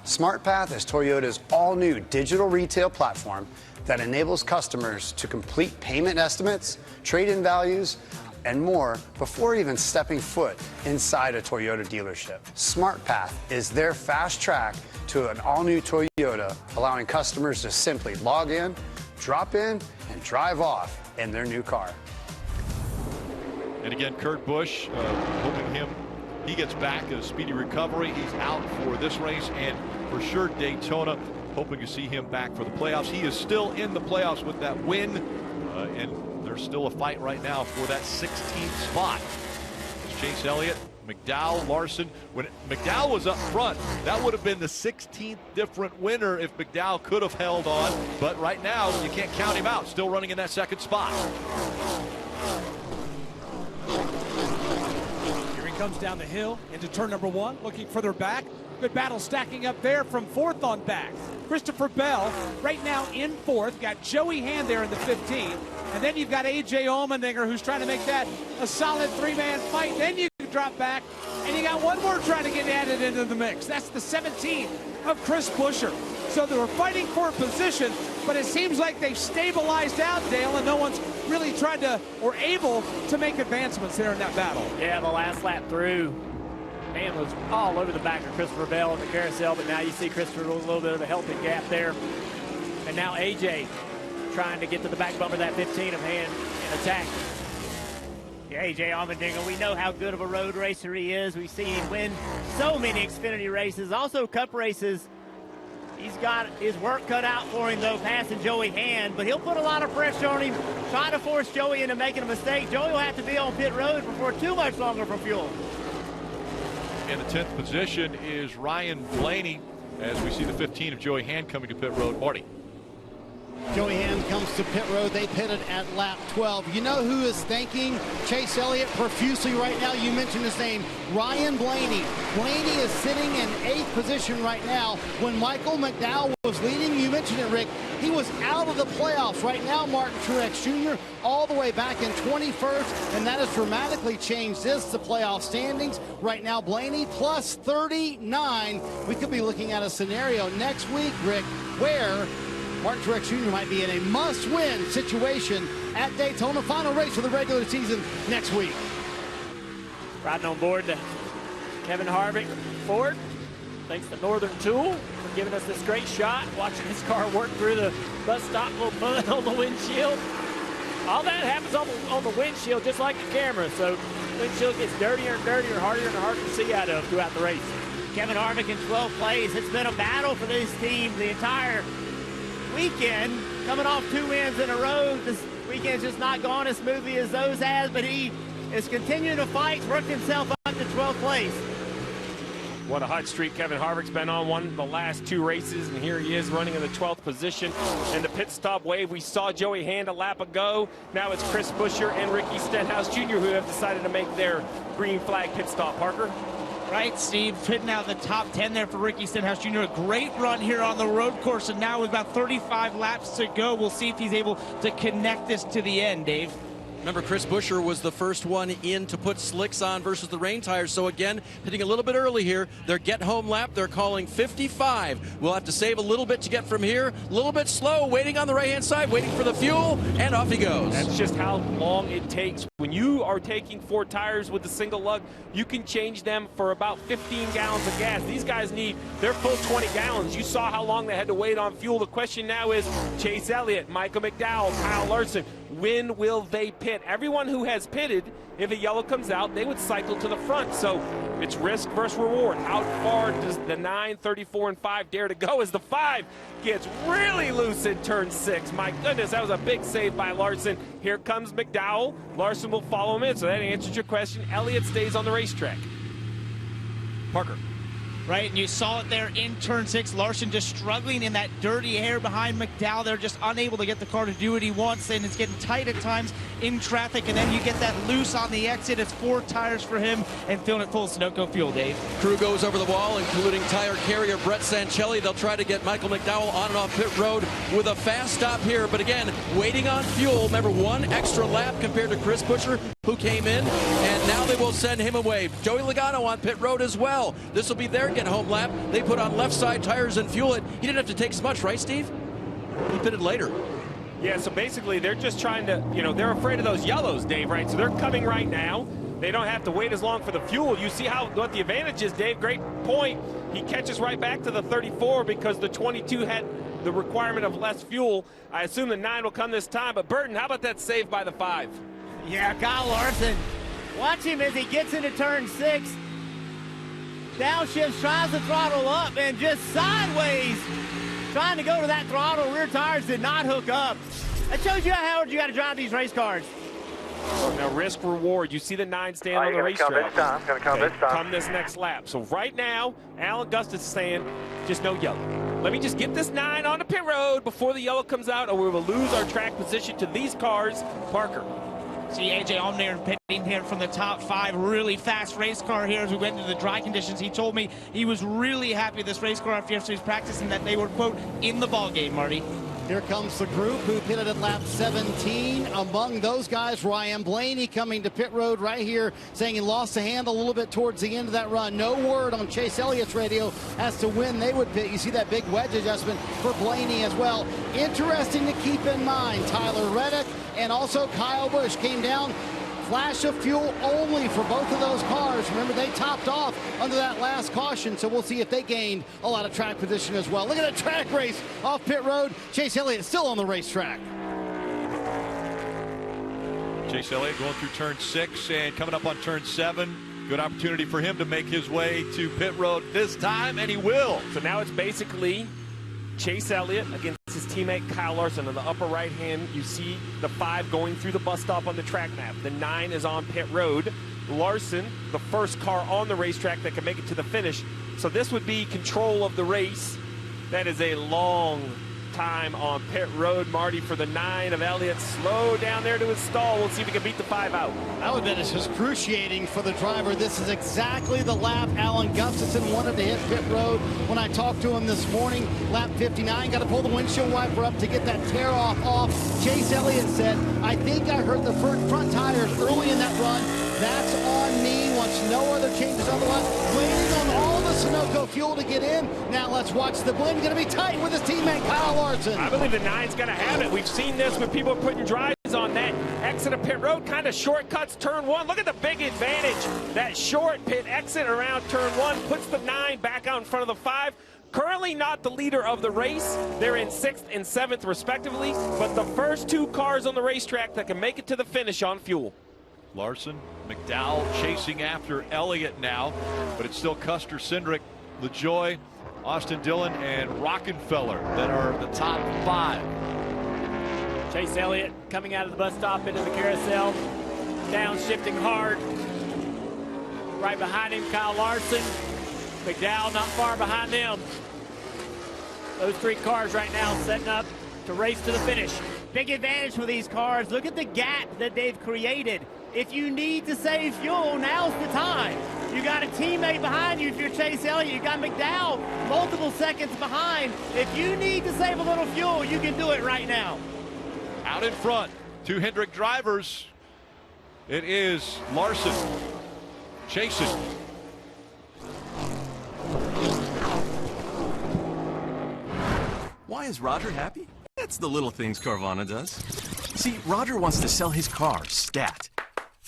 SmartPath is Toyota's all-new digital retail platform that enables customers to complete payment estimates, trade-in values, and more before even stepping foot inside a Toyota dealership. SmartPath is their fast track to an all-new Toyota, allowing customers to simply log in, drop in, and drive off in their new car. And again, Kurt Busch, hoping he gets back a speedy recovery. He's out for this race and for sure Daytona. Hoping to see him back for the playoffs. He is still in the playoffs with that win, and there's still a fight right now for that 16th spot. It's Chase Elliott, McDowell, Larson. When McDowell was up front, that would have been the 16th different winner if McDowell could have held on. But right now, you can't count him out. Still running in that 2nd spot. Here he comes down the hill into turn number 1, looking further back. Good battle stacking up there from 4th on back. Christopher Bell right now in 4th. Got Joey Hand there in the 15th. And then you've got A.J. Allmendinger, who's trying to make that a solid 3-man fight. Then you drop back, and you got one more trying to get added into the mix. That's the 17th of Chris Buescher. So they were fighting for a position, but it seems like they've stabilized out, Dale, and no one's really tried to or able to make advancements there in that battle. Yeah, the last lap through, Hand was all over the back of Christopher Bell in the carousel, but now you see Christopher with a little bit of a healthy gap there. And now A.J. trying to get to the back bumper of that 15 of Hand in attack. Yeah, A.J. Allmendinger, we know how good of a road racer he is. We've seen him win so many Xfinity races, also Cup races. He's got his work cut out for him, though, passing Joey Hand, but he'll put a lot of pressure on him, trying to force Joey into making a mistake. Joey will have to be on pit road before too much longer for fuel. In the 10th position is Ryan Blaney as we see the 15 of Joey Hand coming to pit road. Marty. Joey Hand comes to pit road. They pitted at lap 12. You know who is thanking Chase Elliott profusely right now? You mentioned his name, Ryan Blaney. Blaney is sitting in 8th position right now. When Michael McDowell was leading, you mentioned it, Rick, He was out of the playoffs. Right now, Martin Truex Jr. all the way back in 21st, and that has dramatically changed the playoff standings. Right now, Blaney plus 39. We could be looking at a scenario next week, Rick, where Martin Truex Jr. might be in a must-win situation at Daytona. Final race for the regular season next week. Riding on board to Kevin Harvick Ford. Thanks to Northern Tool for giving us this great shot. Watching his car work through the bus stop, little mud on the windshield. All that happens on the windshield, just like the camera. So the windshield gets dirtier and dirtier, harder and harder to see out of throughout the race. Kevin Harvick in 12th place. It's been a battle for this team the entire weekend. Coming off 2 wins in a row. This weekend's just not gone as smoothly as those has, but he is continuing to fight, worked himself up to 12th place. What a hot streak Kevin Harvick's been on, won the last 2 races, and here he is running in the 12th position. In the pit stop wave, we saw Joey Hand a lap ago. Now it's Chris Buescher and Ricky Stenhouse Jr. who have decided to make their green flag pit stop. Parker? Right, Steve, hitting out the top 10 there for Ricky Stenhouse Jr. A great run here on the road course, and now with about 35 laps to go, we'll see if he's able to connect this to the end, Dave. Remember, Chris Buescher was the first one in to put slicks on versus the rain tires. So again, hitting a little bit early here. Their get-home lap, they're calling 55. We'll have to save a little bit to get from here. A little bit slow, waiting on the right-hand side, waiting for the fuel, and off he goes. That's just how long it takes. When you are taking 4 tires with the single lug, you can change them for about 15 gallons of gas. These guys need their full 20 gallons. You saw how long they had to wait on fuel. The question now is Chase Elliott, Michael McDowell, Kyle Larson. When will they pit? Everyone who has pitted, if a yellow comes out, they would cycle to the front. So it's risk versus reward. How far does the 9, 34, and 5 dare to go as the 5 gets really loose in turn 6? My goodness, that was a big save by Larson. Here comes McDowell. Larson will follow him in. So that answers your question. Elliott stays on the racetrack. Parker. Right, and you saw it there in turn 6. Larson just struggling in that dirty air behind McDowell. They're just unable to get the car to do what he wants, and it's getting tight at times in traffic, and then you get that loose on the exit. It's 4 tires for him and filling it full of Sunoco fuel, Dave. Crew goes over the wall, including tire carrier Brett Sancelli. They'll try to get Michael McDowell on and off pit road with a fast stop here, but again, waiting on fuel. Remember, 1 extra lap compared to Chris Buescher, who came in, and now they will send him away. Joey Logano on pit road as well. This will be their get-home lap. They put on left side tires and fuel it. He didn't have to take as much, right, Steve? He pitted later. Yeah, so basically they're just trying to, they're afraid of those yellows, Dave, right? So they're coming right now. They don't have to wait as long for the fuel. You see what the advantage is, Dave. Great point. He catches right back to the 34 because the 22 had the requirement of less fuel. I assume the 9 will come this time. But Burton, how about that save by the 5? Yeah, Kyle Larson. Watch him as he gets into turn 6. Downshifts, tries to throttle up, and just sideways trying to go to that throttle. Rear tires did not hook up. That shows you how hard you got to drive these race cars. Now, risk reward. You see the 9 stand on the racetrack. Going to come this time. Come this next lap. So right now, Alan Gustus is saying, just no yellow. Let me just get this 9 on the pit road before the yellow comes out, or we will lose our track position to these cars. Parker. See AJ Allmendinger pitting here from the top 5. Really fast race car here as we went into the dry conditions. He told me he was really happy with this race car after yesterday's practice and that they were, quote, in the ball game, Marty. Here comes the group who pitted at lap 17. Among those guys, Ryan Blaney coming to pit road right here, saying he lost the handle a little bit towards the end of that run. No word on Chase Elliott's radio as to when they would pit. You see that big wedge adjustment for Blaney as well. Interesting to keep in mind, Tyler Reddick and also Kyle Busch came down. Flash of fuel only for both of those cars. Remember, they topped off under that last caution, so we'll see if they gained a lot of track position as well. Look at that track race off pit road. Chase Elliott still on the racetrack. Chase Elliott going through turn 6 and coming up on turn 7. Good opportunity for him to make his way to pit road this time, and he will. So now it's basically Chase Elliott against his teammate Kyle Larson. On the upper right hand, you see the 5 going through the bus stop on the track map. The 9 is on pit road. Larson, the first car on the racetrack that can make it to the finish. So this would be control of the race. That is a long time on pit road. Marty for the 9 of Elliott. Slow down there to his stall. We'll see if he can beat the 5 out. I would bet it's excruciating for the driver. This is exactly the lap Alan Gustafson wanted to hit pit road. When I talked to him this morning, lap 59, got to pull the windshield wiper up to get that tear off. Chase Elliott said, I think I hurt the front tires early in that run. That's on me. Once no other changes otherwise, waiting on all the Sunoco fuel to get in. Now let's watch the Glen. Going to be tight with his teammate Kyle Larson. I believe the 9's going to have it. We've seen this when people are putting drives on that exit of pit road, kind of shortcuts turn 1. Look at the big advantage. That short pit exit around turn 1 puts the 9 back out in front of the 5. Currently not the leader of the race. They're in 6th and 7th respectively, but the first 2 cars on the racetrack that can make it to the finish on fuel. Larson, McDowell chasing after Elliott now, but it's still Custer, Cindric, LaJoie, Austin Dillon, and Rockenfeller that are the top 5. Chase Elliott coming out of the bus stop into the carousel, downshifting hard. Right behind him, Kyle Larson. McDowell not far behind them. Those 3 cars right now setting up to race to the finish. Big advantage for these cars. Look at the gap that they've created. If you need to save fuel, now's the time. You got a teammate behind you if you're Chase Elliott. You got McDowell multiple seconds behind. If you need to save a little fuel, you can do it right now. Out in front, 2 Hendrick drivers. It is Larson chasing. Why is Roger happy? That's the little things Carvana does. See, Roger wants to sell his car, stat.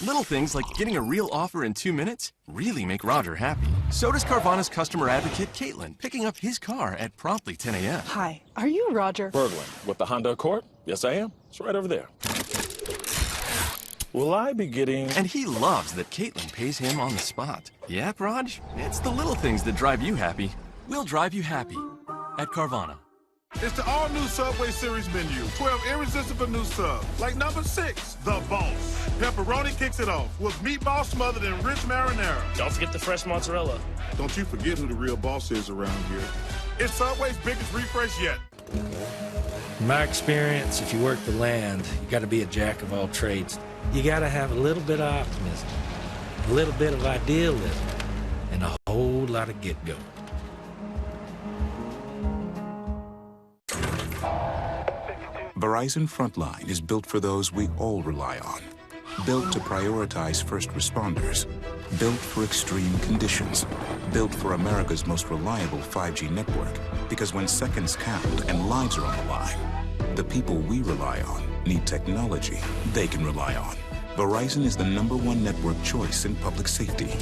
Little things like getting a real offer in 2 minutes really make Roger happy. So does Carvana's customer advocate, Caitlin, picking up his car at promptly 10 a.m. Hi, are you Roger? Berglund, with the Honda Accord? Yes, I am. It's right over there. Will I be getting... And he loves that Caitlin pays him on the spot. Yep, Raj, it's the little things that drive you happy. We'll drive you happy at Carvana. It's the all-new Subway Series menu. 12 irresistible new subs. Like number 6, The Boss. Pepperoni kicks it off with meatball smothered in rich marinara. Don't forget the fresh mozzarella. Don't you forget who the real boss is around here. It's Subway's biggest refresh yet. In my experience, if you work the land, you got to be a jack of all trades. You got to have a little bit of optimism, a little bit of idealism, and a whole lot of get-go. Verizon Frontline is built for those we all rely on. Built to prioritize first responders. Built for extreme conditions. Built for America's most reliable 5G network. Because when seconds count and lives are on the line, the people we rely on need technology they can rely on. Verizon is the #1 network choice in public safety.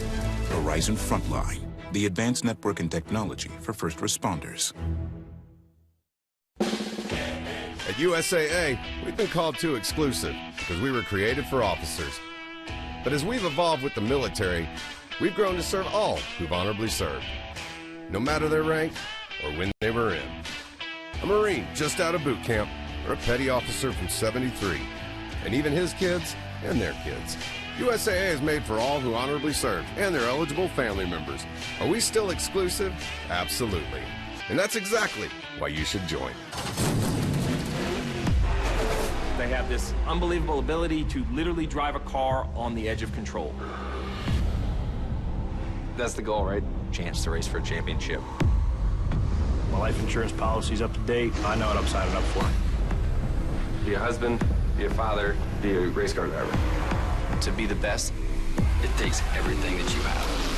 Verizon Frontline, the advanced network and technology for first responders. At USAA, we've been called too exclusive because we were created for officers. But as we've evolved with the military, we've grown to serve all who've honorably served, no matter their rank or when they were in. A Marine just out of boot camp, or a petty officer from 73, and even his kids and their kids. USAA is made for all who honorably served and their eligible family members. Are we still exclusive? Absolutely. And that's exactly why you should join. They have this unbelievable ability to literally drive a car on the edge of control. That's the goal, right? Chance to race for a championship. My life insurance policy's up to date. I know what I'm signing up for. Be a husband, be a father, be a race car driver. To be the best, it takes everything that you have.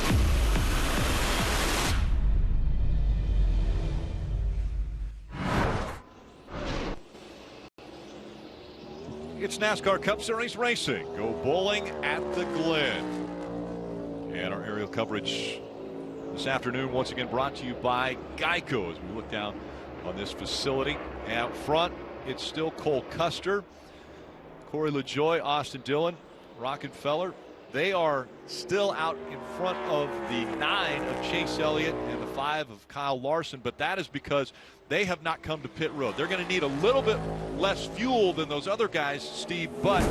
It's NASCAR Cup Series racing. Go bowling at the Glen. And our aerial coverage this afternoon once again brought to you by Geico as we look down on this facility. Out front, it's still Cole Custer, Corey LaJoie, Austin Dillon, Rockenfeller. They are still out in front of the 9 of Chase Elliott and the 5 of Kyle Larson, but that is because they have not come to pit road. They're going to need a little bit less fuel than those other guys, Steve, but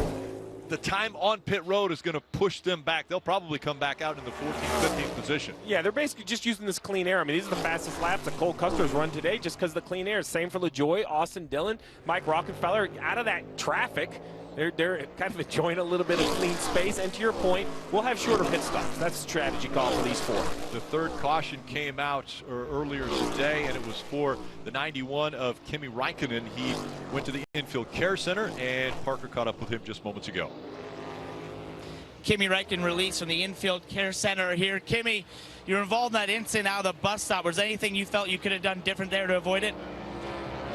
the time on pit road is going to push them back. They'll probably come back out in the 14th, 15th position. Yeah, they're basically just using this clean air. I mean, these are the fastest laps that Cole Custer's run today just because of the clean air. Same for LaJoie, Austin Dillon, Mike Rockefeller. Out of that traffic, they're kind of enjoying a little bit of clean space. And to your point, we'll have shorter pit stops. That's a strategy call for these four. The third caution came out earlier today, and it was for the 91 of Kimi Räikkönen. He went to the infield care center, and Parker caught up with him just moments ago. Kimi Räikkönen released from the infield care center here. Kimi, you're involved in that incident out of the bus stop. Was there anything you felt you could have done different there to avoid it?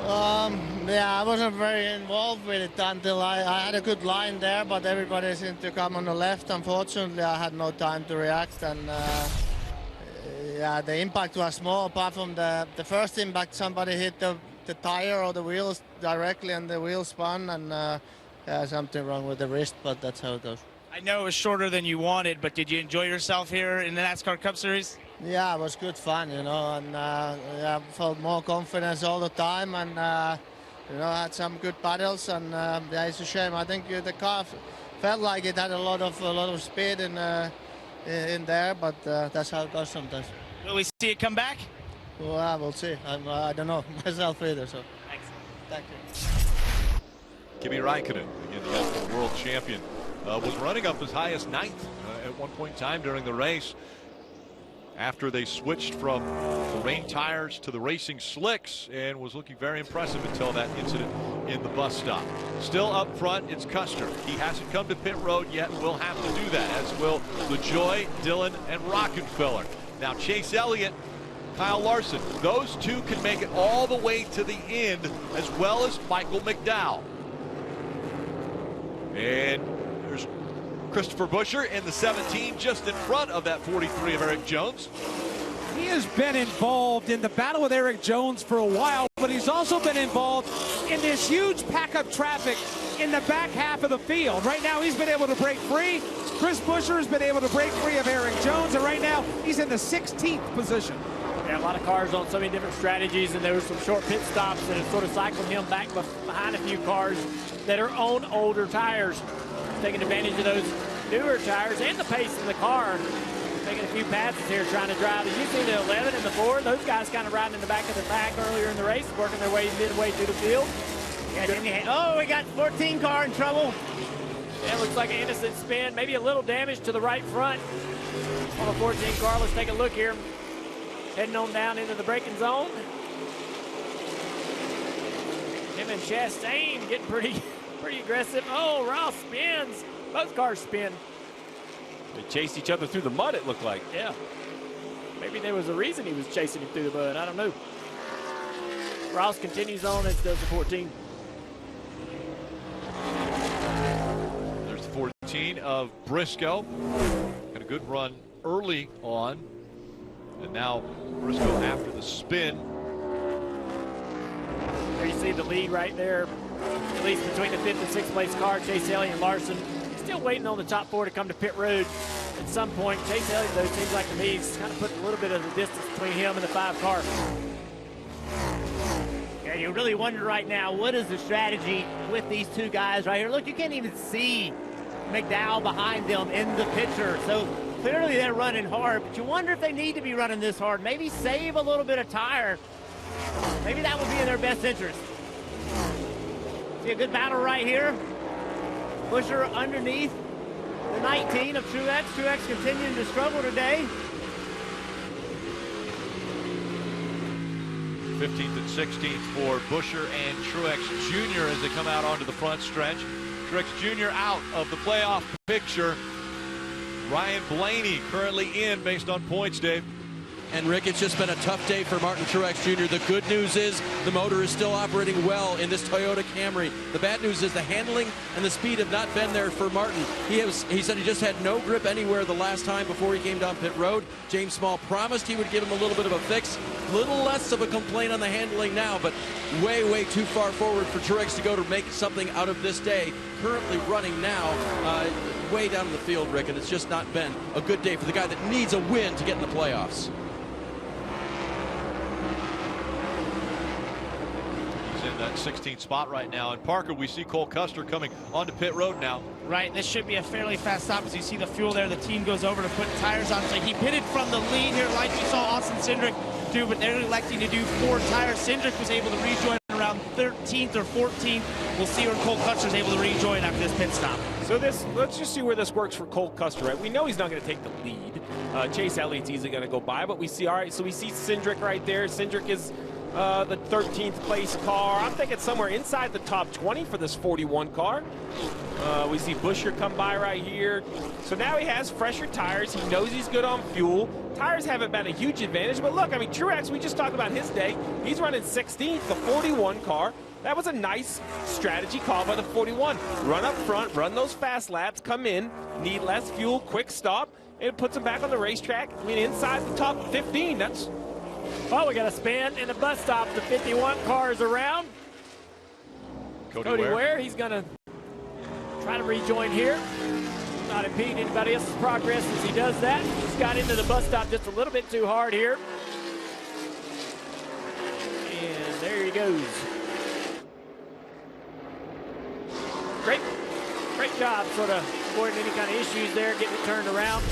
Yeah, I wasn't very involved with it until I had a good line there, but everybody seemed to come on the left. Unfortunately, I had no time to react, and yeah, the impact was small. Apart from the first impact, somebody hit the tire or the wheels directly, and the wheel spun, and yeah, something wrong with the wrist, but that's how it goes. I know it was shorter than you wanted, but did you enjoy yourself here in the NASCAR Cup Series? Yeah, it was good fun, you know, and yeah, felt more confidence all the time, and you know, had some good battles, and yeah, it's a shame. I think the car felt like it had a lot of speed in there, but that's how it goes sometimes. Will we see it come back? Well, we'll see. I don't know myself either, so. Thanks. Thank you. Kimi Räikkönen, again, the world champion, was running up as high as 9th at one point in time during the race. After they switched from the rain tires to the racing slicks, and was looking very impressive until that incident in the bus stop. Still up front, it's Custer. He hasn't come to pit road yet. Will have to do that, as will LaJoie, Dillon, and Rockefeller. Now Chase Elliott, Kyle Larson, those two can make it all the way to the end, as well as Michael McDowell. And there's Christopher Buescher in the 17, just in front of that 43 of Eric Jones. He has been involved in the battle with Eric Jones for a while, but he's also been involved in this huge pack-up traffic in the back half of the field. Right now, he's been able to break free. Chris Buescher has been able to break free of Eric Jones, and right now, he's in the 16th position. Yeah, a lot of cars on so many different strategies, and there were some short pit stops that have sort of cycled him back behind a few cars that are on older tires, taking advantage of those newer tires and the pace in the car. Taking a few passes here, trying to drive. As you see the 11 and the 4, those guys kind of riding in the back of the pack earlier in the race, working their way midway through the field. Oh, we got 14 car in trouble. Yeah, it looks like an innocent spin, maybe a little damage to the right front on the 14 car. Let's take a look here. Heading on down into the braking zone. Him and Chastain getting pretty aggressive. Oh, Ross spins. Both cars spin. They chased each other through the mud, it looked like. Yeah. Maybe there was a reason he was chasing him through the mud. I don't know. Ross continues on, as does the 14. There's the 14 of Briscoe. Had a good run early on. And now Briscoe after the spin. There you see the lead right there, at least between the 5th and 6th place car, Chase Elliott and Larson. Still waiting on the top 4 to come to pit road at some point. Chase Elliott, though, seems like to me he's kind of putting a little bit of the distance between him and the 5 car. Yeah, you really wonder right now, what is the strategy with these two guys right here? Look, you can't even see McDowell behind them in the picture. So clearly they're running hard, but you wonder if they need to be running this hard. Maybe save a little bit of tire. Maybe that would be in their best interest. See a good battle right here. Buescher underneath the 19 of Truex. Truex continuing to struggle today. 15th and 16th for Buescher and Truex Jr. as they come out onto the front stretch. Truex Jr. out of the playoff picture. Ryan Blaney currently in based on points, Dave. And Rick, it's just been a tough day for Martin Truex Jr. The good news is the motor is still operating well in this Toyota Camry. The bad news is the handling and the speed have not been there for Martin. He said he just had no grip anywhere the last time before he came down pit road. James Small promised he would give him a little bit of a fix. Little less of a complaint on the handling now, but way, way too far forward for Truex to go to make something out of this day. Currently running now way down in the field, Rick, and it's just not been a good day for the guy that needs a win to get in the playoffs. in that 16th spot right now. And Parker, we see Cole Custer coming onto pit road now. Right, this should be a fairly fast stop as you see the fuel there. The team goes over to put tires on. So he pitted from the lead here like we saw Austin Cindric do, but they're electing to do 4 tires. Cindric was able to rejoin around 13th or 14th. We'll see where Cole Custer's able to rejoin after this pit stop. So let's just see where this works for Cole Custer, right? We know he's not going to take the lead. Chase Elliott's easily going to go by, but we see, all right, so we see Cindric right there. Cindric is the 13th place car. I'm thinking somewhere inside the top 20 for this 41 car. We see Buescher come by right here. So now he has fresher tires. He knows he's good on fuel. Tires haven't been a huge advantage, but look, I mean, Truex, we just talked about his day. He's running 16th, the 41 car. That was a nice strategy call by the 41. Run up front, run those fast laps, come in, need less fuel, quick stop, and it puts him back on the racetrack. I mean, inside the top 15, that's... Well, we got a spin in the bus stop. The 51 cars around. Cody Ware, he's going to try to rejoin here. Not impeding anybody else's progress as he does that. Just got into the bus stop just a little bit too hard here. And there he goes. Great job sort of avoiding any kind of issues there, getting it turned around.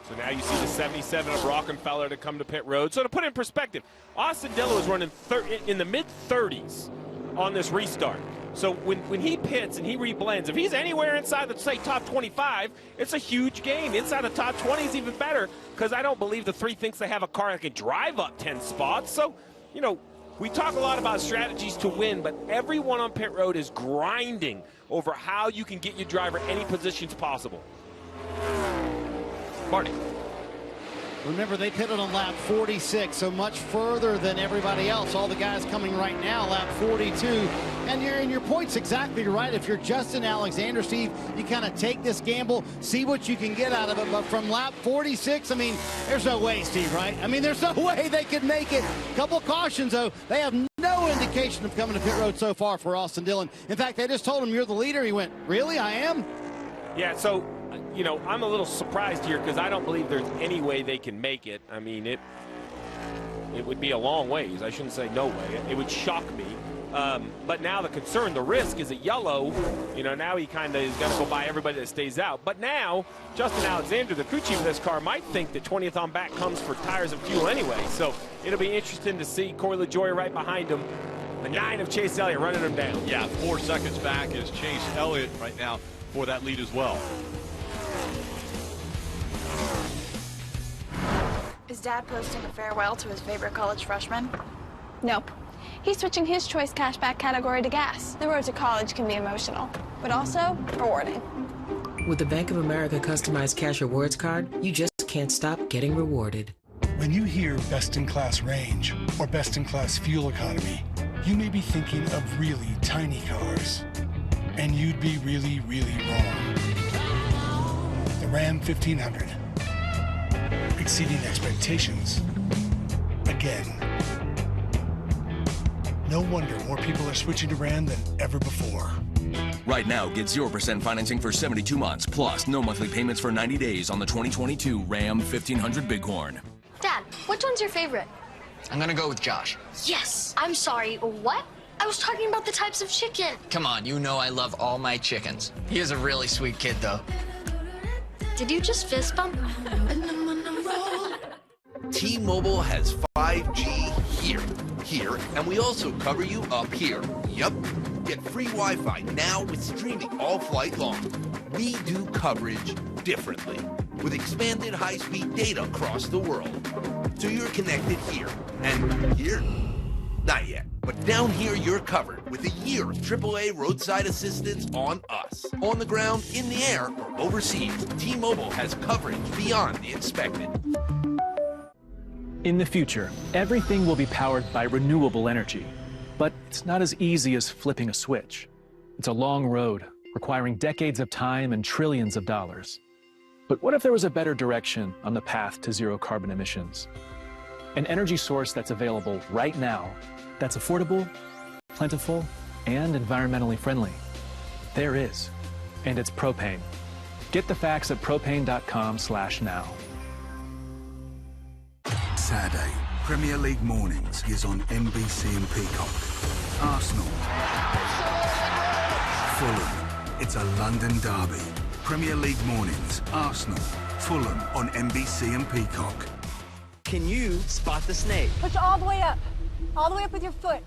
So now you see the 77 of Rockenfeller to come to pit road. So to put it in perspective, Austin Dillon was running in the mid-30s on this restart. So when he pits and he reblends, if he's anywhere inside the, say, top 25, it's a huge game. Inside the top 20 is even better because I don't believe the 3 thinks they have a car that can drive up 10 spots. So, you know, we talk a lot about strategies to win, but everyone on pit road is grinding over how you can get your driver any positions possible. Marty. Remember, they pitted on lap 46, so much further than everybody else. All the guys coming right now, lap 42. And your point's exactly right. If you're Justin Alexander, Steve, you kind of take this gamble, see what you can get out of it. But from lap 46, I mean, there's no way, Steve, right? I mean, there's no way they could make it. Couple cautions, though. They have no indication of coming to pit road so far for Austin Dillon. In fact, they just told him, you're the leader. He went, really? I am? Yeah, so, you know, I'm a little surprised here because I don't believe there's any way they can make it. I mean, it would be a long ways. I shouldn't say no way. It would shock me. But now the concern, the risk is a yellow. You know, now he kind of is going to go by everybody that stays out. But now, Justin Alexander, the crew chief of this car, might think that 20th on back comes for tires and fuel anyway. So it'll be interesting to see Corey LaJoie right behind him. The 9 of Chase Elliott running him down. Yeah, 4 seconds back is Chase Elliott right now for that lead as well. Is Dad posting a farewell to his favorite college freshman? Nope. He's switching his choice cashback category to gas. The road to college can be emotional, but also rewarding. With the Bank of America customized cash rewards card, you just can't stop getting rewarded. When you hear best-in-class range or best-in-class fuel economy, you may be thinking of really tiny cars. And you'd be really, really wrong. The Ram 1500. Exceeding expectations. Again. No wonder more people are switching to Ram than ever before. Right now, get 0% financing for 72 months, plus no monthly payments for 90 days on the 2022 Ram 1500 Bighorn. Dad, which one's your favorite? I'm gonna go with Josh. Yes! I'm sorry, what? I was talking about the types of chicken. Come on, you know I love all my chickens. He is a really sweet kid, though. Did you just fist bump? T-Mobile has 5G here, and we also cover you up here. Yup. Get free Wi-Fi now with streaming all flight long. We do coverage differently, with expanded high-speed data across the world. So you're connected here, and here? Not yet. But down here, you're covered with a year of AAA roadside assistance on us. On the ground, in the air, or overseas, T-Mobile has coverage beyond the expected. In the future, everything will be powered by renewable energy. But it's not as easy as flipping a switch. It's a long road, requiring decades of time and trillions of dollars. But what if there was a better direction on the path to zero carbon emissions? An energy source that's available right now, that's affordable, plentiful, and environmentally friendly. There is, and it's propane. Get the facts at propane.com/now. Saturday, Premier League Mornings is on NBC and Peacock. Arsenal. Fulham. It's a London derby. Premier League Mornings. Arsenal. Fulham on NBC and Peacock. Can you spot the snake? Push all the way up. All the way up with your foot.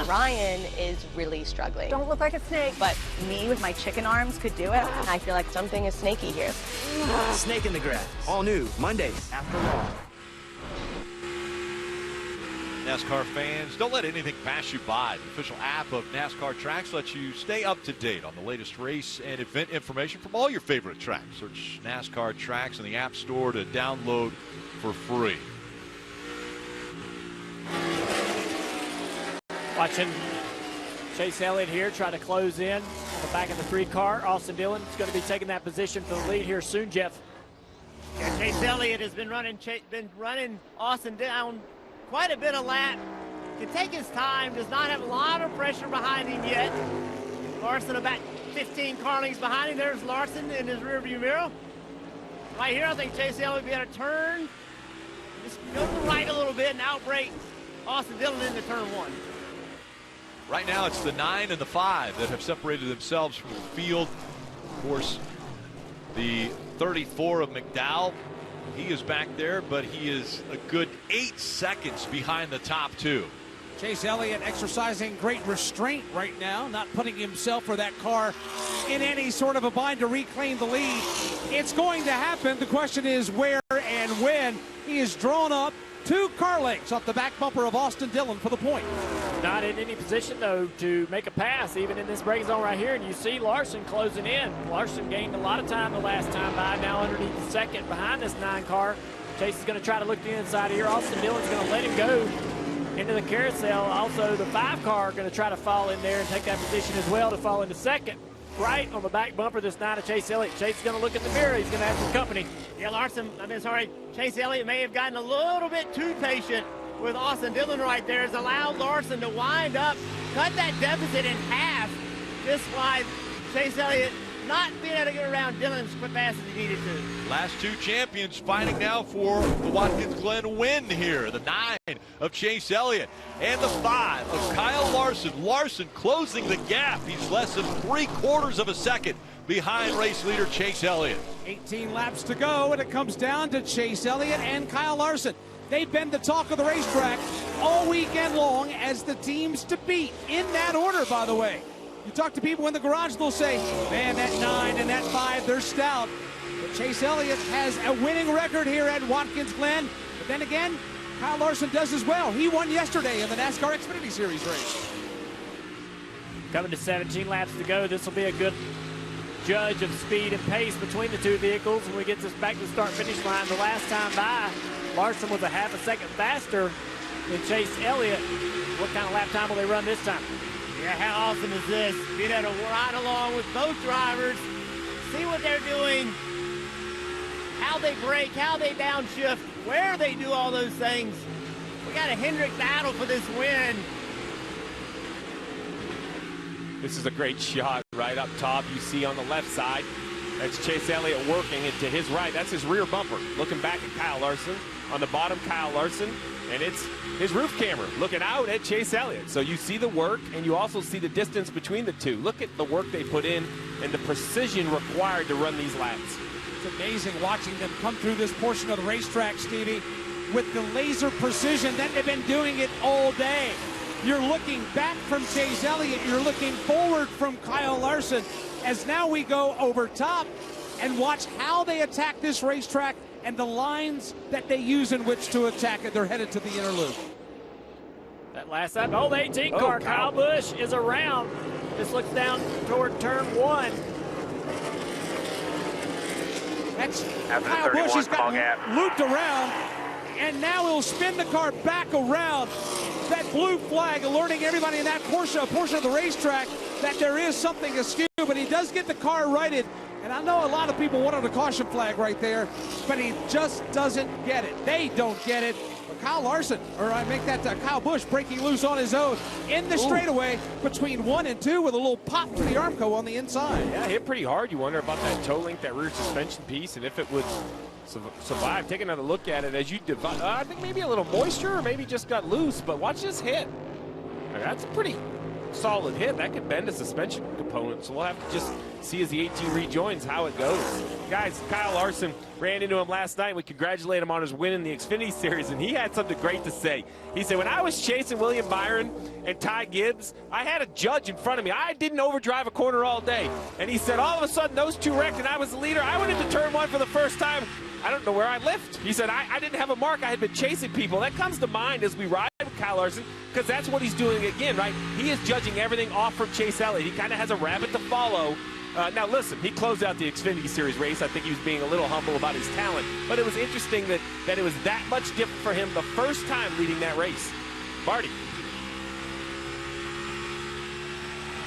Ryan is really struggling. Don't look like a snake. But me with my chicken arms could do it. I feel like something is snaky here. Snake in the Grass. All new Mondays after Law. NASCAR fans, don't let anything pass you by. The official app of NASCAR Tracks lets you stay up to date on the latest race and event information from all your favorite tracks. Search NASCAR Tracks in the App Store to download for free. Watching Chase Elliott here try to close in on the back of the 3 car. Austin Dillon is going to be taking that position for the lead here soon, Jeff. Yeah, Chase Elliott has been running Austin down quite a bit of lap. Can take his time, does not have a lot of pressure behind him yet. Larson about 15 car lengths behind him. There's Larson in his rearview mirror. Right here, I think Chase Elliott will be able to turn. Just go to the right a little bit and outbrake Austin Dillon into turn 1. Right now, it's the 9 and the 5 that have separated themselves from the field. Of course, the 34 of McDowell, he is back there, but he is a good 8 seconds behind the top 2. Chase Elliott exercising great restraint right now, not putting himself or that car in any sort of a bind to reclaim the lead. It's going to happen. The question is where and when. He is drawn up 2 car lengths off the back bumper of Austin Dillon for the point. Not in any position, though, to make a pass, even in this braking zone right here. And you see Larson closing in. Larson gained a lot of time the last time by, now underneath the second behind this 9 car. Chase is going to try to look to the inside here. Austin Dillon's going to let him go into the carousel. Also, the 5 car going to try to fall in there and take that position as well to fall into second. Right on the back bumper, this 9 of Chase Elliott. Chase is going to look at the mirror. He's going to have some company. Yeah, Chase Elliott may have gotten a little bit too patient with Austin Dillon right there. Has allowed Larson to wind up, cut that deficit in half, just by Chase Elliott not being able to get around Dillon as fast as he needed to. Last 2 champions fighting now for the Watkins Glen win here. The 9 of Chase Elliott and the 5 of Kyle Larson. Larson closing the gap. He's less than 3/4 of a second behind race leader Chase Elliott. 18 laps to go, and it comes down to Chase Elliott and Kyle Larson. They've been the talk of the racetrack all weekend long as the teams to beat. In that order, by the way. You talk to people in the garage, they'll say, man, that 9 and that 5, they're stout. But Chase Elliott has a winning record here at Watkins Glen. But then again, Kyle Larson does as well. He won yesterday in the NASCAR Xfinity Series race. Coming to 17 laps to go. This will be a good judge of speed and pace between the 2 vehicles when we get this back to the start-finish line. The last time by, Larson was a half a second faster than Chase Elliott. What kind of lap time will they run this time? Yeah, how awesome is this? Being able to ride along with both drivers, see what they're doing, how they brake, how they downshift, where they do all those things. We got a Hendrick battle for this win. This is a great shot right up top. You see on the left side, that's Chase Elliott working it to his right. That's his rear bumper. Looking back at Kyle Larson. On the bottom, Kyle Larson. And it's his roof camera looking out at Chase Elliott. So you see the work, and you also see the distance between the 2. Look at the work they put in and the precision required to run these laps. It's amazing watching them come through this portion of the racetrack, Stevie, with the laser precision that they've been doing it all day. You're looking back from Chase Elliott. You're looking forward from Kyle Larson. As now we go over top and watch how they attack this racetrack and the lines that they use in which to attack it. They're headed to the inner loop. That last lap, the 18 car, Kyle Busch is around. This looks down toward turn 1. That's Kyle Busch. He's got looped around, and now he'll spin the car back around. That blue flag alerting everybody in that portion of the racetrack that there is something askew, but he does get the car righted. And I know a lot of people wanted a caution flag right there, but he just doesn't get it. They don't get it. But Kyle Larson, or I make that Kyle Busch, breaking loose on his own in the straightaway between 1 and 2 with a little pop to the Armco on the inside. Yeah, hit pretty hard. You wonder about that toe link, that rear suspension piece, and if it would survived. Take another look at it as you divide. I think maybe a little moisture or maybe just got loose, but watch this hit. That's a pretty solid hit. That could bend a suspension component, so we'll have to just see as the 18 rejoins how it goes. Guys, Kyle Larson ran into him last night. We congratulate him on his win in the Xfinity Series, and he had something great to say. He said, when I was chasing William Byron and Ty Gibbs, I had a judge in front of me. I didn't overdrive a corner all day. And he said, all of a sudden, those two wrecked, and I was the leader. I went into turn one for the first time. I don't know where I left. He said, I didn't have a mark. I had been chasing people. That comes to mind as we ride with Kyle Larson, because that's what he's doing again, right? He is judging everything off from Chase Elliott. He kind of has a rabbit to follow. Now, listen, he closed out the Xfinity Series race. I think he was being a little humble about his talent. But it was interesting that it was that much different for him the first time leading that race. Marty.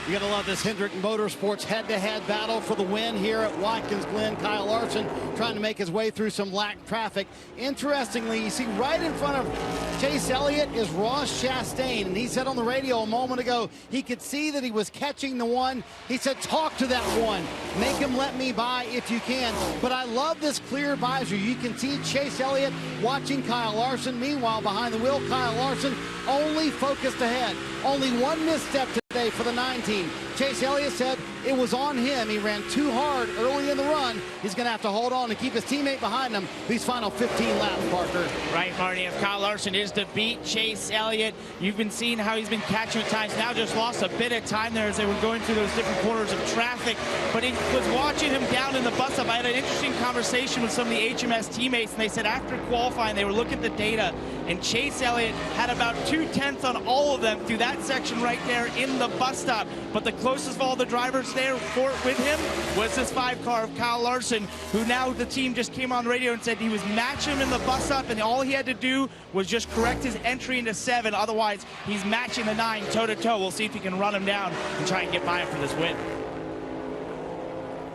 You're going to love this Hendrick Motorsports head-to-head battle for the win here at Watkins Glen. Kyle Larson trying to make his way through some lack traffic. Interestingly, you see right in front of Chase Elliott is Ross Chastain, and he said on the radio a moment ago he could see that he was catching the one. He said, talk to that one. Make him let me by if you can. But I love this clear visor. You can see Chase Elliott watching Kyle Larson. Meanwhile, behind the wheel, Kyle Larson only focused ahead. Only one misstep today for the 9-team. Chase Elliott said it was on him. He ran too hard early in the run. He's going to have to hold on to keep his teammate behind him these final 15 laps, Parker. Right, Marty. If Kyle Larson is to beat Chase Elliott, you've been seeing how he's been catching at times. Now just lost a bit of time there as they were going through those different corners of traffic. But he was watching him down in the bus stop. I had an interesting conversation with some of the HMS teammates, and they said after qualifying, they were looking at the data, and Chase Elliott had about 2/10 on all of them through that section right there in the bus stop. But the closest of all the drivers there with him was this 5-car of Kyle Larson, who now the team just came on the radio and said he was matching him in the bus stop, and all he had to do was just correct his entry into 7. Otherwise, he's matching the 9 toe-to-toe. We'll see if he can run him down and try and get by him for this win.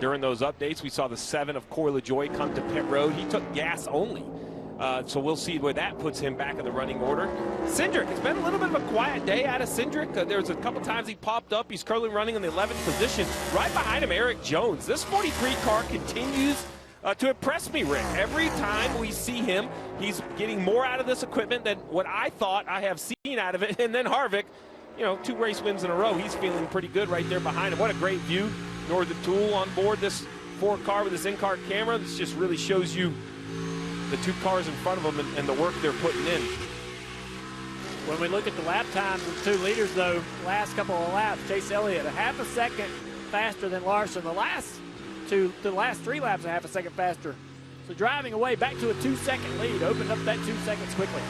During those updates, we saw the 7 of Corey LaJoie come to pit road. He took gas only. So we'll see where that puts him back in the running order. Cindric, it's been a little bit of a quiet day out of Cindric. There's a couple times he popped up. He's currently running in the 11th position. Right behind him, Eric Jones. This 43 car continues to impress me, Rick. Every time we see him, he's getting more out of this equipment than what I thought I have seen out of it. And then Harvick, you know, 2 race wins in a row. He's feeling pretty good right there behind him. What a great view. Northern Tool on board this 4-car with this in-car camera. This just really shows you the 2 cars in front of them and the work they're putting in. When we look at the lap times of the 2 leaders, though, last couple of laps, Chase Elliott a half a second faster than Larson. The last 3 laps a half a second faster. So driving away back to a 2-second lead, opened up that 2 seconds quickly.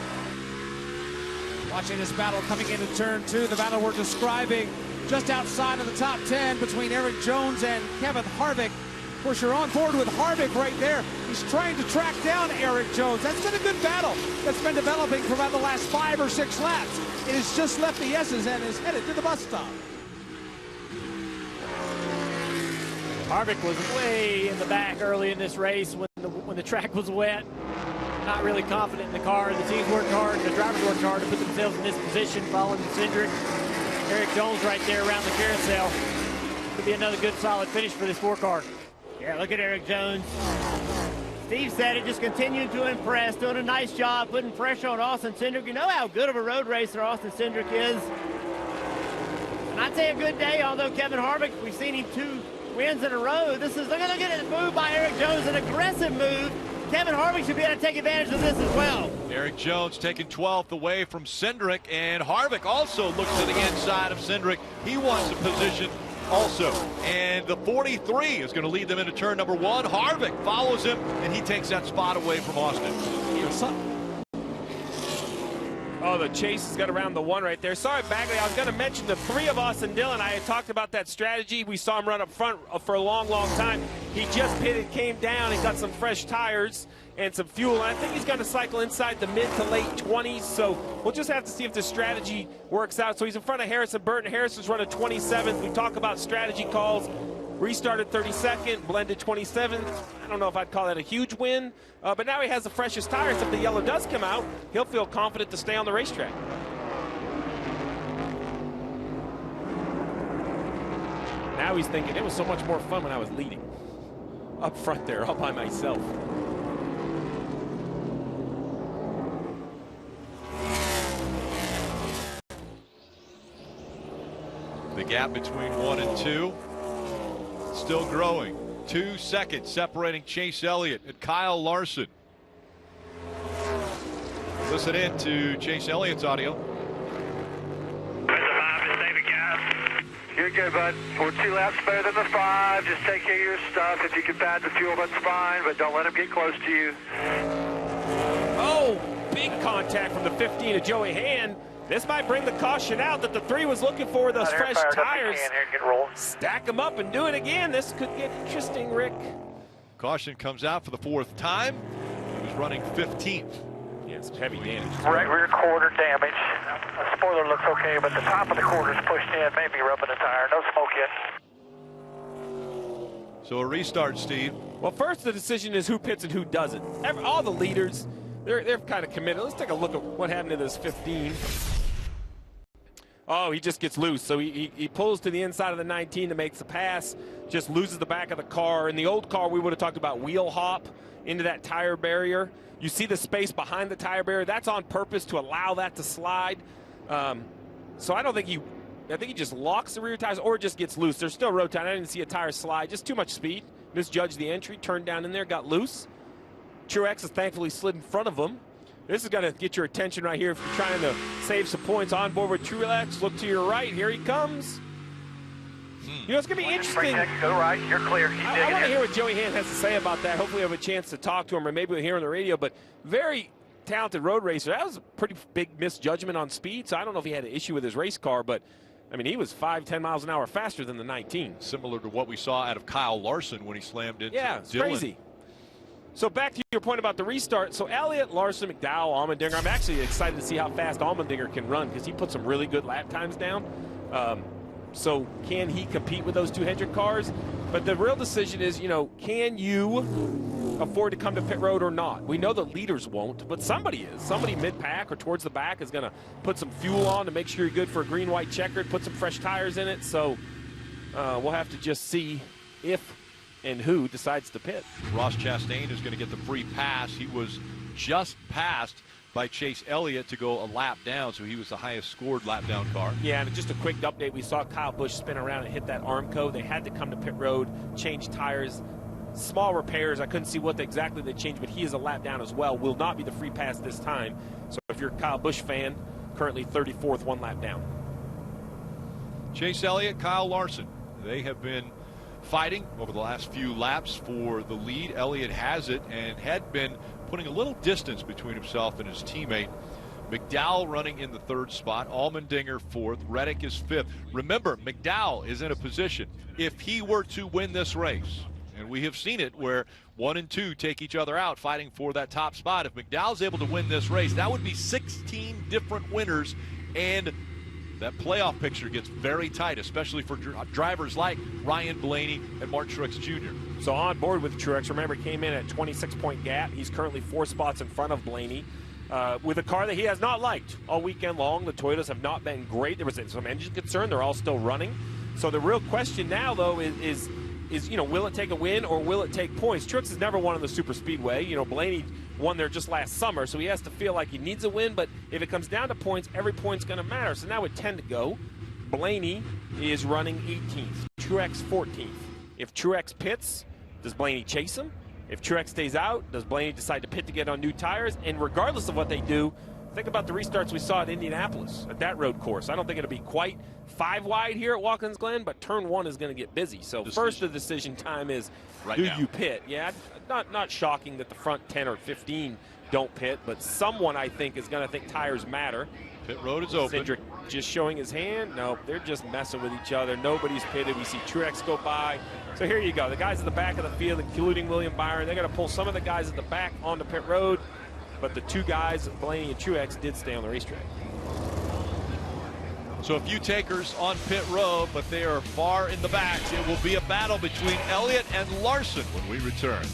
Watching this battle coming into turn 2, the battle we're describing just outside of the top 10 between Eric Jones and Kevin Harvick. Of course, you're on board with Harvick right there. He's trying to track down Eric Jones. That's been a good battle that's been developing for about the last 5 or 6 laps. It has just left the S's and is headed to the bus stop. Harvick was way in the back early in this race when the track was wet. Not really confident in the car. The teams worked hard, the drivers worked hard to put themselves in this position, following Cindric. Eric Jones right there around the carousel. Could be another good solid finish for this 4-car. Yeah, look at Eric Jones. Steve said it, just continuing to impress, doing a nice job, putting pressure on Austin Cindric. You know how good of a road racer Austin Cindric is. And I'd say a good day, although Kevin Harvick, we've seen him 2 wins in a row. Look at it move by Eric Jones, an aggressive move. Kevin Harvick should be able to take advantage of this as well. Eric Jones taking 12th away from Cindric, and Harvick also looks to the inside of Cindric. He wants a position also, and the 43 is going to lead them into turn number 1. Harvick follows him, and he takes that spot away from Austin. Oh, the chase has got around the 1 right there. Sorry, Bagley, I was going to mention the 3 of Austin Dillon. I had talked about that strategy. We saw him run up front for a long, long time. He just pitted, came down, and got some fresh tires and some fuel. And I think he's going to cycle inside the mid to late 20s. So we'll just have to see if this strategy works out. So he's in front of Harrison Burton. Harrison's running 27th. We talk about strategy calls. Restarted 32nd, blended 27th. I don't know if I'd call that a huge win, but now he has the freshest tires. If the yellow does come out, he'll feel confident to stay on the racetrack. Now he's thinking, it was so much more fun when I was leading. Up front there, all by myself. Gap between 1 and 2 still growing. 2 seconds separating Chase Elliott and Kyle Larson. Listen in to Chase Elliott's audio. You're good, bud. We're 2 laps better than the 5. Just take care of your stuff. If you can pad the fuel, that's fine, but don't let him get close to you. Oh, big contact from the 15 of Joey Hand. This might bring the caution out that the 3 was looking for, those fresh tires. Stack them up and do it again. This could get interesting, Rick. Caution comes out for the 4th time. He was running 15th. Yeah, some heavy damage. Right rear quarter damage. The spoiler looks okay, but the top of the quarter's pushed in, maybe rubbing the tire. No smoke yet. So a restart, Steve. Well, first the decision is who pits and who doesn't. All the leaders, they're kind of committed. Let's take a look at what happened to this 15. Oh, he just gets loose. So he pulls to the inside of the 19 to make the pass, just loses the back of the car. In the old car, we would have talked about wheel hop into that tire barrier. You see the space behind the tire barrier. That's on purpose to allow that to slide. So I think he just locks the rear tires or just gets loose. There's still road time. I didn't see a tire slide. Just too much speed. Misjudged the entry, turned down in there, got loose. Truex has thankfully slid in front of him. This is going to get your attention right here if you're trying to save some points on board with Truex. Look to your right. Here he comes. You know, it's going to be interesting. Go right. You're clear. I want to hear what Joey Hand has to say about that. Hopefully, I have a chance to talk to him, or maybe we'll hear on the radio. But very talented road racer. That was a pretty big misjudgment on speed. So I don't know if he had an issue with his race car, but I mean, he was 5-10 miles an hour faster than the 19. Similar to what we saw out of Kyle Larson when he slammed into it's Dylan. Crazy. So back to your point about the restart. So Elliott, Larson, McDowell, Allmendinger. I'm actually excited to see how fast Allmendinger can run because he put some really good lap times down. So can he compete with those 2 Hendrick cars? But the real decision is, you know, can you afford to come to pit road or not? We know the leaders won't, but somebody is. Somebody mid-pack or towards the back is going to put some fuel on to make sure you're good for a green-white checkered, put some fresh tires in it. So we'll have to just see if and who decides to pit. Ross Chastain is going to get the free pass. He was just passed by Chase Elliott to go a lap down, so he was the highest scored lap down car. Yeah, and just a quick update, we saw Kyle Busch spin around and hit that Armco. They had to come to pit road, change tires, small repairs. I couldn't see what exactly they changed, but he is a lap down as well. Will not be the free pass this time. So if you're a Kyle Busch fan, currently 34th, 1 lap down. Chase Elliott, Kyle Larson, they have been fighting over the last few laps for the lead. Elliott has it and had been putting a little distance between himself and his teammate. McDowell running in the 3rd spot, Allmendinger 4th, Reddick is 5th. Remember, McDowell is in a position, if he were to win this race, and we have seen it where 1 and 2 take each other out fighting for that top spot. If McDowell's able to win this race, that would be 16 different winners, and that playoff picture gets very tight, especially for drivers like Ryan Blaney and Mark Truex Jr. So on board with Truex, remember, came in at 26-point gap. He's currently 4 spots in front of Blaney with a car that he has not liked all weekend long. The Toyotas have not been great. There was some engine concern. They're all still running. So the real question now, though, is you know, will it take a win or will it take points? Truex has never won on the super speedway. You know, Blaney won there just last summer, so he has to feel like he needs a win. But if it comes down to points, every point's going to matter. So now with 10 to go, Blaney is running 18th, Truex 14th. If Truex pits, does Blaney chase him? If Truex stays out, does Blaney decide to pit to get on new tires? And regardless of what they do, think about the restarts we saw at Indianapolis, at that road course. I don't think it'll be quite 5 wide here at Watkins Glen, but turn 1 is going to get busy. So first the decision time is, do you pit? Yeah, not shocking that the front 10 or 15 don't pit, but someone, I think, is going to think tires matter. Pit road is open. Cindric just showing his hand. No, they're just messing with each other. Nobody's pitted. We see Truex go by. So here you go. The guys at the back of the field, including William Byron, they're going to pull some of the guys at the back onto pit road. But the 2 guys, Blaney and Truex, did stay on the racetrack. So a few takers on pit road, but they are far in the back. It will be a battle between Elliott and Larson when we return.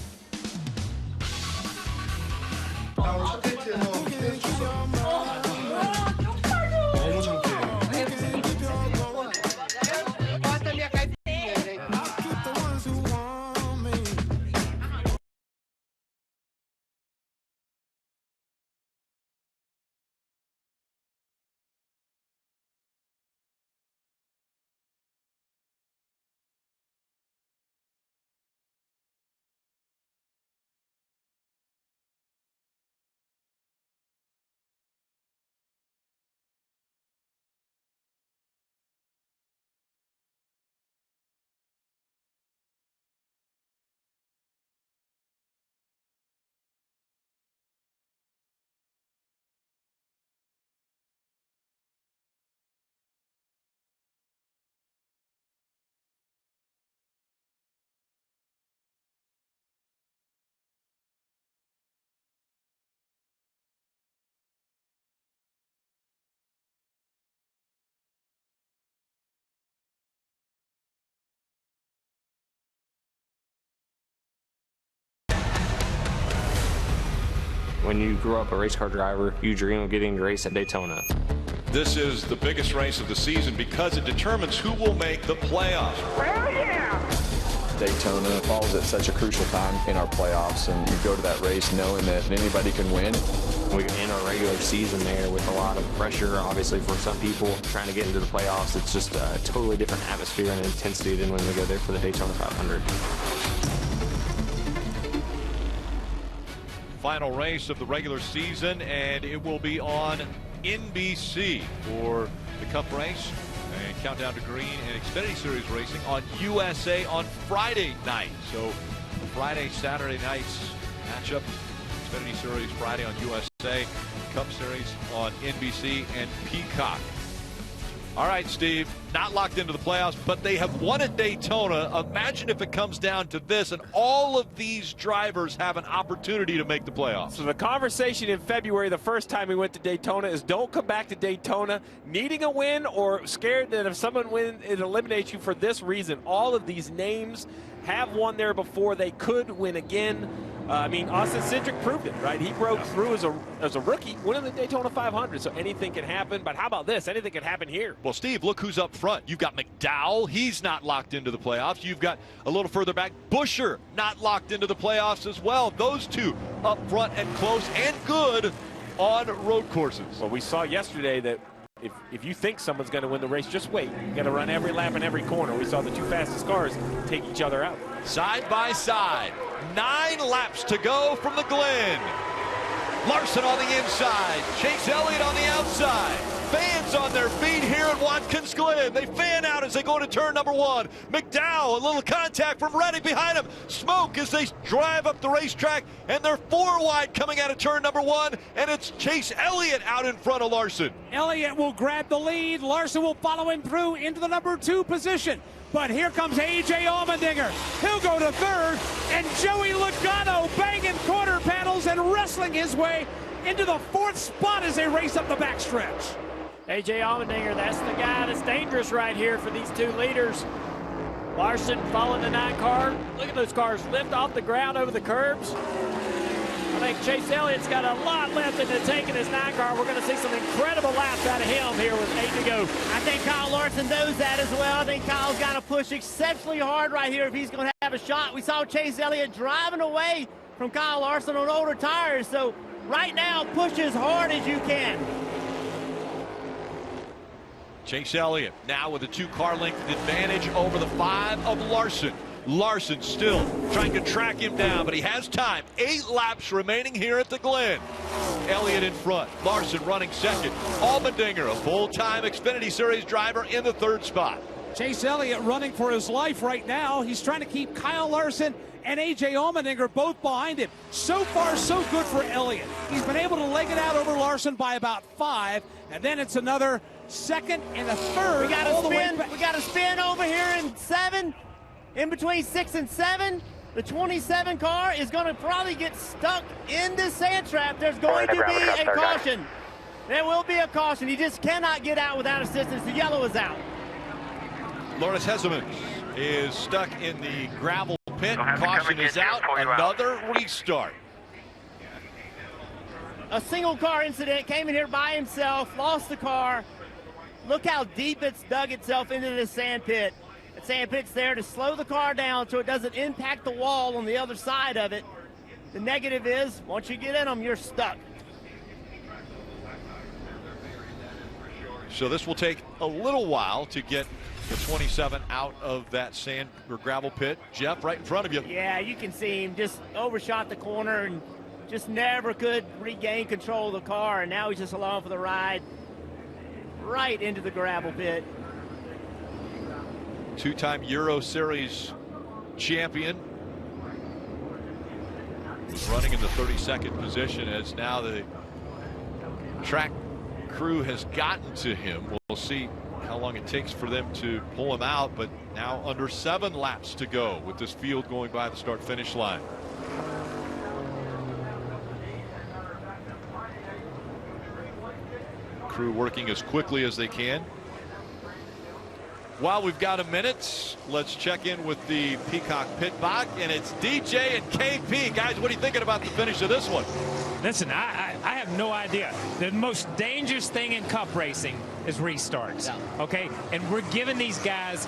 When you grew up a race car driver, you dream of getting to race at Daytona. This is the biggest race of the season because it determines who will make the playoffs. Daytona falls at such a crucial time in our playoffs, and you go to that race knowing that anybody can win. We're in our regular season there with a lot of pressure, obviously, for some people trying to get into the playoffs. It's just a totally different atmosphere and intensity than when we go there for the Daytona 500. Final race of the regular season, and it will be on NBC for the Cup race and Countdown to Green and Xfinity Series racing on USA on Friday night. So Friday, Saturday nights matchup. Xfinity Series Friday on USA, Cup Series on NBC and Peacock. All right, Steve, not locked into the playoffs, but they have won at Daytona. Imagine if it comes down to this and all of these drivers have an opportunity to make the playoffs. So the conversation in February, the first time we went to Daytona, is don't come back to Daytona needing a win or scared that if someone wins, it eliminates you for this reason. All of these names have won there before. They could win again. I mean, Austin Cindric proved it, right? He broke through as a rookie, winning the Daytona 500. So anything can happen. But how about this? Anything can happen here. Well, Steve, look who's up front. You've got McDowell. He's not locked into the playoffs. You've got a little further back, Buscher, not locked into the playoffs as well. Those two up front and close and good on road courses. Well, we saw yesterday that if you think someone's going to win the race, just wait. You got to run every lap in every corner. We saw the two fastest cars take each other out. Side by side. 9 laps to go from the Glen. Larson on the inside. Chase Elliott on the outside. Fans on their feet here at Watkins Glen. They fan out as they go to turn number 1. McDowell, a little contact from Reddick behind him. Smoke as they drive up the racetrack, and they're 4 wide coming out of turn number 1, and it's Chase Elliott out in front of Larson. Elliott will grab the lead. Larson will follow him through into the number 2 position. But here comes A.J. Allmendinger. He'll go to 3rd, and Joey Logano banging quarter panels and wrestling his way into the 4th spot as they race up the backstretch. A.J. Allmendinger, that's the guy that's dangerous right here for these 2 leaders. Larson following the 9 car. Look at those cars lift off the ground over the curbs. I think Chase Elliott's got a lot left in the tank in his 9 car. We're going to see some incredible laps out of him here with 8 to go. I think Kyle Larson knows that as well. I think Kyle's got to push exceptionally hard right here if he's going to have a shot. We saw Chase Elliott driving away from Kyle Larson on older tires. So right now, push as hard as you can. Chase Elliott now with a 2-car length advantage over the 5 of Larson. Larson still trying to track him down, but he has time. 8 laps remaining here at the Glen. Elliott in front. Larson running second. Allmendinger, a full-time Xfinity Series driver, in the 3rd spot. Chase Elliott running for his life right now. He's trying to keep Kyle Larson and A.J. Allmendinger both behind him. So far, so good for Elliott. He's been able to leg it out over Larson by about 5, and then it's another 2nd and a 3rd. We got to spin over here in 7. In between 6 and 7, the 27 car is going to probably get stuck in this sand trap. There's going to be a caution. There will be a caution. He just cannot get out without assistance. The yellow is out. Lourdes Hezemans is stuck in the gravel pit. Caution is out. Another restart. A single car incident. Came in here by himself, lost the car. Look how deep it's dug itself into the sand pit. The sand pit's there to slow the car down so it doesn't impact the wall on the other side of it. The negative is, once you get in them, you're stuck. So this will take a little while to get the 27 out of that sand or gravel pit. Jeff, right in front of you. Yeah, you can see him just overshot the corner and just never could regain control of the car, and now he's just along for the ride right into the gravel pit. 2-time Euro Series champion. Running in the 32nd position as now the track crew has gotten to him. We'll see how long it takes for them to pull him out, but now under 7 laps to go with this field going by the start-finish line. Crew working as quickly as they can. While we've got a minute, let's check in with the Peacock Pit Bot, and it's DJ and KP. Guys, what are you thinking about the finish of this one? Listen, I have no idea. The most dangerous thing in cup racing is restarts, okay? And we're giving these guys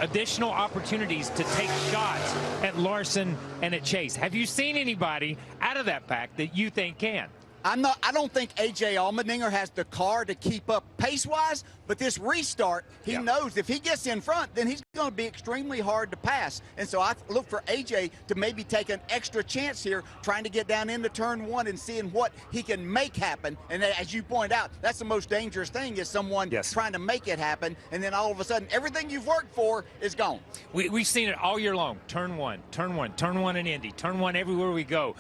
additional opportunities to take shots at Larson and at Chase. Have you seen anybody out of that pack that you think can? I don't think A.J. Allmendinger has the car to keep up pace-wise, but this restart, he knows if he gets in front, then he's going to be extremely hard to pass. And so I look for A.J. to maybe take an extra chance here, trying to get down into turn one and seeing what he can make happen. And as you point out, that's the most dangerous thing, is someone trying to make it happen, and then all of a sudden, everything you've worked for is gone. We've seen it all year long. Turn one, turn one, turn one in Indy, turn one everywhere we go.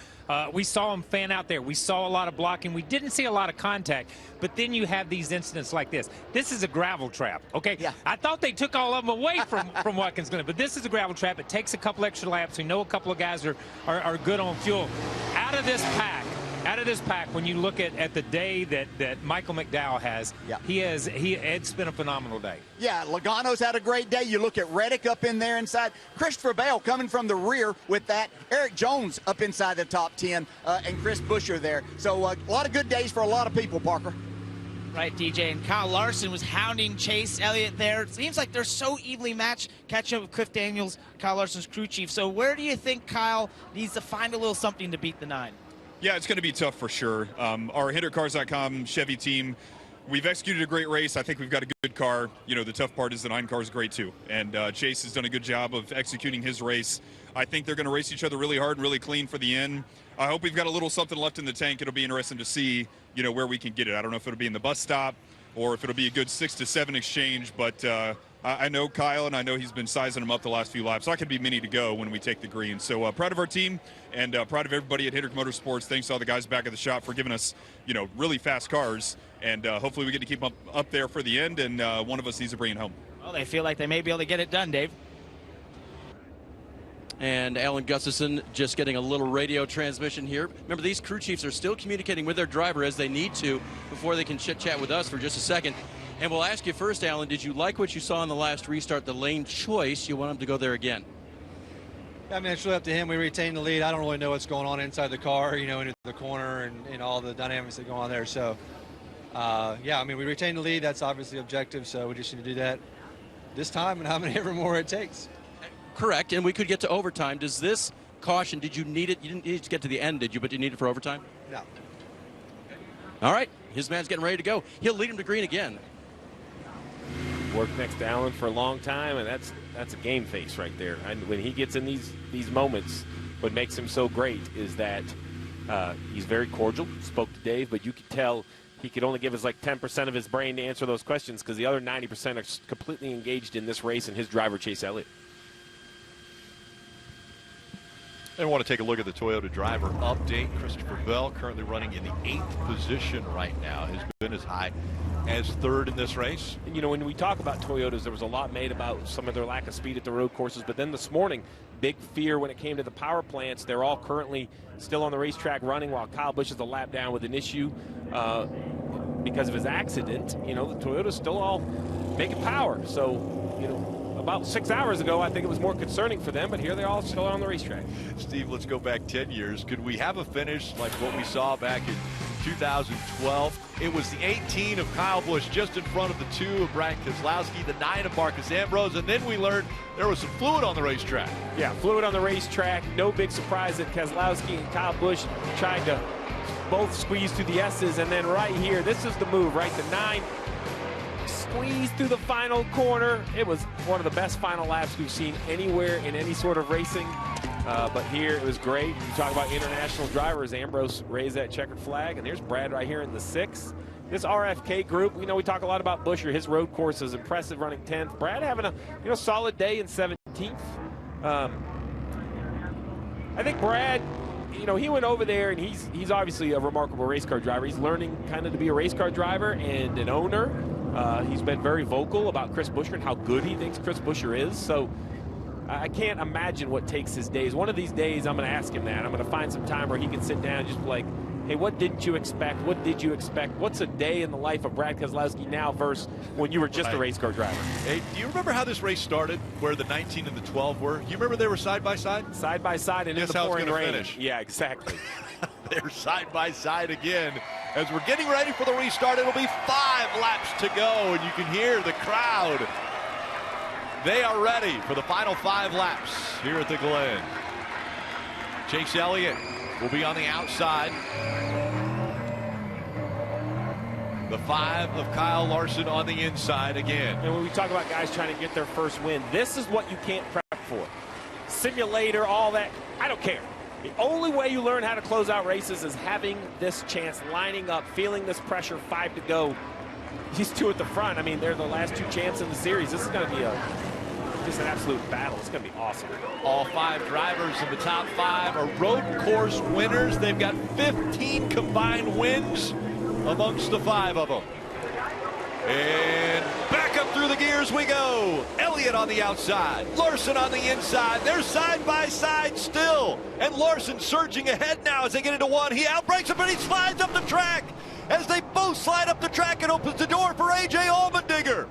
We saw him fan out there. We saw a lot of blocking. We didn't see a lot of contact, but then you have these incidents like this. This is a gravel trap, okay? Yeah. I thought they took all of them away from Watkins Glen, but this is a gravel trap. It takes a couple extra laps. We know a couple of guys are good on fuel. Out of this pack, when you look at the day that Michael McDowell has, it's been a phenomenal day. Yeah, Logano's had a great day. You look at Reddick up in there inside. Christopher Bell coming from the rear with that. Eric Jones up inside the top 10, and Chris Buescher there. So a lot of good days for a lot of people, Parker. Right, DJ, and Kyle Larson was hounding Chase Elliott there. It seems like they're so evenly matched, catching up with Cliff Daniels, Kyle Larson's crew chief. So where do you think Kyle needs to find a little something to beat the 9? Yeah, it's going to be tough for sure. Our HinderCars.com Chevy team, we've executed a great race. I think we've got a good car. You know, the tough part is the 9 car is great too. And Chase has done a good job of executing his race. I think they're going to race each other really hard and really clean for the end. I hope we've got a little something left in the tank. It'll be interesting to see, you know, where we can get it. I don't know if it'll be in the bus stop or if it'll be a good 6 to 7 exchange, but I know Kyle, and I know he's been sizing them up the last few laps. So I could be many to go when we take the green. So proud of our team and proud of everybody at Hendrick Motorsports. Thanks to all the guys back at the shop for giving us, you know, really fast cars. And hopefully we get to keep them up there for the end, and one of us needs to bring it home. Well, they feel like they may be able to get it done, Dave. And Alan Gustafson just getting a little radio transmission here. Remember, these crew chiefs are still communicating with their driver as they need to before they can chit-chat with us for just a second. And we'll ask you first, Alan, did you like what you saw in the last restart, the lane choice? You want him to go there again? I mean, it's really up to him. We retained the lead. I don't really know what's going on inside the car, you know, into the corner and all the dynamics that go on there. So, yeah, I mean, we retained the lead. That's obviously objective, so we just need to do that this time and how many ever more it takes. Correct, and we could get to overtime. Does this caution, did you need it? You didn't need it to get to the end, did you? But you need it for overtime? No. All right, his man's getting ready to go. He'll lead him to green again. Worked next to Allen for a long time, and that's a game face right there. And when he gets in these moments, what makes him so great is that he's very cordial. Spoke to Dave, but you could tell he could only give us like 10% of his brain to answer those questions because the other 90% are completely engaged in this race and his driver, Chase Elliott. I want to take a look at the Toyota driver update. Christopher Bell currently running in the 8th position right now. Has been as high as 3rd in this race. You know, when we talk about Toyotas, there was a lot made about some of their lack of speed at the road courses. But then this morning, big fear when it came to the power plants. They're all currently still on the racetrack running while Kyle Busch is a lap down with an issue because of his accident. You know, the Toyotas still all making power. So, you know, about 6 hours ago, I think it was more concerning for them, but here they're all still on the racetrack. Steve, let's go back 10 years. Could we have a finish like what we saw back in 2012? It was the 18 of Kyle Busch just in front of the 2 of Brad Keselowski, the 9 of Marcus Ambrose, and then we learned there was some fluid on the racetrack. Yeah, fluid on the racetrack. No big surprise that Keselowski and Kyle Busch tried to both squeeze through the S's, and then right here, this is the move, right? The 9 squeeze through the final corner. It was one of the best final laps we've seen anywhere in any sort of racing. But here it was great. You talk about international drivers. Ambrose raised that checkered flag, and there's Brad right here in the 6th. This RFK group, we know we talk a lot about Buescher. His road course is impressive, running 10th. Brad having a solid day in 17th. I think Brad, he went over there, and he's obviously a remarkable race car driver. He's learning kind of to be a race car driver and an owner. He's been very vocal about Chris Buescher and how good he thinks Chris Buescher is. So I can't imagine what takes his days. One of these days, I'm going to ask him that. I'm going to find some time where he can sit down and just be like, hey, what didn't you expect? What did you expect? What's a day in the life of Brad Keselowski now versus when you were just a race car driver? Hey, do you remember how this race started, where the 19 and the 12 were? You remember they were side by side? Side by side and in the pouring rain. Finish. Yeah, exactly. They're side by side again. As we're getting ready for the restart, it'll be 5 laps to go, and you can hear the crowd. They are ready for the final 5 laps here at the Glen. Chase Elliott will be on the outside. The 5 of Kyle Larson on the inside again. And when we talk about guys trying to get their first win, this is what you can't prep for. Simulator, all that, I don't care. The only way you learn how to close out races is having this chance, lining up, feeling this pressure, 5 to go. These 2 at the front, I mean, they're the last 2 champs in the series. This is going to be just an absolute battle. It's going to be awesome. All 5 drivers in the top 5 are road course winners. They've got 15 combined wins amongst the 5 of them. And back up through the gears we go. Elliott on the outside, Larson on the inside. They're side by side still. And Larson surging ahead now as they get into 1. He outbrakes him, but he slides up the track. As they both slide up the track, it opens the door for A.J. Allmendinger.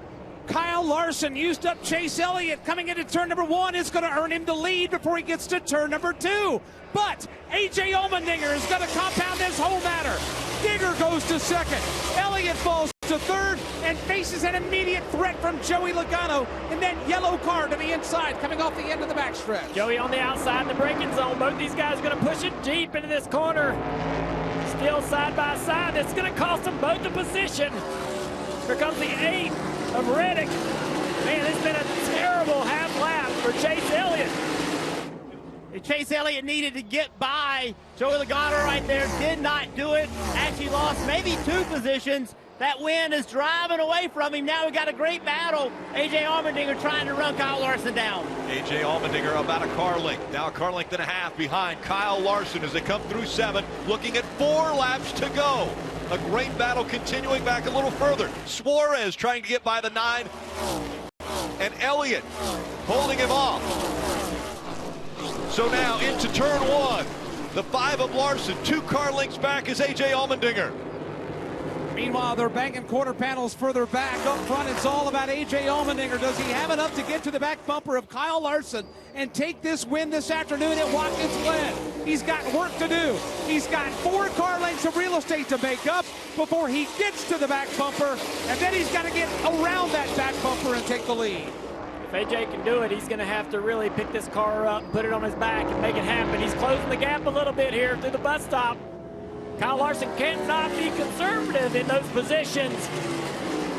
Kyle Larson used up Chase Elliott coming into turn number 1. It's going to earn him the lead before he gets to turn number 2. But A.J. Allmendinger is going to compound this whole matter. Digger goes to 2nd. Elliott falls to 3rd and faces an immediate threat from Joey Logano in that yellow car to the inside coming off the end of the backstretch. Joey on the outside in the braking zone. Both these guys are going to push it deep into this corner. Still side by side. It's going to cost them both the position. Here comes the 8 of Reddick. Man, it's been a terrible half lap for Chase Elliott. Chase Elliott needed to get by Joey Logano right there. Did not do it. Actually lost maybe 2 positions. That wind is driving away from him. Now we got a great battle. A.J. Allmendinger trying to run Kyle Larson down. A.J. Allmendinger about a car length. Now a car length and a half behind Kyle Larson as they come through 7, looking at 4 laps to go. A great battle continuing back a little further. Suarez trying to get by the 9. And Elliott holding him off. So now into turn 1. The 5 of Larson, 2 car lengths back is A.J. Allmendinger. Meanwhile, they're banging quarter panels further back. Up front, it's all about A.J. Allmendinger. Does he have enough to get to the back bumper of Kyle Larson and take this win this afternoon at Watkins Glen? He's got work to do. He's got 4 car lengths of real estate to make up before he gets to the back bumper, and then he's got to get around that back bumper and take the lead. If AJ can do it, he's going to have to really pick this car up, put it on his back, and make it happen. He's closing the gap a little bit here through the bus stop. Kyle Larson cannot be conservative in those positions.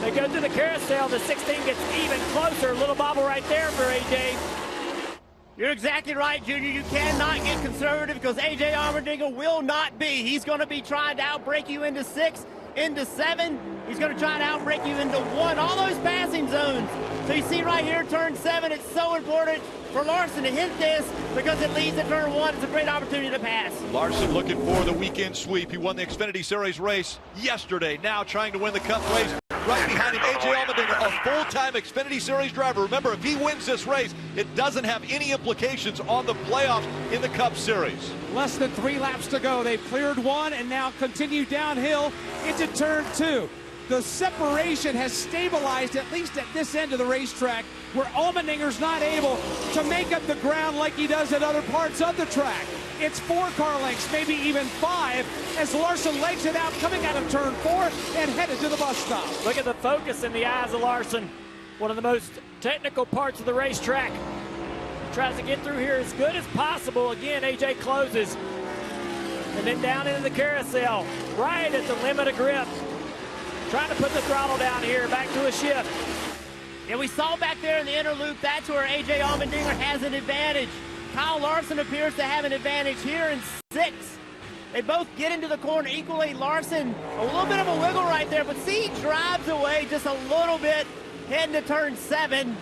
They go through the carousel. The 16 gets even closer. Little bobble right there for AJ. You're exactly right, Junior. You cannot get conservative because A.J. Allmendinger will not be. He's going to be trying to outbreak you into 6, into 7. He's going to try to outbreak you into 1. All those passing zones. So you see right here, turn 7, it's so important for Larson to hit this because it leads to turn 1. It's a great opportunity to pass. Larson looking for the weekend sweep. He won the Xfinity Series race yesterday. Now trying to win the Cup race. Right behind him, A.J. Allmendinger, a full-time Xfinity Series driver. Remember, if he wins this race, it doesn't have any implications on the playoffs in the Cup Series. Less than 3 laps to go. They've cleared 1 and now continue downhill into turn 2. The separation has stabilized, at least at this end of the racetrack, where Allmendinger's not able to make up the ground like he does at other parts of the track. It's 4 car lengths, maybe even 5, as Larson legs it out, coming out of turn 4 and headed to the bus stop. Look at the focus in the eyes of Larson. One of the most technical parts of the racetrack. Tries to get through here as good as possible. Again, AJ closes. And then down into the carousel, right at the limit of grip. Trying to put the throttle down here, back to a shift. And we saw back there in the inner loop, that's where A.J. Allmendinger has an advantage. Kyle Larson appears to have an advantage here in 6. They both get into the corner equally. Larson, a little bit of a wiggle right there, but see, he drives away just a little bit, heading to turn 7.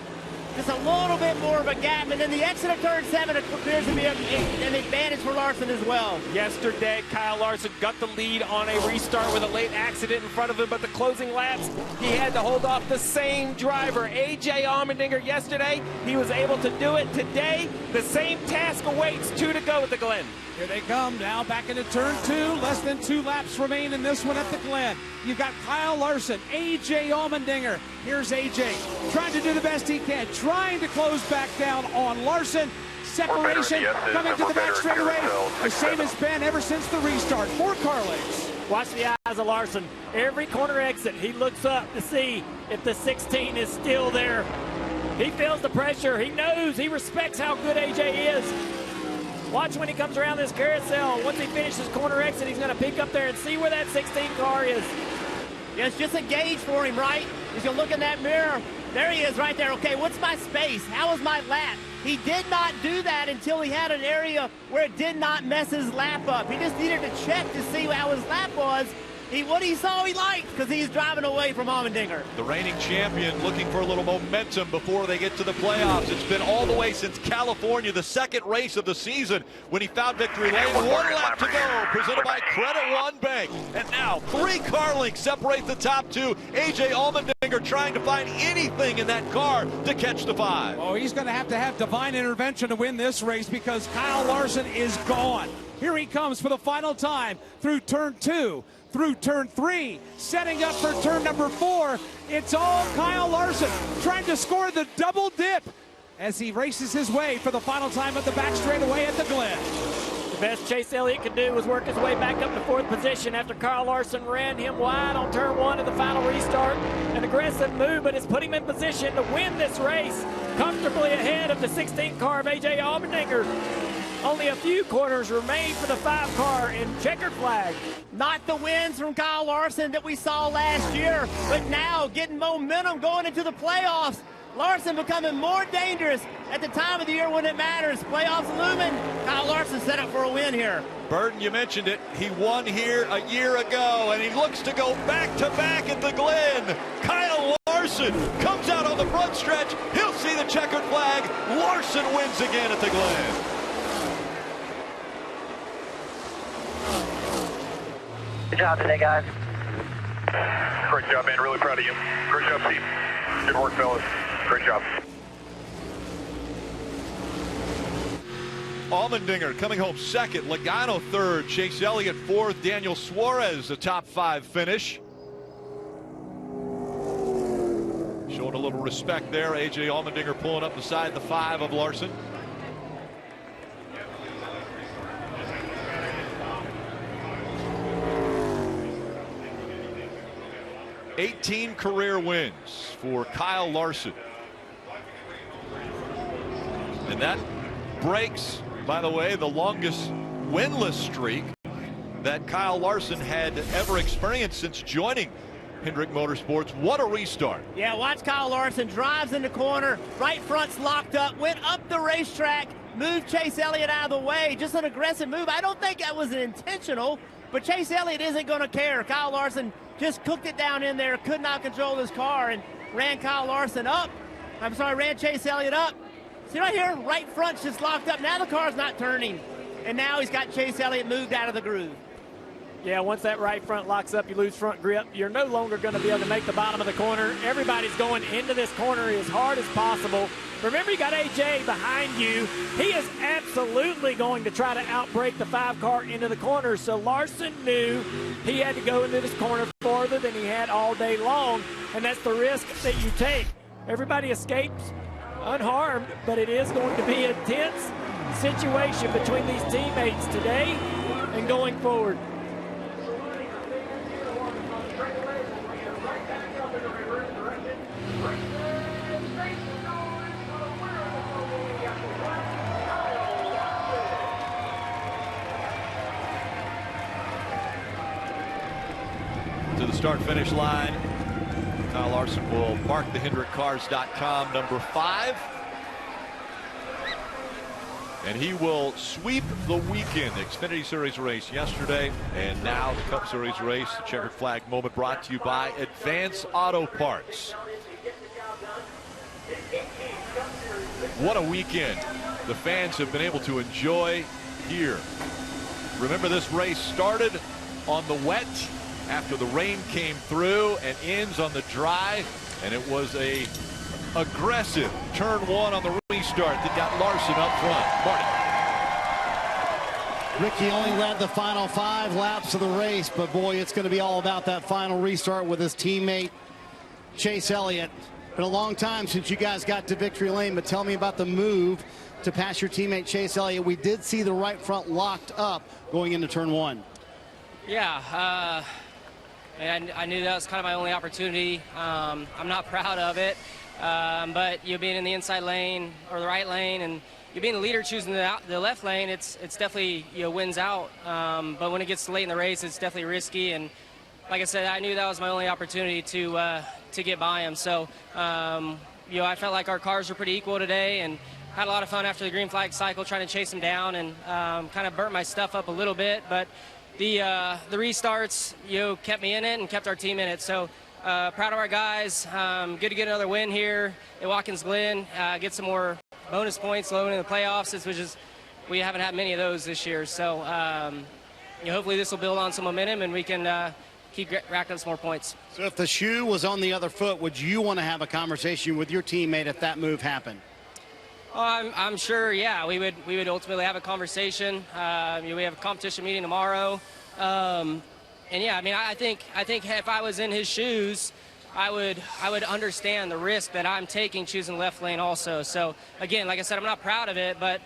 Just a little bit more of a gap, and then the exit of turn 7 appears to be an advantage for Larson as well. Yesterday, Kyle Larson got the lead on a restart with a late accident in front of him, but the closing laps, he had to hold off the same driver. A.J. Allmendinger yesterday, he was able to do it. Today, the same task awaits. 2 to go at the Glen. Here they come now back into turn 2. Less than 2 laps remain in this one at the Glen. You've got Kyle Larson, A.J. Allmendinger. Here's A.J. trying to do the best he can, trying to close back down on Larson. separation coming to the back straightaway, the same as been ever since the restart. 4 car lengths. Watch the eyes of Larson. Every corner exit, he looks up to see if the 16 is still there. He feels the pressure. He knows, he respects how good AJ is. Watch when he comes around this carousel. Once he finishes corner exit, he's going to peek up there and see where that 16 car is. Yeah, it's just a gauge for him, right? He's going to look in that mirror. There he is right there. Okay, what's my space? How is my lap? He did not do that until he had an area where it did not mess his lap up. He just needed to check to see how his lap was. What he saw he liked, because he's driving away from Allmendinger. The reigning champion looking for a little momentum before they get to the playoffs. It's been all the way since California, the second race of the season, when he found victory lane. 1 lap to go, presented by Credit One Bank. And now 3 car lengths separate the top 2. AJ Allmendinger trying to find anything in that car to catch the 5. Oh, he's going to have divine intervention to win this race because Kyle Larson is gone. Here he comes for the final time through turn 2. Through turn 3, setting up for turn number 4. It's all Kyle Larson trying to score the double dip as he races his way for the final time at the back straightaway at the Glen. The best Chase Elliott could do was work his way back up to 4th position after Kyle Larson ran him wide on turn 1 of the final restart. An aggressive move, but it's put him in position to win this race comfortably ahead of the 16 car of AJ Allmendinger. Only a few corners remain for the 5 car in checkered flag. Not the wins from Kyle Larson that we saw last year, but now getting momentum going into the playoffs. Larson becoming more dangerous at the time of the year when it matters. Playoffs looming. Kyle Larson set up for a win here. Burton, you mentioned it. He won here a year ago, and he looks to go back-to-back at the Glen. Kyle Larson comes out on the front stretch. He'll see the checkered flag. Larson wins again at the Glen. Good job today, guys. Great job, man. Really proud of you. Great job, Steve. Good work, fellas. Great job. Allmendinger coming home 2nd, Logano 3rd, Chase Elliott 4th, Daniel Suarez a top 5 finish. Showing a little respect there. AJ Allmendinger pulling up beside the 5 of Larson. '18 career wins for Kyle Larson. And that breaks, by the way, the longest winless streak that Kyle Larson had ever experienced since joining Hendrick Motorsports. What a restart. Yeah, watch Kyle Larson drives in the corner, right front's locked up, went up the racetrack, moved Chase Elliott out of the way. Just an aggressive move. I don't think that was intentional, but Chase Elliott isn't going to care. Kyle Larson just cooked it down in there, could not control his car, and ran Kyle Larson up. Ran Chase Elliott up. See right here, right front's just locked up. Now the car's not turning, and now he's got Chase Elliott moved out of the groove. Yeah, once that right front locks up, you lose front grip. You're no longer going to be able to make the bottom of the corner. Everybody's going into this corner as hard as possible. Remember, you got AJ behind you. He is absolutely going to try to outbrake the 5 car into the corner. So Larson knew he had to go into this corner farther than he had all day long, and that's the risk that you take. Everybody escapes unharmed, but it is going to be a tense situation between these teammates today and going forward. To the start-finish line, Kyle Larson will mark the HendrickCars.com number 5. And he will sweep the weekend. The Xfinity Series race yesterday, and now the Cup Series race. The checkered flag moment brought to you by Advance Auto Parts. What a weekend the fans have been able to enjoy here. Remember, this race started on the wet after the rain came through and ends on the dry, and it was a aggressive turn 1 on the restart that got Larson up front. Marty. Ricky only led the final 5 laps of the race, but boy, it's going to be all about that final restart with his teammate Chase Elliott. Been a long time since you guys got to victory lane, but tell me about the move to pass your teammate Chase Elliott. We did see the right front locked up going into turn one. Yeah, I knew that was kind of my only opportunity. I'm not proud of it, but you being in the inside lane or the right lane, and you being the leader choosing the left lane, it's definitely wins out. But when it gets late in the race, it's definitely risky. And like I said, I knew that was my only opportunity to get by him. So I felt like our cars were pretty equal today, and had a lot of fun after the green flag cycle trying to chase him down, and kind of burnt my stuff up a little bit. But the restarts kept me in it and kept our team in it. So proud of our guys. Good to get another win here at Watkins Glen. Get some more bonus points low in the playoffs, which is we haven't had many of those this year. So hopefully this will build on some momentum and we can keep racking up some more points. So if the shoe was on the other foot, would you want to have a conversation with your teammate if that move happened? I'm sure, yeah, we would ultimately have a conversation. We have a competition meeting tomorrow, and yeah, I mean, I think if I was in his shoes, I would understand the risk that I'm taking choosing left lane also. So again, like I said, I'm not proud of it, but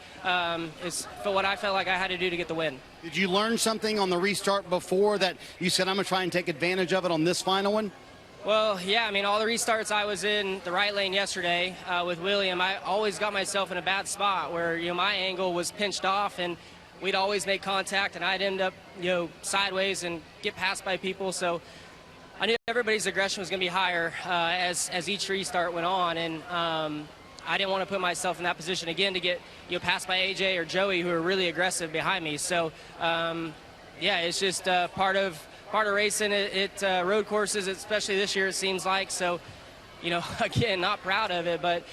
it's for what I felt like I had to do to get the win. Did you learn something on the restart before that you said I'm gonna try and take advantage of it on this final one? Well, yeah, I mean, all the restarts I was in the right lane yesterday with William, I always got myself in a bad spot where, my angle was pinched off and we'd always make contact and I'd end up, sideways and get passed by people. So I knew everybody's aggression was going to be higher as each restart went on. And I didn't want to put myself in that position again to get, passed by AJ or Joey, who are really aggressive behind me. So, yeah, it's just part of racing at road courses, especially this year, it seems like. So, again, not proud of it, but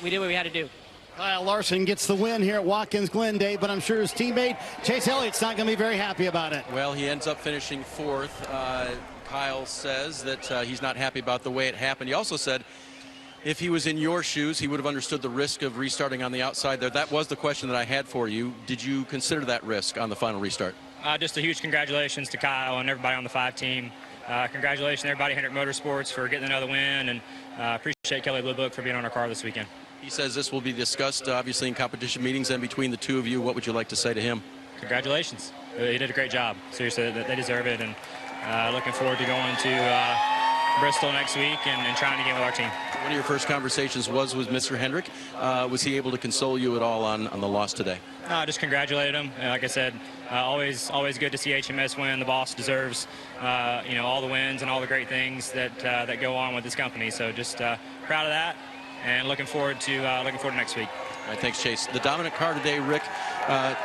we did what we had to do. Kyle Larson gets the win here at Watkins Glen, Dave, but I'm sure his teammate Chase Elliott's not going to be very happy about it. Well, he ends up finishing fourth. Kyle says that he's not happy about the way it happened. He also said if he was in your shoes, he would have understood the risk of restarting on the outside there. That was the question that I had for you. Did you consider that risk on the final restart? Just a huge congratulations to Kyle and everybody on the 5 team. Congratulations to everybody at Hendrick Motorsports for getting another win, and appreciate Kelly Blue Book for being on our car this weekend. He says this will be discussed, obviously, in competition meetings and between the two of you. What would you like to say to him? Congratulations. He did a great job. Seriously, they deserve it, and looking forward to going to Bristol next week and trying to get with our team. One of your first conversations was with Mr. Hendrick. Was he able to console you at all on the loss today? No, just congratulated him. Like I said, always good to see HMS win. The boss deserves, all the wins and all the great things that go on with this company. So just proud of that, and looking forward to next week. All right, thanks, Chase. The dominant car today, Rick,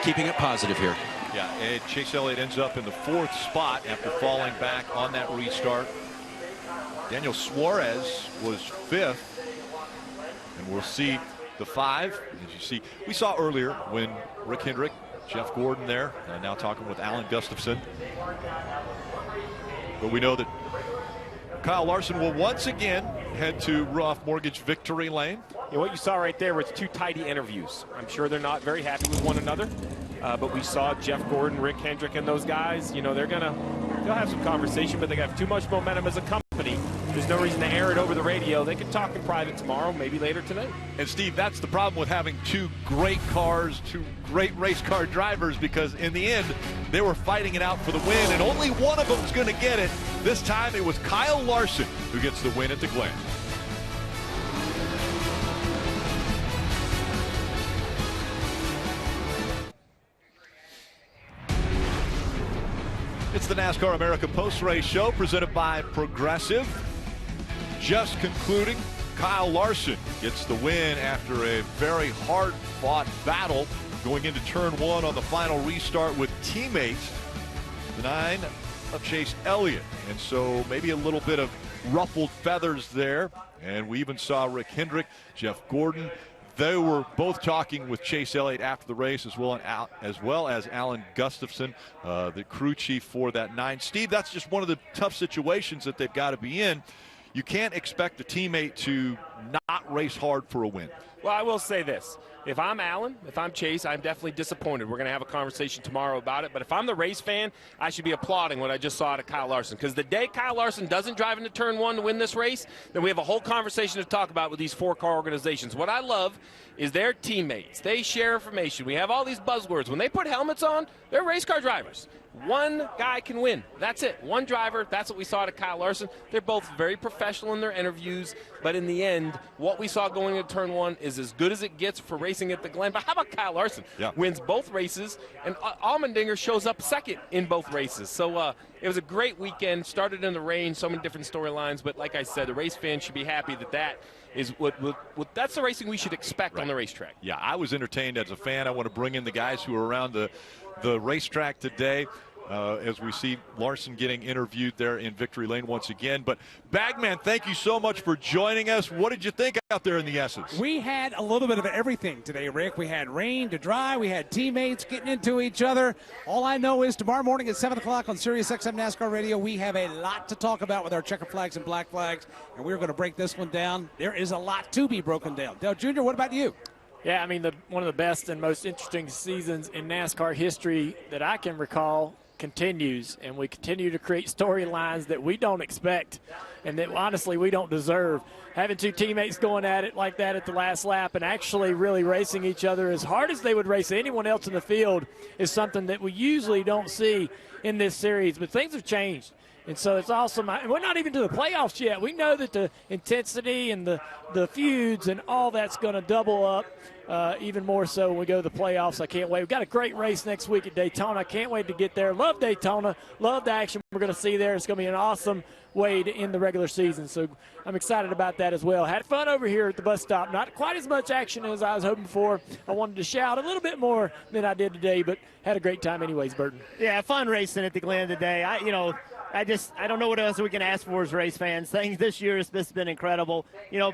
keeping it positive here. Yeah, and Chase Elliott ends up in the 4th spot after falling back on that restart. Daniel Suarez was 5th, and we'll see the 5. As you see, we saw earlier when Rick Hendrick, Jeff Gordon there, now talking with Alan Gustafson. But we know that Kyle Larson will once again head to Ruoff Mortgage Victory Lane. What you saw right there was 2 tidy interviews. I'm sure they're not very happy with one another, but we saw Jeff Gordon, Rick Hendrick, and those guys. They'll have some conversation, but they have too much momentum as a company. There's no reason to air it over the radio. They can talk in private tomorrow, maybe later tonight. And Steve, that's the problem with having 2 great cars, 2 great race car drivers, because in the end, they were fighting it out for the win, and only one of them's going to get it. This time, it was Kyle Larson who gets the win at the Glen. It's the NASCAR America Post-Race Show presented by Progressive. Just concluding, Kyle Larson gets the win after a very hard-fought battle going into turn 1 on the final restart with teammates, the 9 of Chase Elliott. And so maybe a little bit of ruffled feathers there. And we even saw Rick Hendrick, Jeff Gordon. They were both talking with Chase Elliott after the race, as well as Alan Gustafson, the crew chief for that 9. Steve, that's just one of the tough situations that they've got to be in. You can't expect a teammate to not race hard for a win? Well, I will say this. If I'm Alan, if I'm Chase, I'm definitely disappointed. We're going to have a conversation tomorrow about it. But if I'm the race fan, I should be applauding what I just saw out of Kyle Larson. Because the day Kyle Larson doesn't drive into turn 1 to win this race, then we have a whole conversation to talk about with these 4-car organizations. What I love is their teammates. They share information. We have all these buzzwords. When they put helmets on, they're race car drivers. One guy can win. That's it. One driver. That's what we saw to Kyle Larson. They're both very professional in their interviews, but in the end, what we saw going into turn 1 is as good as it gets for racing at the Glen. But how about Kyle Larson? Yeah. Wins both races, and Allmendinger shows up second in both races. So it was a great weekend. Started in the rain, so many different storylines, but like I said, the race fans should be happy that is that's the racing we should expect on the racetrack. Yeah, I was entertained as a fan. I want to bring in the guys who are around the racetrack today as we see Larson getting interviewed there in Victory Lane once again. But Bagman, thank you so much for joining us. What did you think out there in the S's? We had a little bit of everything today, Rick. We had rain to dry. We had teammates getting into each other. All I know is tomorrow morning at 7 o'clock on Sirius XM NASCAR Radio, we have a lot to talk about with our checker flags and black flags, and we're going to break this one down. There is a lot to be broken down. Dale Jr., what about you? Yeah, I mean, one of the best and most interesting seasons in NASCAR history that I can recall continues, and we continue to create storylines that we don't expect and that honestly we don't deserve. Having two teammates going at it like that at the last lap and actually really racing each other as hard as they would race anyone else in the field is something that we usually don't see in this series, but things have changed. And so it's awesome. We're not even to the playoffs yet. We know that the intensity and the feuds and all that's going to double up even more so when we go to the playoffs. I can't wait. We've got a great race next week at Daytona. I can't wait to get there. Love Daytona. Love the action we're going to see there. It's going to be an awesome way to end the regular season. So I'm excited about that as well. Had fun over here at the bus stop. Not quite as much action as I was hoping for. I wanted to shout a little bit more than I did today, but had a great time anyways, Burton. Yeah, fun racing at the Glen today. I don't know what else we can ask for as race fans. Things this year has just been incredible.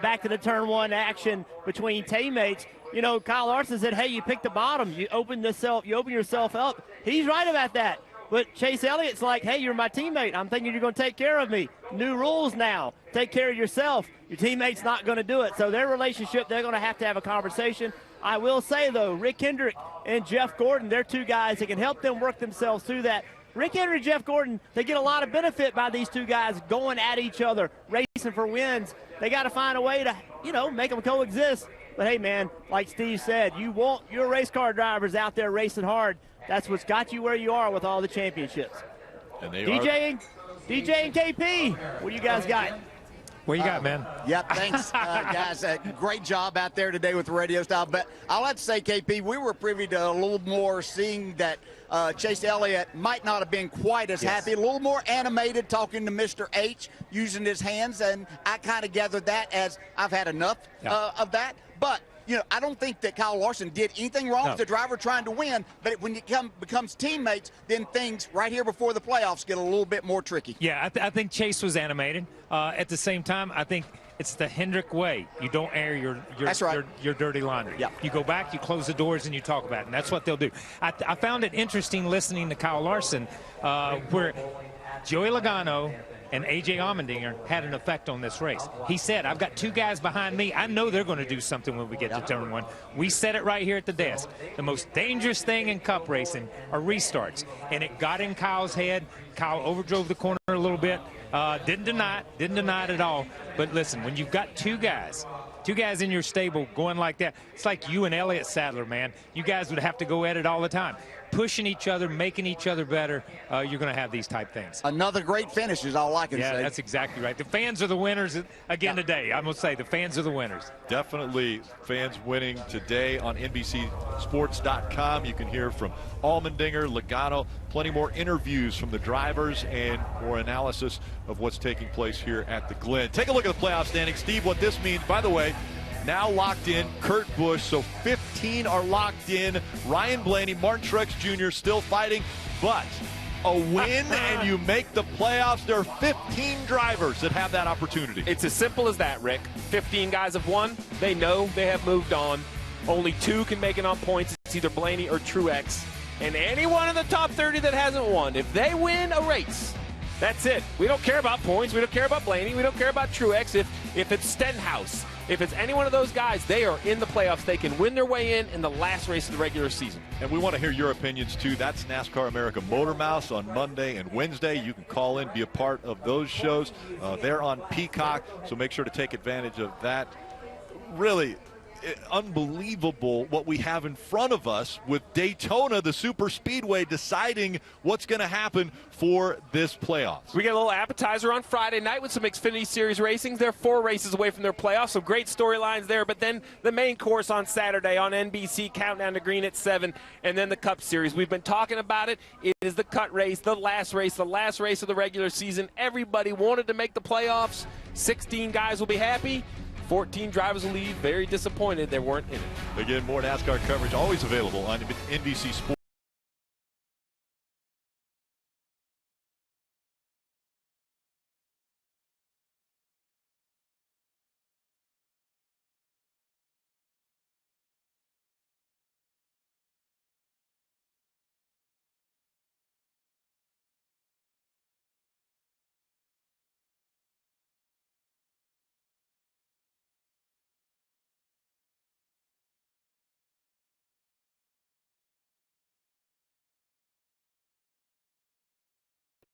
Back to the turn 1 action between teammates. Kyle Larson said, hey, you picked the bottom. You open yourself up. He's right about that. But Chase Elliott's like, hey, you're my teammate. I'm thinking you're going to take care of me. New rules now. Take care of yourself. Your teammate's not going to do it. So their relationship, they're going to have a conversation. I will say, though, Rick Hendrick and Jeff Gordon, they're two guys that can help them work themselves through that. Rick Hendrick and Jeff Gordon, they get a lot of benefit by these two guys going at each other, racing for wins. They got to find a way to, make them coexist. But, hey, man, like Steve said, you want your race car drivers out there racing hard. That's what's got you where you are with all the championships. And they DJ and KP, what do you guys got? What you got, man? Yep, thanks, guys. Great job out there today with the radio style. But I'll have to say, KP, we were privy to a little more seeing that Chase Elliott might not have been quite as happy, a little more animated talking to Mr. H, using his hands. And I kind of gathered that as I've had enough of that. But I don't think that Kyle Larson did anything wrong as a driver trying to win, but when it becomes teammates, then things right here before the playoffs get a little bit more tricky. Yeah, I think Chase was animated. At the same time, I think it's the Hendrick way. You don't air your dirty laundry. Yeah. You go back, you close the doors, and you talk about it, and that's what they'll do. I found it interesting listening to Kyle Larson where Joey Logano and A.J. Allmendinger had an effect on this race. He said, I've got two guys behind me. I know they're going to do something when we get to turn 1. We said it right here at the desk. The most dangerous thing in cup racing are restarts. And it got in Kyle's head. Kyle overdrove the corner a little bit. Didn't deny it at all. But listen, when you've got two guys in your stable going like that, it's like you and Elliott Sadler, man. You guys would have to go at it all the time. Pushing each other, making each other better, you're going to have these type things. Another great finish is all I can say. Yeah, that's exactly right. The fans are the winners again today. I'm going to say the fans are the winners. Definitely fans winning today on NBCSports.com. You can hear from Allmendinger, Logano, plenty more interviews from the drivers and more analysis of what's taking place here at the Glen. Take a look at the playoff standings. Steve, what this means, by the way, now locked in, Kurt Busch, so 15 are locked in. Ryan Blaney, Martin Truex Jr. still fighting, but a win and you make the playoffs. There are 15 drivers that have that opportunity. It's as simple as that, Rick. 15 guys have won. They know they have moved on. Only 2 can make it on points. It's either Blaney or Truex. And anyone in the top 30 that hasn't won, if they win a race, that's it. We don't care about points. We don't care about Blaney. We don't care about Truex. If it's Stenhouse, if it's any one of those guys, they are in the playoffs. They can win their way in the last race of the regular season. And we want to hear your opinions, too. That's NASCAR America Motor Mouse on Monday and Wednesday. You can call in, be a part of those shows. They're on Peacock, so make sure to take advantage of that. Really unbelievable what we have in front of us with Daytona, the super speedway, deciding what's going to happen for this playoffs. We get a little appetizer on Friday night with some Xfinity Series racings. They're 4 races away from their playoffs, some great storylines there. But then the main course on Saturday on NBC, Countdown to Green at 7, and then the Cup Series. We've been talking about it. It is the cut race, the last race of the regular season. Everybody wanted to make the playoffs. 16 guys will be happy. 14 drivers will leave very disappointed they weren't in it. Again, more NASCAR coverage always available on NBC Sports.